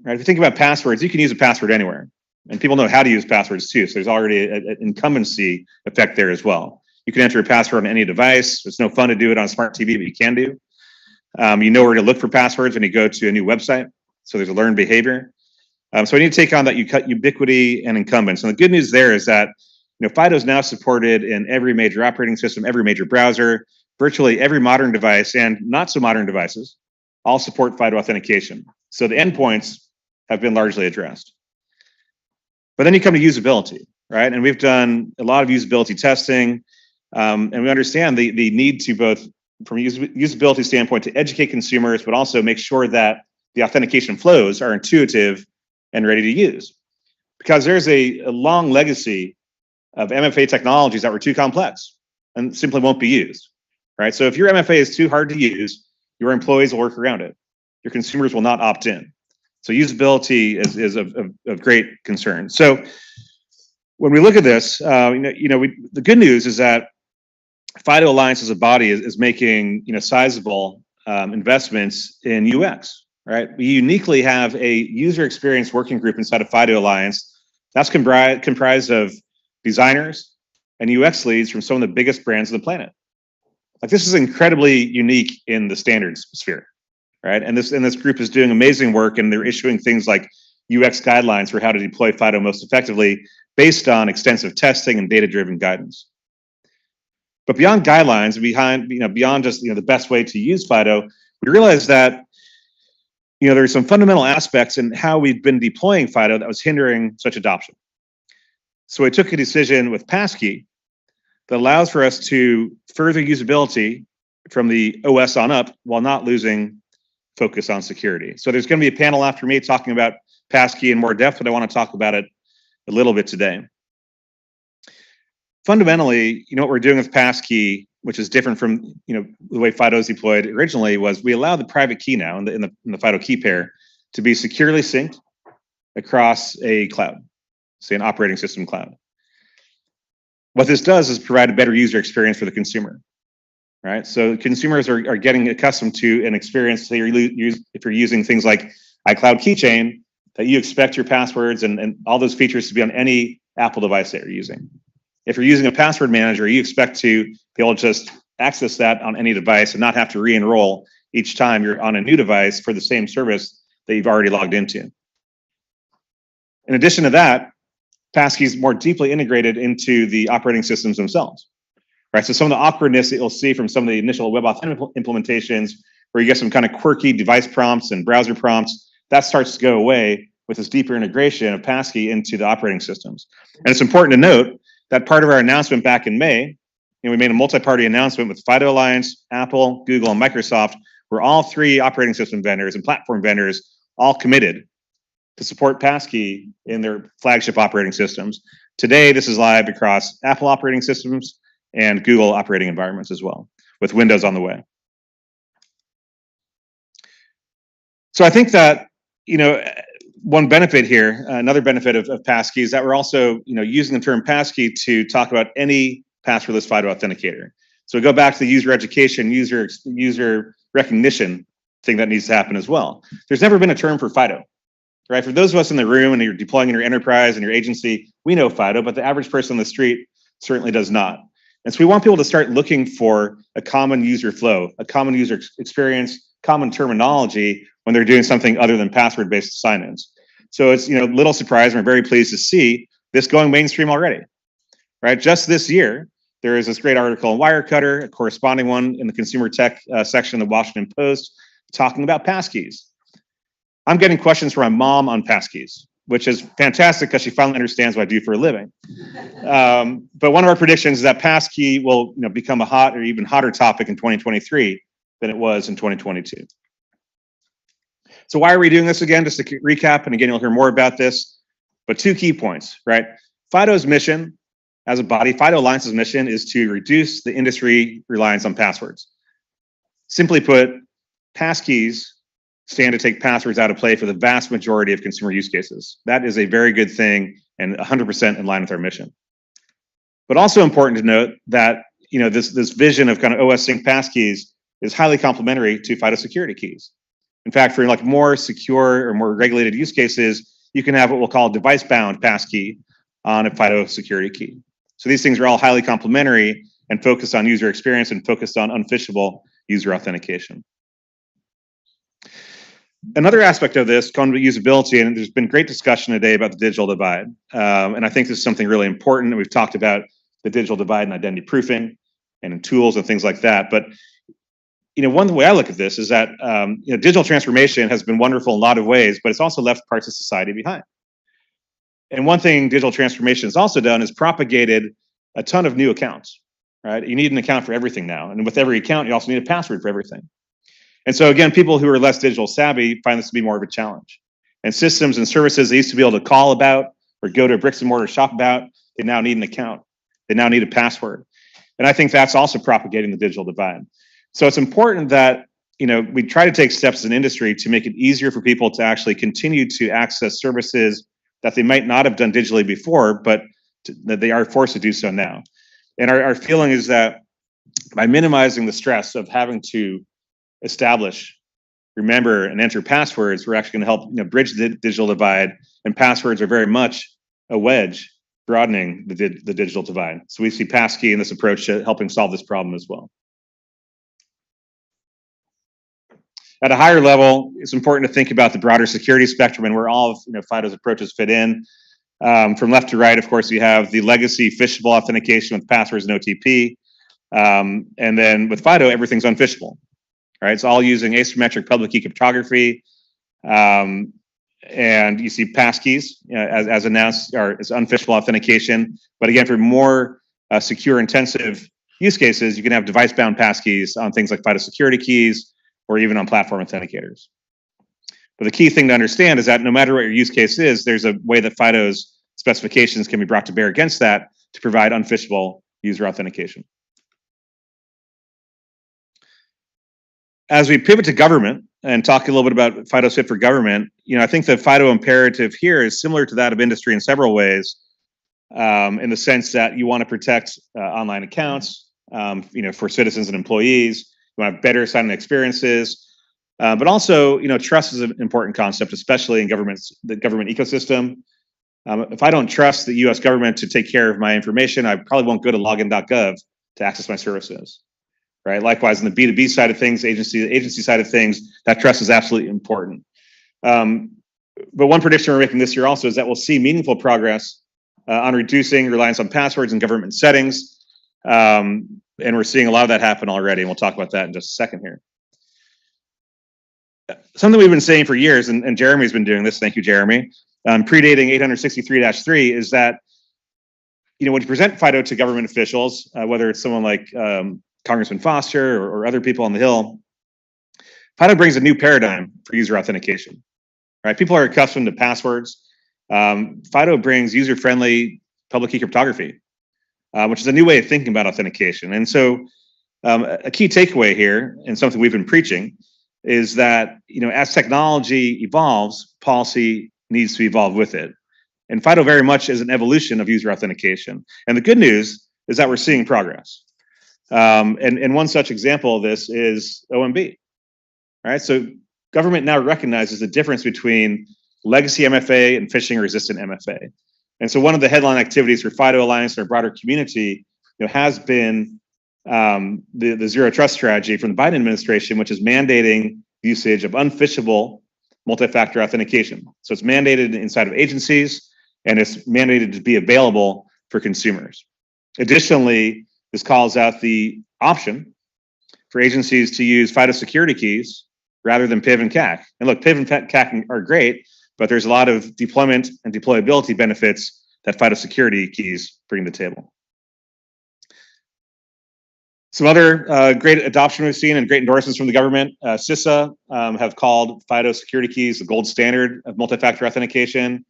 right? If you think about passwords, you can use a password anywhere. And people know how to use passwords too. So there's already an incumbency effect there as well. You can enter a password on any device. It's no fun to do it on a smart TV, but you can do. You know where to look for passwords when you go to a new website. So there's a learned behavior. So we need to take on that ubiquity and incumbents. And the good news there is that FIDO is now supported in every major operating system, every major browser, virtually every modern device, and not so modern devices all support FIDO authentication. So the endpoints have been largely addressed. But then you come to usability, right? And we've done a lot of usability testing, and we understand the need to both, from a usability standpoint, to educate consumers, but also make sure that the authentication flows are intuitive and ready to use. Because there's a long legacy of MFA technologies that were too complex and simply won't be used, right? So if your MFA is too hard to use, your employees will work around it. Your consumers will not opt in. So usability is of great concern. So when we look at this, the good news is that FIDO Alliance as a body is making sizable investments in UX, right? We uniquely have a user experience working group inside of FIDO Alliance that's comprised of designers and UX leads from some of the biggest brands on the planet. Like, this is incredibly unique in the standards sphere, right? And this group is doing amazing work, and they're issuing things like UX guidelines for how to deploy FIDO most effectively based on extensive testing and data-driven guidance. But beyond guidelines, beyond just the best way to use FIDO, we realized that there are some fundamental aspects in how we've been deploying FIDO that was hindering such adoption. So we took a decision with Passkey that allows for us to further usability from the OS on up while not losing focus on security. So there's going to be a panel after me talking about Passkey in more depth, but I want to talk about it a little bit today. Fundamentally, what we're doing with Passkey, which is different from the way FIDO is deployed originally, was we allow the private key now in the FIDO key pair to be securely synced across a cloud, say an operating system cloud. What this does is provide a better user experience for the consumer, right? So consumers are getting accustomed to an experience, say if you're using things like iCloud Keychain, that you expect your passwords and all those features to be on any Apple device that you're using. If you're using a password manager, you expect to be able to just access that on any device and not have to re-enroll each time you're on a new device for the same service that you've already logged into. In addition to that, Passkey is more deeply integrated into the operating systems themselves, right? So some of the awkwardness that you'll see from some of the initial WebAuthn implementations, where you get some kind of quirky device prompts and browser prompts, that starts to go away with this deeper integration of Passkey into the operating systems. And it's important to note that part of our announcement back in May, we made a multi-party announcement with FIDO Alliance, Apple, Google, and Microsoft, where all three operating system vendors and platform vendors all committed to support Passkey in their flagship operating systems. Today, this is live across Apple operating systems and Google operating environments as well, with Windows on the way. So I think that, one benefit here, another benefit of Passkey is that we're also, using the term Passkey to talk about any passwordless FIDO authenticator. So we go back to the user education, user recognition thing that needs to happen as well. There's never been a term for FIDO, right? For those of us in the room and you're deploying in your enterprise and your agency, we know FIDO, but the average person on the street certainly does not. And so we want people to start looking for a common user flow, a common user experience, common terminology when they're doing something other than password-based sign-ins. So it's little surprise, and we're very pleased to see this going mainstream already, right? Just this year, there is this great article in Wirecutter, a corresponding one in the consumer tech section of the Washington Post, talking about Passkeys. I'm getting questions from my mom on Passkeys, which is fantastic because she finally understands what I do for a living. But one of our predictions is that Passkey will become a hot or even hotter topic in 2023 than it was in 2022. So why are we doing this again? Just to recap, and again, you'll hear more about this, but two key points, right? FIDO's mission as a body, FIDO Alliance's mission is to reduce the industry reliance on passwords. Simply put, Passkeys stand to take passwords out of play for the vast majority of consumer use cases. That is a very good thing and 100% in line with our mission. But also important to note that this vision of kind of OS sync passkeys is highly complementary to FIDO security keys. In fact, for more secure or more regulated use cases, you can have what we'll call a device-bound passkey on a FIDO security key. So these things are all highly complementary and focused on user experience and focused on unphishable user authentication. Another aspect of this, going to usability, and there's been great discussion today about the digital divide. And I think this is something really important. We've talked about the digital divide and identity proofing and in tools and things like that. But one way I look at this is that digital transformation has been wonderful in a lot of ways, but it's also left parts of society behind. And one thing digital transformation has also done is propagated a ton of new accounts, right? You need an account for everything now. And with every account, you also need a password for everything. And so again, people who are less digital savvy find this to be more of a challenge. And systems and services they used to be able to call about or go to a bricks and mortar shop about, they now need an account. They now need a password. And I think that's also propagating the digital divide. So it's important that we try to take steps as an industry to make it easier for people to actually continue to access services that they might not have done digitally before, but that they are forced to do so now. And our feeling is that by minimizing the stress of having to establish, remember, and enter passwords, we're actually going to help bridge the digital divide. And passwords are very much a wedge broadening the digital divide. So we see Passkey in this approach to helping solve this problem as well. At a higher level, it's important to think about the broader security spectrum and where all of FIDO's approaches fit in. From left to right, of course, you have the legacy phishable authentication with passwords and OTP. And then with FIDO, everything's unphishable. Right, it's all using asymmetric public key cryptography, and you see Passkeys as announced, or it's unphishable authentication. But again, for more secure, intensive use cases, you can have device-bound passkeys on things like FIDO security keys, or even on platform authenticators. But the key thing to understand is that no matter what your use case is, there's a way that FIDO's specifications can be brought to bear against that to provide unphishable user authentication. As we pivot to government and talk a little bit about FIDO's fit for government, I think the FIDO imperative here is similar to that of industry in several ways, in the sense that you want to protect online accounts, for citizens and employees. You want to have better sign-in experiences, but also, trust is an important concept, especially in the government ecosystem. If I don't trust the U.S. government to take care of my information, I probably won't go to login.gov to access my services. Right. Likewise, on the B2B side of things, agency side of things, that trust is absolutely important. But one prediction we're making this year also is that we'll see meaningful progress on reducing reliance on passwords in government settings. And we're seeing a lot of that happen already. And we'll talk about that in just a second here. Something we've been saying for years, and Jeremy's been doing this, thank you, Jeremy, predating 863-3, is that, when you present FIDO to government officials, whether it's someone like Congressman Foster or other people on the Hill, FIDO brings a new paradigm for user authentication. Right? People are accustomed to passwords. FIDO brings user-friendly public key cryptography, which is a new way of thinking about authentication. And so a key takeaway here, and something we've been preaching, is that as technology evolves, policy needs to evolve with it. And FIDO very much is an evolution of user authentication. And the good news is that we're seeing progress. And one such example of this is OMB, right? So government now recognizes the difference between legacy MFA and phishing-resistant MFA. And so one of the headline activities for FIDO Alliance and our broader community, has been the zero trust strategy from the Biden administration, which is mandating usage of unphishable multi-factor authentication. So it's mandated inside of agencies, and it's mandated to be available for consumers. Additionally, this calls out the option for agencies to use FIDO security keys rather than PIV and CAC. And look, PIV and CAC are great, but there's a lot of deployment and deployability benefits that FIDO security keys bring to the table. Some other great adoption we've seen and great endorsements from the government. CISA have called FIDO security keys the gold standard of multi-factor authentication.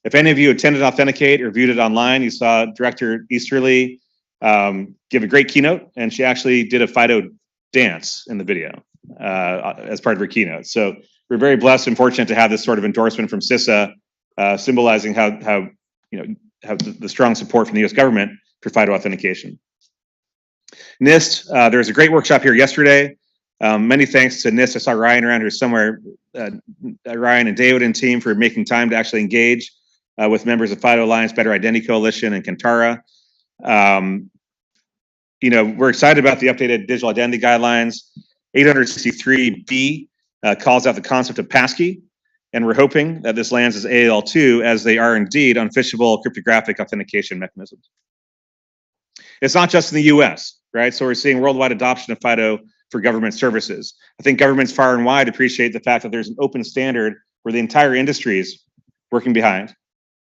If any of you attended Authenticate or viewed it online, you saw Director Easterly give a great keynote, and she actually did a FIDO dance in the video as part of her keynote. So we're very blessed and fortunate to have this sort of endorsement from CISA, symbolizing how the strong support from the U.S. government for FIDO authentication. NIST, there was a great workshop here yesterday. Many thanks to NIST. I saw Ryan around here somewhere. Ryan and David and team for making time to actually engage with members of FIDO Alliance, Better Identity Coalition, and Kantara. We're excited about the updated digital identity guidelines. 863B calls out the concept of passkey, and we're hoping that this lands as AAL2 as they are indeed unphishable cryptographic authentication mechanisms. It's not just in the US, right? So we're seeing worldwide adoption of FIDO for government services. I think governments far and wide appreciate the fact that there's an open standard where the entire industry is working behind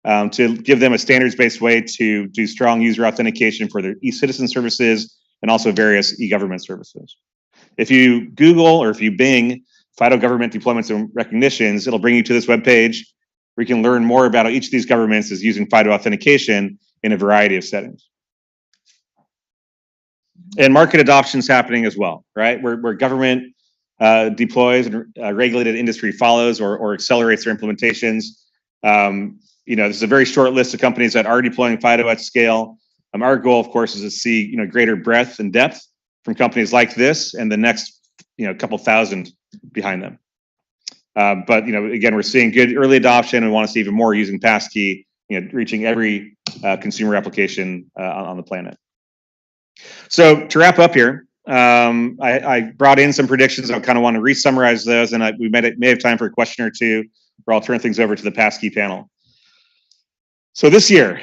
to give them a standards-based way to do strong user authentication for their e-citizen services and also various e-government services. If you Google or if you Bing FIDO government deployments and recognitions, it'll bring you to this webpage where you can learn more about how each of these governments is using FIDO authentication in a variety of settings. And market adoption is happening as well, right? Where government deploys and regulated industry follows or accelerates their implementations. This is a very short list of companies that are deploying FIDO at scale. Our goal, of course, is to see greater breadth and depth from companies like this and the next couple thousand behind them. But again, we're seeing good early adoption and want to see even more using Passkey, reaching every consumer application on the planet. So to wrap up here, I brought in some predictions. I kind of want to re-summarize those, and we may have time for a question or two, or I'll turn things over to the Passkey panel. So this year,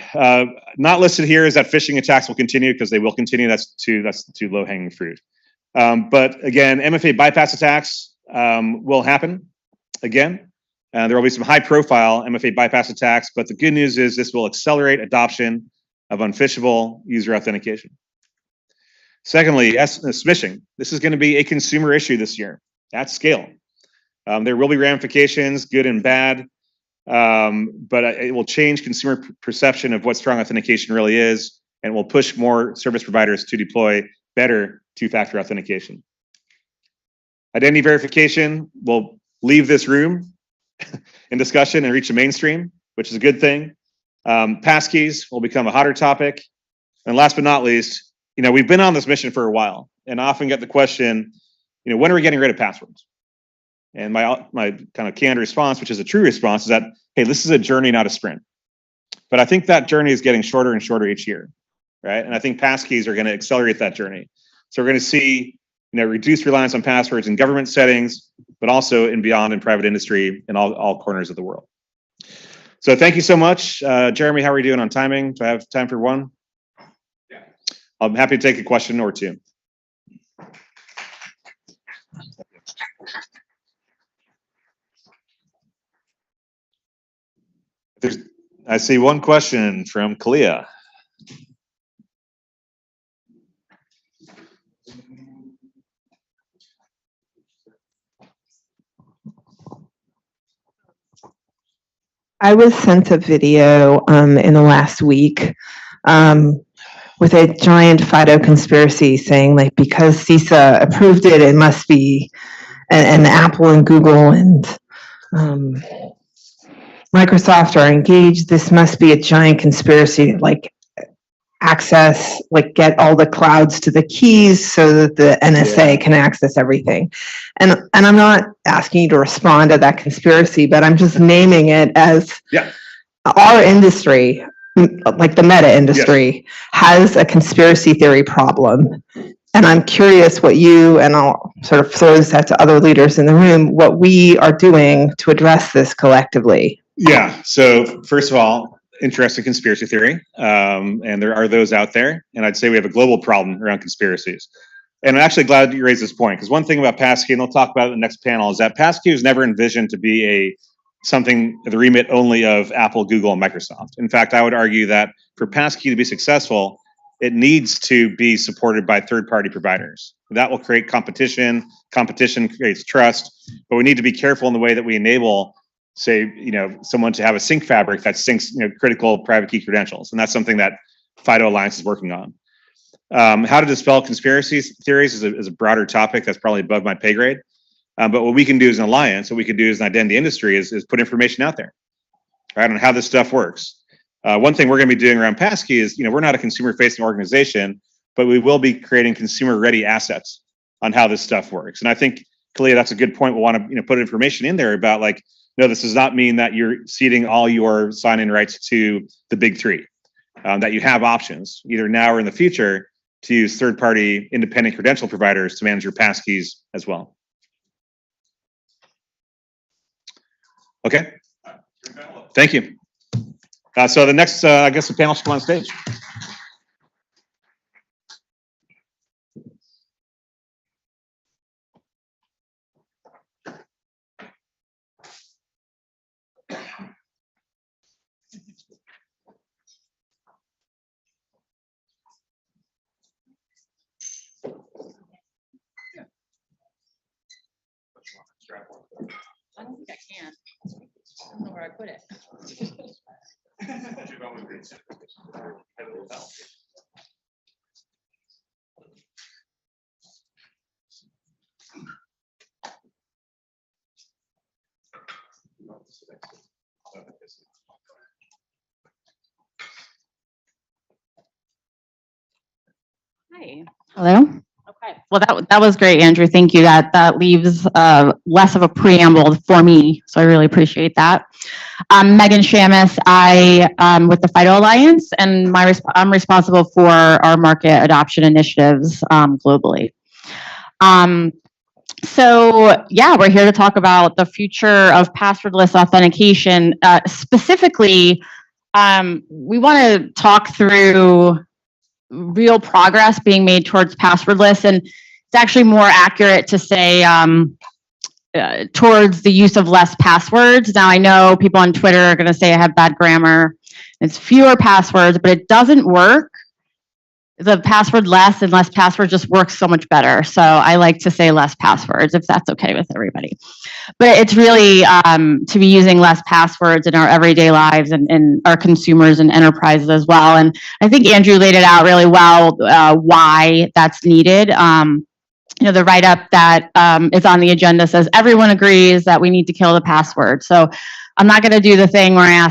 not listed here is that phishing attacks will continue, because they will continue. That's too low-hanging fruit. But again, MFA bypass attacks will happen again. There will be some high-profile MFA bypass attacks, but the good news is this will accelerate adoption of unphishable user authentication. Secondly, smishing. This is going to be a consumer issue this year at scale. There will be ramifications, good and bad, but it will change consumer perception of what strong authentication really is, and will push more service providers to deploy better two-factor authentication. Identity verification will leave this room in discussion and reach the mainstream, which is a good thing. Passkeys will become a hotter topic. And last but not least, we've been on this mission for a while, and often get the question, when are we getting rid of passwords? And my kind of canned response, which is a true response, is that, hey, this is a journey, not a sprint. But I think that journey is getting shorter and shorter each year, right? And I think passkeys are going to accelerate that journey. So we're going to see, reduced reliance on passwords in government settings, but also in beyond in private industry in all corners of the world. So thank you so much. Jeremy, how are we doing on timing? Do I have time for one? Yeah. I'm happy to take a question or two. I see one question from Kalia. I was sent a video in the last week with a giant FIDO conspiracy saying, like, because CISA approved it, it must be, and Apple and Google and Microsoft are engaged. This must be a giant conspiracy to, like, access, like, get all the clouds to the keys so that the NSA can access everything. And I'm not asking you to respond to that conspiracy, but I'm just naming it as our industry, like the meta industry, has a conspiracy theory problem. And I'm curious what you, and I'll sort of throw this out to other leaders in the room, what we are doing to address this collectively. Yeah, so first of all, interesting conspiracy theory, and there are those out there, and I'd say we have a global problem around conspiracies. And I'm actually glad you raised this point, because one thing about Passkey, and they'll talk about it in the next panel, is that Passkey was never envisioned to be something, the remit only of Apple, Google, and Microsoft. In fact, I would argue that for Passkey to be successful, it needs to be supported by third-party providers. That will create competition. Competition creates trust, but we need to be careful in the way that we enable, say, someone to have a sync fabric that syncs, critical private key credentials. And that's something that FIDO Alliance is working on. How to dispel conspiracy theories is a broader topic that's probably above my pay grade. But what we can do as an alliance, what we can do as an identity industry is put information out there, right, on how this stuff works. One thing we're going to be doing around Passkey is, we're not a consumer-facing organization, but we will be creating consumer-ready assets on how this stuff works. And I think, Kalia, that's a good point. We'll want to put information in there about, like, no, this does not mean that you're ceding all your sign-in rights to the big three, that you have options, either now or in the future, to use third-party independent credential providers to manage your passkeys as well. Okay. Thank you. So the next, I guess the panel should come on stage. I don't think I can. I don't know where I put it. Hi. Hello? Okay. Well, that was great, Andrew. Thank you. That leaves less of a preamble for me, so I really appreciate that. I'm Megan Shamus. I'm with the FIDO Alliance, and I'm responsible for our market adoption initiatives globally. So yeah, we're here to talk about the future of passwordless authentication. Specifically, we want to talk through real progress being made towards passwordless, and it's actually more accurate to say towards the use of less passwords. Now, I know people on Twitter are going to say I have bad grammar. It's fewer passwords, but it doesn't work. The password less and less passwords just works so much better. So I like to say less passwords, if that's okay with everybody. But it's really to be using less passwords in our everyday lives and our consumers and enterprises as well. And I think Andrew laid it out really well why that's needed. The write-up that is on the agenda says everyone agrees that we need to kill the password. So I'm not going to do the thing where I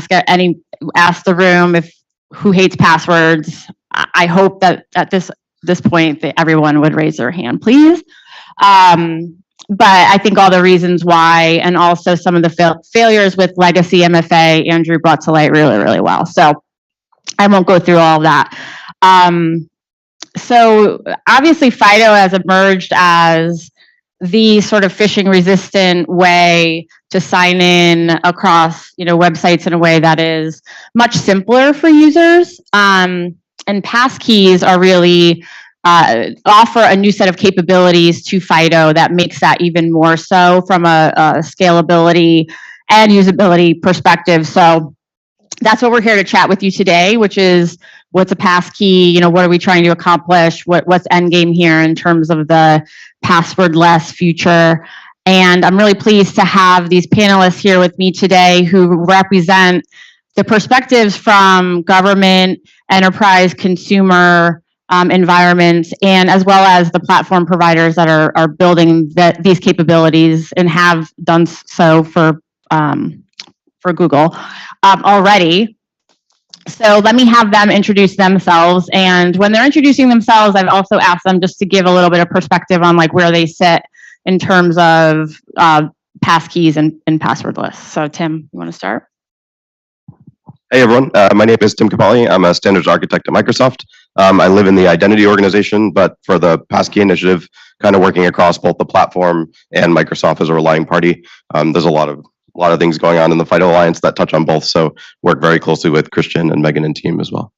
ask the room who hates passwords. I hope that at this point that everyone would raise their hand, please. But I think all the reasons why, and also some of the failures with legacy MFA, Andrew brought to light really, really well. So I won't go through all of that. So obviously FIDO has emerged as the sort of phishing resistant way to sign in across, websites in a way that is much simpler for users. And Passkeys are really offer a new set of capabilities to FIDO that makes that even more so from a scalability and usability perspective. So that's what we're here to chat with you today, which is what's a passkey, what are we trying to accomplish, what's endgame here in terms of the passwordless future. And I'm really pleased to have these panelists here with me today who represent the perspectives from government, enterprise, consumer environments, and as well as the platform providers that are building these capabilities and have done so for Google already. So let me have them introduce themselves. And when they're introducing themselves, I've also asked them just to give a little bit of perspective on where they sit in terms of passkeys and passwordless. So Tim, you want to start? Hey everyone, my name is Tim Capelli. I'm a standards architect at Microsoft. I live in the identity organization, but for the Passkey initiative, kind of working across both the platform and Microsoft as a relying party. There's a lot of things going on in the FIDO Alliance that touch on both, so work very closely with Christian and Megan and team as well.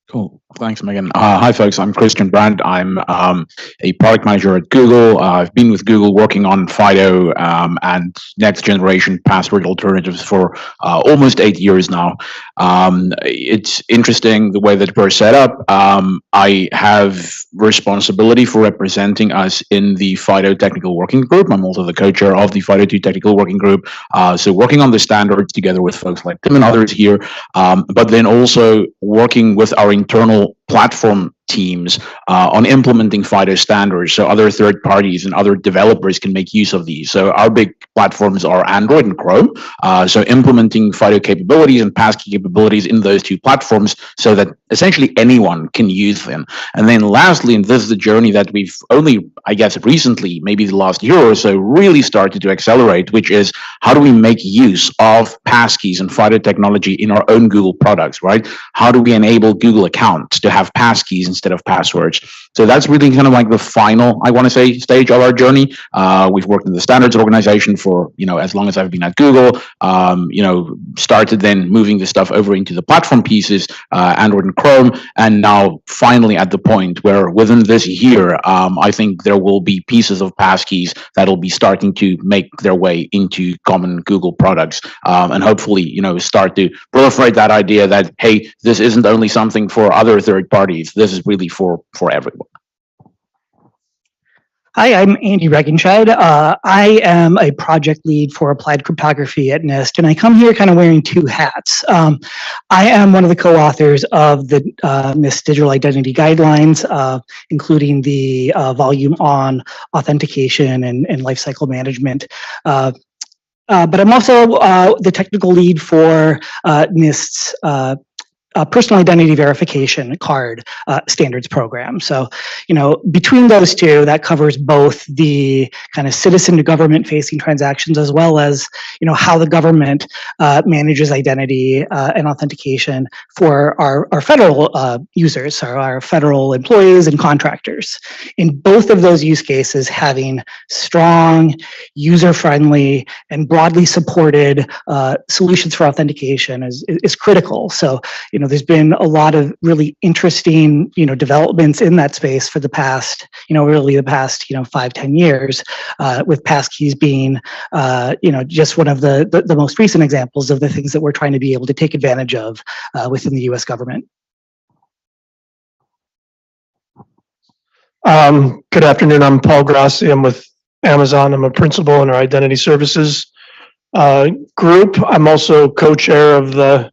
Cool. Thanks, Megan. Hi, folks. I'm Christian Brandt. I'm a product manager at Google. I've been with Google working on FIDO and next generation password alternatives for almost 8 years now. It's interesting the way that we're set up. I have responsibility for representing us in the FIDO technical working group. I'm also the co-chair of the FIDO 2 technical working group. So working on the standards together with folks like Tim and others here, but then also working with our internal platform teams on implementing FIDO standards so other third parties and other developers can make use of these. So our big platforms are Android and Chrome. So implementing FIDO capabilities and passkey capabilities in those two platforms so that essentially anyone can use them. And then lastly, and this is the journey that we've only, I guess, recently, maybe the last year or so, really started to accelerate, which is how do we make use of passkeys and FIDO technology in our own Google products, right? How do we enable Google accounts to have passkeys instead of passwords? So that's really kind of like the final, I want to say, stage of our journey. We've worked in the standards organization for, as long as I've been at Google, started then moving the stuff over into the platform pieces, Android and Chrome, and now finally at the point where within this year, I think there will be pieces of Passkeys that'll be starting to make their way into common Google products, and hopefully, start to proliferate that idea that, hey, this isn't only something for other third parties, this is really for everyone. Hi, I'm Andy Regenscheid. I am a project lead for applied cryptography at NIST, and I come here kind of wearing two hats. I am one of the co-authors of the NIST Digital Identity Guidelines, including the volume on authentication and lifecycle management. But I'm also the technical lead for NIST's personal identity verification card standards program. So, between those two, that covers both the kind of citizen to government facing transactions, as well as, how the government manages identity and authentication for our federal users, or our federal employees and contractors. In both of those use cases, having strong, user-friendly, and broadly supported solutions for authentication is critical. So, there's been a lot of really interesting, developments in that space for the past, really the past, 5-10 years, with Passkeys being, just one of the most recent examples of the things that we're trying to be able to take advantage of within the U.S. government. Good afternoon. I'm Paul Grassi. I'm with Amazon. I'm a principal in our identity services group. I'm also co-chair of the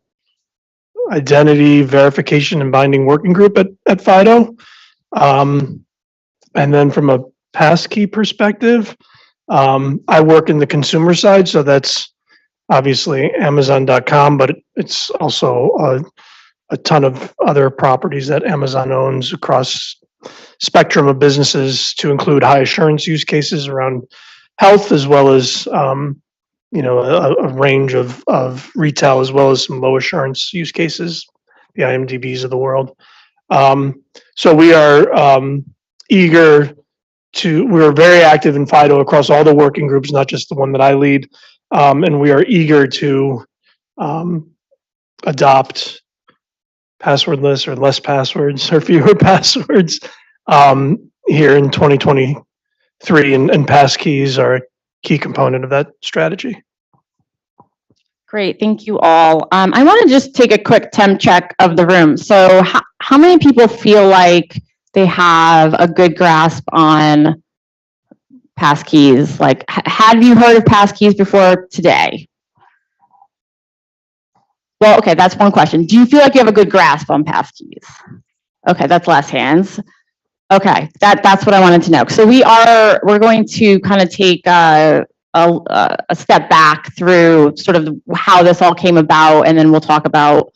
Identity Verification and Binding Working Group at FIDO. And then from a passkey perspective, I work in the consumer side, so that's obviously Amazon.com, but it's also a ton of other properties that Amazon owns across spectrum of businesses, to include high assurance use cases around health, as well as a range of retail, as well as some low assurance use cases, the IMDb's of the world. So we are we're very active in FIDO across all the working groups, not just the one that I lead. And we are eager to adopt passwordless or less passwords or fewer passwords here in 2023, and passkeys are a key component of that strategy. Great, thank you all. I want to just take a quick temp check of the room. So how many people feel like they have a good grasp on passkeys? Like, have you heard of passkeys before today? Well, okay, that's one question. Do you feel like you have a good grasp on passkeys? Okay, that's less hands. Okay, that's what I wanted to know. So we're going to kind of take a step back through sort of how this all came about, and then we'll talk about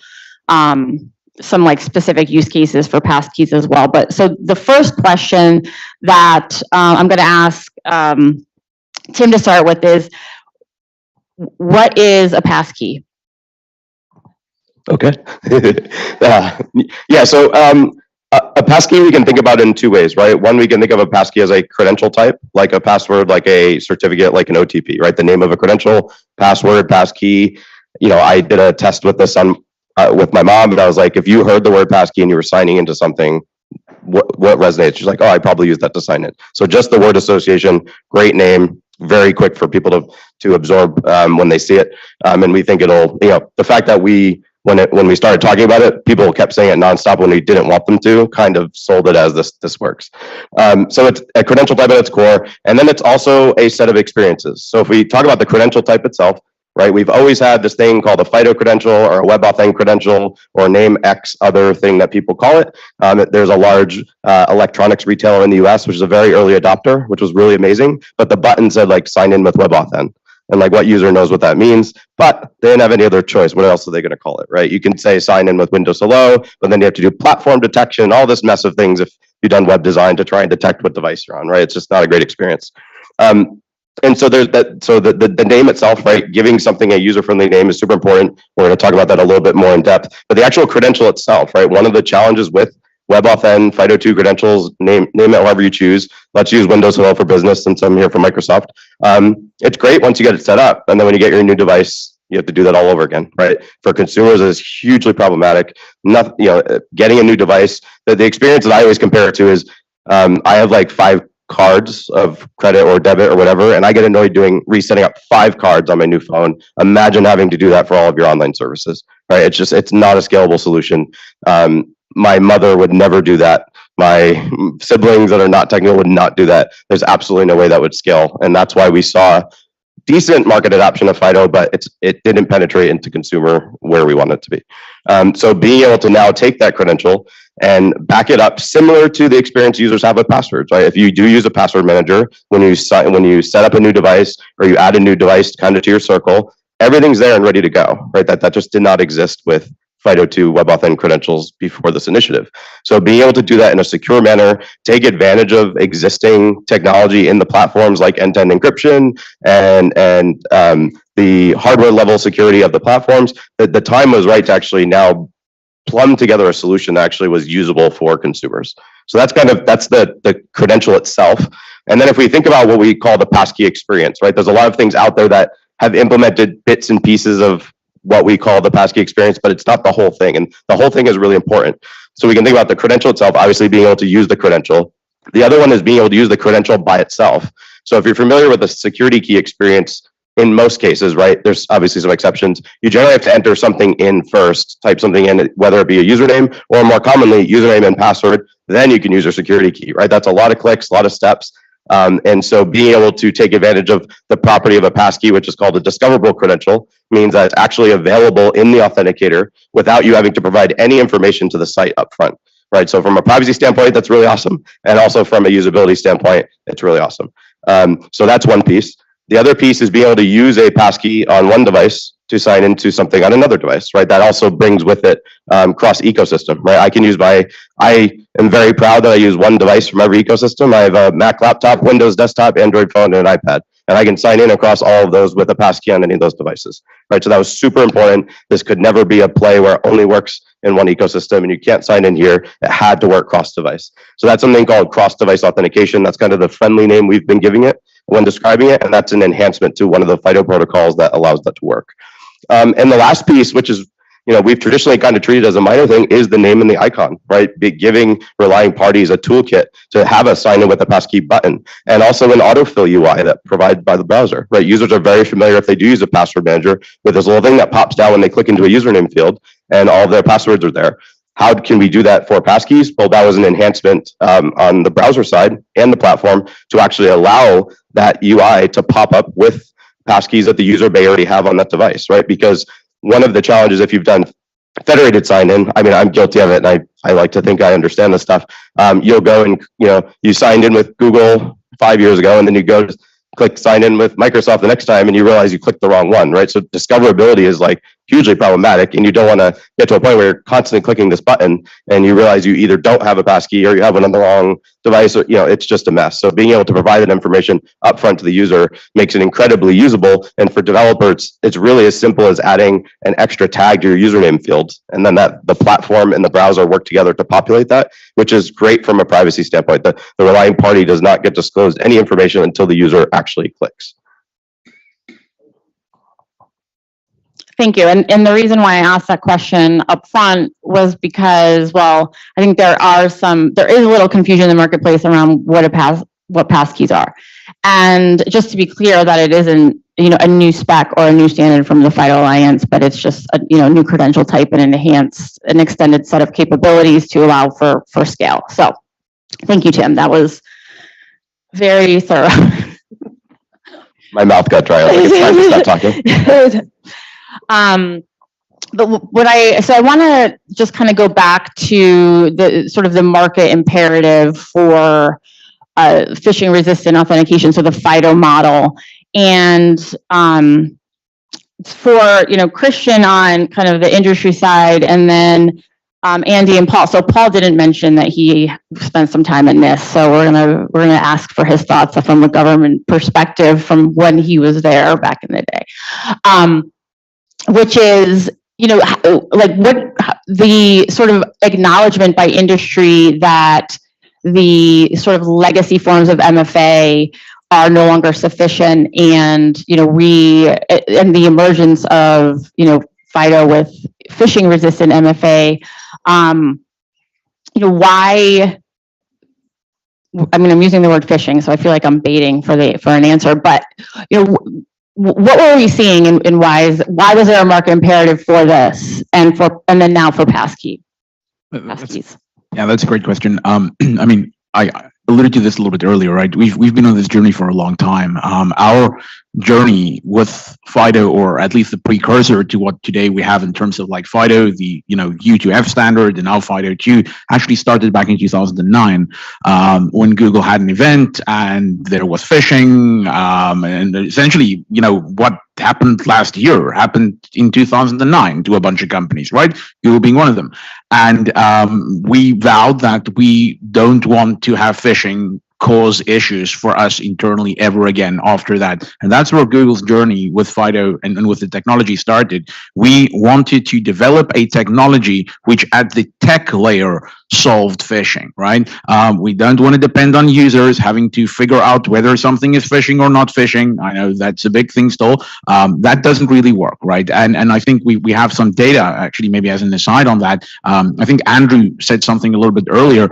some like specific use cases for passkeys as well. But so the first question that I'm going to ask Tim to start with is, what is a passkey? Okay. Yeah, so a passkey we can think about in two ways, right? One, we can think of a passkey as a credential type, like a password, like a certificate, like an OTP, right? The name of a credential, password, passkey. I did a test with this on with my mom, and I was like, if you heard the word passkey and you were signing into something, what resonates? She's like, oh, I probably use that to sign it. So just the word association, great name, very quick for people to absorb when they see it. And we think it'll, the fact that when we started talking about it, people kept saying it nonstop when we didn't want them to, kind of sold it as this works. So it's a credential type at its core, and then it's also a set of experiences. So if we talk about the credential type itself, right, we've always had this thing called a FIDO credential or a WebAuthn credential or name X other thing that people call it. There's a large electronics retailer in the US, which is a very early adopter, which was really amazing. But the button said like sign in with WebAuthn. And like what user knows what that means, but they didn't have any other choice. What else are they going to call it, right? You can say sign in with Windows Hello, but then you have to do platform detection, all this mess of things if you've done web design to try and detect what device you're on, right? It's just not a great experience. And so there's that. So the name itself, right? Giving something a user-friendly name is super important. We're going to talk about that a little bit more in depth. But the actual credential itself, right? One of the challenges with WebAuthn, FIDO2 credentials, name it however you choose. Let's use Windows Hello for Business since I'm here for Microsoft. It's great once you get it set up, and then when you get your new device, you have to do that all over again, right? For consumers, it's hugely problematic. Getting a new device, the experience that I always compare it to is, I have like 5 cards of credit or debit or whatever, and I get annoyed resetting up 5 cards on my new phone. Imagine having to do that for all of your online services, right? It's not a scalable solution. My mother would never do that. My siblings that are not technical would not do that. There's absolutely no way that would scale. And that's why we saw decent market adoption of FIDO, but it didn't penetrate into consumer where we want it to be. So being able to now take that credential and back it up similar to the experience users have with passwords, right? If you do use a password manager, when you set up a new device or you add a new device kind of to your circle, everything's there and ready to go, right? That just did not exist with FIDO2 WebAuthn credentials before this initiative. So being able to do that in a secure manner, take advantage of existing technology in the platforms like end-to-end encryption and the hardware level security of the platforms, the time was right to actually now plumb together a solution that actually was usable for consumers. So that's the credential itself. And then if we think about what we call the passkey experience, right? There's a lot of things out there that have implemented bits and pieces of what we call the passkey experience, but it's not the whole thing. And the whole thing is really important. So we can think about the credential itself, obviously being able to use the credential. The other one is being able to use the credential by itself. So if you're familiar with the security key experience, in most cases, right, there's obviously some exceptions, you generally have to enter something in first, type something in, whether it be a username or more commonly username and password, then you can use your security key, right? That's a lot of clicks, a lot of steps. And so being able to take advantage of the property of a passkey, which is called a discoverable credential, means that it's actually available in the authenticator without you having to provide any information to the site up front, right? So from a privacy standpoint, that's really awesome. And also from a usability standpoint, it's really awesome. So that's one piece. The other piece is being able to use a passkey on one device to sign into something on another device, right? That also brings with it cross ecosystem, right? I am very proud that I use one device from every ecosystem. I have a Mac laptop, Windows desktop, Android phone, and an iPad. And I can sign in across all of those with a passkey on any of those devices, right? So that was super important. This could never be a play where it only works in one ecosystem and you can't sign in here. It had to work cross-device. So that's something called cross-device authentication. That's kind of the friendly name we've been giving it when describing it. And that's an enhancement to one of the FIDO protocols that allows that to work. And the last piece, which is, we've traditionally kind of treated as a minor thing, is the name and the icon, right? Giving relying parties a toolkit to have a sign in with a passkey button, and also an autofill UI that provided by the browser, right? Users are very familiar, if they do use a password manager, with this little thing that pops down when they click into a username field and all of their passwords are there. How can we do that for passkeys? Well, that was an enhancement on the browser side and the platform to actually allow that UI to pop up with passkeys that the user may already have on that device, right? Because one of the challenges, if you've done federated sign-in, I mean, I'm guilty of it, and I like to think I understand this stuff. You'll go and, you signed in with Google 5 years ago, and then you go to click sign in with Microsoft the next time, and you realize you clicked the wrong one, right? So discoverability is like hugely problematic, and you don't want to get to a point where you're constantly clicking this button, and you realize you either don't have a passkey or you have one on the wrong device, or it's just a mess. So being able to provide that information upfront to the user makes it incredibly usable. And for developers, it's really as simple as adding an extra tag to your username field, and then that the platform and the browser work together to populate that, which is great from a privacy standpoint. The relying party does not get disclosed any information until the user actually clicks. Thank you. And the reason why I asked that question up front was because, well, I think there is a little confusion in the marketplace around what passkeys are. And just to be clear that it isn't, a new spec or a new standard from the FIDO Alliance, but it's just a, new credential type and an extended set of capabilities to allow for scale. So thank you, Tim. That was very thorough. My mouth got dry. I was like, it's time to stop talking. But I want to just kind of go back to the sort of the market imperative for phishing resistant authentication, so the FIDO model, and for Christian on kind of the industry side, and then Andy and Paul. So Paul didn't mention that he spent some time in NIST, so we're gonna ask for his thoughts from a government perspective from when he was there back in the day. Which is, like what the sort of acknowledgement by industry that the sort of legacy forms of MFA are no longer sufficient, and and the emergence of FIDO with phishing resistant MFA, why? I mean, I'm using the word phishing, so I feel like I'm baiting for an answer. But what were we seeing, and why was there a market imperative for this, and then now for Passkeys? Yeah, that's a great question. I mean, I alluded to this a little bit earlier, right? We've been on this journey for a long time. Our journey with FIDO, or at least the precursor to what today we have in terms of like FIDO, the U2F standard, and now FIDO 2, actually started back in 2009 when Google had an event and there was phishing, and essentially, what happened last year happened in 2009 to a bunch of companies, right? Google being one of them. And we vowed that we don't want to have phishing cause issues for us internally ever again after that. And that's where Google's journey with FIDO and with the technology started. We wanted to develop a technology which at the tech layer solved phishing, right? We don't want to depend on users having to figure out whether something is phishing or not phishing. I know that's a big thing still. That doesn't really work, right? And I think we have some data, actually, maybe as an aside on that. I think Andrew said something a little bit earlier,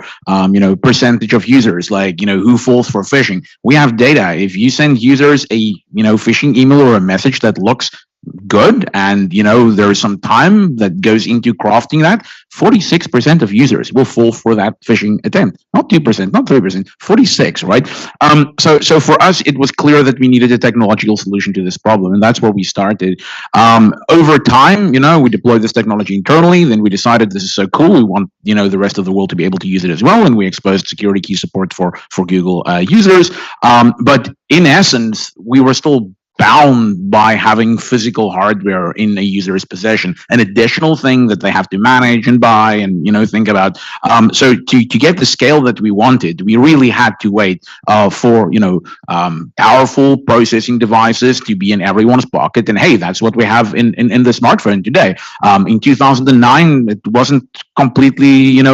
percentage of users, like, who falls for phishing. We have data. If you send users a, phishing email or a message that looks good, and there's some time that goes into crafting that, 46% of users will fall for that phishing attempt. Not 2%, not 3%, 46, right? So for us, it was clear that we needed a technological solution to this problem, and that's where we started. Over time, we deployed this technology internally, then we decided this is so cool, we want the rest of the world to be able to use it as well, and we exposed security key support for Google users. But in essence, we were still bound by having physical hardware in a user's possession, an additional thing that they have to manage and buy and think about. So to get the scale that we wanted, we really had to wait for powerful processing devices to be in everyone's pocket. And hey, that's what we have in the smartphone today. In 2009, it wasn't completely a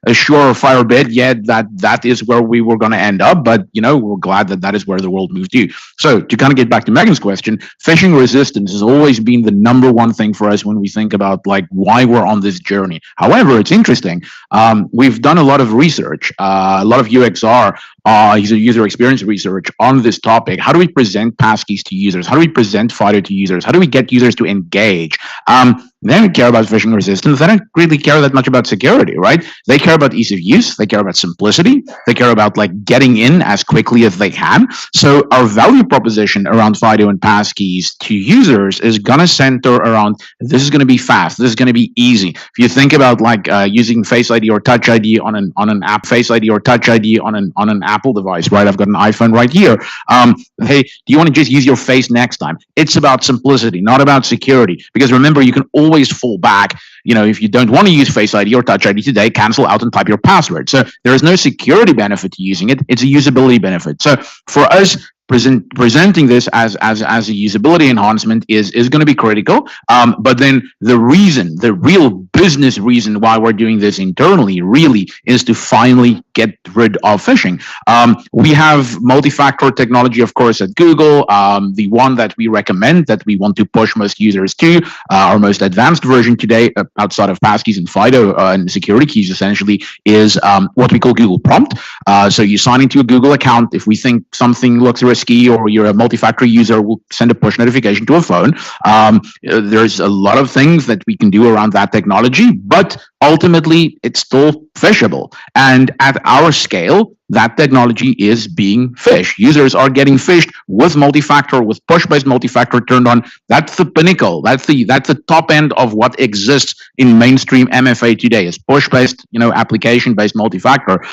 surefire bet yet that is where we were going to end up, but we're glad that is where the world moved to. So to kind of get back to Megan's question, phishing resistance has always been the number one thing for us when we think about like why we're on this journey. However, it's interesting. We've done a lot of research, a lot of UXR, user experience research on this topic. How do we present Passkeys to users? How do we present FIDO to users? How do we get users to engage? They don't care about phishing resistance. They don't really care that much about security, right? They care about ease of use. They care about simplicity. They care about like getting in as quickly as they can. So our value proposition around FIDO and Passkeys to users is going to center around, this is going to be fast. This is going to be easy. If you think about like using Face ID or Touch ID on an app, Face ID or Touch ID on an Apple device, right? I've got an iPhone right here. Hey, do you want to just use your face next time? It's about simplicity, not about security. Because remember, you can always fall back. If you don't want to use Face ID or Touch ID today, cancel out and type your password. So there is no security benefit to using it. It's a usability benefit. So for us, presenting this as a usability enhancement is going to be critical. But then the real business reason why we're doing this internally really is to finally get rid of phishing. We have multi-factor technology, of course, at Google. The one that we recommend, that we want to push most users to, our most advanced version today, outside of Passkeys and FIDO and security keys, essentially, is what we call Google Prompt. So you sign into a Google account. If we think something looks risky or you're a multi-factor user, we'll send a push notification to a phone. There's a lot of things that we can do around that technology, but ultimately it's still phishable. And at our scale, that technology is being phished. Users are getting phished with multi-factor, with push-based multi-factor turned on. That's the pinnacle. That's the top end of what exists in mainstream MFA today, is push-based, application-based multi-factor.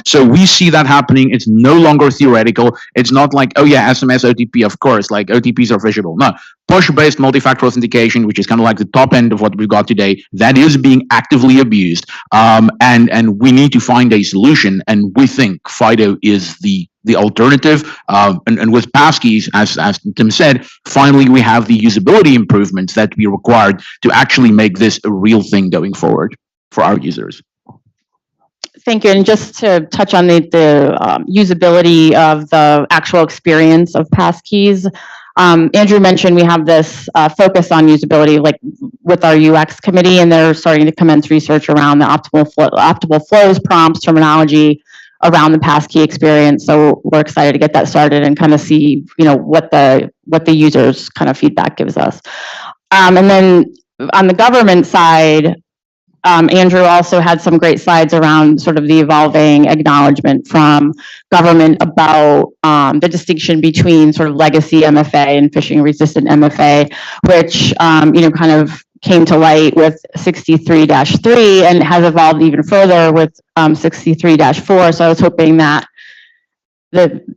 So we see that happening. It's no longer theoretical. It's not like, oh yeah, SMS, OTP, of course, like OTPs are phishable. No, push-based multi-factor authentication, which is kind of like the top end of what we've got today, that is being actively abused. And we need to find a solution. And we think FIDO is the the alternative. And with Passkeys, as Tim said, finally we have the usability improvements that we required to actually make this a real thing going forward for our users. Thank you. And just to touch on the usability of the actual experience of Passkeys, Andrew mentioned we have this focus on usability, like with our UX committee, and they're starting to commence research around the optimal flows, prompts, terminology around the passkey experience. So we're excited to get that started and kind of see, what the users' kind of feedback gives us. And then on the government side, Andrew also had some great slides around sort of the evolving acknowledgement from government about the distinction between sort of legacy MFA and phishing resistant MFA, which, kind of came to light with 63-3 and has evolved even further with 63-4. So I was hoping that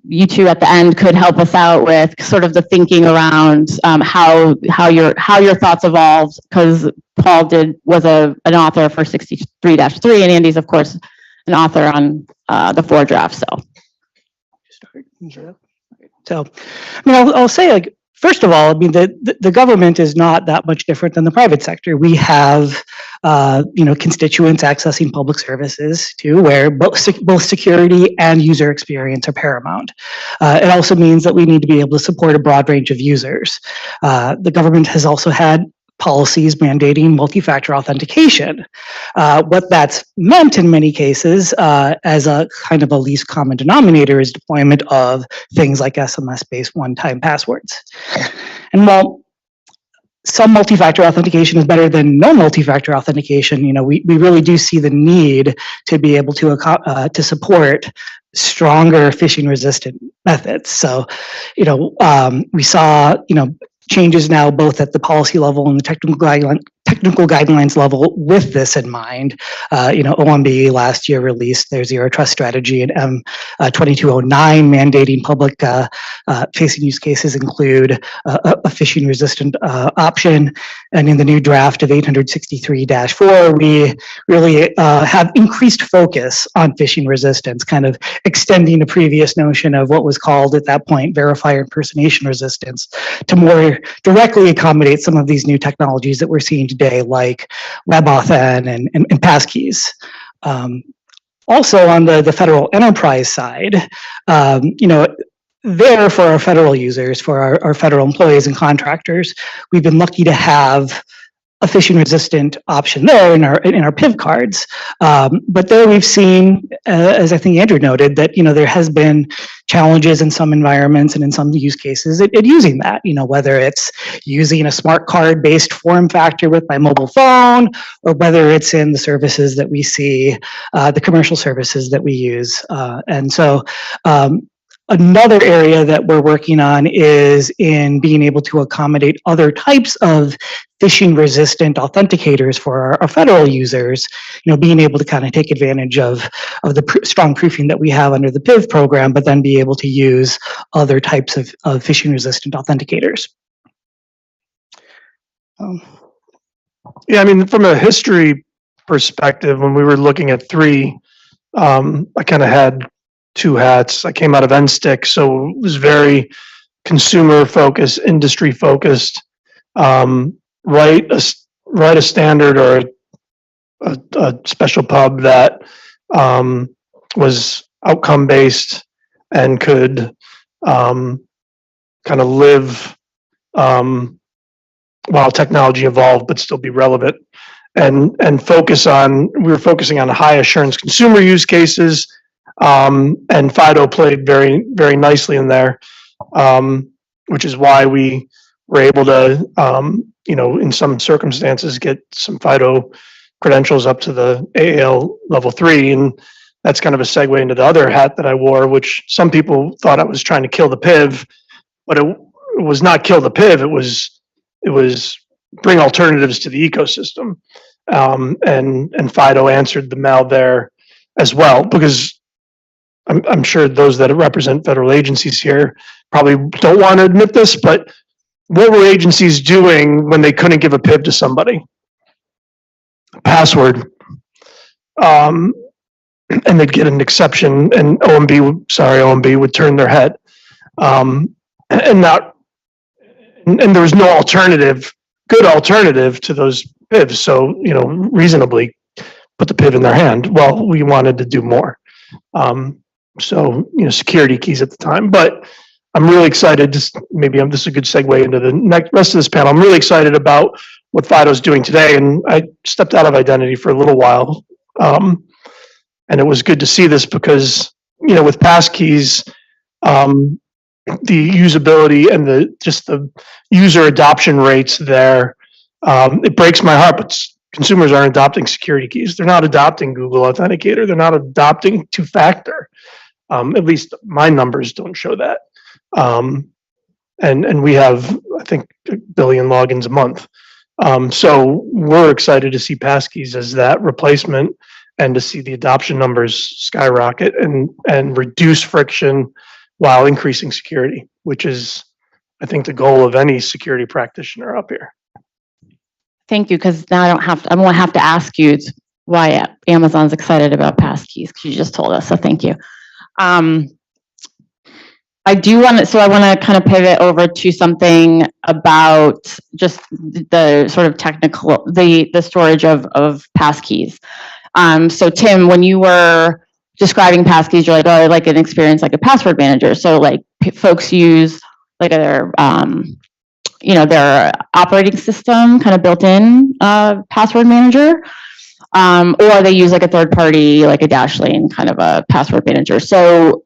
you two at the end could help us out with sort of the thinking around how your thoughts evolved, because Paul was an author for 63-3, and Andy's of course an author on the 4 draft. So, I'll say, like, first of all, the government is not that much different than the private sector. We have, constituents accessing public services too, where both security and user experience are paramount. It also means that we need to be able to support a broad range of users. The government has also had policies mandating multi-factor authentication. What that's meant in many cases, as a kind of a least common denominator, is deployment of things like SMS-based one-time passwords. And while some multi-factor authentication is better than no multi-factor authentication, we really do see the need to be able to support stronger phishing-resistant methods. So, we saw, changes now both at the policy level and the technical guidelines level with this in mind. OMB last year released their zero trust strategy, and M2209 mandating public facing use cases include a phishing resistant option. And in the new draft of 863-4, we really have increased focus on phishing resistance, kind of extending a previous notion of what was called at that point verifier impersonation resistance to more directly accommodate some of these new technologies that we're seeing today, like WebAuthn and Passkeys. Also on the federal enterprise side, there for our federal users, for our federal employees and contractors, we've been lucky to have a phishing resistant option there in our PIV cards. But there we've seen, as I think Andrew noted, that there has been challenges in some environments and in some use cases at using that, whether it's using a smart card based form factor with my mobile phone, or whether it's in the services that we see, the commercial services that we use. And so another area that we're working on is in being able to accommodate other types of phishing resistant authenticators for our federal users, being able to kind of take advantage of the strong proofing that we have under the PIV program, but then be able to use other types of phishing resistant authenticators. Yeah, from a history perspective, when we were looking at 3, I kind of had 2 hats. I came out of NSTIC, so it was very consumer focused, industry focused. Write a standard or a special pub that was outcome based and could kind of live while technology evolved, but still be relevant. And we were focusing on high assurance consumer use cases. And FIDO played very, very nicely in there, which is why we were able to, in some circumstances, get some FIDO credentials up to the AAL level 3. And that's kind of a segue into the other hat that I wore, which some people thought I was trying to kill the PIV, but it was not kill the PIV. It was bring alternatives to the ecosystem. And FIDO answered the mail there as well, because I'm sure those that represent federal agencies here probably don't want to admit this, but what were agencies doing when they couldn't give a PIV to somebody? Password. and they'd get an exception, and OMB would turn their head. And there was no good alternative to those PIVs. So, reasonably put the PIV in their hand. Well, we wanted to do more. Security keys at the time, but I'm really excited. This is a good segue into the rest of this panel. I'm really excited about what FIDO's doing today. And I stepped out of identity for a little while. And it was good to see this because, with Passkeys, the usability and the user adoption rates there, it breaks my heart, but consumers aren't adopting security keys. They're not adopting Google Authenticator. They're not adopting two-factor. At least my numbers don't show that. And we have, I think, 1 billion logins a month. So we're excited to see Passkeys as that replacement and to see the adoption numbers skyrocket and reduce friction while increasing security, which is, I think, the goal of any security practitioner up here. Thank you, because now I won't have to ask you why Amazon's excited about Passkeys, because you just told us, so thank you. I want to kind of pivot over to something about just the sort of technical, the storage of Passkeys. So Tim, when you were describing Passkeys, you're like, oh, I like an experience like a password manager. So like folks use like their operating system kind of built-in password manager, or they use like a third party, like a Dashlane kind of a password manager. So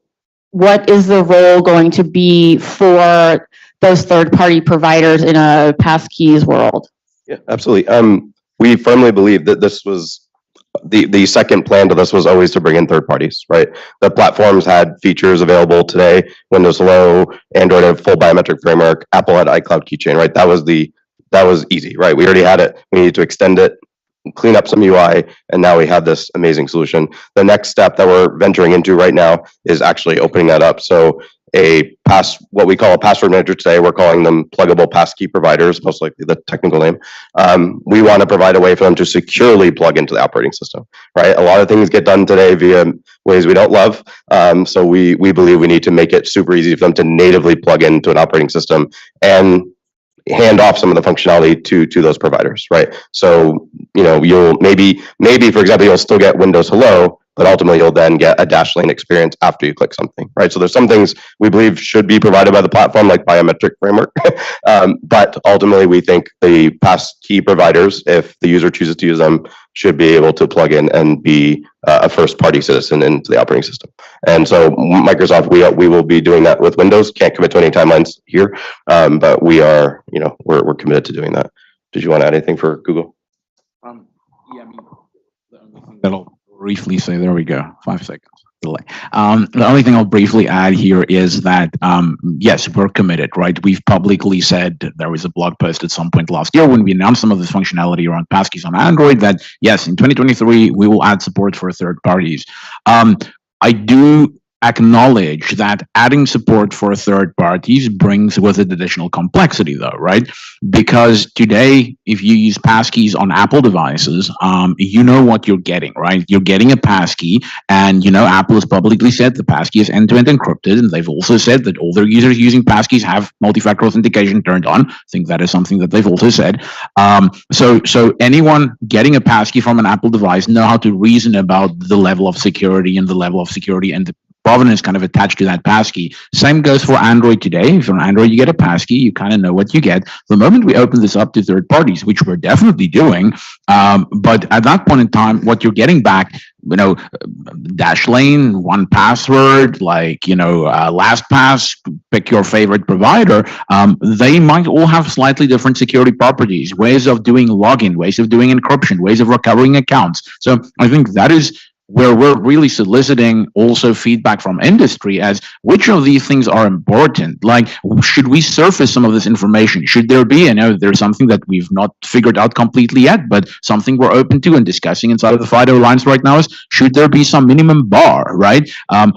what is the role going to be for those third party providers in a Passkeys world? Yeah, absolutely. We firmly believe that this was the second plan to this was always to bring in third parties, right? The platforms had features available today. Windows Hello, Android had full biometric framework, Apple had iCloud keychain, right? That was easy, right? We already had it. We needed to extend it, clean up some UI, and now we have this amazing solution. The next step that we're venturing into right now is actually opening that up. So what we call a password manager today, we're calling them pluggable passkey providers, most likely the technical name. We want to provide a way for them to securely plug into the operating system, right? A lot of things get done today via ways we don't love. So we believe we need to make it super easy for them to natively plug into an operating system and hand off some of the functionality to those providers, right? So, you'll maybe, for example, you'll still get Windows Hello, but ultimately you'll then get a Dashlane experience after you click something, right? So there's some things we believe should be provided by the platform, like biometric framework. But ultimately we think the passkey providers, if the user chooses to use them, should be able to plug in and be a first party citizen into the operating system. And so Microsoft, we will be doing that with Windows. Can't commit to any timelines here, but we are, we're committed to doing that. Did you want to add anything for Google? That'll briefly say, there we go, 5 seconds delay. The only thing I'll briefly add here is that, yes, we're committed, right? We've publicly said, there was a blog post at some point last year when we announced some of this functionality around Passkeys on Android, that yes, in 2023, we will add support for third parties. I do acknowledge that adding support for third parties brings with it additional complexity though, right? Because today, if you use Passkeys on Apple devices, you know what you're getting, right? You're getting a passkey, and Apple has publicly said the passkey is end-to-end encrypted, and they've also said that all their users using Passkeys have multi-factor authentication turned on. I think that is something that they've also said. So anyone getting a passkey from an Apple device know how to reason about the level of security and the provenance kind of attached to that passkey. Same goes for Android today. If you're on Android, you get a passkey, you kind of know what you get. The moment we open this up to third parties, which we're definitely doing, but at that point in time, what you're getting back, Dashlane, 1Password, LastPass, pick your favorite provider, they might all have slightly different security properties, ways of doing login, ways of doing encryption, ways of recovering accounts. So I think that is where we're really soliciting also feedback from industry as which of these things are important. Like, should we surface some of this information? Should there be, I know there's something that we've not figured out completely yet, but something we're open to and discussing inside of the FIDO Alliance right now is, should there be some minimum bar, right?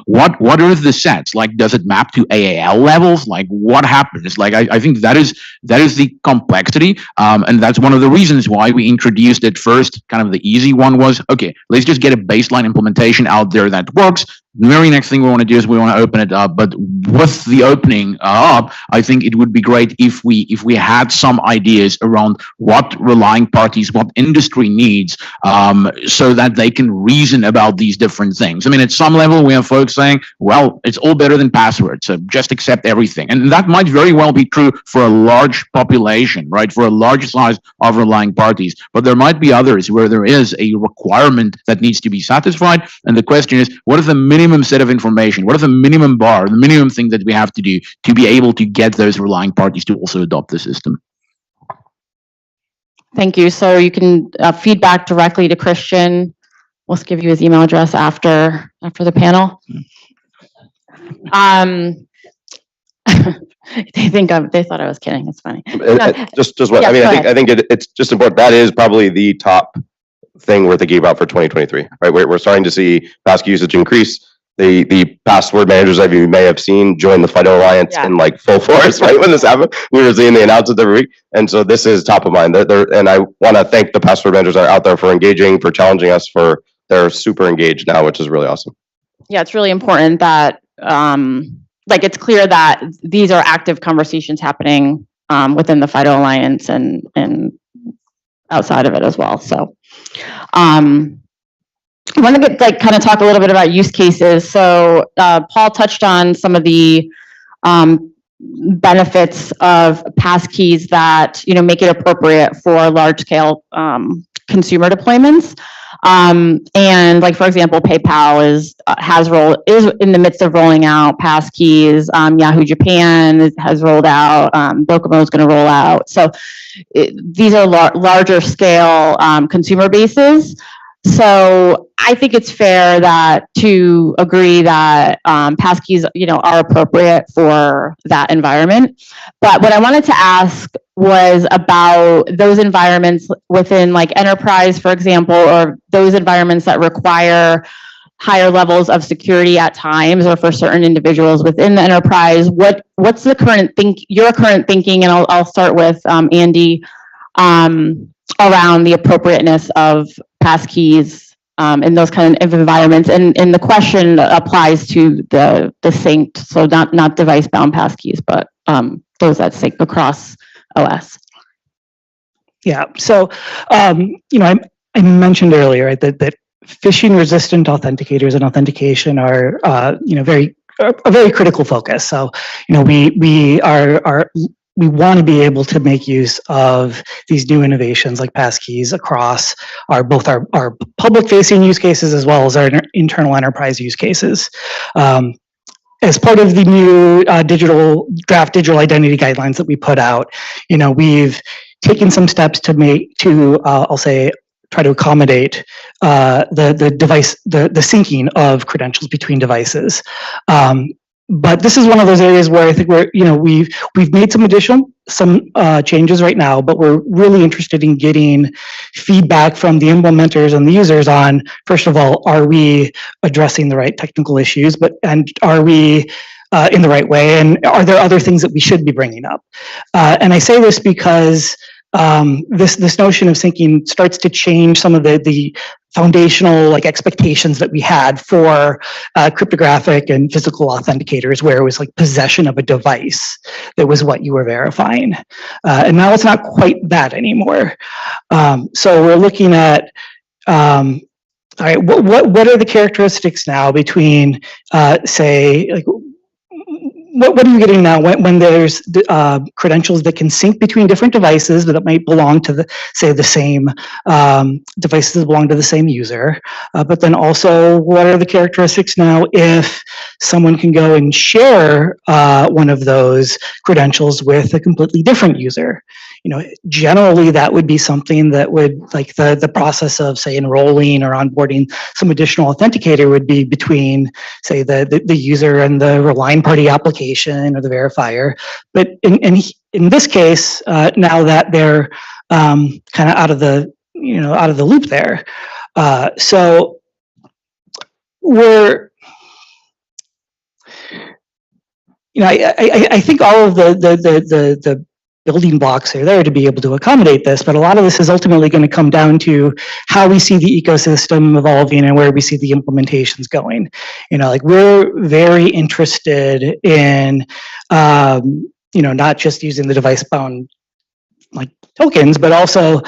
What are the sets? Like, does it map to AAL levels? Like, what happens? Like, I think that is the complexity. And that's one of the reasons why we introduced it first. Kind of the easy one was, okay, let's just get a baseline baseline implementation out there that works. The very next thing we want to do is we want to open it up. But with the opening up, I think it would be great if we had some ideas around what relying parties, what industry needs, so that they can reason about these different things. I mean, at some level, we have folks saying, well, it's all better than passwords, so just accept everything. And that might very well be true for a large population, right? For a large size of relying parties. But there might be others where there is a requirement that needs to be satisfied. And the question is, what is the minimum set of information? What is the minimum bar, the minimum thing that we have to do to be able to get those relying parties to also adopt the system? Thank you. So you can feedback directly to Christian. We'll give you his email address after the panel. They thought I was kidding. It's funny. Just what Yeah, I mean. go I think it's just important. That is probably the top thing we're thinking about for 2023. Right, we're starting to see passkey usage increase. The password managers that you may have seen join the FIDO Alliance in like full force, right? When this happened, we were seeing the announcements every week. And so this is top of mind. And I want to thank the password managers that are out there for engaging, for challenging us, they're super engaged now, which is really awesome. Yeah, it's really important that, like, it's clear that these are active conversations happening within the FIDO Alliance and outside of it as well. So, I want to kind of talk a little bit about use cases. So Paul touched on some of the benefits of passkeys that make it appropriate for large scale consumer deployments. And like, for example, PayPal is in the midst of rolling out passkeys. Yahoo Japan has rolled out. Docomo is going to roll out. So these are larger scale consumer bases. So I think it's fair to agree that passkeys, are appropriate for that environment. But what I wanted to ask was about those environments within like enterprise, for example, or those environments that require higher levels of security at times, or for certain individuals within the enterprise. What's the your current thinking? And I'll start with Andy around the appropriateness of passkeys in those kind of environments, and the question applies to the synced, so not device-bound passkeys, but those that sync across OS. Yeah. So, I mentioned earlier, right, that phishing-resistant authenticators and authentication are, a very critical focus. So, we want to be able to make use of these new innovations like passkeys across both our public-facing use cases as well as our internal enterprise use cases. As part of the new draft digital identity guidelines that we put out, we've taken some steps to I'll say, try to accommodate the syncing of credentials between devices. But this is one of those areas where I think we've made some changes right now, but we're really interested in getting feedback from the implementers and the users on, first of all, are we addressing the right technical issues, and are we in the right way, and are there other things that we should be bringing up? And I say this because this notion of syncing starts to change some of the foundational expectations that we had for cryptographic and physical authenticators, where it was like possession of a device that was what you were verifying, and now it's not quite that anymore. So we're looking at all right, what are the characteristics now between say, like, what are you getting now when there's credentials that can sync between different devices that might belong to the same devices that belong to the same user? But then also, what are the characteristics now if someone can go and share one of those credentials with a completely different user? Generally that would be something that would, like, the process of, say, enrolling or onboarding some additional authenticator would be between, say, the user and the relying party application or the verifier. But in this case, now that they're kind of out of the loop there, so we're, I think all of the building blocks are there to be able to accommodate this, but a lot of this is ultimately going to come down to how we see the ecosystem evolving and where we see the implementations going. Like we're very interested in, not just using the device-bound like tokens, but also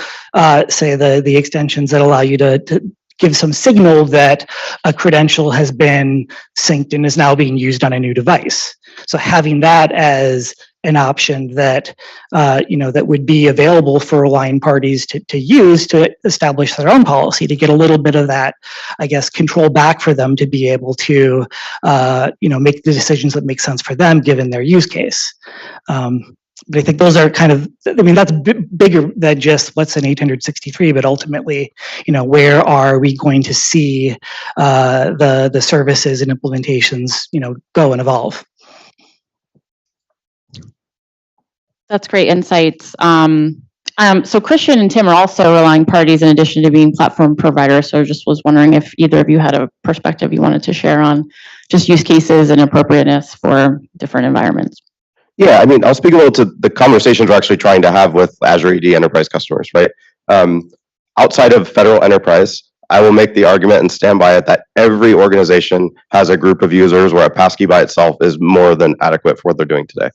say the extensions that allow you to give some signal that a credential has been synced and is now being used on a new device. So having that as an option that that would be available for aligned parties to use to establish their own policy, to get a little bit of that, I guess, control back for them to be able to make the decisions that make sense for them given their use case. But I think those are kind of, that's bigger than just what's in 863, but ultimately, where are we going to see the services and implementations, go and evolve? That's great insights. So Christian and Tim are also relying parties in addition to being platform providers. So I just was wondering if either of you had a perspective you wanted to share on just use cases and appropriateness for different environments. Yeah, I'll speak a little to the conversations we're actually trying to have with Azure AD enterprise customers, right? Outside of federal enterprise, I will make the argument and stand by it that every organization has a group of users where a passkey by itself is more than adequate for what they're doing today,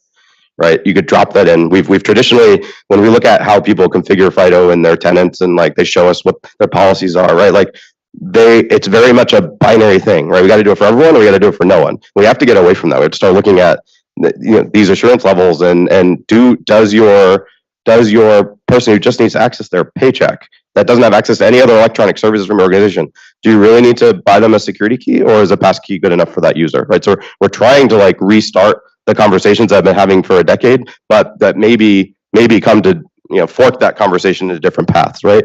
right? You could drop that in. We've traditionally, when we look at how people configure FIDO and their tenants and like they show us what their policies are, right? Like it's very much a binary thing, right? We got to do it for everyone or we got to do it for no one. We have to get away from that. We have to start looking at these assurance levels and does your person who just needs to access their paycheck that doesn't have access to any other electronic services from your organization, do you really need to buy them a security key, or is a passkey good enough for that user, right? So we're trying to like restart the conversations I've been having for a decade, but that maybe come to fork that conversation into different paths, right?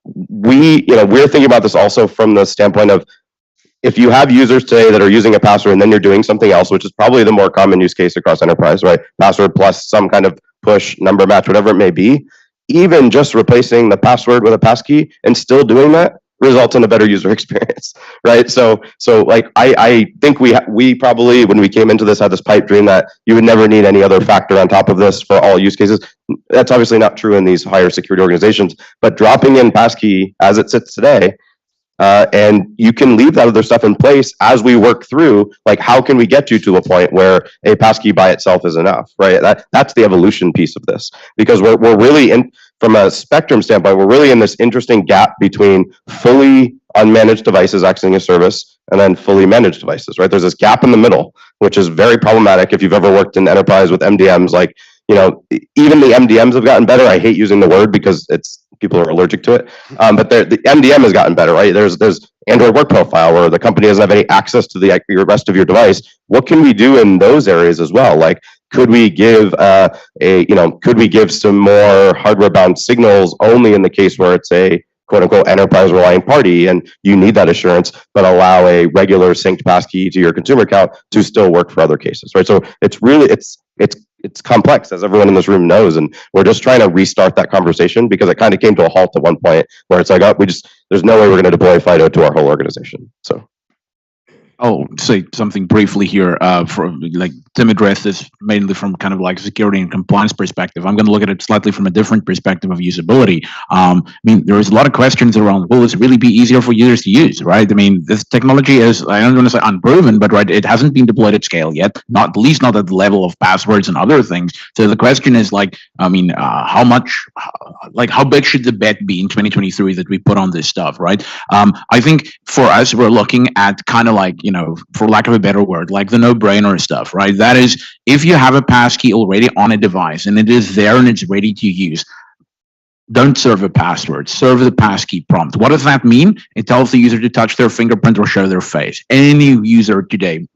We're thinking about this also from the standpoint of, if you have users today that are using a password and then you're doing something else, which is probably the more common use case across enterprise, right? Password plus some kind of push, number match, whatever it may be, even just replacing the password with a passkey and still doing that results in a better user experience, right? So like I think we probably, when we came into this, had this pipe dream that you would never need any other factor on top of this for all use cases. That's obviously not true in these higher security organizations, but dropping in passkey as it sits today, and you can leave that other stuff in place as we work through, like, how can we get you to a point where a passkey by itself is enough, right? That's the evolution piece of this, because we're really in, from a spectrum standpoint, we're really in this interesting gap between fully unmanaged devices accessing a service and then fully managed devices, right? There's this gap in the middle, which is very problematic. If you've ever worked in enterprise with MDMs, like, even the MDMs have gotten better. I hate using the word because people are allergic to it. But the MDM has gotten better, right? There's Android work profile where the company doesn't have any access to the rest of your device. What can we do in those areas as well? Like, could we give could we give some more hardware bound signals only in the case where it's a quote unquote enterprise reliant party and you need that assurance, but allow a regular synced passkey to your consumer account to still work for other cases, right? So it's really, it's complex, as everyone in this room knows, and we're just trying to restart that conversation because it kind of came to a halt at one point where it's like, oh, there's no way we're going to deploy FIDO to our whole organization. So I'll say something briefly here. Like Tim addressed this mainly from kind of like security and compliance perspective. I'm going to look at it slightly from a different perspective of usability. There is a lot of questions around, will this really be easier for users to use, right? This technology is, I don't want to say unproven, but right, it hasn't been deployed at scale yet, not at least not at the level of passwords and other things. So the question is like, how big should the bet be in 2023 that we put on this stuff, right? I think for us, we're looking at kind of like, for lack of a better word, like the no-brainer stuff, right? That is, if you have a passkey already on a device and it is there and it's ready to use, don't serve a password, serve the passkey prompt. What does that mean? It tells the user to touch their fingerprint or show their face. Any user today,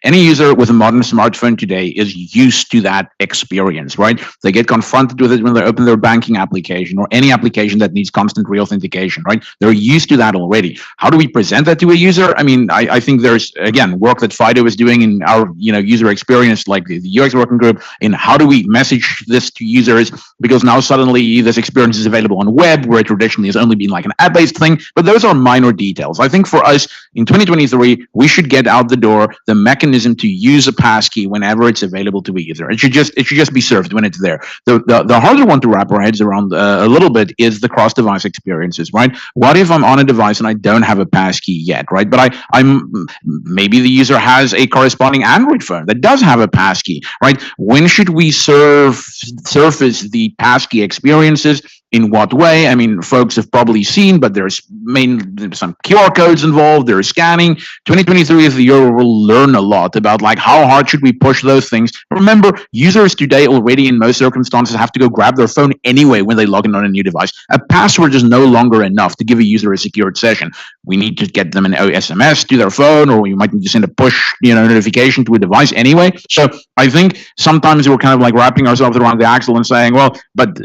any user with a modern smartphone today is used to that experience, right? They get confronted with it when they open their banking application or any application that needs constant reauthentication, right? They're used to that already. How do we present that to a user? I think there's, again, work that FIDO is doing in our user experience, like the UX working group, in how do we message this to users, because now suddenly this experience is available on web, where it traditionally has only been like an app-based thing, but those are minor details. I think for us in 2023, we should get out the door the mechanism to use a passkey whenever it's available to a user. It should just be served when it's there. The harder one to wrap our heads around a little bit is the cross-device experiences, right? What if I'm on a device and I don't have a passkey yet, right? But I'm maybe the user has a corresponding Android phone that does have a passkey, right? When should we surface the passkey experiences? In what way? I mean, folks have probably seen, but there's some QR codes involved. There's scanning. 2023 is the year where we'll learn a lot about like how hard should we push those things. Remember, users today already in most circumstances have to go grab their phone anyway when they log in on a new device. A password is no longer enough to give a user a secured session. We need to get them an SMS to their phone, or we might need to send a push, notification to a device anyway. So I think sometimes we're kind of like wrapping ourselves around the axle and saying, well, but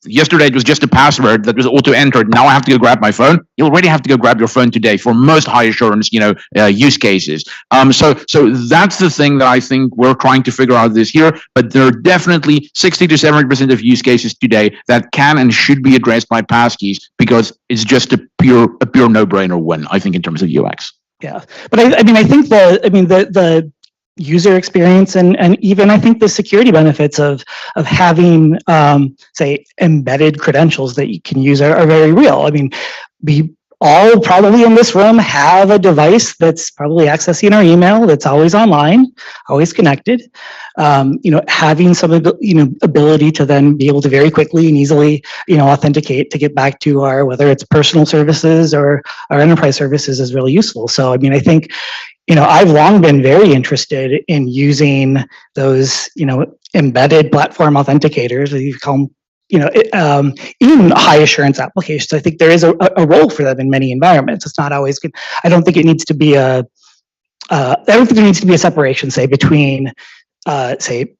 yesterday it was just a password that was auto-entered. Now I have to go grab my phone. You already have to go grab your phone today for most high assurance, use cases. So that's the thing that I think we're trying to figure out this year. But there are definitely 60 to 70% of use cases today that can and should be addressed by passkeys because it's just a pure no-brainer win, I think, in terms of UX. Yeah, but I think the user experience and even I think the security benefits of having say embedded credentials that you can use are very real. I mean, we all probably in this room have a device that's probably accessing our email, that's always online, always connected. Having some ability to then be able to very quickly and easily authenticate to get back to our, whether it's personal services or our enterprise services, is really useful. So I mean, I think I've long been very interested in using those, embedded platform authenticators, as you call them, in high assurance applications. I think there is a role for them in many environments. It's not always good. I don't think it needs to be I don't think there needs to be a separation, say, between, platform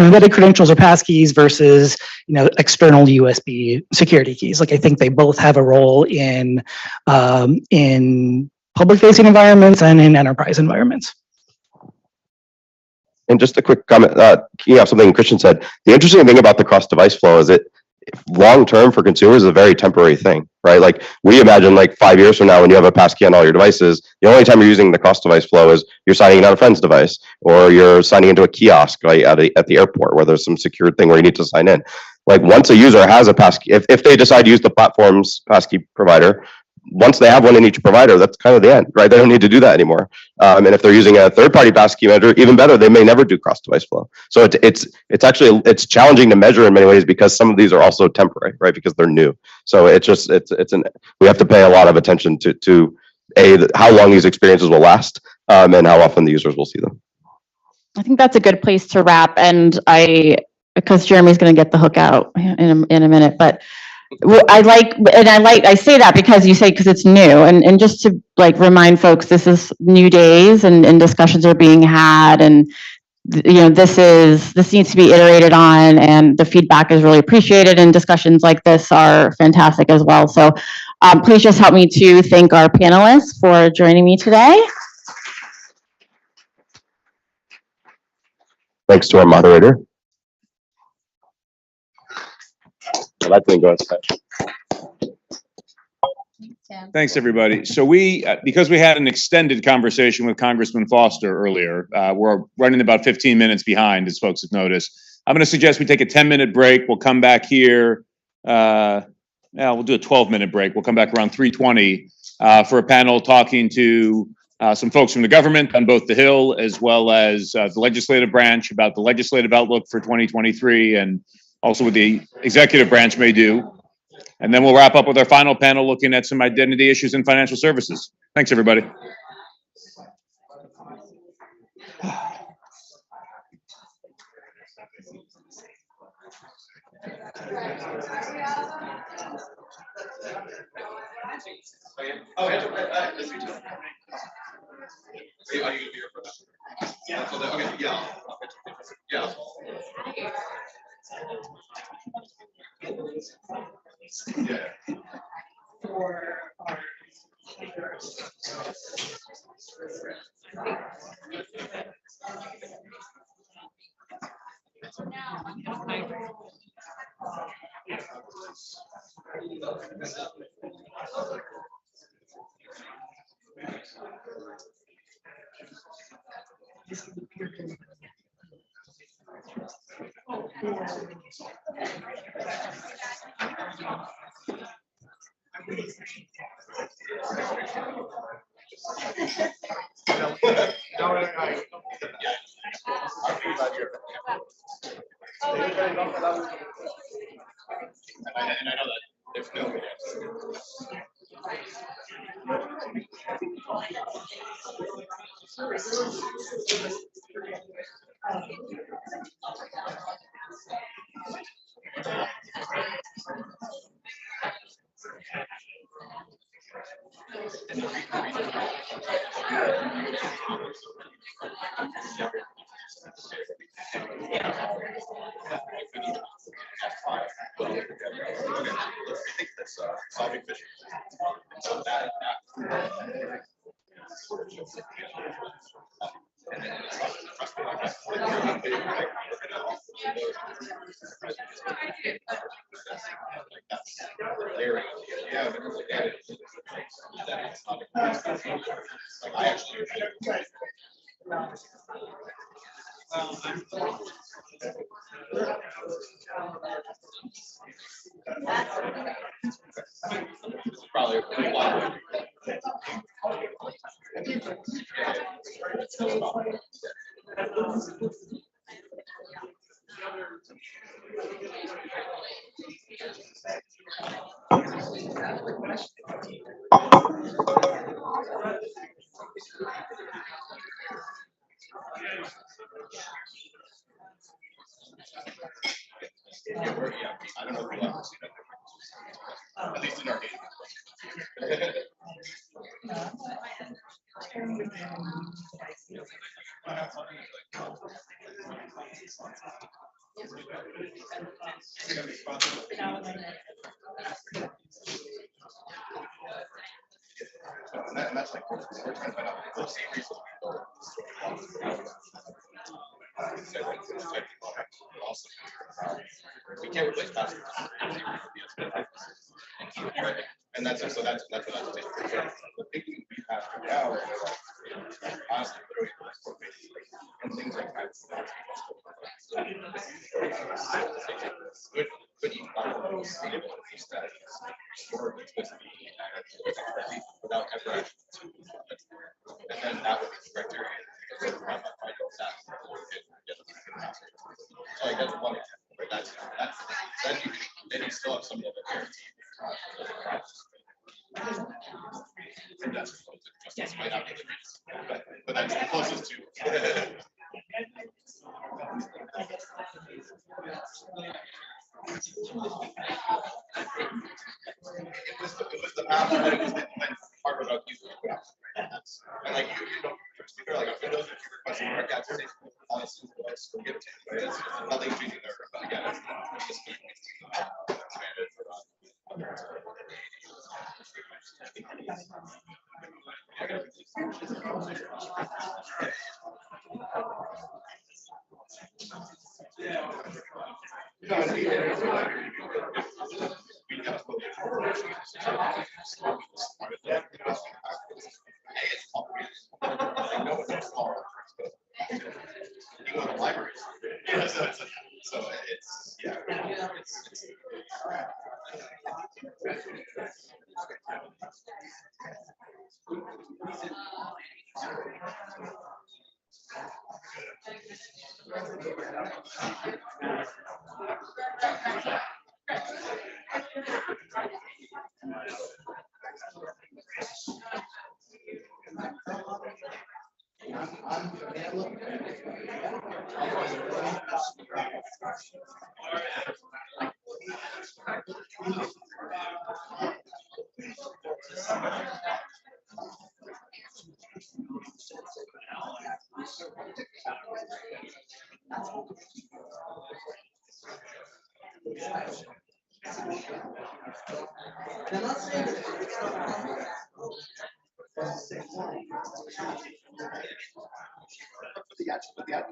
embedded credentials or passkeys versus, external USB security keys. Like I think they both have a role in public-facing environments and in enterprise environments. And just a quick comment, something Christian said. The interesting thing about the cross-device flow is it long-term for consumers is a very temporary thing, right? Like we imagine like 5 years from now when you have a passkey on all your devices, the only time you're using the cross-device flow is you're signing in on a friend's device or you're signing into a kiosk right, at the airport where there's some secure thing where you need to sign in. Like once a user has a passkey, if they decide to use the platform's passkey provider, once they have one in each provider, that's kind of the end, right? They don't need to do that anymore. And if they're using a third-party passkey manager, even better, they may never do cross-device flow. So it's actually challenging to measure in many ways because some of these are also temporary, right? Because they're new. So we have to pay a lot of attention to how long these experiences will last and how often the users will see them. I think that's a good place to wrap. And because Jeremy's going to get the hook out in a minute, but I say that because you say, because it's new and just to like remind folks, this is new days and discussions are being had and this needs to be iterated on and the feedback is really appreciated and discussions like this are fantastic as well. So please just help me to thank our panelists for joining me today. Thanks to our moderator. That thing goes. Thanks, everybody. So because we had an extended conversation with Congressman Foster earlier, we're running about 15 minutes behind, as folks have noticed. I'm going to suggest we take a 10-minute break. We'll come back here. We'll do a 12-minute break. We'll come back around 3:20 for a panel talking to some folks from the government on both the Hill as well as the legislative branch about the legislative outlook for 2023 and also what the executive branch may do. And then we'll wrap up with our final panel looking at some identity issues in financial services. Thanks, everybody. We can't replace passwords. And that's what I'm saying. The thinking we have now, and things like that. Good without ever, and then that would be the criteria. So I guess one example, but that's then you still have some of the guarantee. Justice might not be the reason, but that's the closest to. It was the path, but it was the part about using it. And like you don't like if those are requesting work access, honestly, will give it to you. It's nothing changing there. But again, it's just expanded for so it's yeah.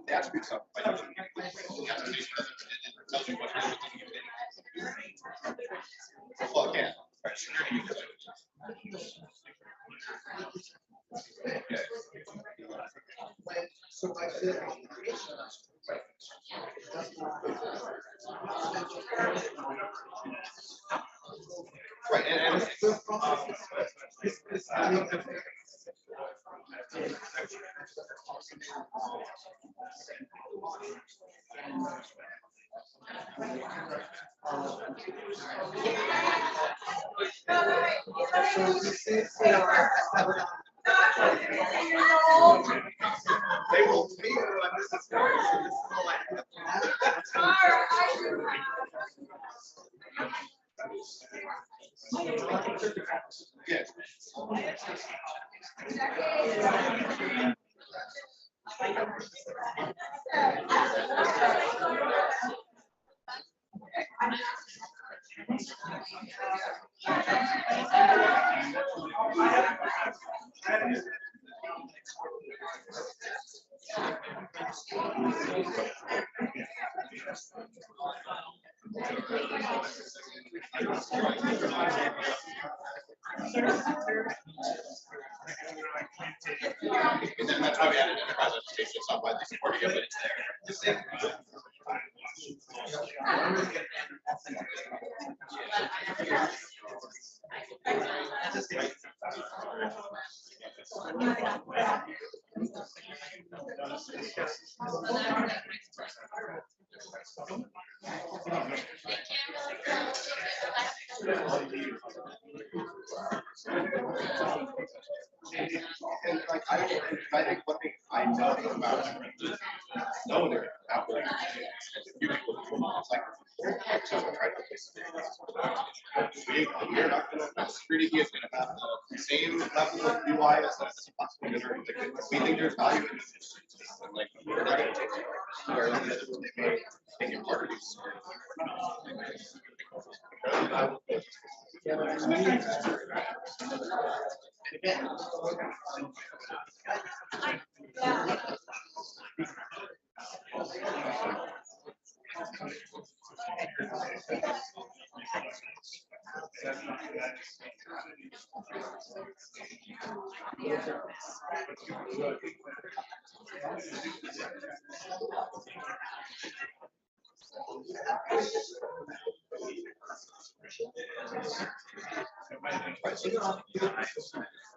The attributes of tells you what well, yeah, right, security. Yeah. Right, and that's why we added enterprise education. It's not widely supported yet, but it's there. And like I think one thing I know about know there out there few people it's like we're not gonna security is gonna have the same level of UI as the platform. We think there's value in this. Like we're not gonna take it. We're make it part of these.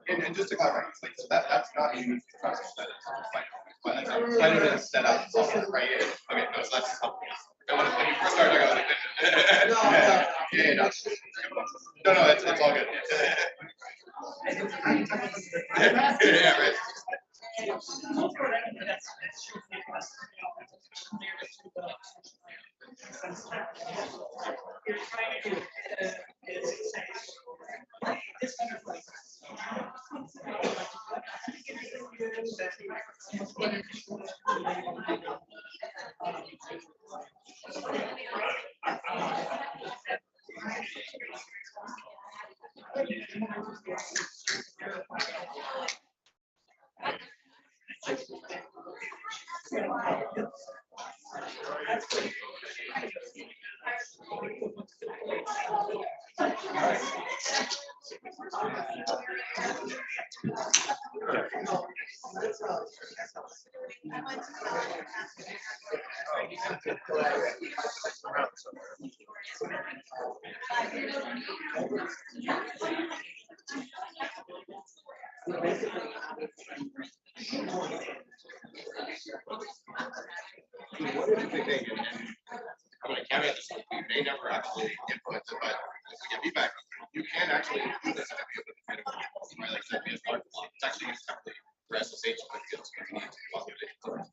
And just to clarify, like, so that's not even process that is FIDO is set up software, right? Okay, no, so that's something. When you first started, I was like, no, it's all good. Yeah, right. I'm going to caveat this, we may never actually influence it, but if we get feedback, you can actually do this and be able to kind of, right, like I said, it's actually used heavily for SSH certificates if you need to.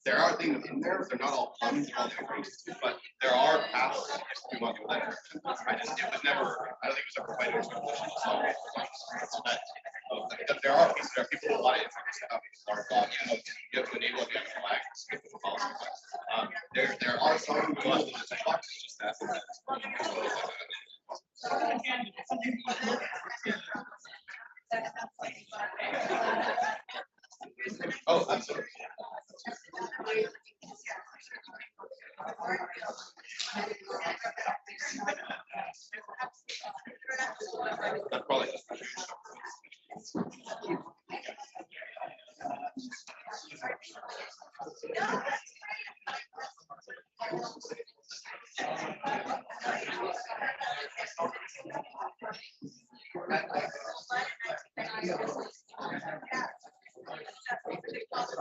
There are things in there, they're not all puns or all the things, but there are paths to module that direction. Right? And it was never, I don't think it was ever FIDO's position to solve it. So that there are pieces, there are people with a lot of information about these are involved, even though you have to enable it, you have to flag the policy. There are some who want to check boxes, just that. Oh, absolutely. That's probably You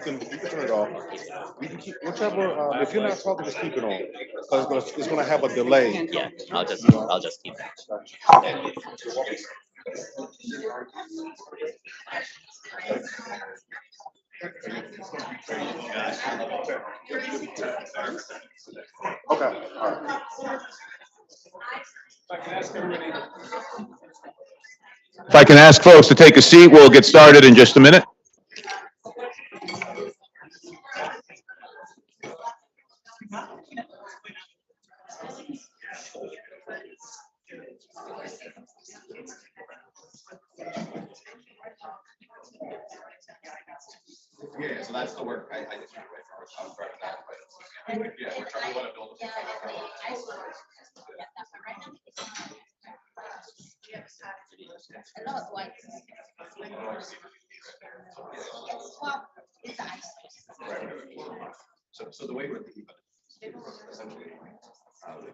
can turn it off. You can keep whichever. If you're not talking, just keep it on. Because it's gonna have a delay. Yeah, I'll just keep it. Okay. All right. If I can ask folks to take a seat, we'll get started in just a minute. Yeah, so that's the work. I just went away from it. I was driving that way. Yeah, we're trying to build So the way we're thinking about it, essentially, if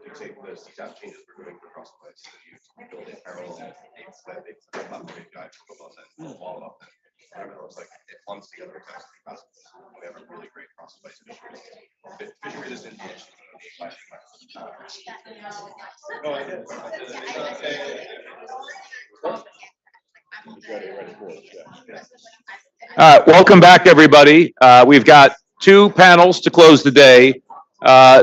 you take the CTAP changes we're doing across the place, so you build a parallel platform API and follow up. It's like it plugs together exactly fast. We have a really great cross-device initiative. Phishing resistant No, I did. Welcome back, everybody. We've got two panels to close the day.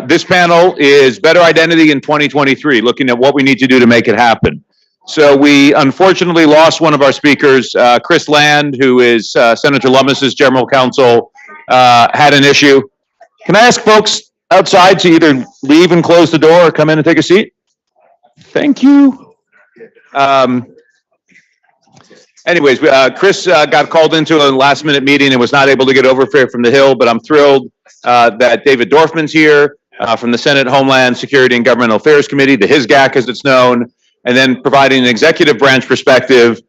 This panel is Better Identity in 2023, looking at what we need to do to make it happen. So we unfortunately lost one of our speakers, Chris Land, who is Senator Lummis's general counsel, had an issue. Can I ask folks outside to either leave and close the door or come in and take a seat? Thank you. Anyways, Chris got called into a last-minute meeting and was not able to get over from the Hill, but I'm thrilled that David Dorfman's here from the Senate Homeland Security and Governmental Affairs Committee, the HISGAC as it's known, and then providing an executive branch perspective,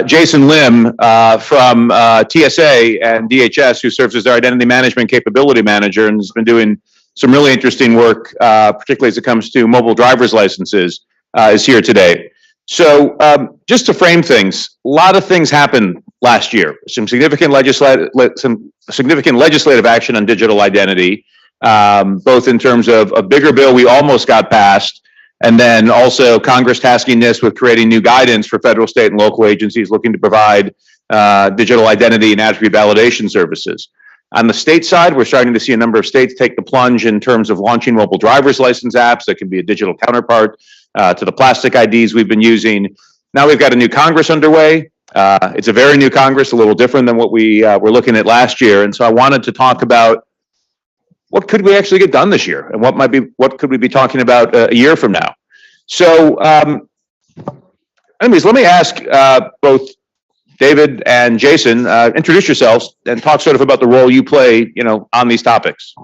Jason Lim from TSA and DHS, who serves as our Identity Management Capability Manager and has been doing some really interesting work, particularly as it comes to mobile driver's licenses, is here today. So just to frame things, a lot of things happened last year. Some significant legislative action on digital identity, both in terms of a bigger bill we almost got passed, and then also Congress tasking this with creating new guidance for federal, state, and local agencies looking to provide digital identity and attribute validation services. On the state side, we're starting to see a number of states take the plunge in terms of launching mobile driver's license apps that can be a digital counterpart to the plastic IDs we've been using. Now we've got a new Congress underway. It's a very new Congress, a little different than what we were looking at last year. And so I wanted to talk about what could we actually get done this year, and what could we be talking about a year from now. So, anyways, let me ask both David and Jason, introduce yourselves and talk sort of about the role you play, on these topics.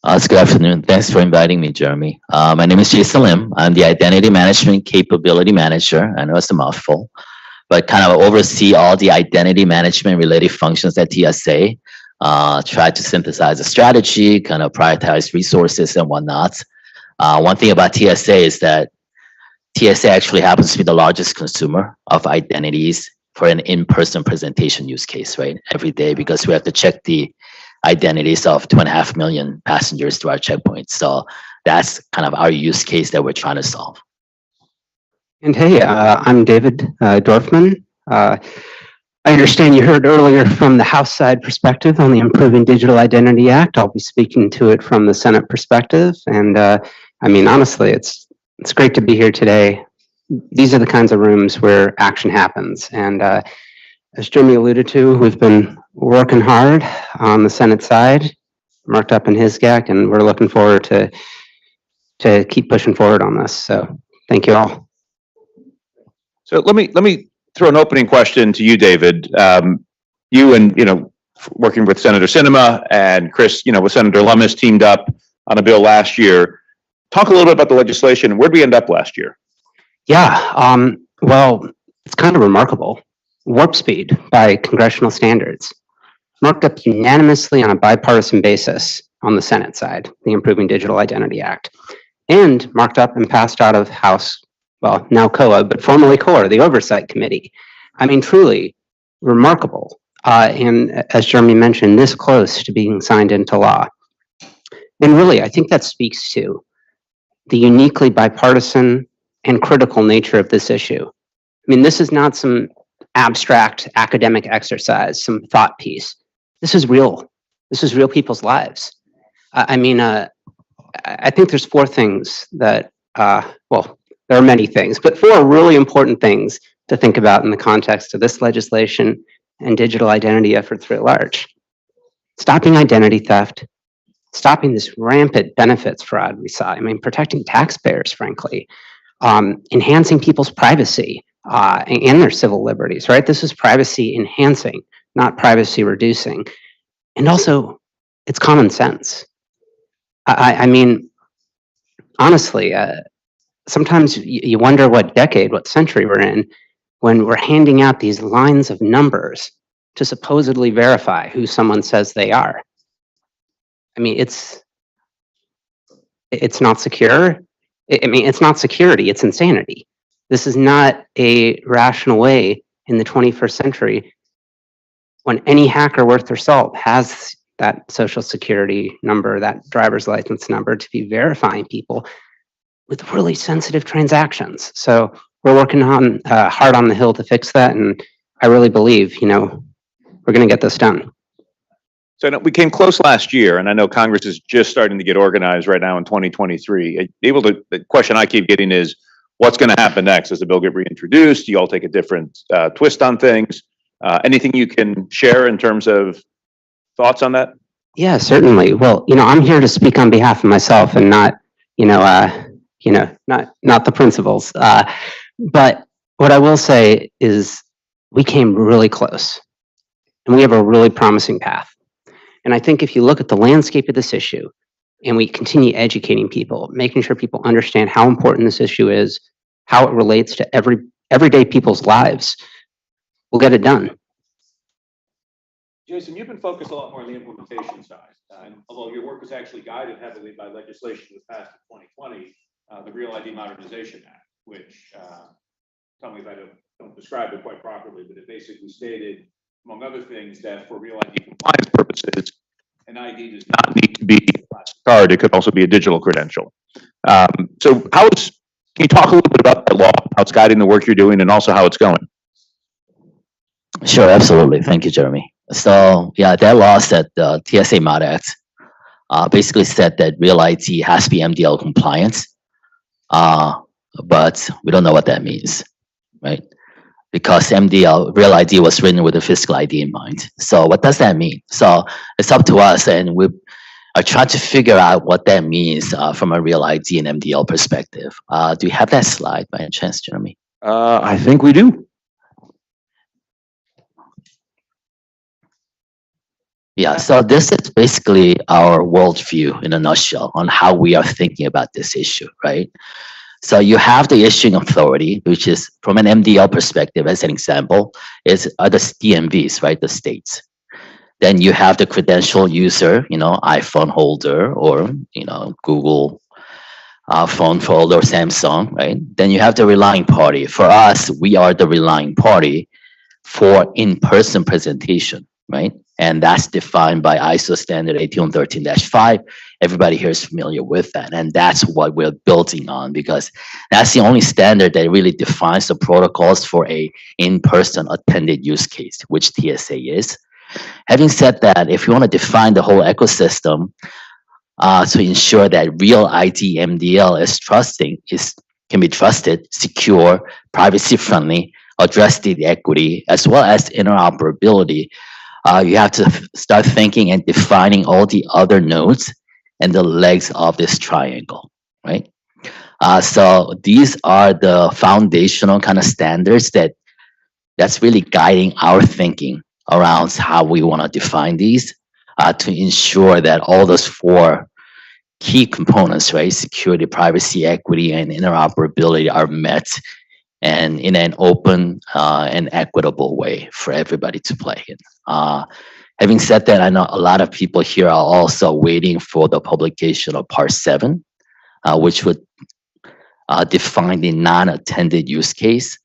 Good afternoon. Thanks for inviting me, Jeremy. My name is Jason Lim. I'm the Identity Management Capability Manager. I know it's a mouthful, but kind of oversee all the identity management related functions at TSA. Try to synthesize a strategy, kind of prioritize resources and whatnot. One thing about TSA is that TSA actually happens to be the largest consumer of identities for an in-person presentation use case, right? Every day, because we have to check the identities of 2.5 million passengers to our checkpoints. So that's kind of our use case that we're trying to solve. And hey, I'm David Dorfman. I understand you heard earlier from the House side perspective on the Improving Digital Identity Act. I'll be speaking to it from the Senate perspective. And I mean, honestly, it's great to be here today. These are the kinds of rooms where action happens. And as Jeremy alluded to, we've been working hard on the Senate side, marked up in HISGAC, and we're looking forward to to keep pushing forward on this. So thank you all. So let me throw an opening question to you, David. You and working with Senator Sinema and Chris, with Senator Lummis teamed up on a bill last year. Talk a little bit about the legislation. Where'd we end up last year? Yeah, well, it's kind of remarkable. Warp speed by congressional standards. Marked up unanimously on a bipartisan basis on the Senate side, the Improving Digital Identity Act, and marked up and passed out of House, well, now COA, but formerly CORE, the Oversight Committee. I mean, truly remarkable. And as Jeremy mentioned, this close to being signed into law. And really, I think that speaks to the uniquely bipartisan and critical nature of this issue. I mean, this is not some abstract academic exercise, some thought piece. This is real. This is real people's lives. I think there's four things that, well, there are many things, but four really important things to think about in the context of this legislation and digital identity efforts writ large. Stopping identity theft, stopping this rampant benefits fraud we saw. I mean, protecting taxpayers, frankly, enhancing people's privacy and their civil liberties, right? This is privacy enhancing, not privacy reducing. And also, it's common sense. I mean, honestly, sometimes you wonder what decade, what century we're in when we're handing out these lines of numbers to supposedly verify who someone says they are. I mean, it's not secure. I mean, it's not security, it's insanity. This is not a rational way in the 21st century when any hacker worth their salt has that social security number, that driver's license number, to be verifying people with really sensitive transactions. So we're working on hard on the Hill to fix that, and I really believe, we're going to get this done. So we came close last year, and I know Congress is just starting to get organized right now in 2023. The question I keep getting is, what's going to happen next? Does the bill get reintroduced? Do you all take a different twist on things? Anything you can share in terms of thoughts on that? Yeah, certainly. Well, I'm here to speak on behalf of myself and not, not the principals. But what I will say is we came really close, and we have a really promising path. And I think if you look at the landscape of this issue and we continue educating people, making sure people understand how important this issue is, how it relates to everyday people's lives, we'll get it done. Jason, you've been focused a lot more on the implementation side. Although your work was actually guided heavily by legislation that was passed in 2020, the Real ID Modernization Act, which, tell me if I don't describe it quite properly, but it basically stated, among other things, that for Real ID compliance purposes, an ID does not need to be a plastic card. It could also be a digital credential. So can you talk a little bit about that law, how it's guiding the work you're doing, and also how it's going? Sure, absolutely. Thank you, Jeremy. So yeah, that law said the TSA Mod Act basically said that Real ID has to be MDL compliant, but we don't know what that means, right? Because MDL, Real ID was written with a physical ID in mind. So what does that mean? So it's up to us, and we are trying to figure out what that means from a Real ID and MDL perspective. Do you have that slide by any chance, Jeremy? I think we do. Yeah, so this is basically our worldview in a nutshell on how we are thinking about this issue, right? So you have the issuing authority, which is from an MDL perspective, as an example, are the DMVs, right, the states. Then you have the credential user, iPhone holder or, Google phone holder, Samsung, right? Then you have the relying party. For us, we are the relying party for in-person presentation, right? And that's defined by ISO standard 8113-5. Everybody here is familiar with that. And that's what we're building on, because that's the only standard that really defines the protocols for a in-person attended use case, which TSA is. Having said that, if you want to define the whole ecosystem to ensure that Real ID MDL can be trusted, secure, privacy-friendly, address the equity, as well as interoperability, you have to start thinking and defining all the other nodes and the legs of this triangle, right? So these are the foundational kind of standards that's really guiding our thinking around how we want to define these to ensure that all those four key components, right? Security, privacy, equity, and interoperability are met and in an open and equitable way for everybody to play in. Having said that, I know a lot of people here are also waiting for the publication of Part 7, which would define the non-attended use case.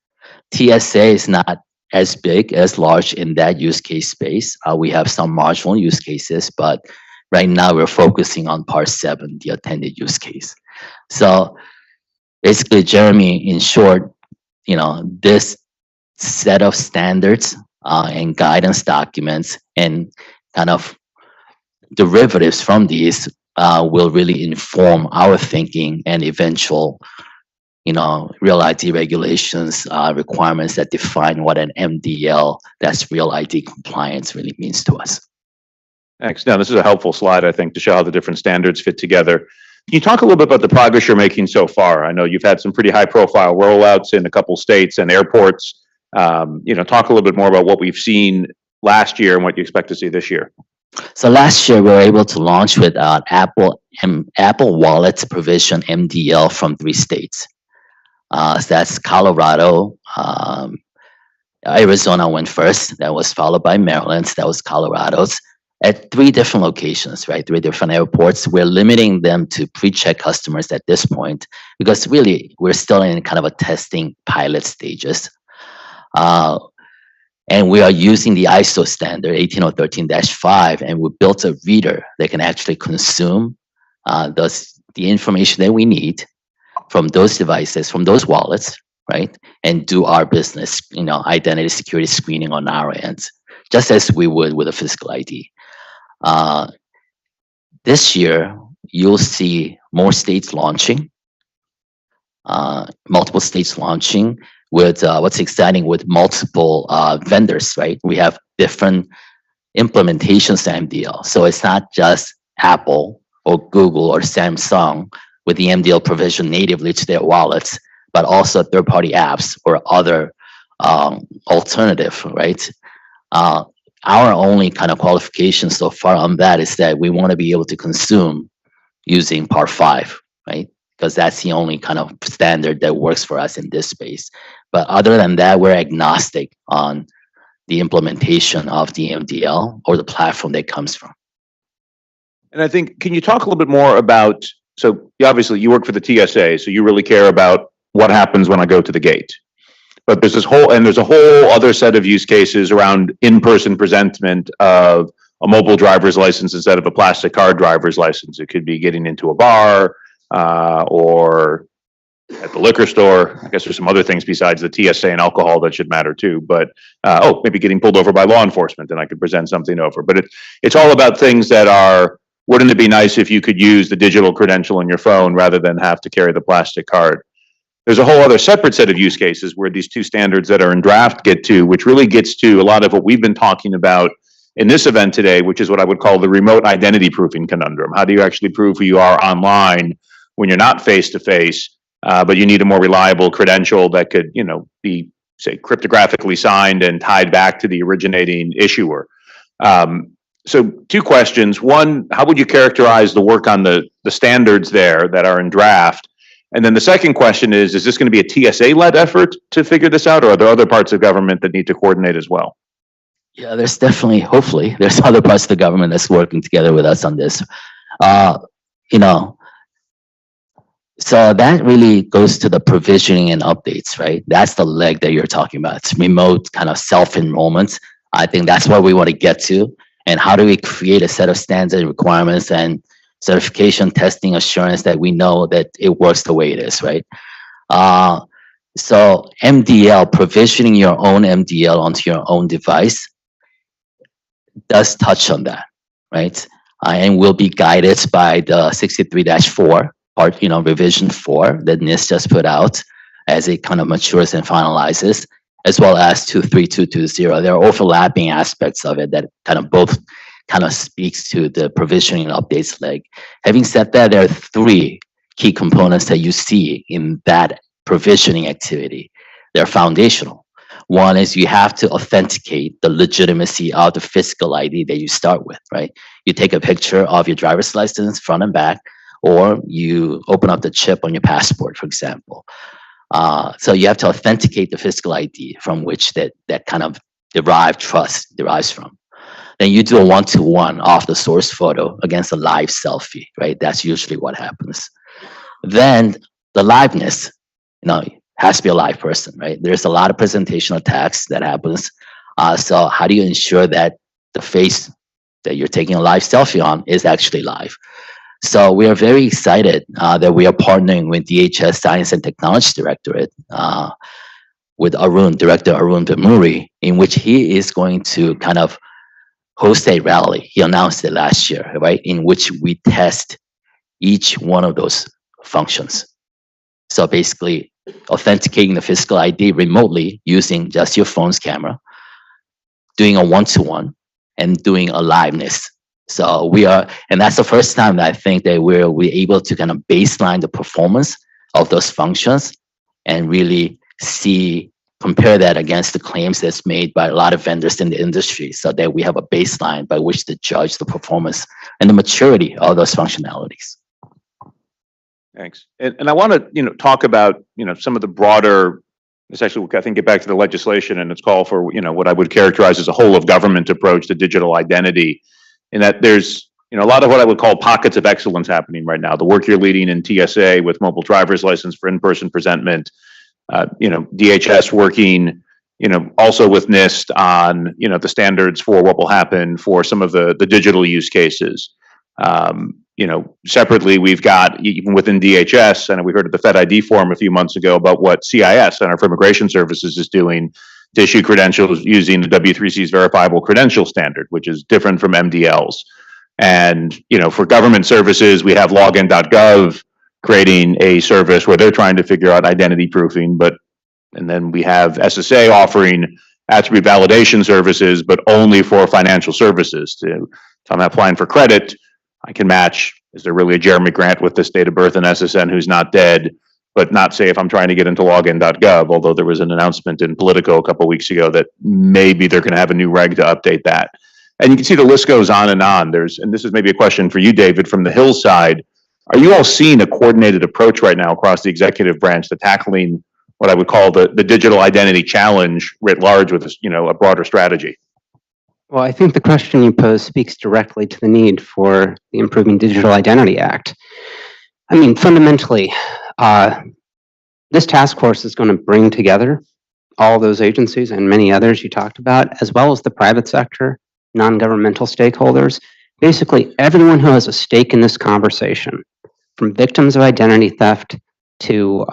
TSA is not as big, as large in that use case space. We have some marginal use cases, but right now we're focusing on Part 7, the attended use case. So basically, Jeremy, in short, this set of standards and guidance documents and kind of derivatives from these will really inform our thinking and eventual real ID regulations, requirements that define what an MDL, that's real ID compliance, really means to us. Thanks. Now, this is a helpful slide, I think, to show how the different standards fit together. Can you talk a little bit about the progress you're making so far? I know you've had some pretty high-profile rollouts in a couple states and airports. Talk a little bit more about what we've seen last year and what you expect to see this year. So last year, we were able to launch with Apple Wallet's provision MDL from 3 states. So that's Colorado, Arizona went first. That was followed by Maryland. That was Colorado's. At 3 different locations, right? 3 different airports. We're limiting them to pre-check customers at this point because really we're still in kind of a testing pilot stages. And we are using the ISO standard 18013-5, and we built a reader that can actually consume the information that we need from those devices, from those wallets, right? And do our business, identity security screening on our end, just as we would with a physical ID. This year, you'll see more states launching, multiple states launching with what's exciting with multiple vendors, right? We have different implementations to MDL. So it's not just Apple or Google or Samsung with the MDL provision natively to their wallets, but also third-party apps or other alternative, right? Our only kind of qualification so far on that is that we want to be able to consume using Part 5, right? Because that's the only kind of standard that works for us in this space. But other than that, we're agnostic on the implementation of the MDL or the platform that comes from. And I think, can you talk a little bit more about, so obviously you work for the TSA, so you really care about what happens when I go to the gate. But there's there's a whole other set of use cases around in-person presentment of a mobile driver's license instead of a plastic card driver's license. It could be getting into a bar or at the liquor store. I guess there's some other things besides the TSA and alcohol that should matter too. But maybe getting pulled over by law enforcement and I could present something over. But it's all about things that are, wouldn't it be nice if you could use the digital credential on your phone rather than have to carry the plastic card? There's a whole other separate set of use cases where these 2 standards that are in draft get to, which really gets to a lot of what we've been talking about in this event today, which is what I would call the remote identity proofing conundrum. How do you actually prove who you are online when you're not face-to-face, but you need a more reliable credential that could, be, say, cryptographically signed and tied back to the originating issuer? So 2 questions. One, how would you characterize the work on the standards there that are in draft? And then the second question is this going to be a TSA-led effort to figure this out, or are there other parts of government that need to coordinate as well? Yeah, there's definitely, hopefully, there's other parts of the government that's working together with us on this. So that really goes to the provisioning and updates, right? That's the leg that you're talking about. It's remote kind of self-enrollment. I think that's what we want to get to. And how do we create a set of standards and requirements and certification, testing, assurance that we know that it works the way it is, right? So MDL, provisioning your own MDL onto your own device does touch on that, right? And will be guided by the 63-4 part, revision 4 that NIST just put out as it kind of matures and finalizes, as well as 23220. There are overlapping aspects of it that kind of both kind of speaks to the provisioning updates leg. Having said that, there are 3 key components that you see in that provisioning activity. They're foundational. One is you have to authenticate the legitimacy of the physical ID that you start with, right? You take a picture of your driver's license front and back, or you open up the chip on your passport, for example. So you have to authenticate the physical ID from which that kind of trust derives from. Then you do a one-to-one off the source photo against a live selfie, right? That's usually what happens. Then the liveness, has to be a live person, right? There's a lot of presentation attacks that happens. So how do you ensure that the face that you're taking a live selfie on is actually live? So we are very excited that we are partnering with DHS Science and Technology Directorate with Director Arun Bemuri, in which he is going to kind of host a rally. He announced it last year, right? In which we test each one of those functions. So basically, authenticating the physical ID remotely using just your phone's camera, doing a one-to-one, and doing a liveness. So and that's the first time that I think that we're able to kind of baseline the performance of those functions and really compare that against the claims that's made by a lot of vendors in the industry, so that we have a baseline by which to judge the performance and the maturity of those functionalities. Thanks. And I want to, talk about, some of the broader, essentially, I think, get back to the legislation and its call for, what I would characterize as a whole of government approach to digital identity. In that there's, a lot of what I would call pockets of excellence happening right now. The work you're leading in TSA with mobile driver's license for in-person presentment, DHS working, also with NIST on, the standards for what will happen for some of the digital use cases. Separately, we've got, even within DHS, and we heard at the FedID forum a few months ago about what CIS, Center for Immigration Services, is doing to issue credentials using the W3C's verifiable credential standard, which is different from MDL's. And, for government services, we have login.gov creating a service where they're trying to figure out identity proofing, and then we have SSA offering attribute validation services, but only for financial services. If I'm applying for credit, I can match, is there really a Jeremy Grant with this date of birth and SSN who's not dead, but not say if I'm trying to get into login.gov, although there was an announcement in Politico a couple of weeks ago that maybe they're going to have a new reg to update that. And you can see the list goes on and on. And this is maybe a question for you, David, from the Hill side. Are you all seeing a coordinated approach right now across the executive branch to tackling what I would call the digital identity challenge writ large with, a broader strategy? Well, I think the question you pose speaks directly to the need for the Improving Digital Identity Act. I mean, fundamentally, this task force is going to bring together all those agencies and many others you talked about, as well as the private sector, non-governmental stakeholders, basically everyone who has a stake in this conversation, from victims of identity theft to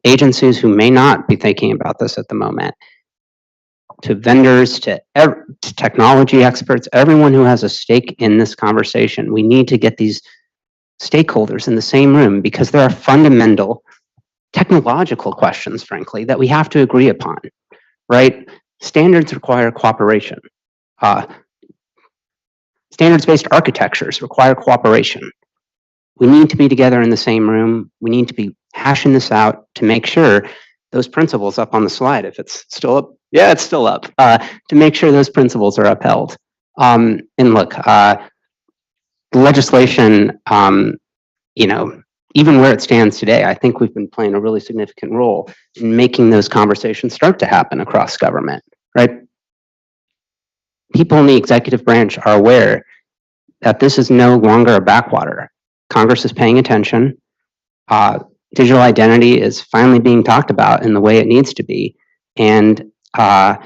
agencies who may not be thinking about this at the moment, to vendors, to technology experts, everyone who has a stake in this conversation. We need to get these stakeholders in the same room because there are fundamental technological questions, frankly, that we have to agree upon, right? Standards require cooperation. Standards-based architectures require cooperation. We need to be together in the same room. We need to be hashing this out to make sure those principles up on the slide, if it's still up, yeah, it's still up, to make sure those principles are upheld. And look, the legislation, even where it stands today, I think we've been playing a really significant role in making those conversations start to happen across government, right? People in the executive branch are aware that this is no longer a backwater. Congress is paying attention. Digital identity is finally being talked about in the way it needs to be. And, that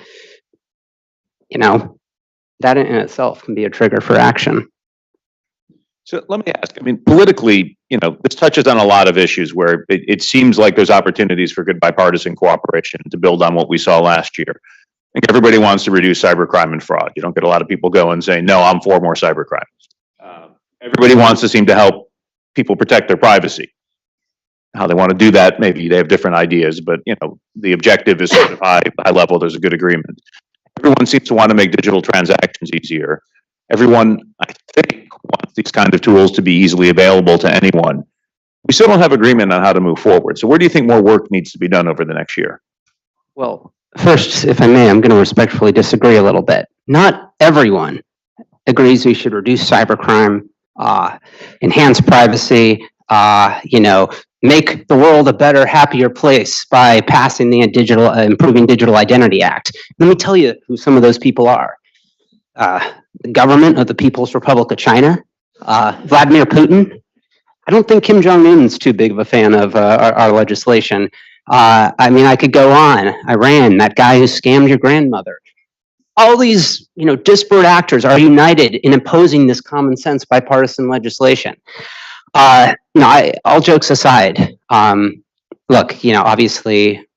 in itself can be a trigger for action. So let me ask, politically, this touches on a lot of issues where it seems like there's opportunities for good bipartisan cooperation to build on what we saw last year. I think everybody wants to reduce cybercrime and fraud. You don't get a lot of people going saying, no, I'm for more cybercrime. Everybody wants to seem to help people protect their privacy. How they want to do that, maybe they have different ideas, but the objective is sort of high level. There's a good agreement. Everyone seems to want to make digital transactions easier. Everyone, I think, wants these kind of tools to be easily available to anyone. We still don't have agreement on how to move forward. So where do you think more work needs to be done over the next year? Well, first, if I may, I'm going to respectfully disagree a little bit. Not everyone agrees we should reduce cybercrime, enhance privacy, make the world a better, happier place by passing the Improving Digital Identity Act. Let me tell you who some of those people are. The government of the People's Republic of China, Vladimir Putin. I don't think Kim Jong-un's too big of a fan of our legislation. I mean, I could go on. Iran, that guy who scammed your grandmother. All these, disparate actors are united in imposing this common sense bipartisan legislation. All jokes aside, look, obviously,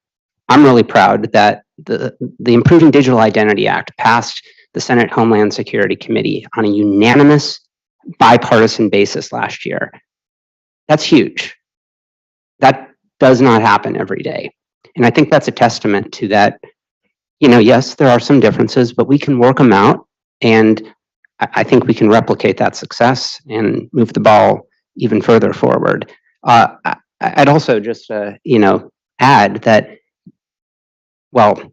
I'm really proud that the Improving Digital Identity Act passed the Senate Homeland Security Committee on a unanimous bipartisan basis last year. That's huge. That does not happen every day. And I think that's a testament to that, yes, there are some differences, but we can work them out. And I think we can replicate that success and move the ball even further forward. I'd also just, add that, well,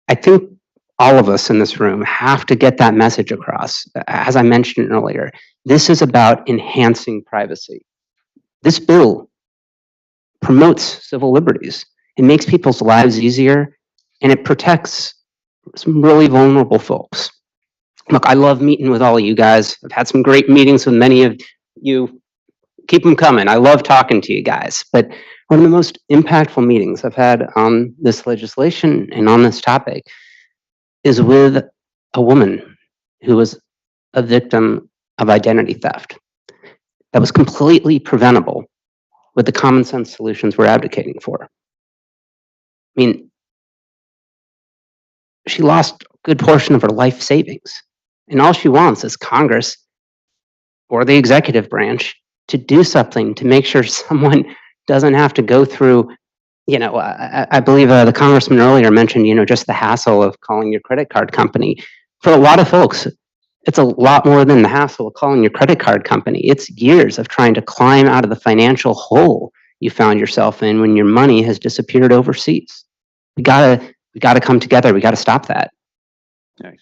I think all of us in this room have to get that message across. As I mentioned earlier, this is about enhancing privacy. This bill promotes civil liberties. It makes people's lives easier, and it protects some really vulnerable folks. Look, I love meeting with all of you guys. I've had some great meetings with many of you. Keep them coming. I love talking to you guys. But one of the most impactful meetings I've had on this legislation and on this topic is with a woman who was a victim of identity theft that was completely preventable with the common sense solutions we're advocating for. I mean, she lost a good portion of her life savings, and all she wants is Congress or the executive branch to do something to make sure someone doesn't have to go through, I believe the congressman earlier mentioned, just the hassle of calling your credit card company. For a lot of folks, it's a lot more than the hassle of calling your credit card company. It's years of trying to climb out of the financial hole you found yourself in when your money has disappeared overseas. We gotta come together. We gotta stop that. Nice.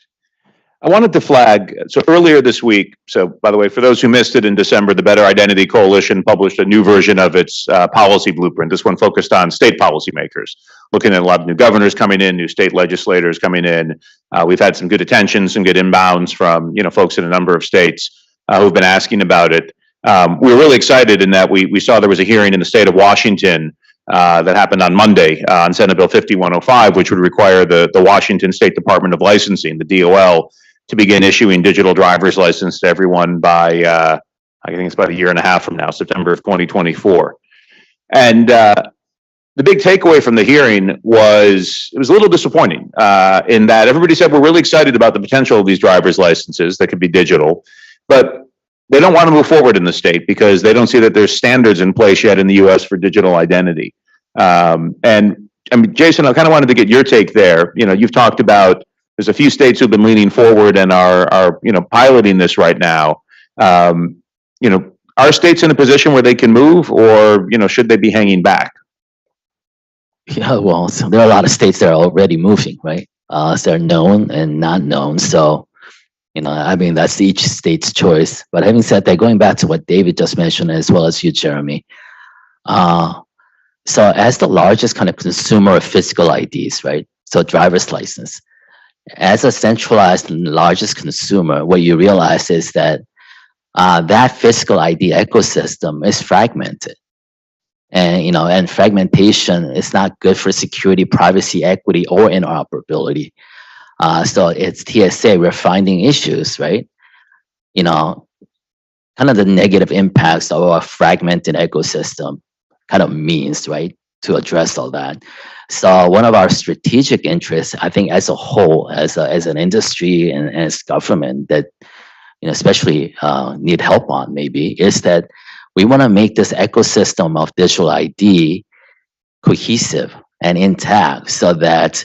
I wanted to flag, so earlier this week, so by the way, for those who missed it in December, the Better Identity Coalition published a new version of its policy blueprint. This one focused on state policymakers, looking at a lot of new governors coming in, new state legislators coming in. We've had some good attention, some good inbounds from folks in a number of states who've been asking about it. We were really excited in that we saw there was a hearing in the state of Washington that happened on Monday on Senate Bill 5105, which would require the Washington State Department of Licensing, the DOL, to begin issuing digital driver's license to everyone by, I think it's about a year and a half from now, September of 2024. And the big takeaway from the hearing was, it was a little disappointing in that everybody said, we're really excited about the potential of these driver's licenses that could be digital, but they don't want to move forward in the state because they don't see that there's standards in place yet in the US for digital identity. And I mean, Jason, I kind of wanted to get your take there. You've talked about, there's a few states who've been leaning forward and are piloting this right now. Are states in a position where they can move, or should they be hanging back? Yeah, well, so there are a lot of states that are already moving, right? So they're known and not known. So, that's each state's choice. But having said that, going back to what David just mentioned, as well as you, Jeremy. So as the largest kind of consumer of physical IDs, right? So driver's license. As a centralized and largest consumer, what you realize is that that physical ID ecosystem is fragmented. And, and fragmentation is not good for security, privacy, equity, or interoperability. So it's TSA, we're finding issues, right? Kind of the negative impacts of a fragmented ecosystem kind of means, right, to address all that. So one of our strategic interests, I think, as a whole, as an industry and as government, that especially need help on, maybe, is that we want to make this ecosystem of digital ID cohesive and intact, so that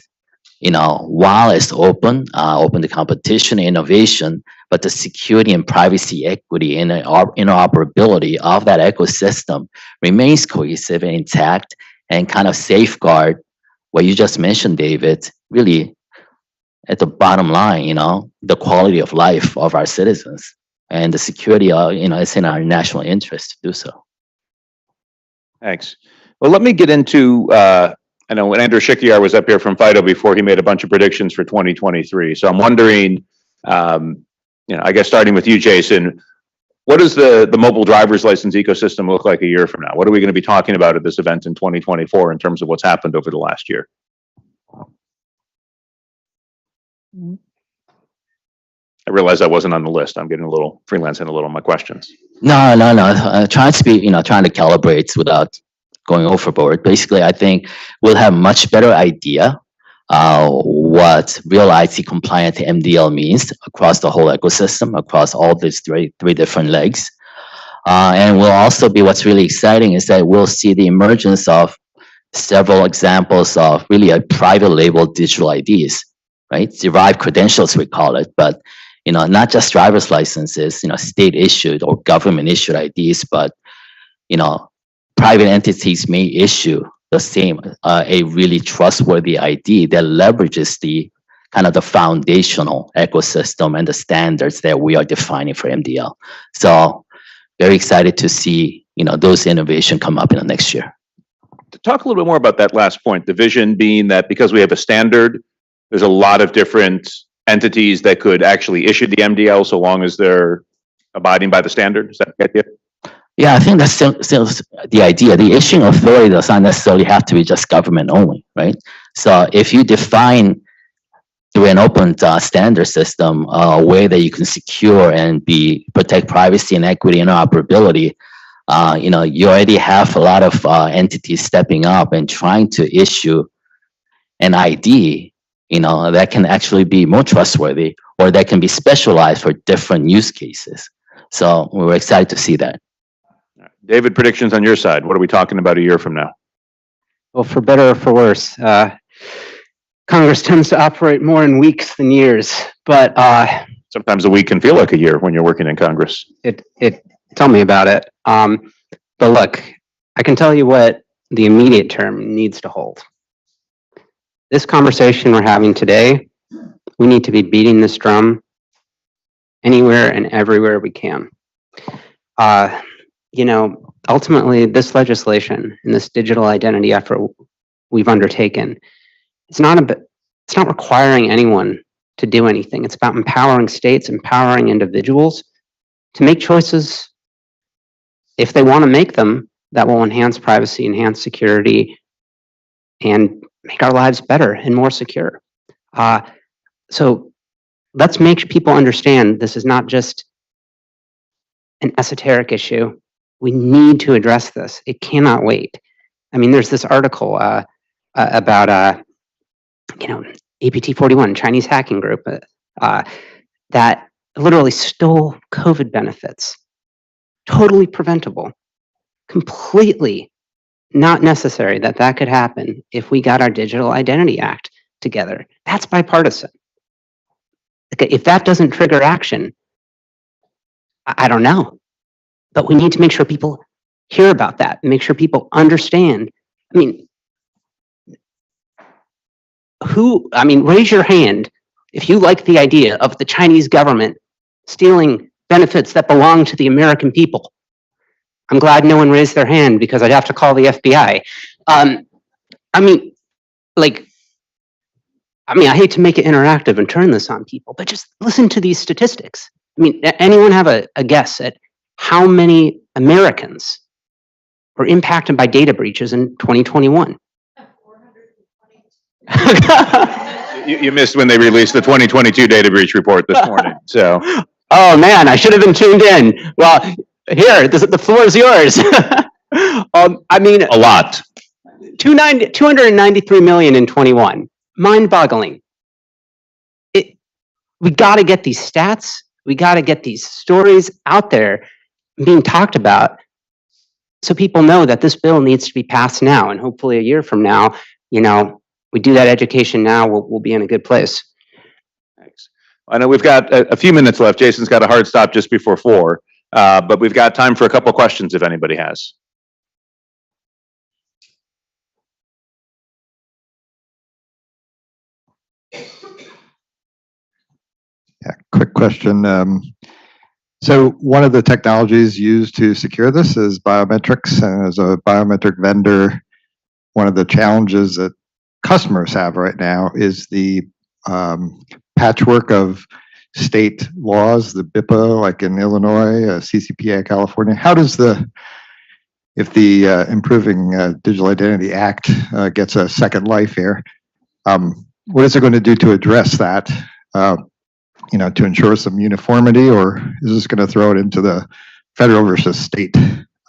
while it's open to competition, innovation, but the security and privacy, equity, and interoperability of that ecosystem remains cohesive and intact, and kind of safeguard what you just mentioned, David, really at the bottom line, the quality of life of our citizens and the security, it's in our national interest to do so. Thanks. Well, let me get into, I know when Andrew Shikiar was up here from FIDO before, he made a bunch of predictions for 2023. So I'm wondering, I guess starting with you, Jason, what does the mobile driver's license ecosystem look like a year from now? What are we going to be talking about at this event in 2024 in terms of what's happened over the last year? I realize I wasn't on the list. I'm getting a little freelancing a little on my questions. No. Trying to be, trying to calibrate without going overboard. Basically, I think we'll have much better idea what real IT compliant MDL means across the whole ecosystem, across all these three different legs. And will also be, what's really exciting is that we'll see the emergence of several examples of really a private label digital IDs, right? Derived credentials, we call it, but not just driver's licenses, state issued or government issued IDs, but private entities may issue the same, a really trustworthy ID that leverages the kind of the foundational ecosystem and the standards that we are defining for MDL. So very excited to see, those innovation come up in the next year. To talk a little bit more about that last point, the vision being that because we have a standard, there's a lot of different entities that could actually issue the MDL so long as they're abiding by the standard. Is that the idea? Yeah, I think that's still the idea. The issuing authority does not necessarily have to be just government only, right? So if you define through an open standard system a way that you can secure and protect privacy and equity and interoperability, you already have a lot of entities stepping up and trying to issue an ID, that can actually be more trustworthy or that can be specialized for different use cases. So we're excited to see that. David, predictions on your side. What are we talking about a year from now? Well, for better or for worse, Congress tends to operate more in weeks than years, but sometimes a week can feel like a year when you're working in Congress. Tell me about it. But look, I can tell you what the immediate term needs to hold. This conversation we're having today, we need to be beating this drum anywhere and everywhere we can. Ultimately, this legislation and this digital identity effort we've undertaken, it's not requiring anyone to do anything. It's about empowering states, empowering individuals to make choices if they want to make them that will enhance privacy, enhance security, and make our lives better and more secure. So let's make people understand this is not just an esoteric issue. We need to address this. It cannot wait. I mean, there's this article about APT41, Chinese hacking group, that literally stole COVID benefits. Totally preventable. Completely not necessary that could happen if we got our Digital Identity Act together. That's bipartisan. Okay, if that doesn't trigger action, I don't know. But we need to make sure people hear about that, make sure people understand. Raise your hand if you like the idea of the Chinese government stealing benefits that belong to the American people. I'm glad no one raised their hand because I'd have to call the FBI. I hate to make it interactive and turn this on people, but just listen to these statistics. Anyone have a guess at how many Americans were impacted by data breaches in 2021? You missed when they released the 2022 data breach report this morning. So, oh man, I should have been tuned in. Well, here, the floor is yours. A lot. 293 million in 21. Mind-boggling. We got to get these stats. We got to get these stories out there being talked about so people know that this bill needs to be passed now. And hopefully a year from now, we do that education now, we'll be in a good place. Thanks. I know we've got a few minutes left. Jason's got a hard stop just before 4, but we've got time for a couple questions if anybody has. Yeah, quick question. So one of the technologies used to secure this is biometrics. And as a biometric vendor, one of the challenges that customers have right now is the patchwork of state laws, the BIPA, like in Illinois, CCPA, California. How does if the Improving Digital Identity Act gets a second life here, what is it going to do to address that? To ensure some uniformity, or is this going to throw it into the federal versus state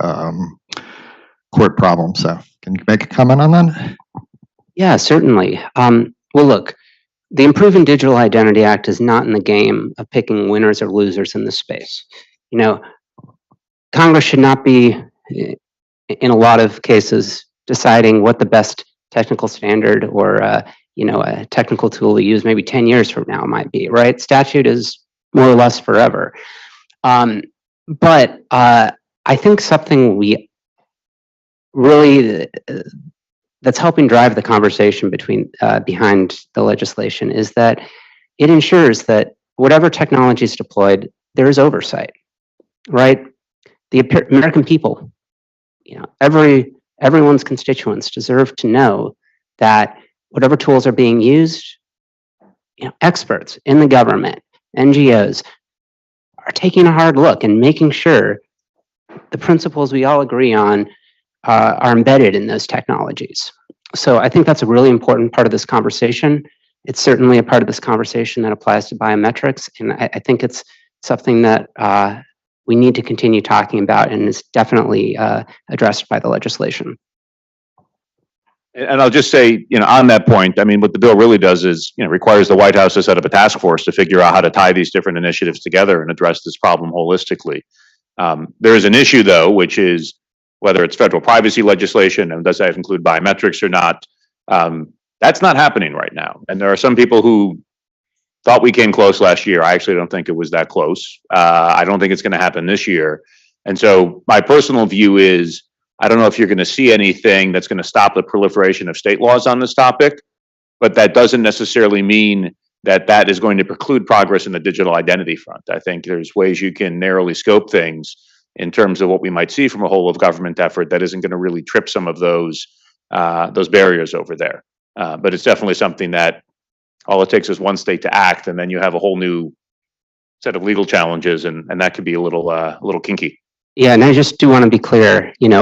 court problem? So can you make a comment on that? Yeah, certainly. Well, look, the Improving Digital Identity Act is not in the game of picking winners or losers in this space. Congress should not be, in a lot of cases, deciding what the best technical standard or a technical tool to use maybe 10 years from now might be, right? Statute is more or less forever. But I think something we really that's helping drive the conversation behind the legislation is that it ensures that whatever technology is deployed, there is oversight, right? The American people, everyone's constituents deserve to know that whatever tools are being used, experts in the government, NGOs, are taking a hard look and making sure the principles we all agree on are embedded in those technologies. So I think that's a really important part of this conversation. It's certainly a part of this conversation that applies to biometrics, and I think it's something that we need to continue talking about and is definitely addressed by the legislation. And I'll just say, on that point, I mean, what the bill really does is, requires the White House to set up a task force to figure out how to tie these different initiatives together and address this problem holistically. There is an issue, though, which is whether it's federal privacy legislation, and does that include biometrics or not? That's not happening right now. And there are some people who thought we came close last year. I actually don't think it was that close. I don't think it's going to happen this year. And so my personal view is, I don't know if you're going to see anything that's going to stop the proliferation of state laws on this topic, but that doesn't necessarily mean that that is going to preclude progress in the digital identity front. I think there's ways you can narrowly scope things in terms of what we might see from a whole of government effort that isn't going to really trip some of those barriers over there. But it's definitely something that all it takes is one state to act, and then you have a whole new set of legal challenges, and that could be a little kinky. Yeah, and I just do want to be clear, when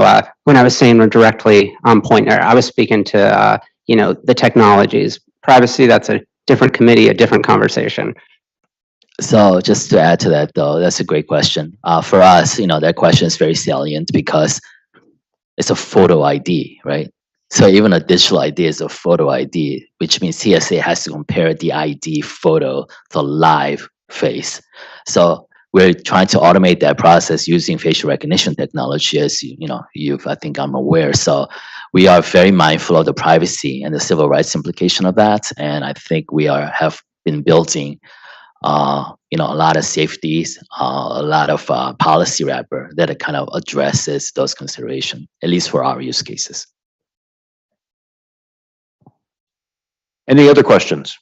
I was saying we're directly on point there, I was speaking to, the technologies. Privacy, that's a different committee, a different conversation. So just to add to that, though, that's a great question. For us, that question is very salient because it's a photo ID, right? So even a digital ID is a photo ID, which means CSA has to compare the ID photo to live face. So we're trying to automate that process using facial recognition technology, as I think I'm aware. So we are very mindful of the privacy and the civil rights implication of that, and I think we have been building a lot of safeties, a lot of policy wrapper that kind of addresses those considerations, at least for our use cases. Any other questions?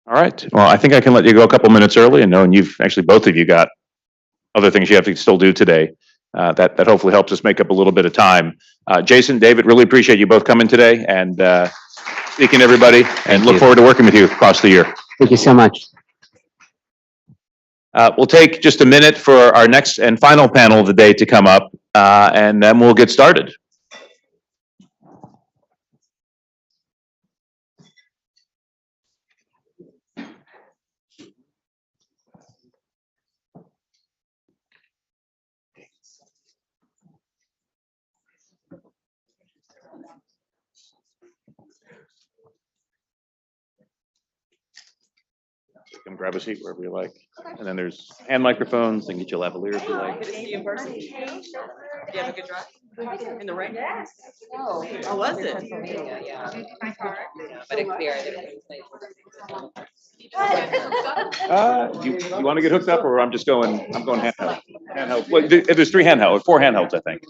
All right. Well, I think I can let you go a couple minutes early, and knowing both of you got other things you have to still do today, that hopefully helps us make up a little bit of time. Jason, David, really appreciate you both coming today and speaking to everybody, and look forward to working with you across the year. Thank you so much. We'll take just a minute for our next and final panel of the day to come up, and then we'll get started. Come grab a seat wherever you like. And then there's hand microphones and get you lavalier if you like. Good to see you in person. Did you have a good drive? In the right? Yes. Oh, was it? But it cleared. You want to get hooked up, or I'm going handheld? Handheld. Well, there's 3 handhelds, 4 handhelds, I think.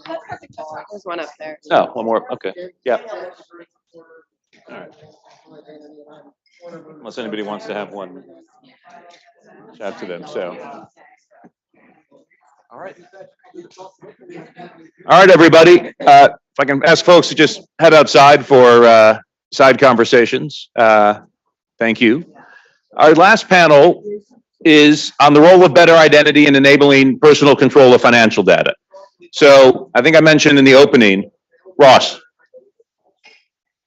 There's one up there. Oh, one more. Okay. Yeah. All right. Unless anybody wants to have one, chat to them. So. All right. All right, everybody. If I can ask folks to just head outside for side conversations. Thank you. Our last panel is on the role of better identity in enabling personal control of financial data. So I think I mentioned in the opening, Ross.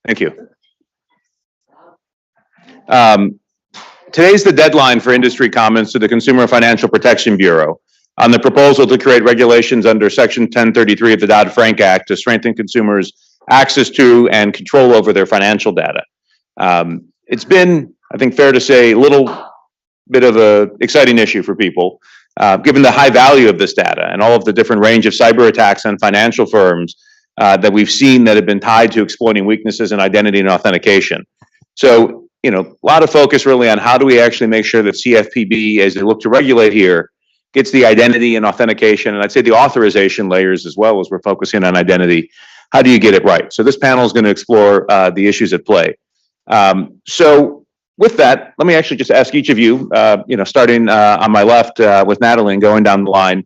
Thank you. Today's the deadline for industry comments to the Consumer Financial Protection Bureau on the proposal to create regulations under Section 1033 of the Dodd-Frank Act to strengthen consumers' access to and control over their financial data. It's been, I think, fair to say, a little bit of an exciting issue for people, given the high value of this data and all of the different range of cyber attacks on financial firms that we've seen that have been tied to exploiting weaknesses in identity and authentication. So, a lot of focus really on how do we actually make sure that CFPB, as they look to regulate here, gets the identity and authentication, and I'd say the authorization layers as well, as we're focusing on identity. How do you get it right? So this panel is going to explore the issues at play. So with that, let me actually just ask each of you, starting on my left with Natalie and going down the line,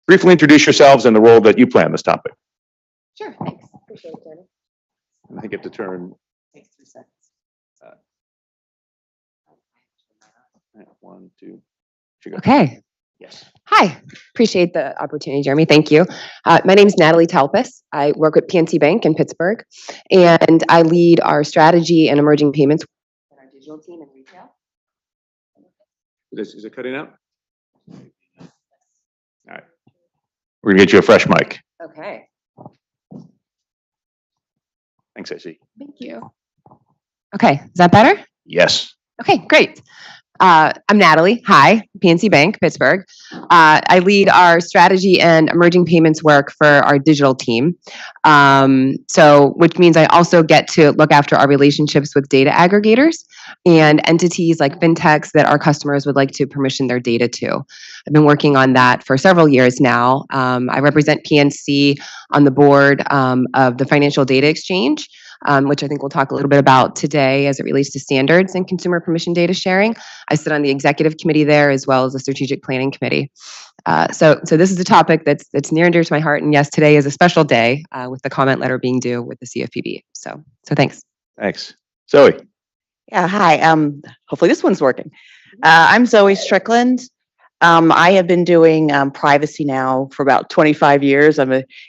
briefly introduce yourselves and the role that you play on this topic. Sure, thanks. Appreciate it, Danny. I get to turn. Takes 3 seconds. 1, 2. Okay. Yes. Hi, appreciate the opportunity, Jeremy. Thank you. My name is Natalie Talpis. I work with PNC Bank in Pittsburgh, and I lead our strategy and emerging payments in our digital team in retail. Is it cutting out? All right. We're gonna get you a fresh mic. Okay. Thanks, AC. Thank you. Okay, is that better? Yes. Okay, great. I'm Natalie. Hi, PNC Bank, Pittsburgh. I lead our strategy and emerging payments work for our digital team. Which means I also get to look after our relationships with data aggregators and entities like fintechs that our customers would like to permission their data to. I've been working on that for several years now. I represent PNC on the board of the Financial Data Exchange, which I think we'll talk a little bit about today as it relates to standards and consumer permission data sharing. I sit on the executive committee there as well as the strategic planning committee. So this is a topic that's near and dear to my heart. And yes, today is a special day with the comment letter being due with the CFPB. So thanks. Thanks. Zoe. Yeah, hi. Hopefully this one's working. I'm Zoe Strickland. I have been doing privacy now for about 25 years.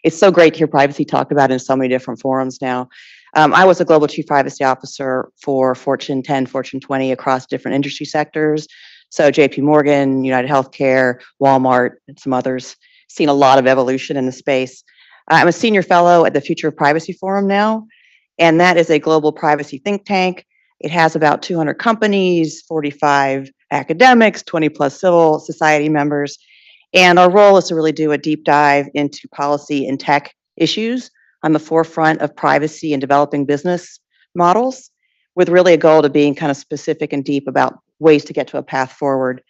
It's so great to hear privacy talked about in so many different forums now. I was a global chief privacy officer for Fortune 10, Fortune 20 across different industry sectors. So JP Morgan, United Healthcare, Walmart, and some others. Seen a lot of evolution in the space. I'm a senior fellow at the Future of Privacy Forum now, and that is a global privacy think tank. It has about 200 companies, 45 academics, 20 plus civil society members. And our role is to really do a deep dive into policy and tech issues on the forefront of privacy and developing business models, with really a goal to being kind of specific and deep about ways to get to a path forward.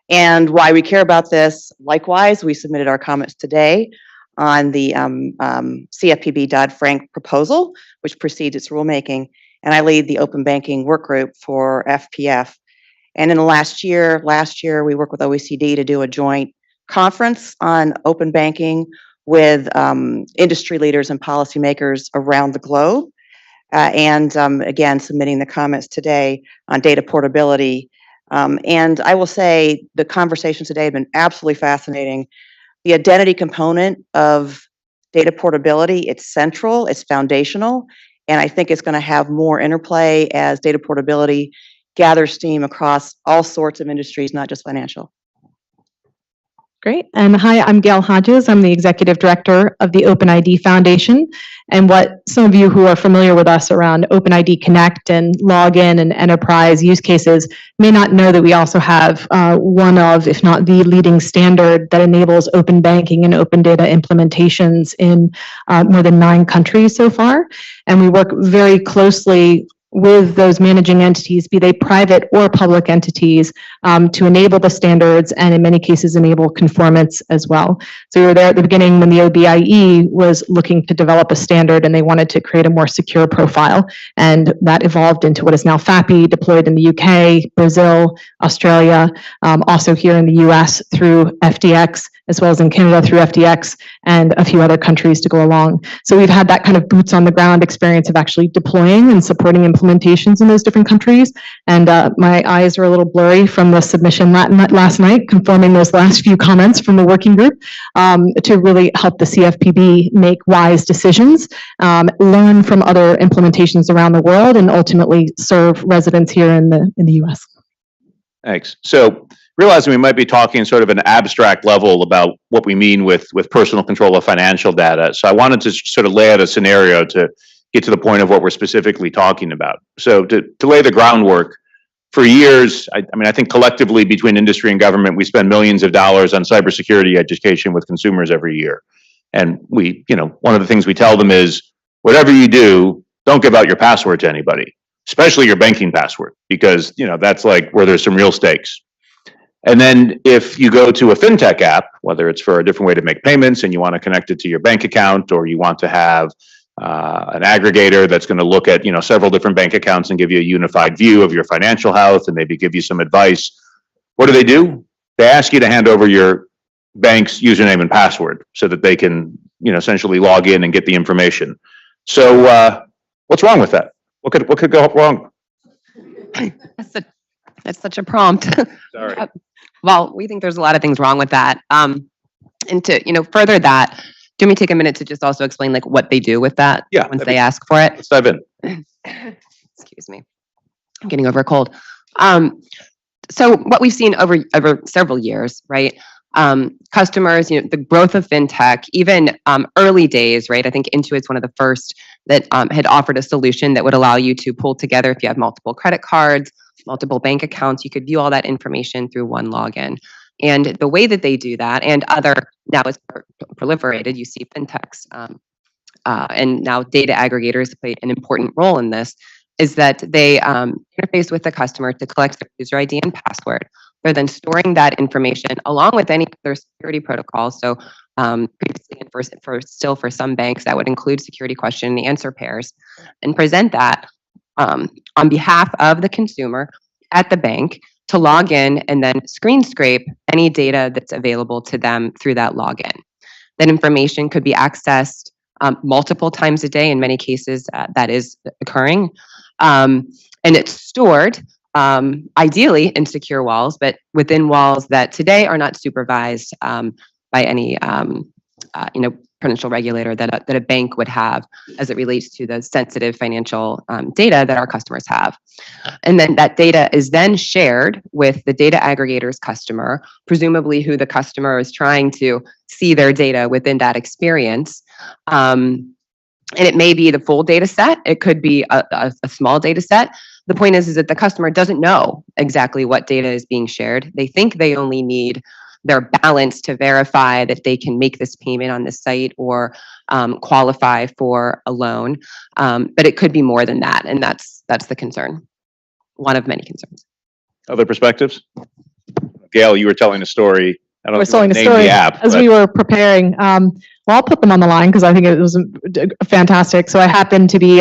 And why we care about this, likewise, we submitted our comments today on the CFPB Dodd-Frank proposal, which precedes its rulemaking. And I lead the open banking work group for FPF. And in the last year, we worked with OECD to do a joint conference on open banking with industry leaders and policymakers around the globe. Again, submitting the comments today on data portability. And I will say the conversations today have been absolutely fascinating. The identity component of data portability, it's central, it's foundational, and I think it's going to have more interplay as data portability gathers steam across all sorts of industries, not just financial. Great. And hi, I'm Gail Hodges. I'm the Executive Director of the OpenID Foundation. And what some of you who are familiar with us around OpenID Connect and login and enterprise use cases may not know that we also have one of, if not the leading standard that enables open banking and open data implementations in more than 9 countries so far. And we work very closely with those managing entities, be they private or public entities, to enable the standards and in many cases enable conformance as well. So we were there at the beginning when the OBIE was looking to develop a standard and they wanted to create a more secure profile. And that evolved into what is now FAPI, deployed in the UK, Brazil, Australia, also here in the US through FDX, as well as in Canada through FDX and a few other countries to go along. So we've had that kind of boots on the ground experience of actually deploying and supporting implementations in those different countries. And my eyes are a little blurry from the submission last night, confirming those last few comments from the working group to really help the CFPB make wise decisions, learn from other implementations around the world, and ultimately serve residents here in the US. Thanks. So realizing we might be talking sort of an abstract level about what we mean with personal control of financial data. So I wanted to sort of lay out a scenario to get to the point of what we're specifically talking about. So to lay the groundwork, for years, I mean, I think collectively between industry and government, we spend millions of dollars on cybersecurity education with consumers every year. And we, one of the things we tell them is, whatever you do, don't give out your password to anybody, especially your banking password, because, that's like where there's some real stakes. And then if you go to a fintech app, whether it's for a different way to make payments and you want to connect it to your bank account, or you want to have an aggregator that's going to look at several different bank accounts and give you a unified view of your financial health and maybe give you some advice, what do? They ask you to hand over your bank's username and password so that they can essentially log in and get the information. So what's wrong with that? What could go wrong? That's such a prompt. Sorry. Well, we think there's a lot of things wrong with that. And to further that, do we take a minute to just also explain like what they do with that once they ask for it? Let's dive in. Excuse me, I'm getting over a cold. So what we've seen over several years, right? Customers, the growth of fintech, even early days, right? I think Intuit's one of the first that had offered a solution that would allow you to pull together if you have multiple credit cards, multiple bank accounts, you could view all that information through one login. And the way that they do that, and now it's proliferated, you see fintechs, and now data aggregators play an important role in this, is that they interface with the customer to collect their user ID and password. They're then storing that information along with any other security protocols. So previously, and for some banks, that would include security question and answer pairs, and present that on behalf of the consumer at the bank to log in and then screen scrape any data that's available to them through that login. That information could be accessed multiple times a day. In many cases, that is occurring. And it's stored ideally in secure walls, but within walls that today are not supervised by any prudential regulator that a bank would have as it relates to the sensitive financial data that our customers have. And then that data is then shared with the data aggregator's customer, presumably who the customer is trying to see their data within that experience. And it may be the full data set. It could be a small data set. The point is that the customer doesn't know exactly what data is being shared. They think they only need their balance to verify that they can make this payment on the site or qualify for a loan. But it could be more than that. And that's the concern. One of many concerns. Other perspectives? Gail, you were telling a story. I don't know if you want to name the app, as we were preparing. Well, I'll put them on the line because I think it was fantastic. So I happened to be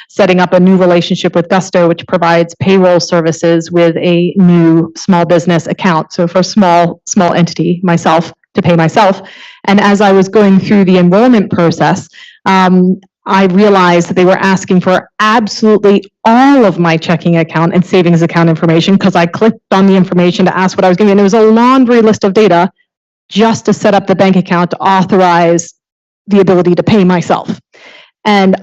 setting up a new relationship with Gusto, which provides payroll services with a new small business account. So for a small entity, myself, to pay myself. And as I was going through the enrollment process, I realized that they were asking for absolutely all of my checking account and savings account information because I clicked on the information to ask what I was getting. And it was a laundry list of data just to set up the bank account to authorize the ability to pay myself. And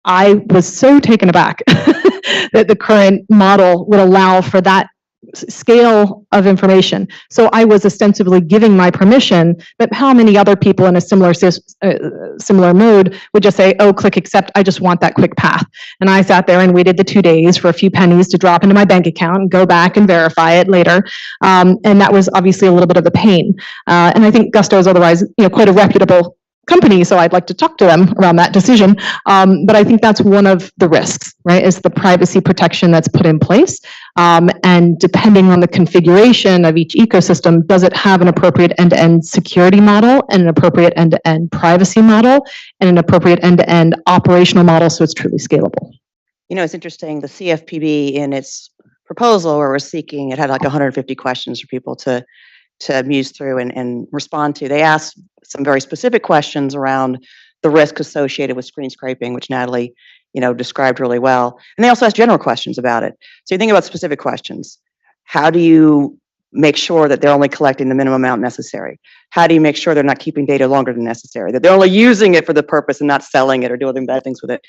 I was so taken aback that the current model would allow for that scale of information. So I was ostensibly giving my permission, but how many other people in a similar mode would just say, oh, click accept, I just want that quick path. And I sat there and waited the 2 days for a few pennies to drop into my bank account and go back and verify it later. And that was obviously a little bit of a pain. And I think Gusto is otherwise, quite a reputable company, so I'd like to talk to them around that decision. But I think that's one of the risks, right, is the privacy protection that's put in place. And depending on the configuration of each ecosystem, does it have an appropriate end-to-end security model and an appropriate end-to-end privacy model and an appropriate end-to-end operational model so it's truly scalable? It's interesting, the CFPB in its proposal where we're seeking, it had like 150 questions for people to muse through and respond to. They asked some very specific questions around the risk associated with screen scraping, which Natalie, described really well. And they also asked general questions about it. So you think about specific questions. How do you make sure that they're only collecting the minimum amount necessary? How do you make sure they're not keeping data longer than necessary? That they're only using it for the purpose and not selling it or doing bad things with it?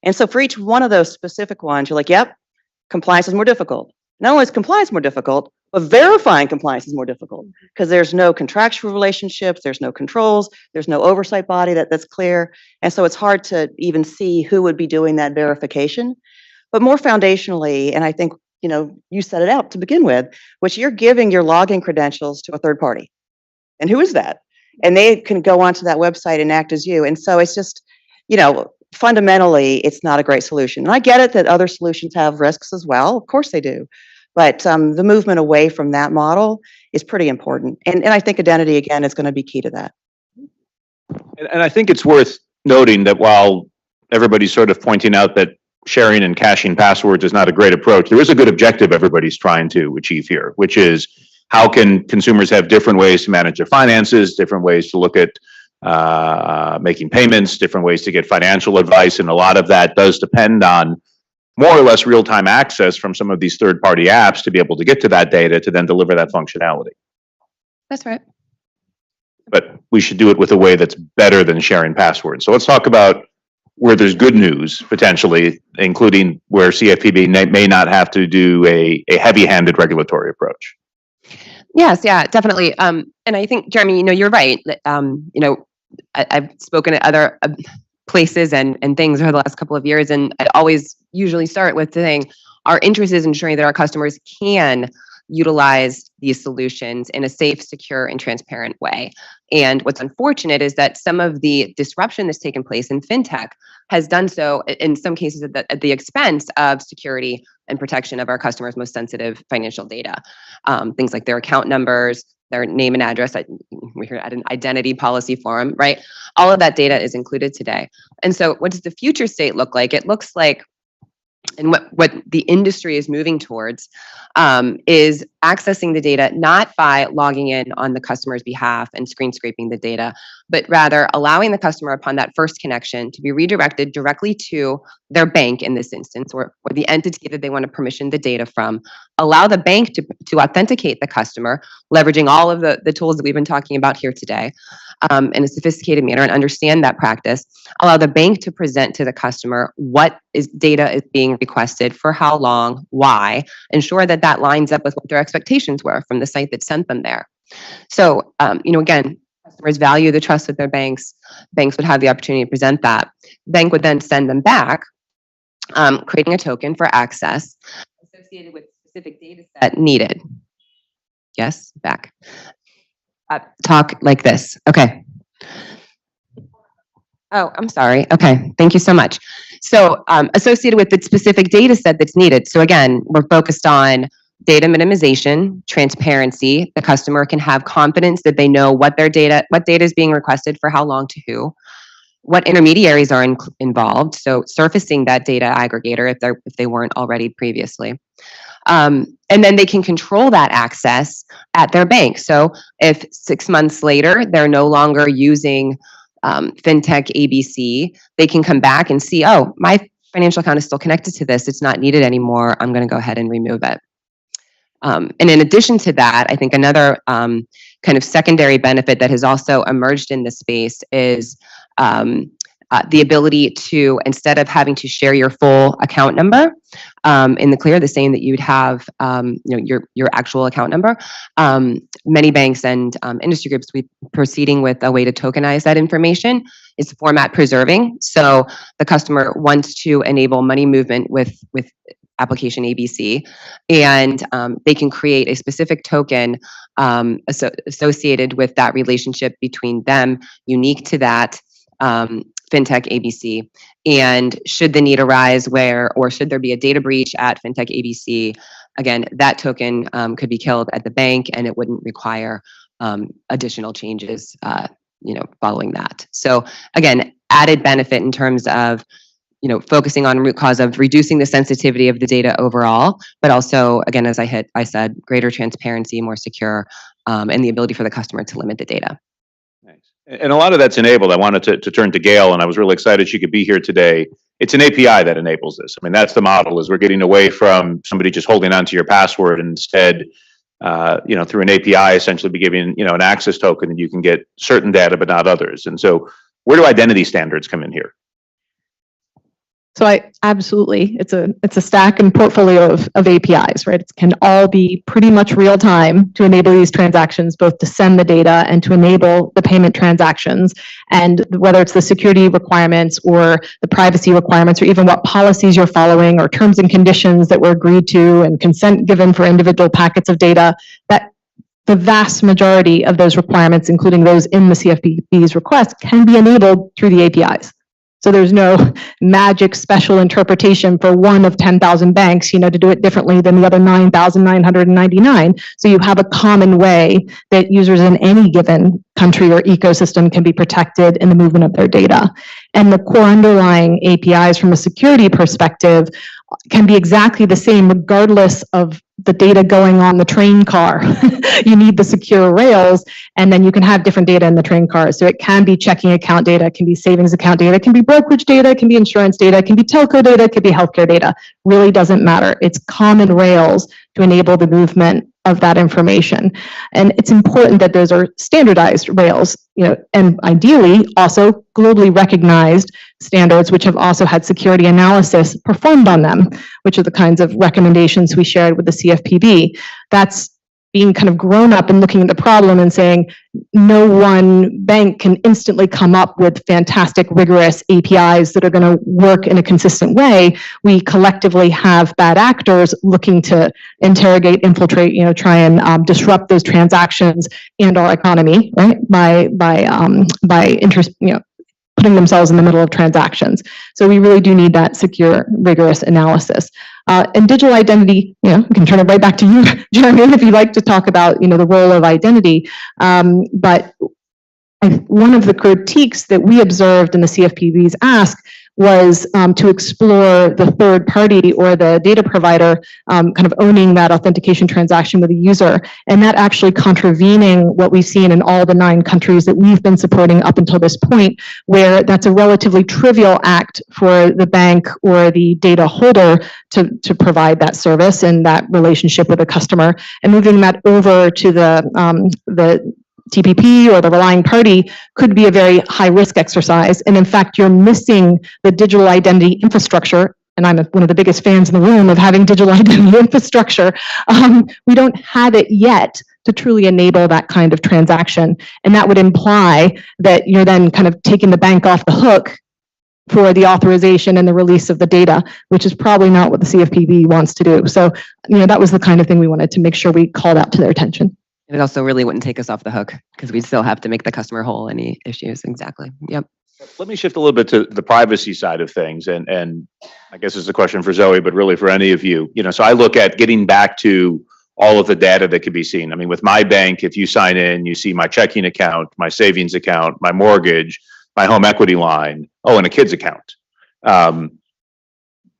And so for each one of those specific ones, you're like, yep, compliance is more difficult. Not only is compliance more difficult, but verifying compliance is more difficult because there's no contractual relationships, there's no controls, there's no oversight body that's clear. And so it's hard to even see who would be doing that verification. But more foundationally, and I think, you set it out to begin with, which you're giving your login credentials to a third party. And who is that? And they can go onto that website and act as you. And so it's just, fundamentally, it's not a great solution. And I get it that other solutions have risks as well. Of course they do. But the movement away from that model is pretty important. And I think identity, again, is going to be key to that. And I think it's worth noting that while everybody's sort of pointing out that sharing and caching passwords is not a great approach, there is a good objective everybody's trying to achieve here, which is how can consumers have different ways to manage their finances, different ways to look at making payments, different ways to get financial advice. And a lot of that does depend on more or less real-time access from some of these third-party apps to be able to get to that data to then deliver that functionality. That's right. But we should do it with a way that's better than sharing passwords. So let's talk about where there's good news, potentially, including where CFPB may not have to do a heavy-handed regulatory approach. Yes, yeah, definitely. And I think, Jeremy, you're right. I've spoken at other places and things over the last couple of years, and I always usually start with saying our interest is ensuring that our customers can utilize these solutions in a safe, secure, and transparent way. And what's unfortunate is that some of the disruption that's taken place in fintech has done so in some cases at the expense of security and protection of our customers' most sensitive financial data. Things like their account numbers, their name and address. We heard at an identity policy forum, right? All of that data is included today. And so what does the future state look like? It looks like, and what the industry is moving towards is accessing the data not by logging in on the customer's behalf and screen scraping the data, but rather allowing the customer upon that first connection to be redirected directly to their bank in this instance, or the entity that they want to permission the data from. Allow the bank to authenticate the customer, leveraging all of the tools that we've been talking about here today in a sophisticated manner, and understand that practice. Allow the bank to present to the customer what data is being requested, for how long, why, ensure that that lines up with what their expectations were from the site that sent them there. So, again, customers value the trust of their banks. Banks would have the opportunity to present that. Bank would then send them back, creating a token for access associated with specific data set needed. Yes, back. Talk like this. Okay. Oh, I'm sorry. Okay, thank you so much. So associated with the specific data set that's needed. So again, we're focused on data minimization, transparency. The customer can have confidence that they know what data is being requested for how long to who, what intermediaries are involved. So surfacing that data aggregator if they weren't already previously. And then they can control that access at their bank. So if 6 months later, they're no longer using FinTech ABC, they can come back and see, oh, my financial account is still connected to this. It's not needed anymore. I'm going to go ahead and remove it. And in addition to that, I think another kind of secondary benefit that has also emerged in this space is the ability to, instead of having to share your full account number in the clear, the same that you'd have your actual account number, many banks and industry groups we proceeding with a way to tokenize that information. Is format preserving. So the customer wants to enable money movement with application ABC, and they can create a specific token associated with that relationship between them, unique to that FinTech ABC. And should the need arise or should there be a data breach at FinTech ABC, again, that token could be killed at the bank and it wouldn't require additional changes following that. So again, added benefit in terms of focusing on root cause of reducing the sensitivity of the data overall, but also, again, as I said, greater transparency, more secure, and the ability for the customer to limit the data. Nice. And a lot of that's enabled. I wanted to turn to Gail, and I was really excited she could be here today. It's an API that enables this. I mean, that's the model, is we're getting away from somebody just holding onto your password, and instead, through an API, essentially be giving, an access token, and you can get certain data, but not others. And so where do identity standards come in here? So absolutely, it's a stack and portfolio of APIs, right? It can all be pretty much real time to enable these transactions, both to send the data and to enable the payment transactions. And whether it's the security requirements or the privacy requirements, or even what policies you're following or terms and conditions that were agreed to and consent given for individual packets of data, that the vast majority of those requirements, including those in the CFPB's request, can be enabled through the APIs. So there's no magic special interpretation for one of 10,000 banks, to do it differently than the other 9,999. So you have a common way that users in any given country or ecosystem can be protected in the movement of their data. And the core underlying APIs from a security perspective can be exactly the same regardless of the data going on the train car. You need the secure rails, and then you can have different data in the train car. So it can be checking account data, it can be savings account data, it can be brokerage data, it can be insurance data, it can be telco data, it could be healthcare data. Really doesn't matter. It's common rails to enable the movement of that information. And it's important that those are standardized rails, and ideally also globally recognized standards, which have also had security analysis performed on them, which are the kinds of recommendations we shared with the CFPB. That's being kind of grown up and looking at the problem and saying, no one bank can instantly come up with fantastic, rigorous APIs that are going to work in a consistent way. We collectively have bad actors looking to interrogate, infiltrate, try and disrupt those transactions and our economy, right? By interest, putting themselves in the middle of transactions. So we really do need that secure, rigorous analysis. And digital identity, we can turn it right back to you, Jeremy, if you'd like to talk about, the role of identity. But one of the critiques that we observed in the CFPB's ask was to explore the third party or the data provider kind of owning that authentication transaction with a user, and that actually contravening what we've seen in all the 9 countries that we've been supporting up until this point, where that's a relatively trivial act for the bank or the data holder to provide that service and that relationship with a customer, and moving that over to the TPP or the relying party could be a very high risk exercise. And in fact, you're missing the digital identity infrastructure. And I'm one of the biggest fans in the room of having digital identity infrastructure. We don't have it yet to truly enable that kind of transaction. And that would imply that you're then kind of taking the bank off the hook for the authorization and the release of the data, which is probably not what the CFPB wants to do. So, that was the kind of thing we wanted to make sure we called out to their attention. It also really wouldn't take us off the hook because we'd still have to make the customer whole any issues. Exactly. Yep. Let me shift a little bit to the privacy side of things. And I guess it's a question for Zoe, but really for any of you. So I look at getting back to all of the data that could be seen. I mean, with my bank, if you sign in, you see my checking account, my savings account, my mortgage, my home equity line, and a kid's account.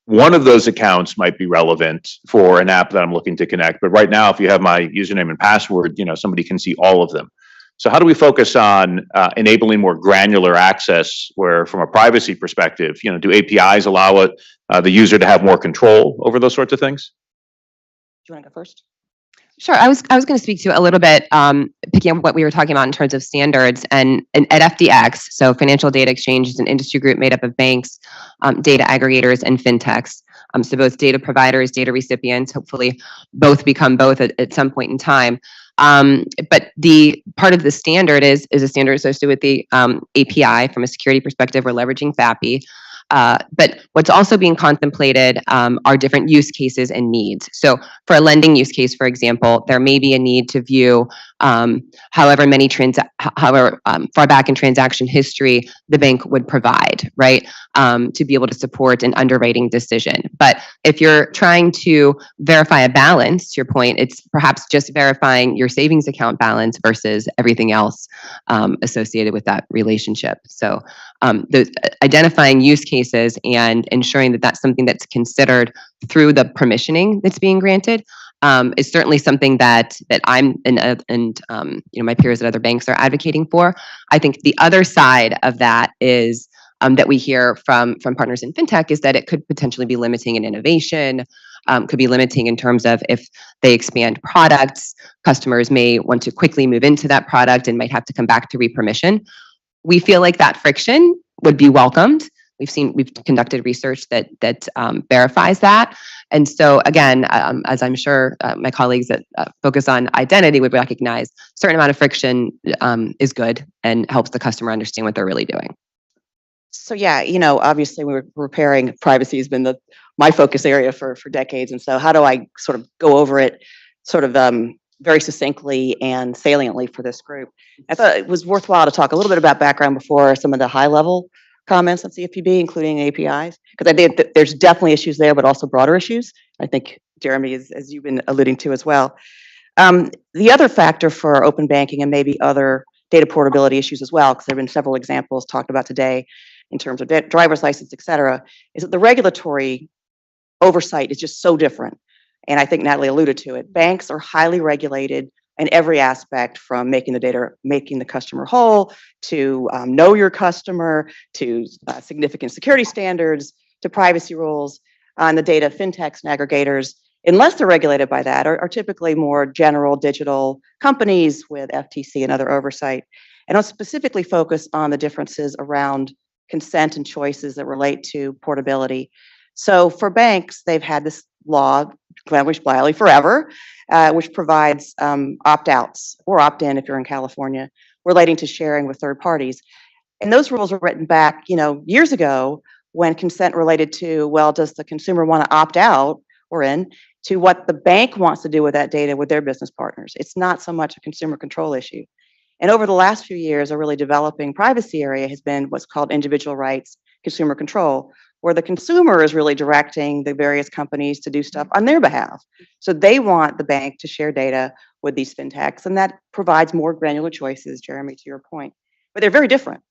One of those accounts might be relevant for an app that I'm looking to connect. But right now, if you have my username and password, somebody can see all of them. So how do we focus on enabling more granular access where, from a privacy perspective, do APIs allow the user to have more control over those sorts of things? Do you want to go first? Sure. I was going to speak to a little bit, picking up what we were talking about in terms of standards and at FDX. So Financial Data Exchange is an industry group made up of banks, data aggregators, and fintechs. So both data providers, data recipients, hopefully both become both at some point in time. But the part of the standard is a standard associated with the API. From a security perspective, we're leveraging FAPI. But what's also being contemplated are different use cases and needs. So for a lending use case, for example, there may be a need to view however far back in transaction history the bank would provide, right, to be able to support an underwriting decision. But if you're trying to verify a balance, to your point, it's perhaps just verifying your savings account balance versus everything else associated with that relationship. So identifying use cases and ensuring that that's something that's considered through the permissioning that's being granted is certainly something that I'm and my peers at other banks are advocating for. I think the other side of that is that we hear from partners in fintech is that it could potentially be limiting in innovation, could be limiting in terms of if they expand products, customers may want to quickly move into that product and might have to come back to re-permission. We feel like that friction would be welcomed. We've conducted research that verifies that. And so again, as I'm sure my colleagues that focus on identity would recognize, a certain amount of friction is good and helps the customer understand what they're really doing. So yeah, obviously we were preparing, privacy has been my focus area for decades. And so how do I sort of go over it sort of very succinctly and saliently for this group? I thought it was worthwhile to talk a little bit about background before some of the high level comments on CFPB, including APIs, because I think that there's definitely issues there, but also broader issues. I think, Jeremy, as you've been alluding to as well. The other factor for open banking and maybe other data portability issues as well, because there have been several examples talked about today in terms of driver's license, et cetera, is that the regulatory oversight is just so different. And I think Natalie alluded to it. Banks are highly regulated in every aspect, from making the customer whole, to know your customer, to significant security standards, to privacy rules. And the data fintechs and aggregators, unless they're regulated by that, are typically more general digital companies with FTC and other oversight. And I'll specifically focus on the differences around consent and choices that relate to portability. So for banks, they've had this law, language blithely forever, which provides opt-outs or opt-in if you're in California, relating to sharing with third parties. And those rules were written back, years ago, when consent related to, well, does the consumer want to opt out or in, to what the bank wants to do with that data with their business partners. It's not so much a consumer control issue. And over the last few years, a really developing privacy area has been what's called individual rights consumer control, where the consumer is really directing the various companies to do stuff on their behalf. So they want the bank to share data with these fintechs, and that provides more granular choices, Jeremy, to your point. But they're very different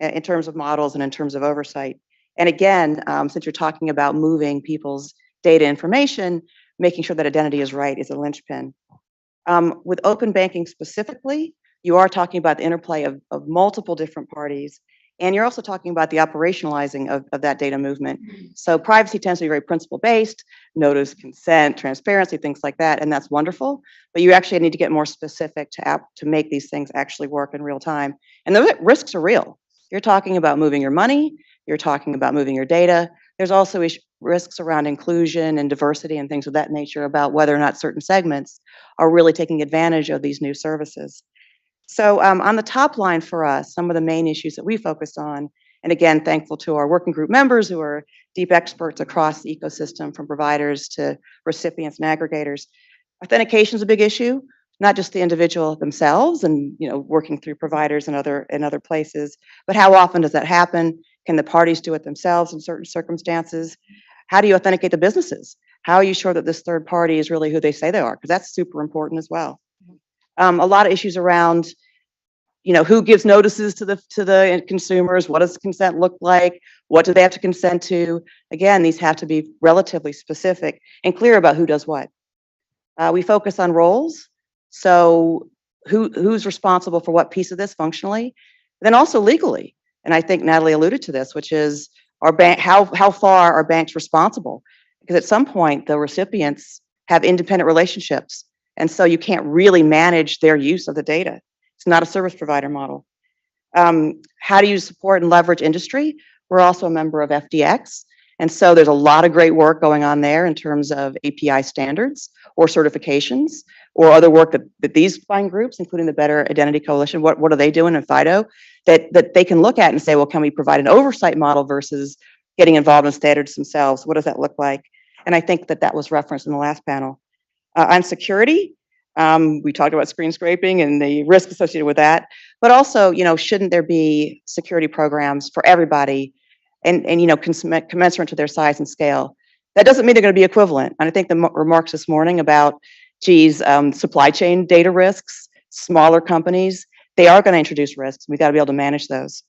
in terms of models and in terms of oversight. And again, since you're talking about moving people's data information, making sure that identity is right is a linchpin. With open banking specifically, you are talking about the interplay of multiple different parties. And you're also talking about the operationalizing of that data movement. So privacy tends to be very principle-based, notice, consent, transparency, things like that, and that's wonderful. But you actually need to get more specific to make these things actually work in real time. And those risks are real. You're talking about moving your money, you're talking about moving your data. There's also risks around inclusion and diversity and things of that nature about whether or not certain segments are really taking advantage of these new services. So on the top line for us, some of the main issues that we focused on, and again, thankful to our working group members who are deep experts across the ecosystem, from providers to recipients and aggregators. Authentication is a big issue, not just the individual themselves and working through providers and other places, but how often does that happen? Can the parties do it themselves in certain circumstances? How do you authenticate the businesses? How are you sure that this third party is really who they say they are? Because that's super important as well. A lot of issues around, who gives notices to the consumers? What does consent look like? What do they have to consent to? Again, these have to be relatively specific and clear about who does what. We focus on roles. So who's responsible for what piece of this functionally? Then also legally. And I think Natalie alluded to this, which is how far are banks responsible? Because at some point, the recipients have independent relationships And so you can't really manage their use of the data. It's not a service provider model. How do you support and leverage industry? We're also a member of FDX. And so there's a lot of great work going on there in terms of API standards or certifications or other work that these buying groups, including the Better Identity Coalition, what are they doing in FIDO that they can look at and say, well, can we provide an oversight model versus getting involved in standards themselves? What does that look like? And I think that was referenced in the last panel. On security, we talked about screen scraping and the risk associated with that, but also, shouldn't there be security programs for everybody and commensurate to their size and scale? That doesn't mean they're going to be equivalent. And I think the remarks this morning about, supply chain data risks, smaller companies, they are going to introduce risks. We've got to be able to manage those.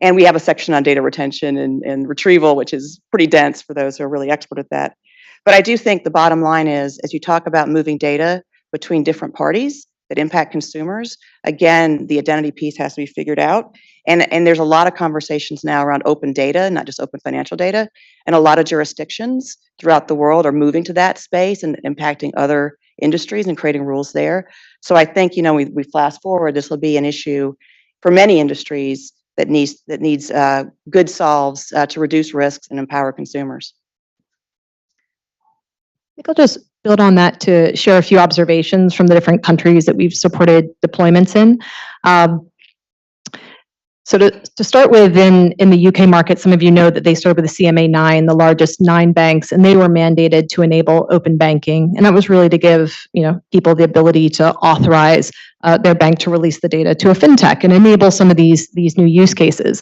And we have a section on data retention and retrieval, which is pretty dense for those who are really expert at that. But I do think the bottom line is, as you talk about moving data between different parties that impact consumers, again, the identity piece has to be figured out. And there's a lot of conversations now around open data, not just open financial data. And a lot of jurisdictions throughout the world are moving to that space and impacting other industries and creating rules there. So I think, we fast forward, this will be an issue for many industries that needs good solves to reduce risks and empower consumers. I think I'll just build on that to share a few observations from the different countries that we've supported deployments in. So to start with, in the UK market, some of you know that they started with the CMA9, the largest 9 banks, and they were mandated to enable open banking. And that was really to give people the ability to authorize their bank to release the data to a fintech and enable some of these new use cases.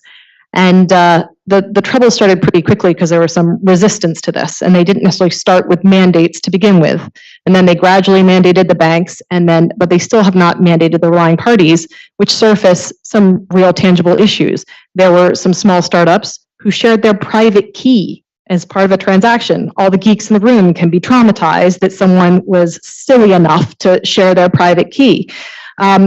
And the trouble started pretty quickly because there was some resistance to this, and they didn't necessarily start with mandates to begin with. And then they gradually mandated the banks, but they still have not mandated the relying parties, which surface some real tangible issues. There were some small startups who shared their private key as part of a transaction. All the geeks in the room can be traumatized that someone was silly enough to share their private key.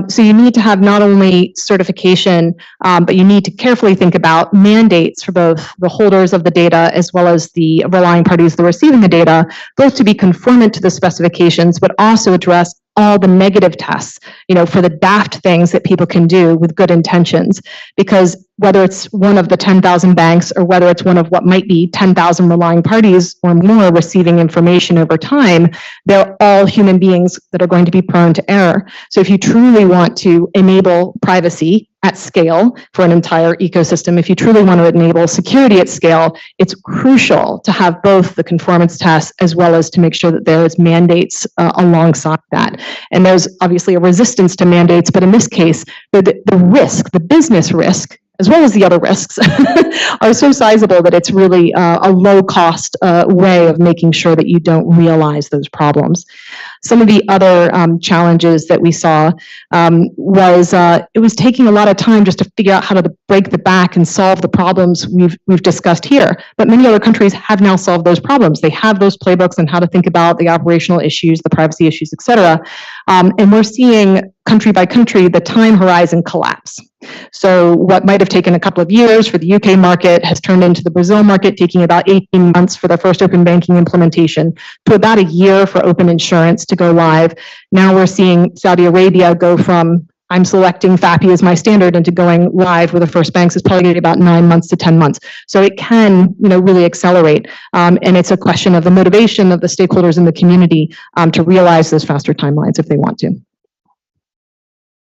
So you need to have not only certification, but you need to carefully think about mandates for both the holders of the data as well as the relying parties that are receiving the data, both to be conformant to the specifications, but also address all the negative tests, for the daft things that people can do with good intentions. Because whether it's one of the 10,000 banks or whether it's one of what might be 10,000 relying parties or more receiving information over time, they're all human beings that are going to be prone to error. So if you truly want to enable privacy at scale for an entire ecosystem, if you truly want to enable security at scale, it's crucial to have both the conformance tests as well as to make sure that there is mandates alongside that. And there's obviously a resistance to mandates, but in this case, the risk, the business risk, as well as the other risks, are so sizable that it's really a low-cost way of making sure that you don't realize those problems. Some of the other challenges that we saw was it was taking a lot of time just to figure out how to break the back and solve the problems we've discussed here. But many other countries have now solved those problems. They have those playbooks on how to think about the operational issues, the privacy issues, et cetera. And we're seeing country by country the time horizon collapse. So what might have taken a couple of years for the UK market has turned into the Brazil market, taking about 18 months for their first open banking implementation, to about a year for open insurance to go live. Now we're seeing Saudi Arabia go from I'm selecting FAPI as my standard into going live with the first banks is probably going to be about 9 months to 10 months. So it can, really accelerate. And it's a question of the motivation of the stakeholders in the community to realize those faster timelines if they want to.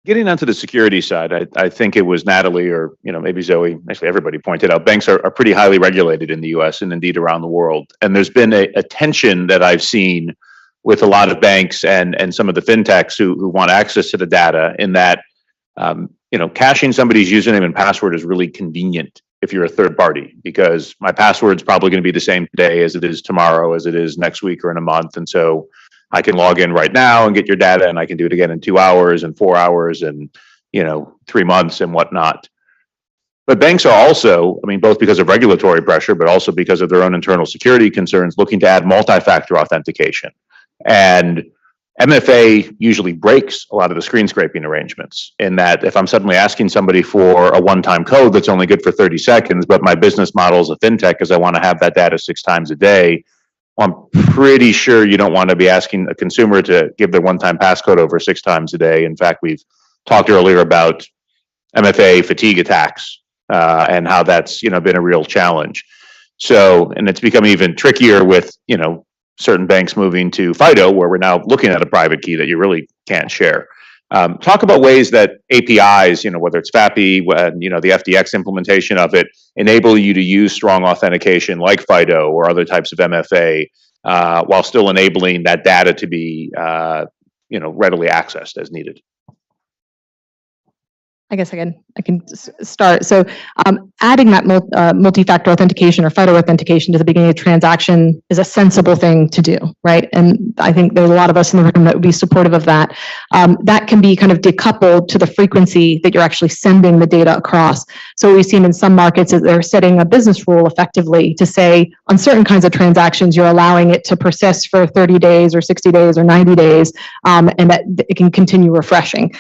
Getting onto the security side, I think it was Natalie or maybe Zoe, actually everybody pointed out, banks are pretty highly regulated in the US and indeed around the world. And there's been a tension that I've seen with a lot of banks and some of the fintechs who want access to the data in that, caching somebody's username and password is really convenient if you're a third party, because my password's probably going to be the same today as it is tomorrow, as it is next week or in a month. And so I can log in right now and get your data, and I can do it again in 2 hours and 4 hours and 3 months and whatnot. But banks are also, both because of regulatory pressure, but also because of their own internal security concerns, looking to add multi-factor authentication. And MFA usually breaks a lot of the screen scraping arrangements in that if I'm suddenly asking somebody for a one-time code that's only good for 30 seconds, but my business model is a fintech because I want to have that data 6 times a day, Well, I'm pretty sure you don't want to be asking a consumer to give their one-time passcode over 6 times a day. In fact, we've talked earlier about MFA fatigue attacks and how that's been a real challenge. So, and it's become even trickier with certain banks moving to FIDO, where we're now looking at a private key that you really can't share. Talk about ways that APIs, whether it's FAPI, the FDX implementation of it, enable you to use strong authentication like FIDO or other types of MFA, while still enabling that data to be, readily accessed as needed. I guess I can start. So adding that multi-factor authentication or FIDO authentication to the beginning of a transaction is a sensible thing to do, right? And I think there's a lot of us in the room that would be supportive of that. That can be kind of decoupled to the frequency that you're actually sending the data across. So what we've seen in some markets is they're setting a business rule effectively to say on certain kinds of transactions, you're allowing it to persist for 30 days or 60 days or 90 days, and that it can continue refreshing.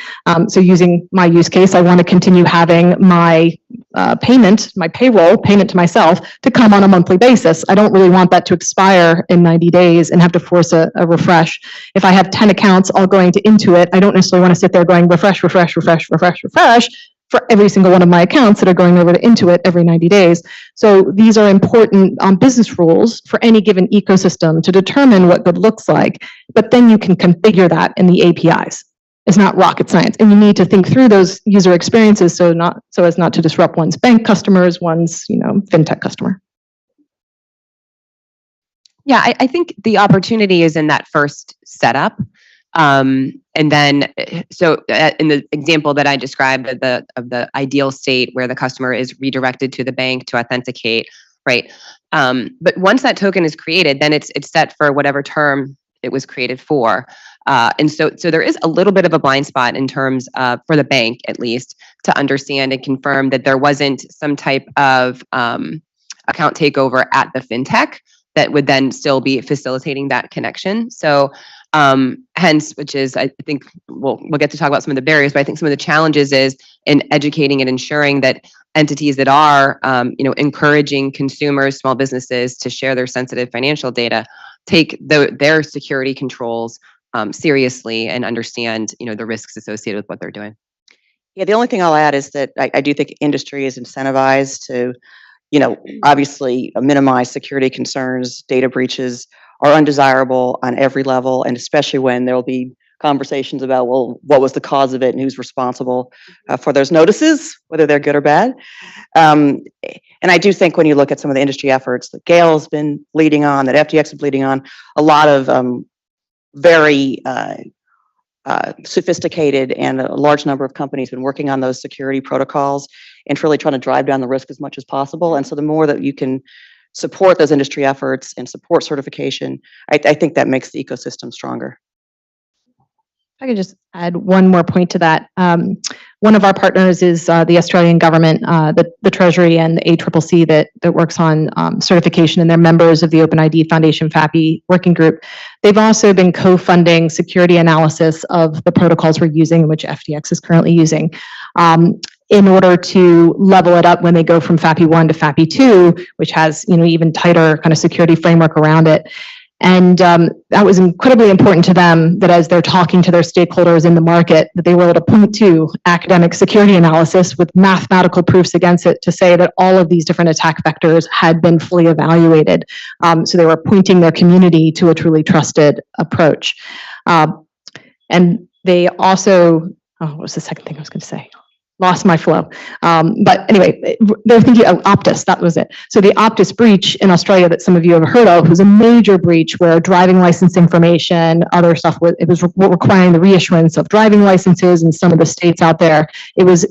So using my use case, I want to continue having my payroll payment to myself to come on a monthly basis. I don't really want that to expire in 90 days and have to force a refresh. If I have 10 accounts all going to Intuit, I don't necessarily want to sit there going refresh for every single one of my accounts that are going over to Intuit every 90 days. So these are important business rules for any given ecosystem to determine what good looks like, but then you can configure that in the APIs. It's not rocket science, and you need to think through those user experiences so as not to disrupt one's bank customers, one's fintech customer. Yeah, I think the opportunity is in that first setup. And then, so in the example that I described of the ideal state where the customer is redirected to the bank to authenticate, right? But once that token is created, then it's set for whatever term it was created for. And so there is a little bit of a blind spot in terms of, for the bank at least, to understand and confirm that there wasn't some type of account takeover at the fintech that would then still be facilitating that connection. So hence, which is, I think we'll get to talk about some of the barriers, but I think some of the challenges is in educating and ensuring that entities that are, encouraging consumers, small businesses to share their sensitive financial data, take their security controls seriously and understand, the risks associated with what they're doing. Yeah, the only thing I'll add is that I do think industry is incentivized to, obviously minimize security concerns. Data breaches are undesirable on every level, and especially when there'll be conversations about, well, what was the cause of it and who's responsible for those notices, whether they're good or bad. And I do think when you look at some of the industry efforts that Gail's been leading on, that FTX is leading on, a lot of very sophisticated and a large number of companies been working on those security protocols and really trying to drive down the risk as much as possible. And so the more that you can support those industry efforts and support certification, I think that makes the ecosystem stronger. If I could just add one more point to that. One of our partners is the Australian government, the Treasury and the ACCC that works on certification, and they're members of the OpenID Foundation FAPI working group. They've also been co-funding security analysis of the protocols we're using, which FTX is currently using, in order to level it up when they go from FAPI 1 to FAPI 2, which has even tighter kind of security framework around it. And that was incredibly important to them, that as they're talking to their stakeholders in the market, that they were able to point to academic security analysis with mathematical proofs against it to say that all of these different attack vectors had been fully evaluated. So they were pointing their community to a truly trusted approach. And they also, what was the second thing I was going to say? Lost my flow. But anyway, they're thinking of Optus, that was it. So the Optus breach in Australia that some of you have heard of was a major breach where driving license information, other stuff, it was requiring the reissuance of driving licenses in some of the states out there. It was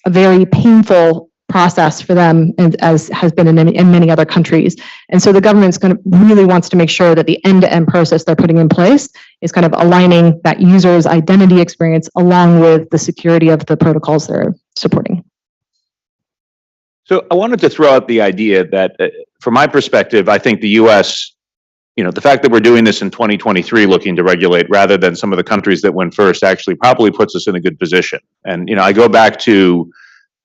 a very painful process for them, and as has been in many other countries. And so the government's really wants to make sure that the end-to-end process they're putting in place is kind of aligning that user's identity experience along with the security of the protocols they're supporting. So I wanted to throw out the idea that, from my perspective, I think the U.S., the fact that we're doing this in 2023, looking to regulate rather than some of the countries that went first, actually probably puts us in a good position. And, I go back to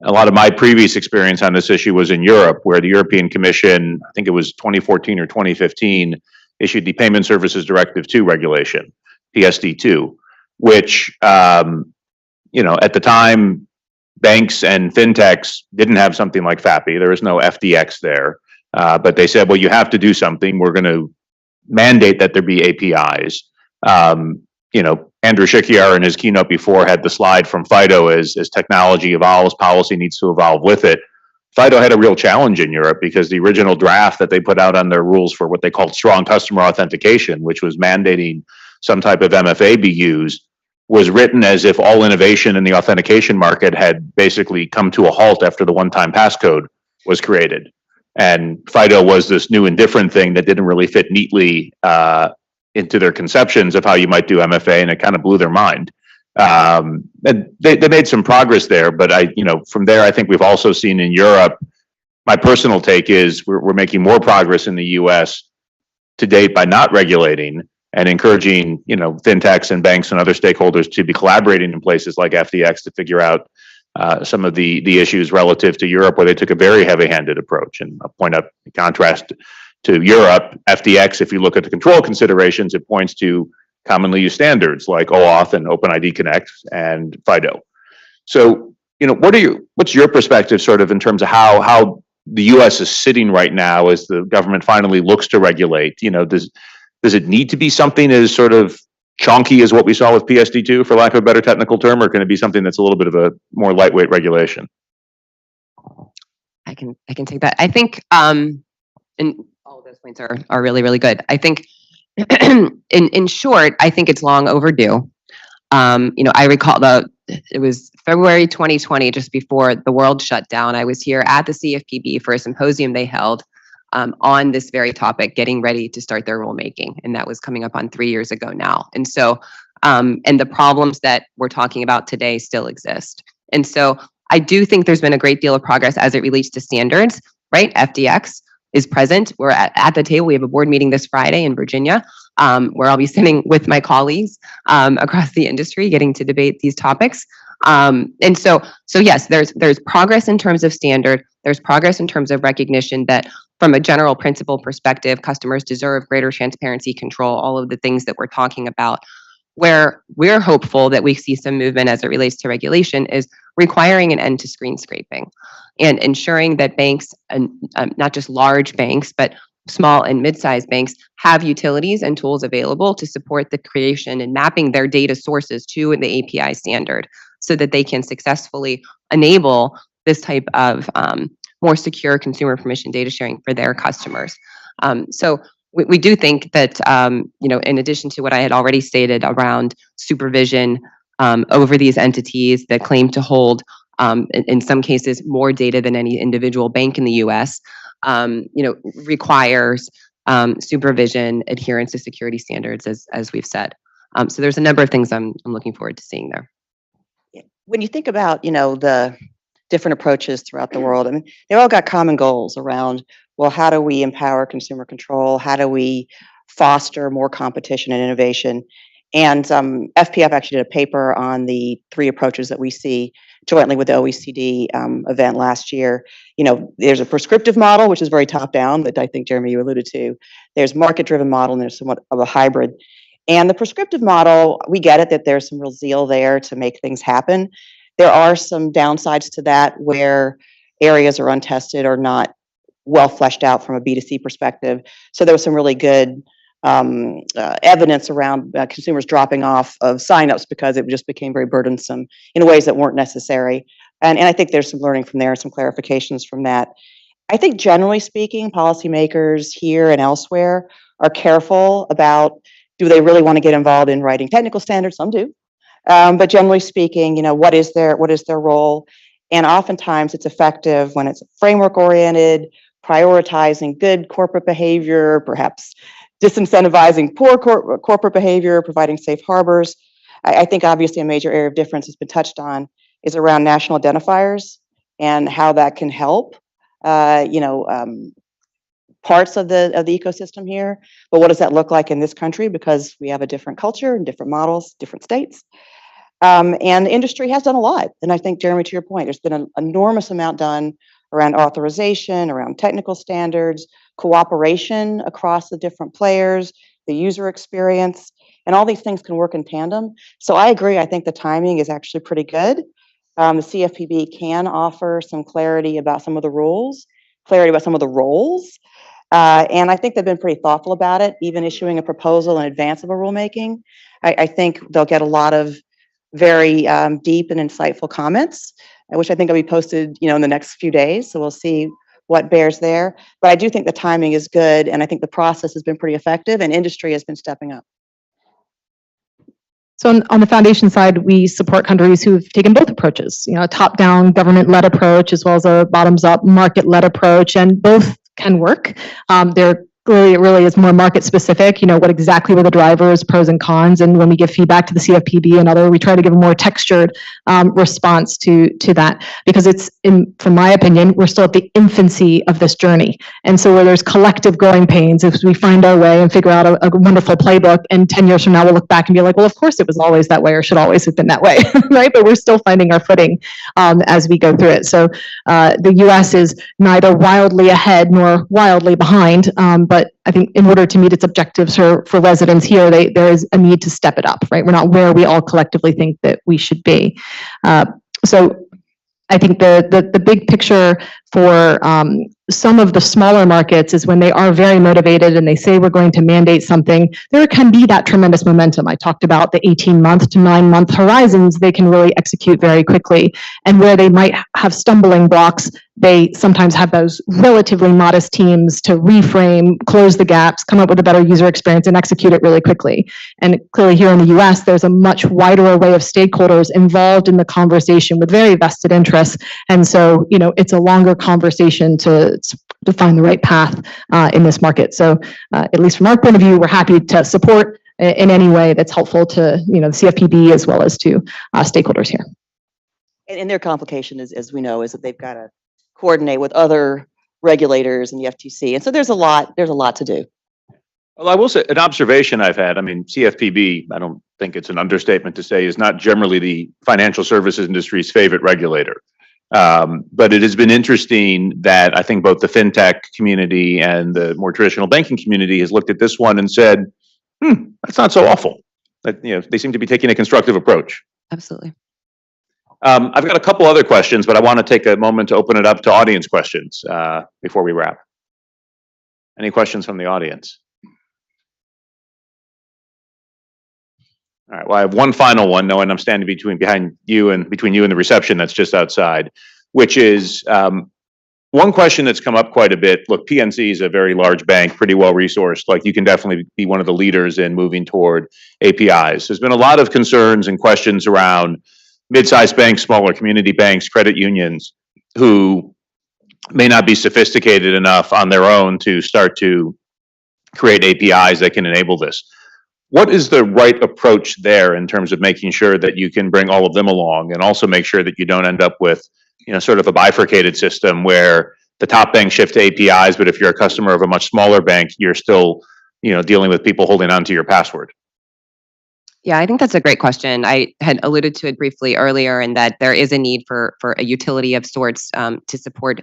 a lot of my previous experience on this issue was in Europe, where the European Commission, I think it was 2014 or 2015, issued the Payment Services Directive 2 regulation, PSD2, which, you know, at the time, banks and fintechs didn't have something like FAPI. There was no FDX there. But they said, well, you have to do something. We're going to mandate that there be APIs. You know, Andrew Shikiar in his keynote before had the slide from FIDO as technology evolves, policy needs to evolve with it. FIDO had a real challenge in Europe because the original draft that they put out on their rules for what they called strong customer authentication, which was mandating some type of MFA be used, was written as if all innovation in the authentication market had basically come to a halt after the one-time passcode was created. And FIDO was this new and different thing that didn't really fit neatly into their conceptions of how you might do MFA, and it kind of blew their mind. And they made some progress there, but you know, from there, I think we've also seen in Europe, my personal take is we're making more progress in the US to date by not regulating and encouraging, you know, fintechs and banks and other stakeholders to be collaborating in places like FDX to figure out some of the issues relative to Europe, where they took a very heavy-handed approach. And I'll point out in contrast to Europe, FDX, if you look at the control considerations, it points to commonly used standards like OAuth and OpenID Connect and FIDO. So, you know, what's your perspective sort of in terms of how the US is sitting right now as the government finally looks to regulate? You know, does it need to be something as sort of chonky as what we saw with PSD2, for lack of a better technical term, or can it be something that's a little bit of a more lightweight regulation? I can take that. I think, and all of those points are really, really good. I think in short, I think it's long overdue. You know, I recall it was February 2020, just before the world shut down. I was here at the CFPB for a symposium they held on this very topic, getting ready to start their rulemaking. And that was coming up on 3 years ago now. And so, and the problems that we're talking about today still exist. And so I do think there's been a great deal of progress as it relates to standards, right? FDX is present. We're at the table. We have a board meeting this Friday in Virginia, where I'll be sitting with my colleagues across the industry, getting to debate these topics. And so yes, there's progress in terms of standard. There's progress in terms of recognition that from a general principle perspective, customers deserve greater transparency, control, all of the things that we're talking about. Where we're hopeful that we see some movement as it relates to regulation is requiring an end to screen scraping and ensuring that banks, and not just large banks, but small and mid-sized banks, have utilities and tools available to support the creation and mapping their data sources to the API standard so that they can successfully enable this type of more secure consumer permission data sharing for their customers. So we do think that, you know, in addition to what I had already stated around supervision over these entities that claim to hold, in some cases, more data than any individual bank in the US, you know, requires supervision, adherence to security standards, as we've said. So there's a number of things I'm looking forward to seeing there. When you think about, you know, the different approaches throughout the world, I mean, they all got common goals around, well, how do we empower consumer control? How do we foster more competition and innovation? And FPF actually did a paper on the 3 approaches that we see jointly with the OECD event last year. You know, there's a prescriptive model, which is very top down, that I think, Jeremy, you alluded to. There's market-driven model, and there's somewhat of a hybrid. And the prescriptive model, we get it that there's some real zeal there to make things happen. There are some downsides to that where areas are untested or not well fleshed out from a B2C perspective. So there was some really good evidence around consumers dropping off of signups because it just became very burdensome in ways that weren't necessary. And I think there's some learning from there, some clarifications from that. I think generally speaking, policymakers here and elsewhere are careful about, do they really want to get involved in writing technical standards? Some do. But generally speaking, you know, what is their role? And oftentimes it's effective when it's framework oriented, prioritizing good corporate behavior, perhaps disincentivizing poor corporate behavior, providing safe harbors. I think obviously a major area of difference has been touched on is around national identifiers and how that can help, you know, parts of the ecosystem here. But what does that look like in this country? Because we have a different culture and different models, different states. And the industry has done a lot. And I think, Jeremy, to your point, there's been an enormous amount done around authorization, around technical standards, cooperation across the different players, the user experience, and all these things can work in tandem. So I agree, I think the timing is actually pretty good. The CFPB can offer some clarity about some of the rules, clarity about some of the roles. And I think they've been pretty thoughtful about it, even issuing a proposal in advance of a rulemaking. I think they'll get a lot of very deep and insightful comments, which I think will be posted, in the next few days. So we'll see what bears there. But I do think the timing is good, and I think the process has been pretty effective, and industry has been stepping up. So on the foundation side, we support countries who've taken both approaches, a top-down government-led approach as well as a bottoms-up market-led approach, and both can work. They're clearly, it really is more market specific, what exactly were the drivers, pros and cons, and when we give feedback to the CFPB and other, we try to give a more textured response to that, because from my opinion, we're still at the infancy of this journey. And so where there's collective growing pains, if we find our way and figure out a wonderful playbook, and 10 years from now, we'll look back and be like, well, of course it was always that way, or should always have been that way, right? But we're still finding our footing as we go through it. So the US is neither wildly ahead nor wildly behind, but I think in order to meet its objectives for residents here, there is a need to step it up, right? We're not where we all collectively think that we should be. So I think the big picture for some of the smaller markets is when they are very motivated and they say we're going to mandate something, there can be that tremendous momentum. I talked about the 18-month to 9-month horizons. They can really execute very quickly. And where they might have stumbling blocks, they sometimes have those relatively modest teams to reframe, close the gaps, come up with a better user experience, and execute it really quickly. And clearly here in the US, there's a much wider array of stakeholders involved in the conversation with very vested interests. And so, it's a longer conversation to find the right path in this market. So at least from our point of view, we're happy to support in any way that's helpful to the CFPB as well as to stakeholders here. And their complication is, as we know, is that they've got to coordinate with other regulators and the FTC. And so there's a lot to do. Well, I will say an observation I've had. I mean, CFPB, I don't think it's an understatement to say, is not generally the financial services industry's favorite regulator. But it has been interesting that I think both the fintech community and the more traditional banking community has looked at this one and said, that's not so awful. That, they seem to be taking a constructive approach. Absolutely. I've got a couple other questions, but I want to take a moment to open it up to audience questions before we wrap. Any questions from the audience? All right. Well, I have one final one, knowing I'm standing between you and the reception that's just outside, which is one question that's come up quite a bit. Look, PNC is a very large bank, pretty well resourced. Like, you can definitely be one of the leaders in moving toward APIs. There's been a lot of concerns and questions around mid-sized banks, smaller community banks, credit unions, who may not be sophisticated enough on their own to start to create APIs that can enable this. What is the right approach there in terms of making sure that you can bring all of them along, and also make sure that you don't end up with, sort of a bifurcated system where the top banks shift to APIs, but if you're a customer of a much smaller bank, you're still, dealing with people holding on to your password? Yeah, I think that's a great question. I had alluded to it briefly earlier, in that there is a need for a utility of sorts to support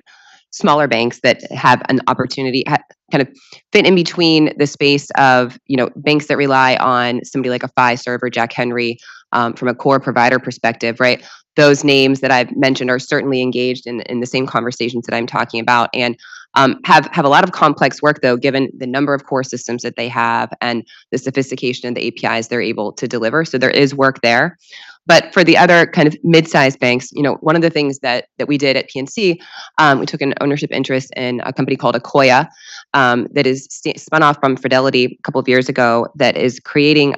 smaller banks that have an opportunity, kind of fit in between the space of, banks that rely on somebody like a Fiserv or Jack Henry from a core provider perspective, right? Those names that I've mentioned are certainly engaged in the same conversations that I'm talking about, and have a lot of complex work, though, given the number of core systems that they have and the sophistication of the APIs they're able to deliver. So there is work there. But for the other kind of mid-sized banks, one of the things that we did at PNC, we took an ownership interest in a company called Akoya, that is spun off from Fidelity a couple of years ago, that is creating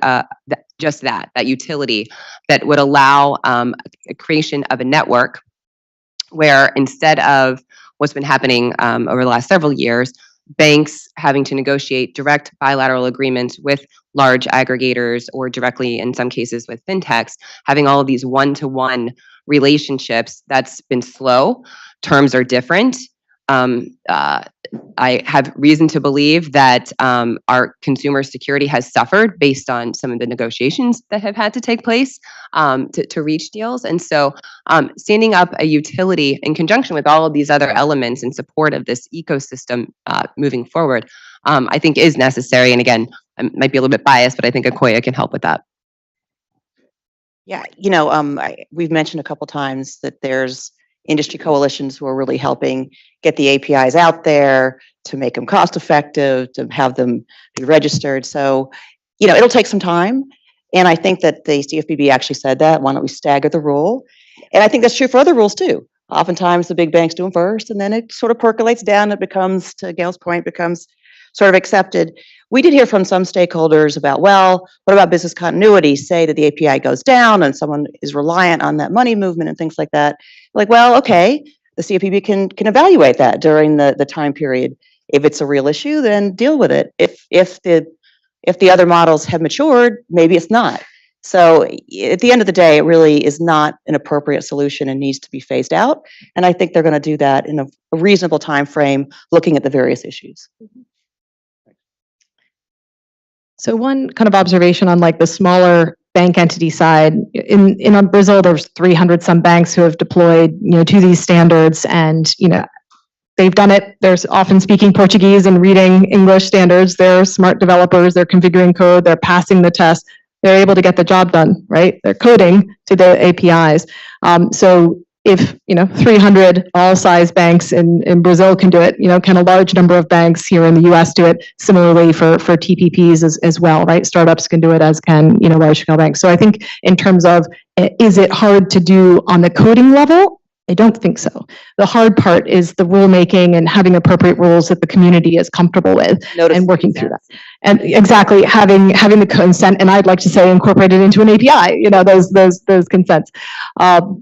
just that utility that would allow a creation of a network where, instead of what's been happening over the last several years, banks having to negotiate direct bilateral agreements with large aggregators, or directly, in some cases, with fintechs, having all of these one-to-one relationships, that's been slow. Terms are different. I have reason to believe that our consumer security has suffered based on some of the negotiations that have had to take place to reach deals. And so standing up a utility in conjunction with all of these other elements in support of this ecosystem moving forward, I think is necessary. And again, I might be a little bit biased, but I think Akoya can help with that. Yeah, we've mentioned a couple times that there's industry coalitions who are really helping get the APIs out there to make them cost effective, to have them be registered. So, it'll take some time. And I think that the CFPB actually said that. Why don't we stagger the rule? And I think that's true for other rules too. Oftentimes the big banks do them first, and then it sort of percolates down. It becomes, to Gail's point, becomes sort of accepted. We did hear from some stakeholders about, well, what about business continuity? Say that the API goes down and someone is reliant on that money movement and things like that. Like, well, okay, the CFPB can evaluate that during the time period. If it's a real issue, then deal with it. If the other models have matured, maybe it's not. So at the end of the day, it really is not an appropriate solution and needs to be phased out. And I think they're going to do that in a reasonable time frame, looking at the various issues. So one kind of observation on like the smaller bank entity side, in Brazil, there's 300 some banks who have deployed, to these standards, and, they've done it. They're often speaking Portuguese and reading English standards. They're smart developers. They're configuring code. They're passing the test. They're able to get the job done, right? They're coding to the APIs. So if 300 all size banks in Brazil can do it, can a large number of banks here in the US do it? Similarly for TPPs as well, right? Startups can do it, as can large scale banks. So I think in terms of, is it hard to do on the coding level? I don't think so. The hard part is the rulemaking and having appropriate rules that the community is comfortable with and working through that. And exactly, having the consent, and I'd like to say incorporated into an API, those consents.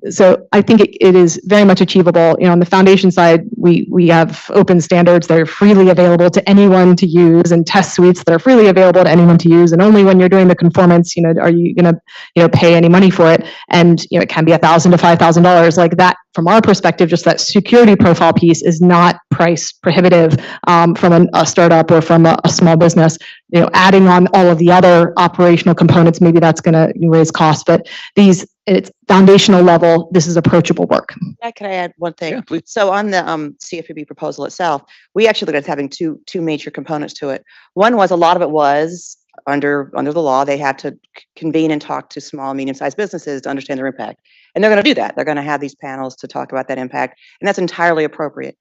So I think it is very much achievable. On the foundation side, we have open standards that are freely available to anyone to use, and test suites that are freely available to anyone to use. And only when you're doing the conformance, are you going to pay any money for it? And it can be $1,000 to $5,000 like that. From our perspective, just that security profile piece is not price prohibitive from a startup or from a small business. Adding on all of the other operational components, maybe that's going to raise costs, but it's foundational level. This is approachable work. Yeah, can I add one thing? Yeah, please. So on the CFPB proposal itself, we actually looked at having two major components to it. One was, a lot of it was under the law, they had to convene and talk to small, medium-sized businesses to understand their impact. And they're going to do that. They're going to have these panels to talk about that impact, and that's entirely appropriate.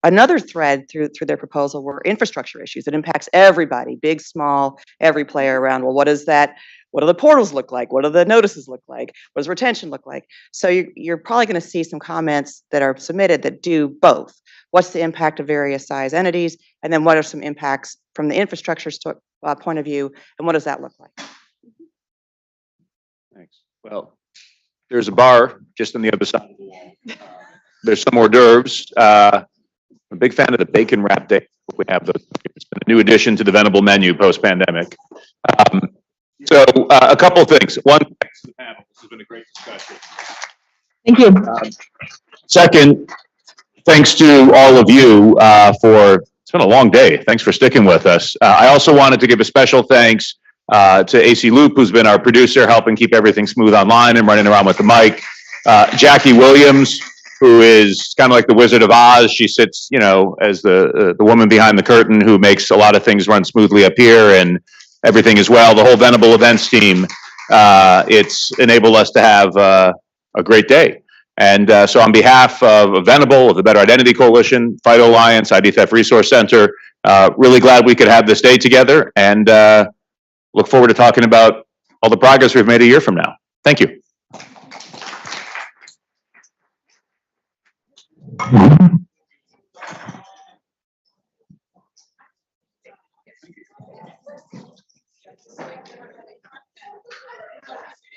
Another thread through their proposal were infrastructure issues that impacts everybody, big, small, every player around. Well, what is that? What do the portals look like? What do the notices look like? What does retention look like? So you're probably going to see some comments that are submitted that do both. What's the impact of various size entities? And then what are some impacts from the infrastructure point of view? And what does that look like? Thanks. Well, there's a bar just on the other side of the wall. There's some hors d'oeuvres. I'm a big fan of the bacon wrap day. We have those. It's been a new addition to the Venable menu post-pandemic. So a couple of things. One, thanks to the panel. This has been a great discussion. Thank you. Second, thanks to all of you it's been a long day. Thanks for sticking with us. I also wanted to give a special thanks to AC Loop, who's been our producer, helping keep everything smooth online and running around with the mic. Jackie Williams, who is kind of like the Wizard of Oz. She sits, as the woman behind the curtain who makes a lot of things run smoothly up here and everything as well. The whole Venable events team, it's enabled us to have a great day. And so on behalf of Venable, of the Better Identity Coalition, FIDO Alliance, ID Theft Resource Center, really glad we could have this day together, and look forward to talking about all the progress we've made a year from now. Thank you.